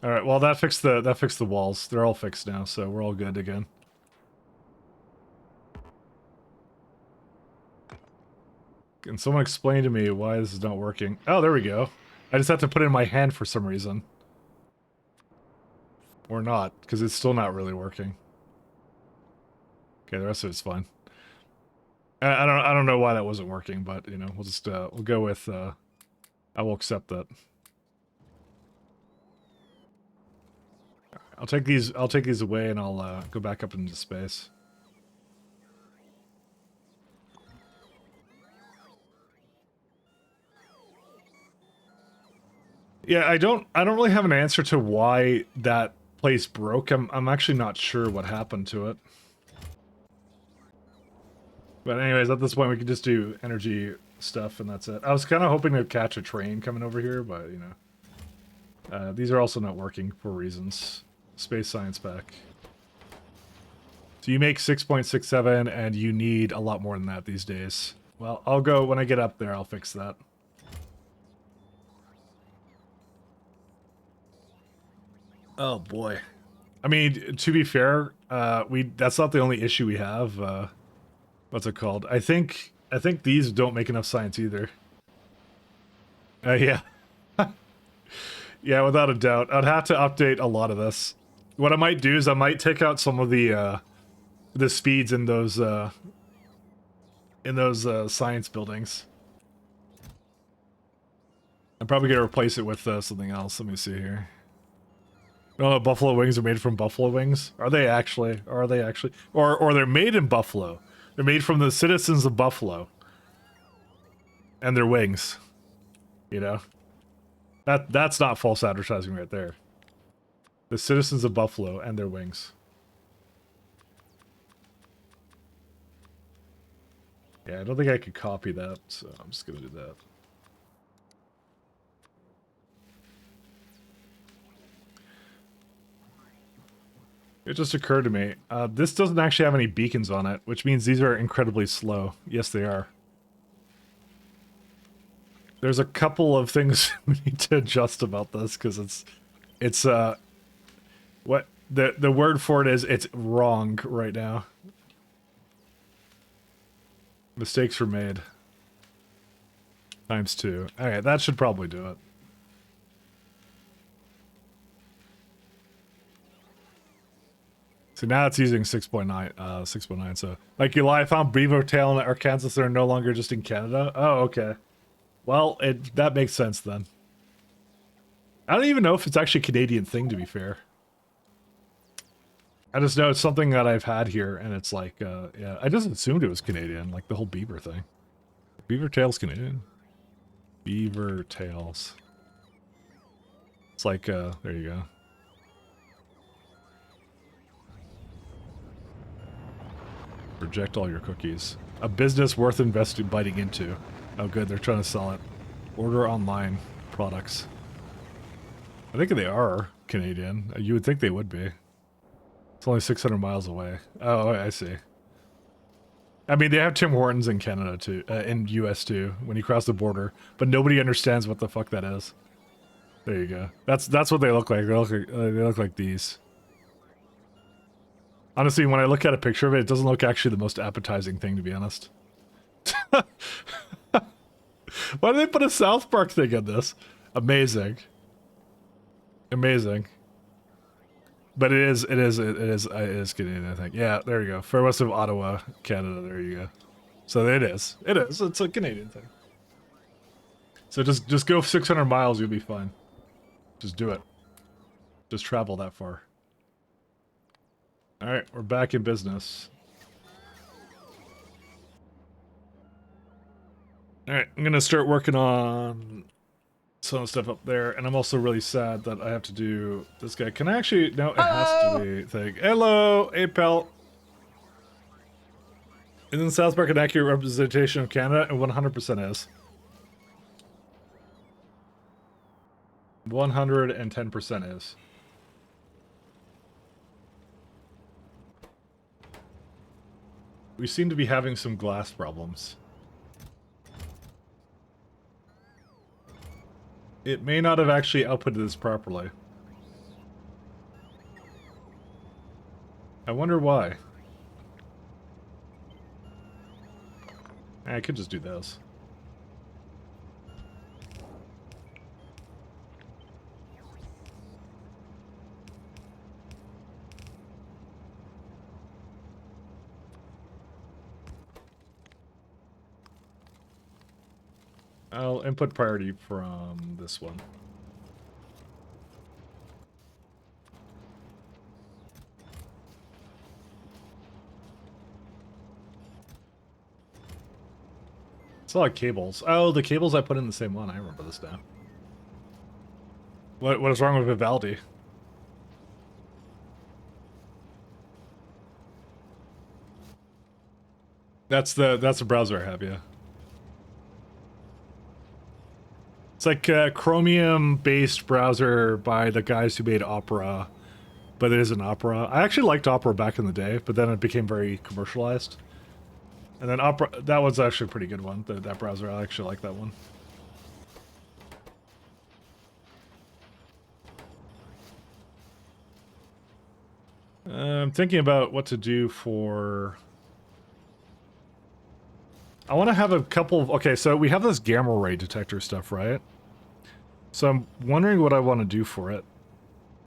Speaker 4: All right, well that fixed the walls. They're all fixed now, so we're all good again. Can someone explain to me why this is not working? Oh, there we go. I just have to put it in my hand for some reason. Or not, because it's still not really working. Okay, the rest of it's fine. I don't know why that wasn't working, but you know, we'll just we'll go with I will accept that. I'll take these away and I'll go back up into space. Yeah, I don't really have an answer to why that place broke. I'm actually not sure what happened to it. But anyways, at this point we can just do energy stuff and that's it. I was kind of hoping to catch a train coming over here, but you know. These are also not working for reasons. Space science back. So you make 6.67 and you need a lot more than that these days. Well, I'll go when I get up there, I'll fix that. Oh boy. I mean, to be fair, that's not the only issue we have. What's it called? I think these don't make enough science either. Yeah. Yeah, without a doubt. I'd have to update a lot of this. What I might do is I might take out some of the speeds in those science buildings. I'm probably gonna replace it with something else. Let me see here. Oh, buffalo wings are made from buffalo wings? Are they actually? Are they actually? Or they're made in Buffalo. They're made from the citizens of Buffalo. And their wings. You know? That's not false advertising right there. The citizens of Buffalo and their wings. Yeah, I don't think I could copy that, so I'm just gonna do that. It just occurred to me, this doesn't actually have any beacons on it, which means these are incredibly slow. Yes, they are. There's a couple of things we need to adjust about this, because it's what the word for it is, it's wrong right now. Mistakes were made. ×2. Okay, that should probably do it. So now it's using 6.9, so... Like, Eli, I found beaver tail in Arkansas that are no longer just in Canada. Oh, okay. Well, that makes sense then. I don't even know if it's actually a Canadian thing, to be fair. I just know it's something that I've had here, and it's like, yeah, I just assumed it was Canadian, like the whole beaver thing. Beaver tail's Canadian. Beaver tails. It's like, there you go. Reject all your cookies. A business worth biting into. Oh good, they're trying to sell it. Order online products. I think they are Canadian. You would think they would be. It's only 600 miles away. Oh, I see. I mean, they have Tim Hortons in Canada too, in US too, when you cross the border, but nobody understands what the fuck that is. There you go. That's what they look like. They look like these. Honestly, when I look at a picture of it, it doesn't look actually the most appetizing thing, to be honest. Why did they put a South Park thing in this? Amazing. Amazing. But it is Canadian, I think. Yeah, there you go. For west of Ottawa, Canada, there you go. So it is. It's a Canadian thing. So just go 600 miles, you'll be fine. Just do it. Just travel that far. Alright, we're back in business. Alright, I'm gonna start working on some stuff up there, and I'm also really sad that I have to do this guy. Can I actually... No, it has to be thing. Hello, Apel. Isn't South Park an accurate representation of Canada? And 100% is. 110% is. We seem to be having some glass problems. It may not have actually outputted this properly. I wonder why. I could just do this. I'll input priority from this one. It's a lot of cables. Oh, the cables I put in the same one. I remember this now. What is wrong with Vivaldi? That's the browser I have, yeah. It's like a Chromium-based browser by the guys who made Opera, but it isn't Opera. I actually liked Opera back in the day, but then it became very commercialized. And then Opera, that was actually a pretty good one. That browser, I actually like that one. I'm thinking about what to do for... I want to have a couple of... Okay, so we have this gamma ray detector stuff, right? So I'm wondering what I want to do for it.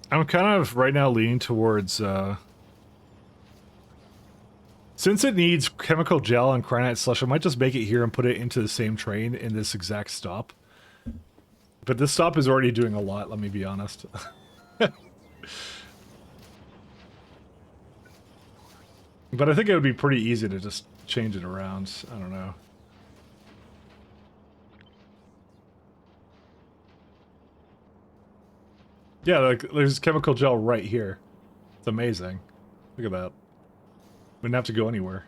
Speaker 4: I'm kind of right now leaning towards... Since it needs chemical gel and cyanide slush, I might just make it here and put it into the same train in this exact stop. But this stop is already doing a lot, let me be honest. But I think it would be pretty easy to just change it around. I don't know. Yeah, like there's chemical gel right here. It's amazing. Look at that. Wouldn't have to go anywhere.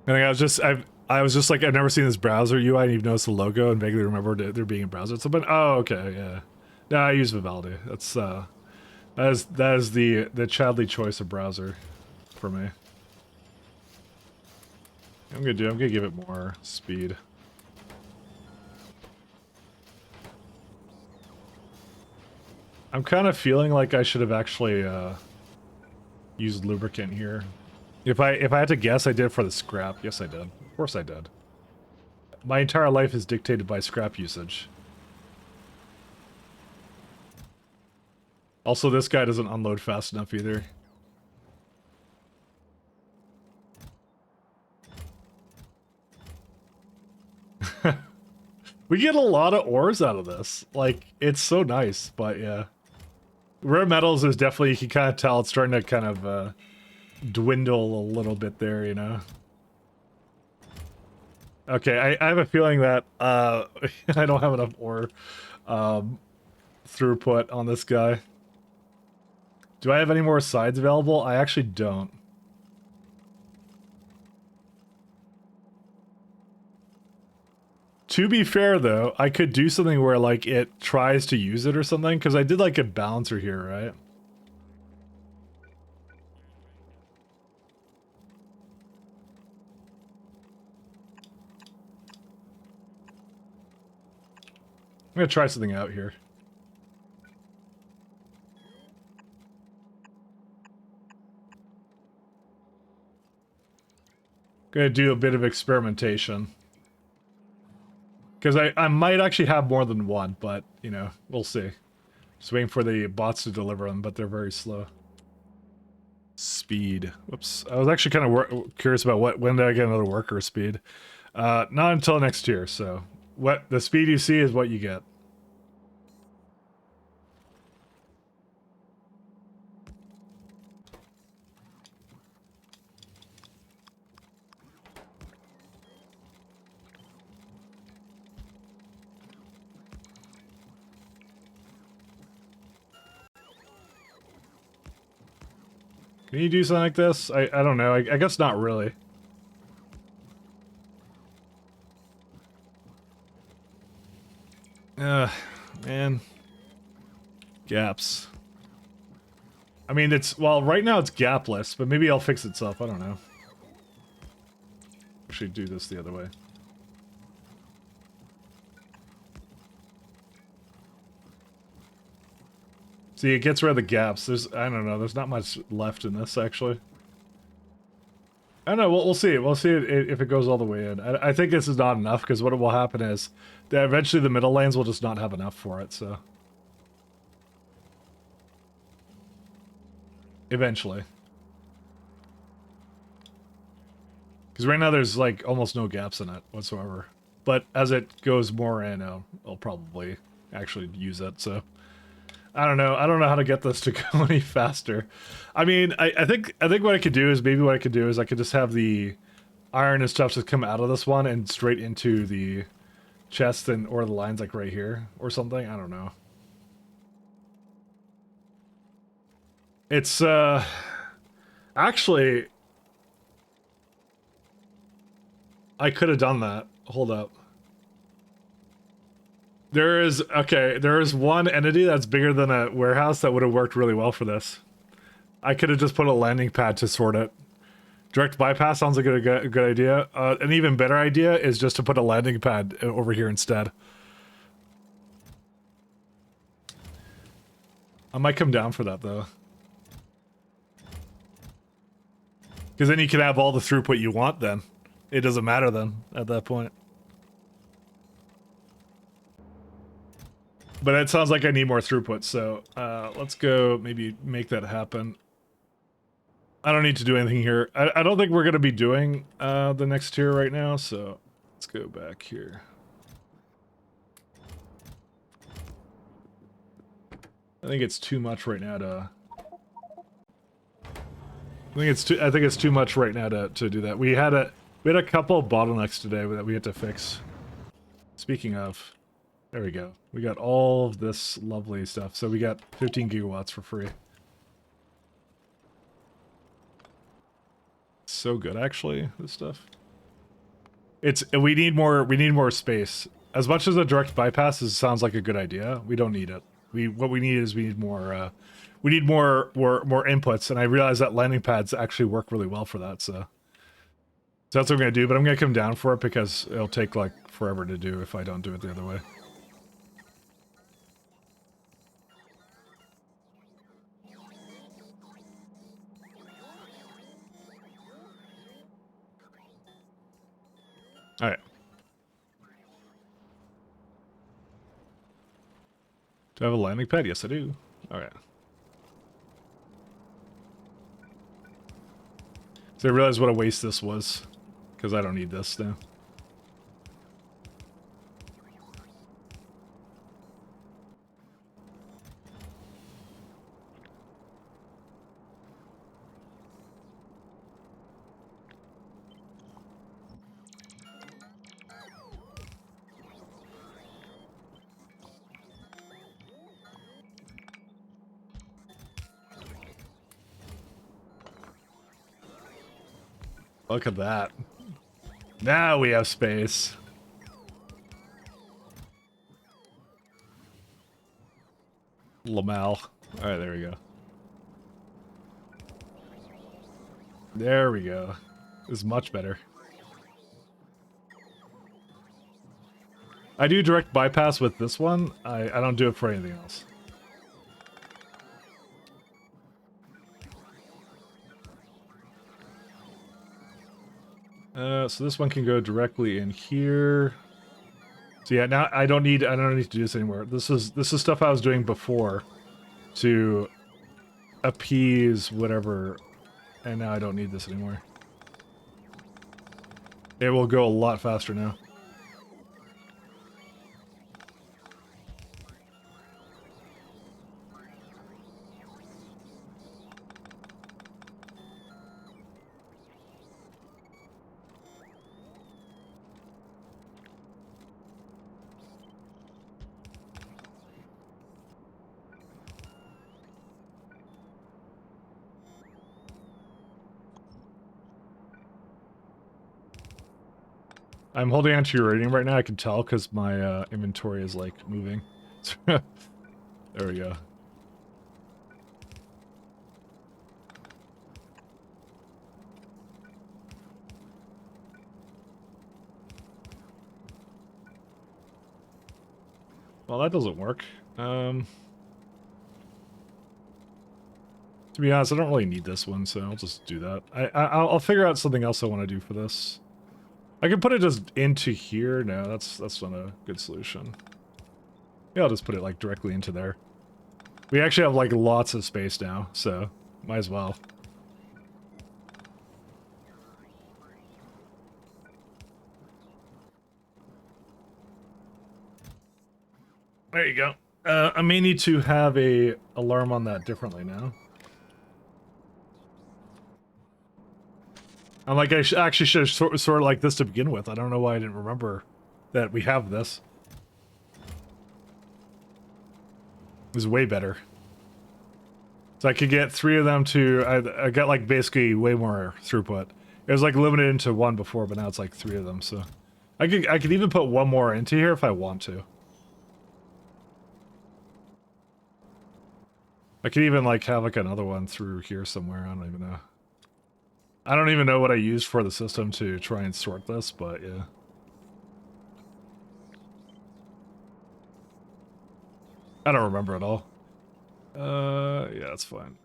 Speaker 4: And I was just like, I've never seen this browser UI. I didn't even notice the logo and vaguely remembered there being a browser. So, but oh, okay, yeah. Yeah, I use Vivaldi. That's that is the childly choice of browser for me. I'm gonna give it more speed. I'm kind of feeling like I should have actually used lubricant here. If I had to guess, I did it for the scrap. Yes, I did. Of course I did. My entire life is dictated by scrap usage. Also, this guy doesn't unload fast enough either. We get a lot of ores out of this. Like, it's so nice, but yeah. Rare metals is definitely, you can kind of tell it's starting to kind of dwindle a little bit there, you know? Okay, I have a feeling that I don't have enough ore throughput on this guy. Do I have any more sides available? I actually don't. To be fair, though, I could do something where, like, it tries to use it or something, because I did, like, a balancer here, right? I'm gonna try something out here. Gonna do a bit of experimentation. Because I might actually have more than one, but, you know, we'll see. Just waiting for the bots to deliver them, but they're very slow. Speed. Whoops. I was actually kind of curious about when did I get another worker speed. Not until next year, so... What the speed you see is what you get. Can you do something like this? I don't know. I guess not really. Man. Gaps. I mean, it's... Well, right now it's gapless, but maybe I'll fix itself. I don't know. Actually do this the other way. See, it gets rid of the gaps. There's... I don't know. There's not much left in this, actually. I don't know. We'll see. We'll see if it goes all the way in. I think this is not enough, because what will happen is that eventually the middle lanes will just not have enough for it, so... Eventually. Because right now there's like almost no gaps in it whatsoever. But as it goes more in, I'll probably actually use it. So I don't know. I don't know how to get this to go any faster. I mean, I think what I could do is maybe what I could do is I could just have the iron and stuff just come out of this one and straight into the chest and or the lines like right here or something. I don't know. It's actually I could have done that. Hold up. There is one entity that's bigger than a warehouse that would have worked really well for this. I could have just put a landing pad to sort it. Direct bypass sounds like a good idea. An even better idea is just to put a landing pad over here instead. I might come down for that though. Because then you can have all the throughput you want then. It doesn't matter then at that point. But it sounds like I need more throughput, so let's go maybe make that happen. I don't need to do anything here. I don't think we're going to be doing the next tier right now, so let's go back here. I think it's too much right now to... I think it's too much right now to do that. We had a couple of bottlenecks today that we had to fix. Speaking of, there we go. We got all of this lovely stuff. So we got 15 gigawatts for free. So good, actually. This stuff. We need more space. As much as a direct bypass sounds like a good idea, we don't need it. What we need more. We need more inputs, and I realize that landing pads actually work really well for that. So that's what I'm gonna do. But I'm gonna come down for it because it'll take like forever to do if I don't do it the other way. All right. Do I have a landing pad? Yes, I do. All right. So I realized what a waste this was, because I don't need this now. Look at that. Now we have space. Lamal. Alright, there we go. There we go. This is much better. I do direct bypass with this one. I don't do it for anything else. So this one can go directly in here. So yeah, now I don't need to do this anymore. This is stuff I was doing before to appease whatever, and now I don't need this anymore. It will go a lot faster now. I'm holding on to uranium right now. I can tell because my inventory is like moving. There we go. Well, that doesn't work. To be honest, I don't really need this one, so I'll just do that. I'll figure out something else I want to do for this. I can put it just into here. No, that's not a good solution. Yeah, I'll just put it like directly into there. We actually have like lots of space now, so might as well. There you go. I may need to have a alarm on that differently now. I'm like, I actually should have sorted like this to begin with. I don't know why I didn't remember that we have this. It was way better. So I could get 3 of them to... I got like basically way more throughput. It was like limited into 1 before, but now it's like 3 of them, so... I could even put 1 more into here if I want to. I could even like have like another one through here somewhere. I don't even know. I don't even know what I used for the system to try and sort this, but yeah. I don't remember at all. Yeah, that's fine.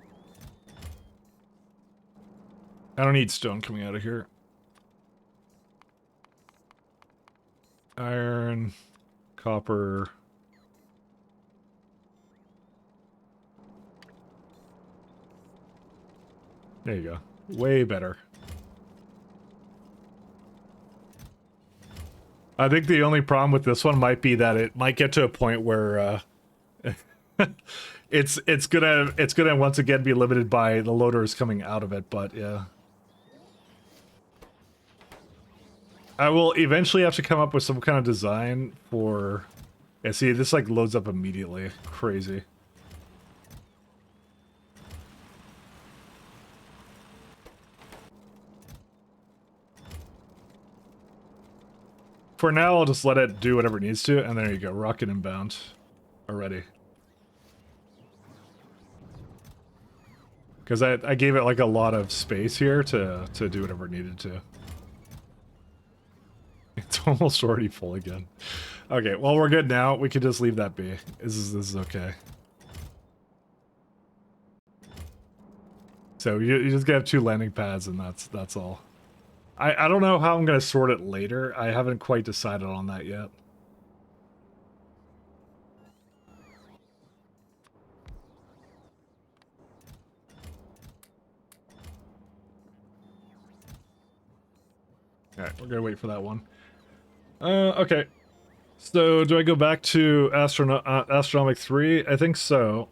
Speaker 4: I don't need stone coming out of here. Iron, copper. There you go. Way better. I think the only problem with this one might be that it might get to a point where it's gonna once again be limited by the loaders coming out of it, but yeah. I will eventually have to come up with some kind of design for... Yeah, see, this like loads up immediately. Crazy. For now, I'll just let it do whatever it needs to, and there you go, rocket inbound already. Because I gave it like a lot of space here to do whatever it needed to. It's almost already full again. Okay, well we're good now. We can just leave that be. This is okay. So you just gotta have 2 landing pads, and that's all. I don't know how I'm gonna sort it later. I haven't quite decided on that yet. Alright, we're gonna wait for that one. Okay. So, do I go back to Astronomic 3? I think so.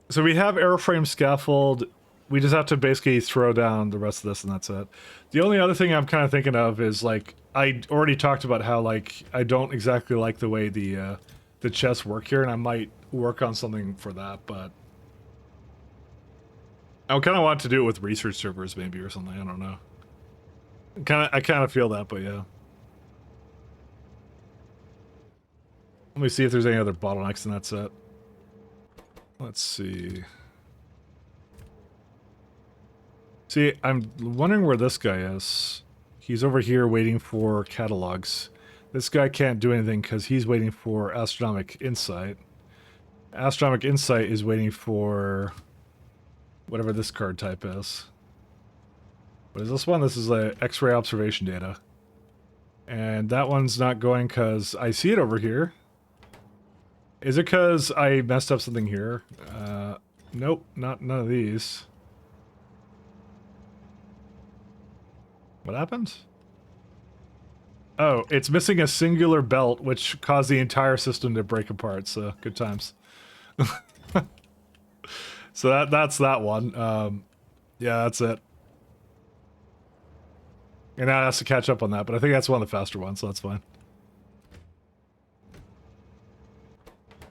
Speaker 4: So we have airframe scaffold. We just have to basically throw down the rest of this and that's it. The only other thing I'm kind of thinking of is, like, I already talked about how, like, I don't exactly like the way the chests work here, and I might work on something for that, but... I kind of want to do it with research servers, maybe, or something, I don't know. I kind of feel that, but yeah. Let me see if there's any other bottlenecks in that set. Let's see. See, I'm wondering where this guy is. He's over here waiting for catalogs. This guy can't do anything because he's waiting for Astronomic Insight. Astronomic Insight is waiting for whatever this card type is. What is this one? This is a X-ray observation data. And that one's not going because I see it over here. Is it because I messed up something here? Nope, none of these. What happened? Oh, it's missing a singular belt, which caused the entire system to break apart, so good times. So that's that one. Yeah, that's it. And now it has to catch up on that, but I think that's one of the faster ones, so that's fine.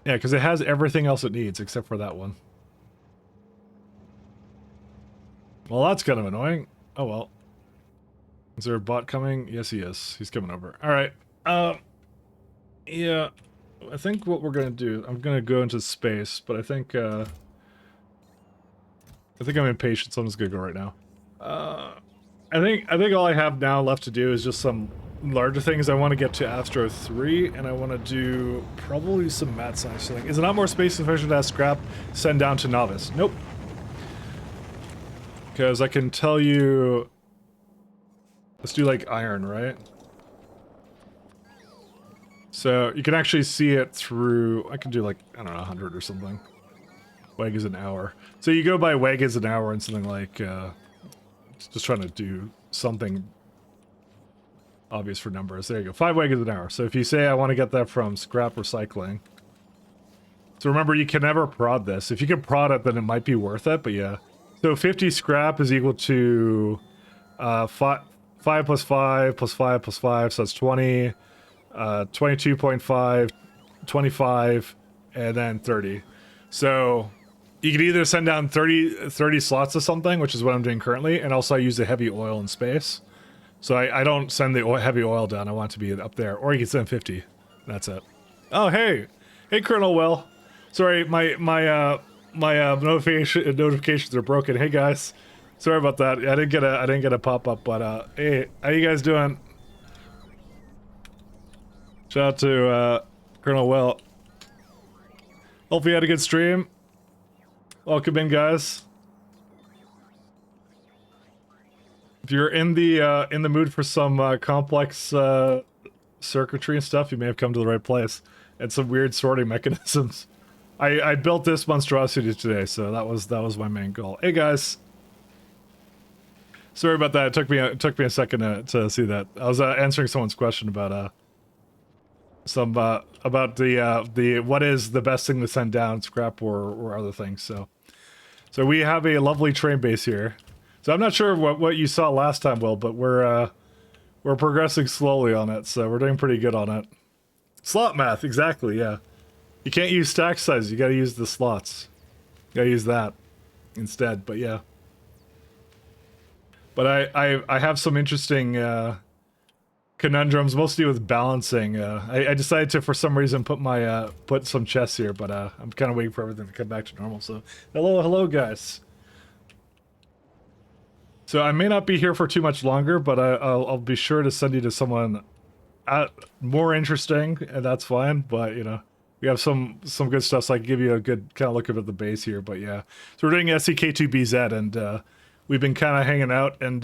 Speaker 4: Yeah, because it has everything else it needs, except for that one. Well, that's kind of annoying. Oh well. Is there a bot coming? Yes, he is. He's coming over. Alright. Yeah. I think what we're gonna do... I'm gonna go into space, but I think I'm impatient, so I'm just gonna go right now. I think all I have now left to do is just some larger things. I want to get to Astro 3, and I want to do probably some mad science thing. Is it not more space efficient to have scrap send down to novice? Nope. Because I can tell you... Let's do like iron, right? So you can actually see it through... I can do like, I don't know, 100 or something. Wagons an hour. So you go by wagons an hour and something like... just trying to do something obvious for numbers. There you go. 5 wagons an hour. So if you say I want to get that from scrap recycling, So remember, you can never prod this. If you can prod it, then it might be worth it, but yeah. So 50 scrap is equal to 5 plus 5 plus 5 plus 5, so that's 20, 22.5, 25, and then 30. So you can either send down 30 slots of something, which is what I'm doing currently, and also I use the heavy oil in space. So I don't send the heavy oil down, I want it to be up there. Or you can send 50, that's it. Oh, hey! Hey, Colonel Will. Sorry, my notifications are broken. Hey guys, sorry about that. I didn't get a pop up, but hey, how you guys doing? Shout out to Colonel Will. Hope you had a good stream. Welcome in, guys. If you're in the mood for some complex circuitry and stuff, you may have come to the right place. And some weird sorting mechanisms. I built this monstrosity today, so that was my main goal. Hey guys, sorry about that. It took me a second to see that. I was answering someone's question about about the what is the best thing to send down, scrap or other things. So we have a lovely train base here. So I'm not sure what you saw last time, Will, but we're progressing slowly on it. So we're doing pretty good on it. Slot math, exactly. Yeah. You can't use stack size, you gotta use the slots. You gotta use that instead, but yeah. But I have some interesting conundrums, mostly with balancing. I decided to, for some reason, put some chests here, but I'm kind of waiting for everything to come back to normal, so... Hello guys. So I may not be here for too much longer, but I'll be sure to send you to someone more interesting, and that's fine, but, you know... We have some good stuff, so I can give you a good kind of look at the base here, but yeah. So we're doing SEK2BZ, and we've been kind of hanging out and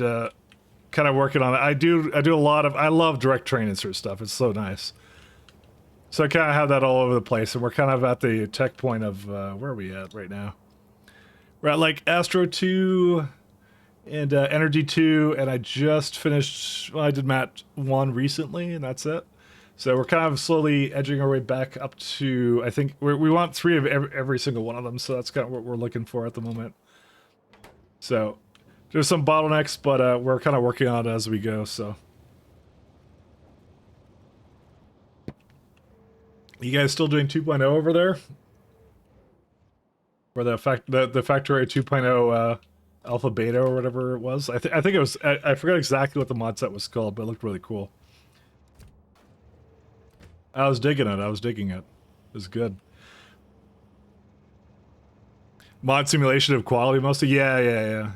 Speaker 4: kind of working on it. I do a lot of, I love direct train insert stuff. It's so nice. So I kind of have that all over the place, and we're kind of at the tech point of, where are we at right now? We're at like Astro 2 and Energy 2, and I just finished, well, I did Mat 1 recently, and that's it. So we're kind of slowly edging our way back up to, I think, we want 3 of every single one of them, so that's kind of what we're looking for at the moment. So, there's some bottlenecks, but we're kind of working on it as we go, so. You guys still doing 2.0 over there? Or the factorio 2.0 alpha beta or whatever it was? I think it was, I forgot exactly what the mod set was called, but it looked really cool. I was digging it. It was good. Mod simulation of quality mostly? Yeah.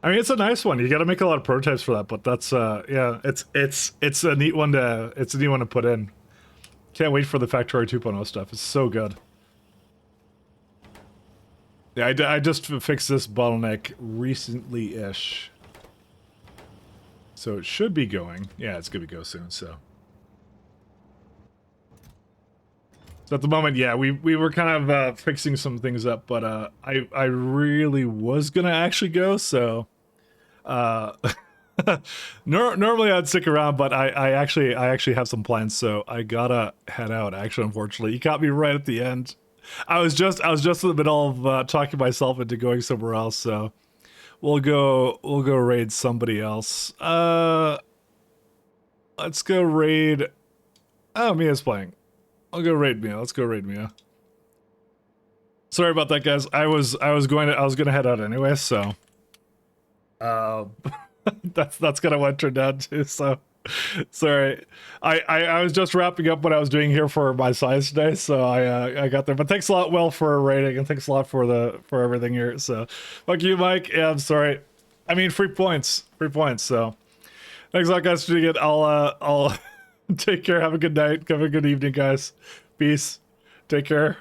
Speaker 4: I mean, it's a nice one. You gotta make a lot of prototypes for that, but that's, yeah, it's a neat one to put in. Can't wait for the Factorio 2.0 stuff. It's so good. Yeah, I just fixed this bottleneck recently-ish. So it should be going. Yeah, it's gonna go soon, so. So at the moment, yeah, we were kind of fixing some things up, but I really was gonna actually go, so normally I'd stick around, but I actually have some plans, so I gotta head out. Actually, unfortunately, you caught me right at the end. I was just in the middle of talking myself into going somewhere else, so we'll go raid somebody else. Let's go raid. Oh, Mia's playing. I'll go raid Mia. Let's go raid Mia. Sorry about that, guys. I was gonna head out anyway, so that's kind of what it turned out to. So sorry. I was just wrapping up what I was doing here for my science today, so I got there. But thanks a lot, Will, for raiding, and thanks a lot for everything here. So fuck you, Mike. Yeah, I'm sorry. I mean, free points. So thanks a lot, guys, for doing it. I'll take care. Have a good night. Have a good evening, guys. Peace. Take care.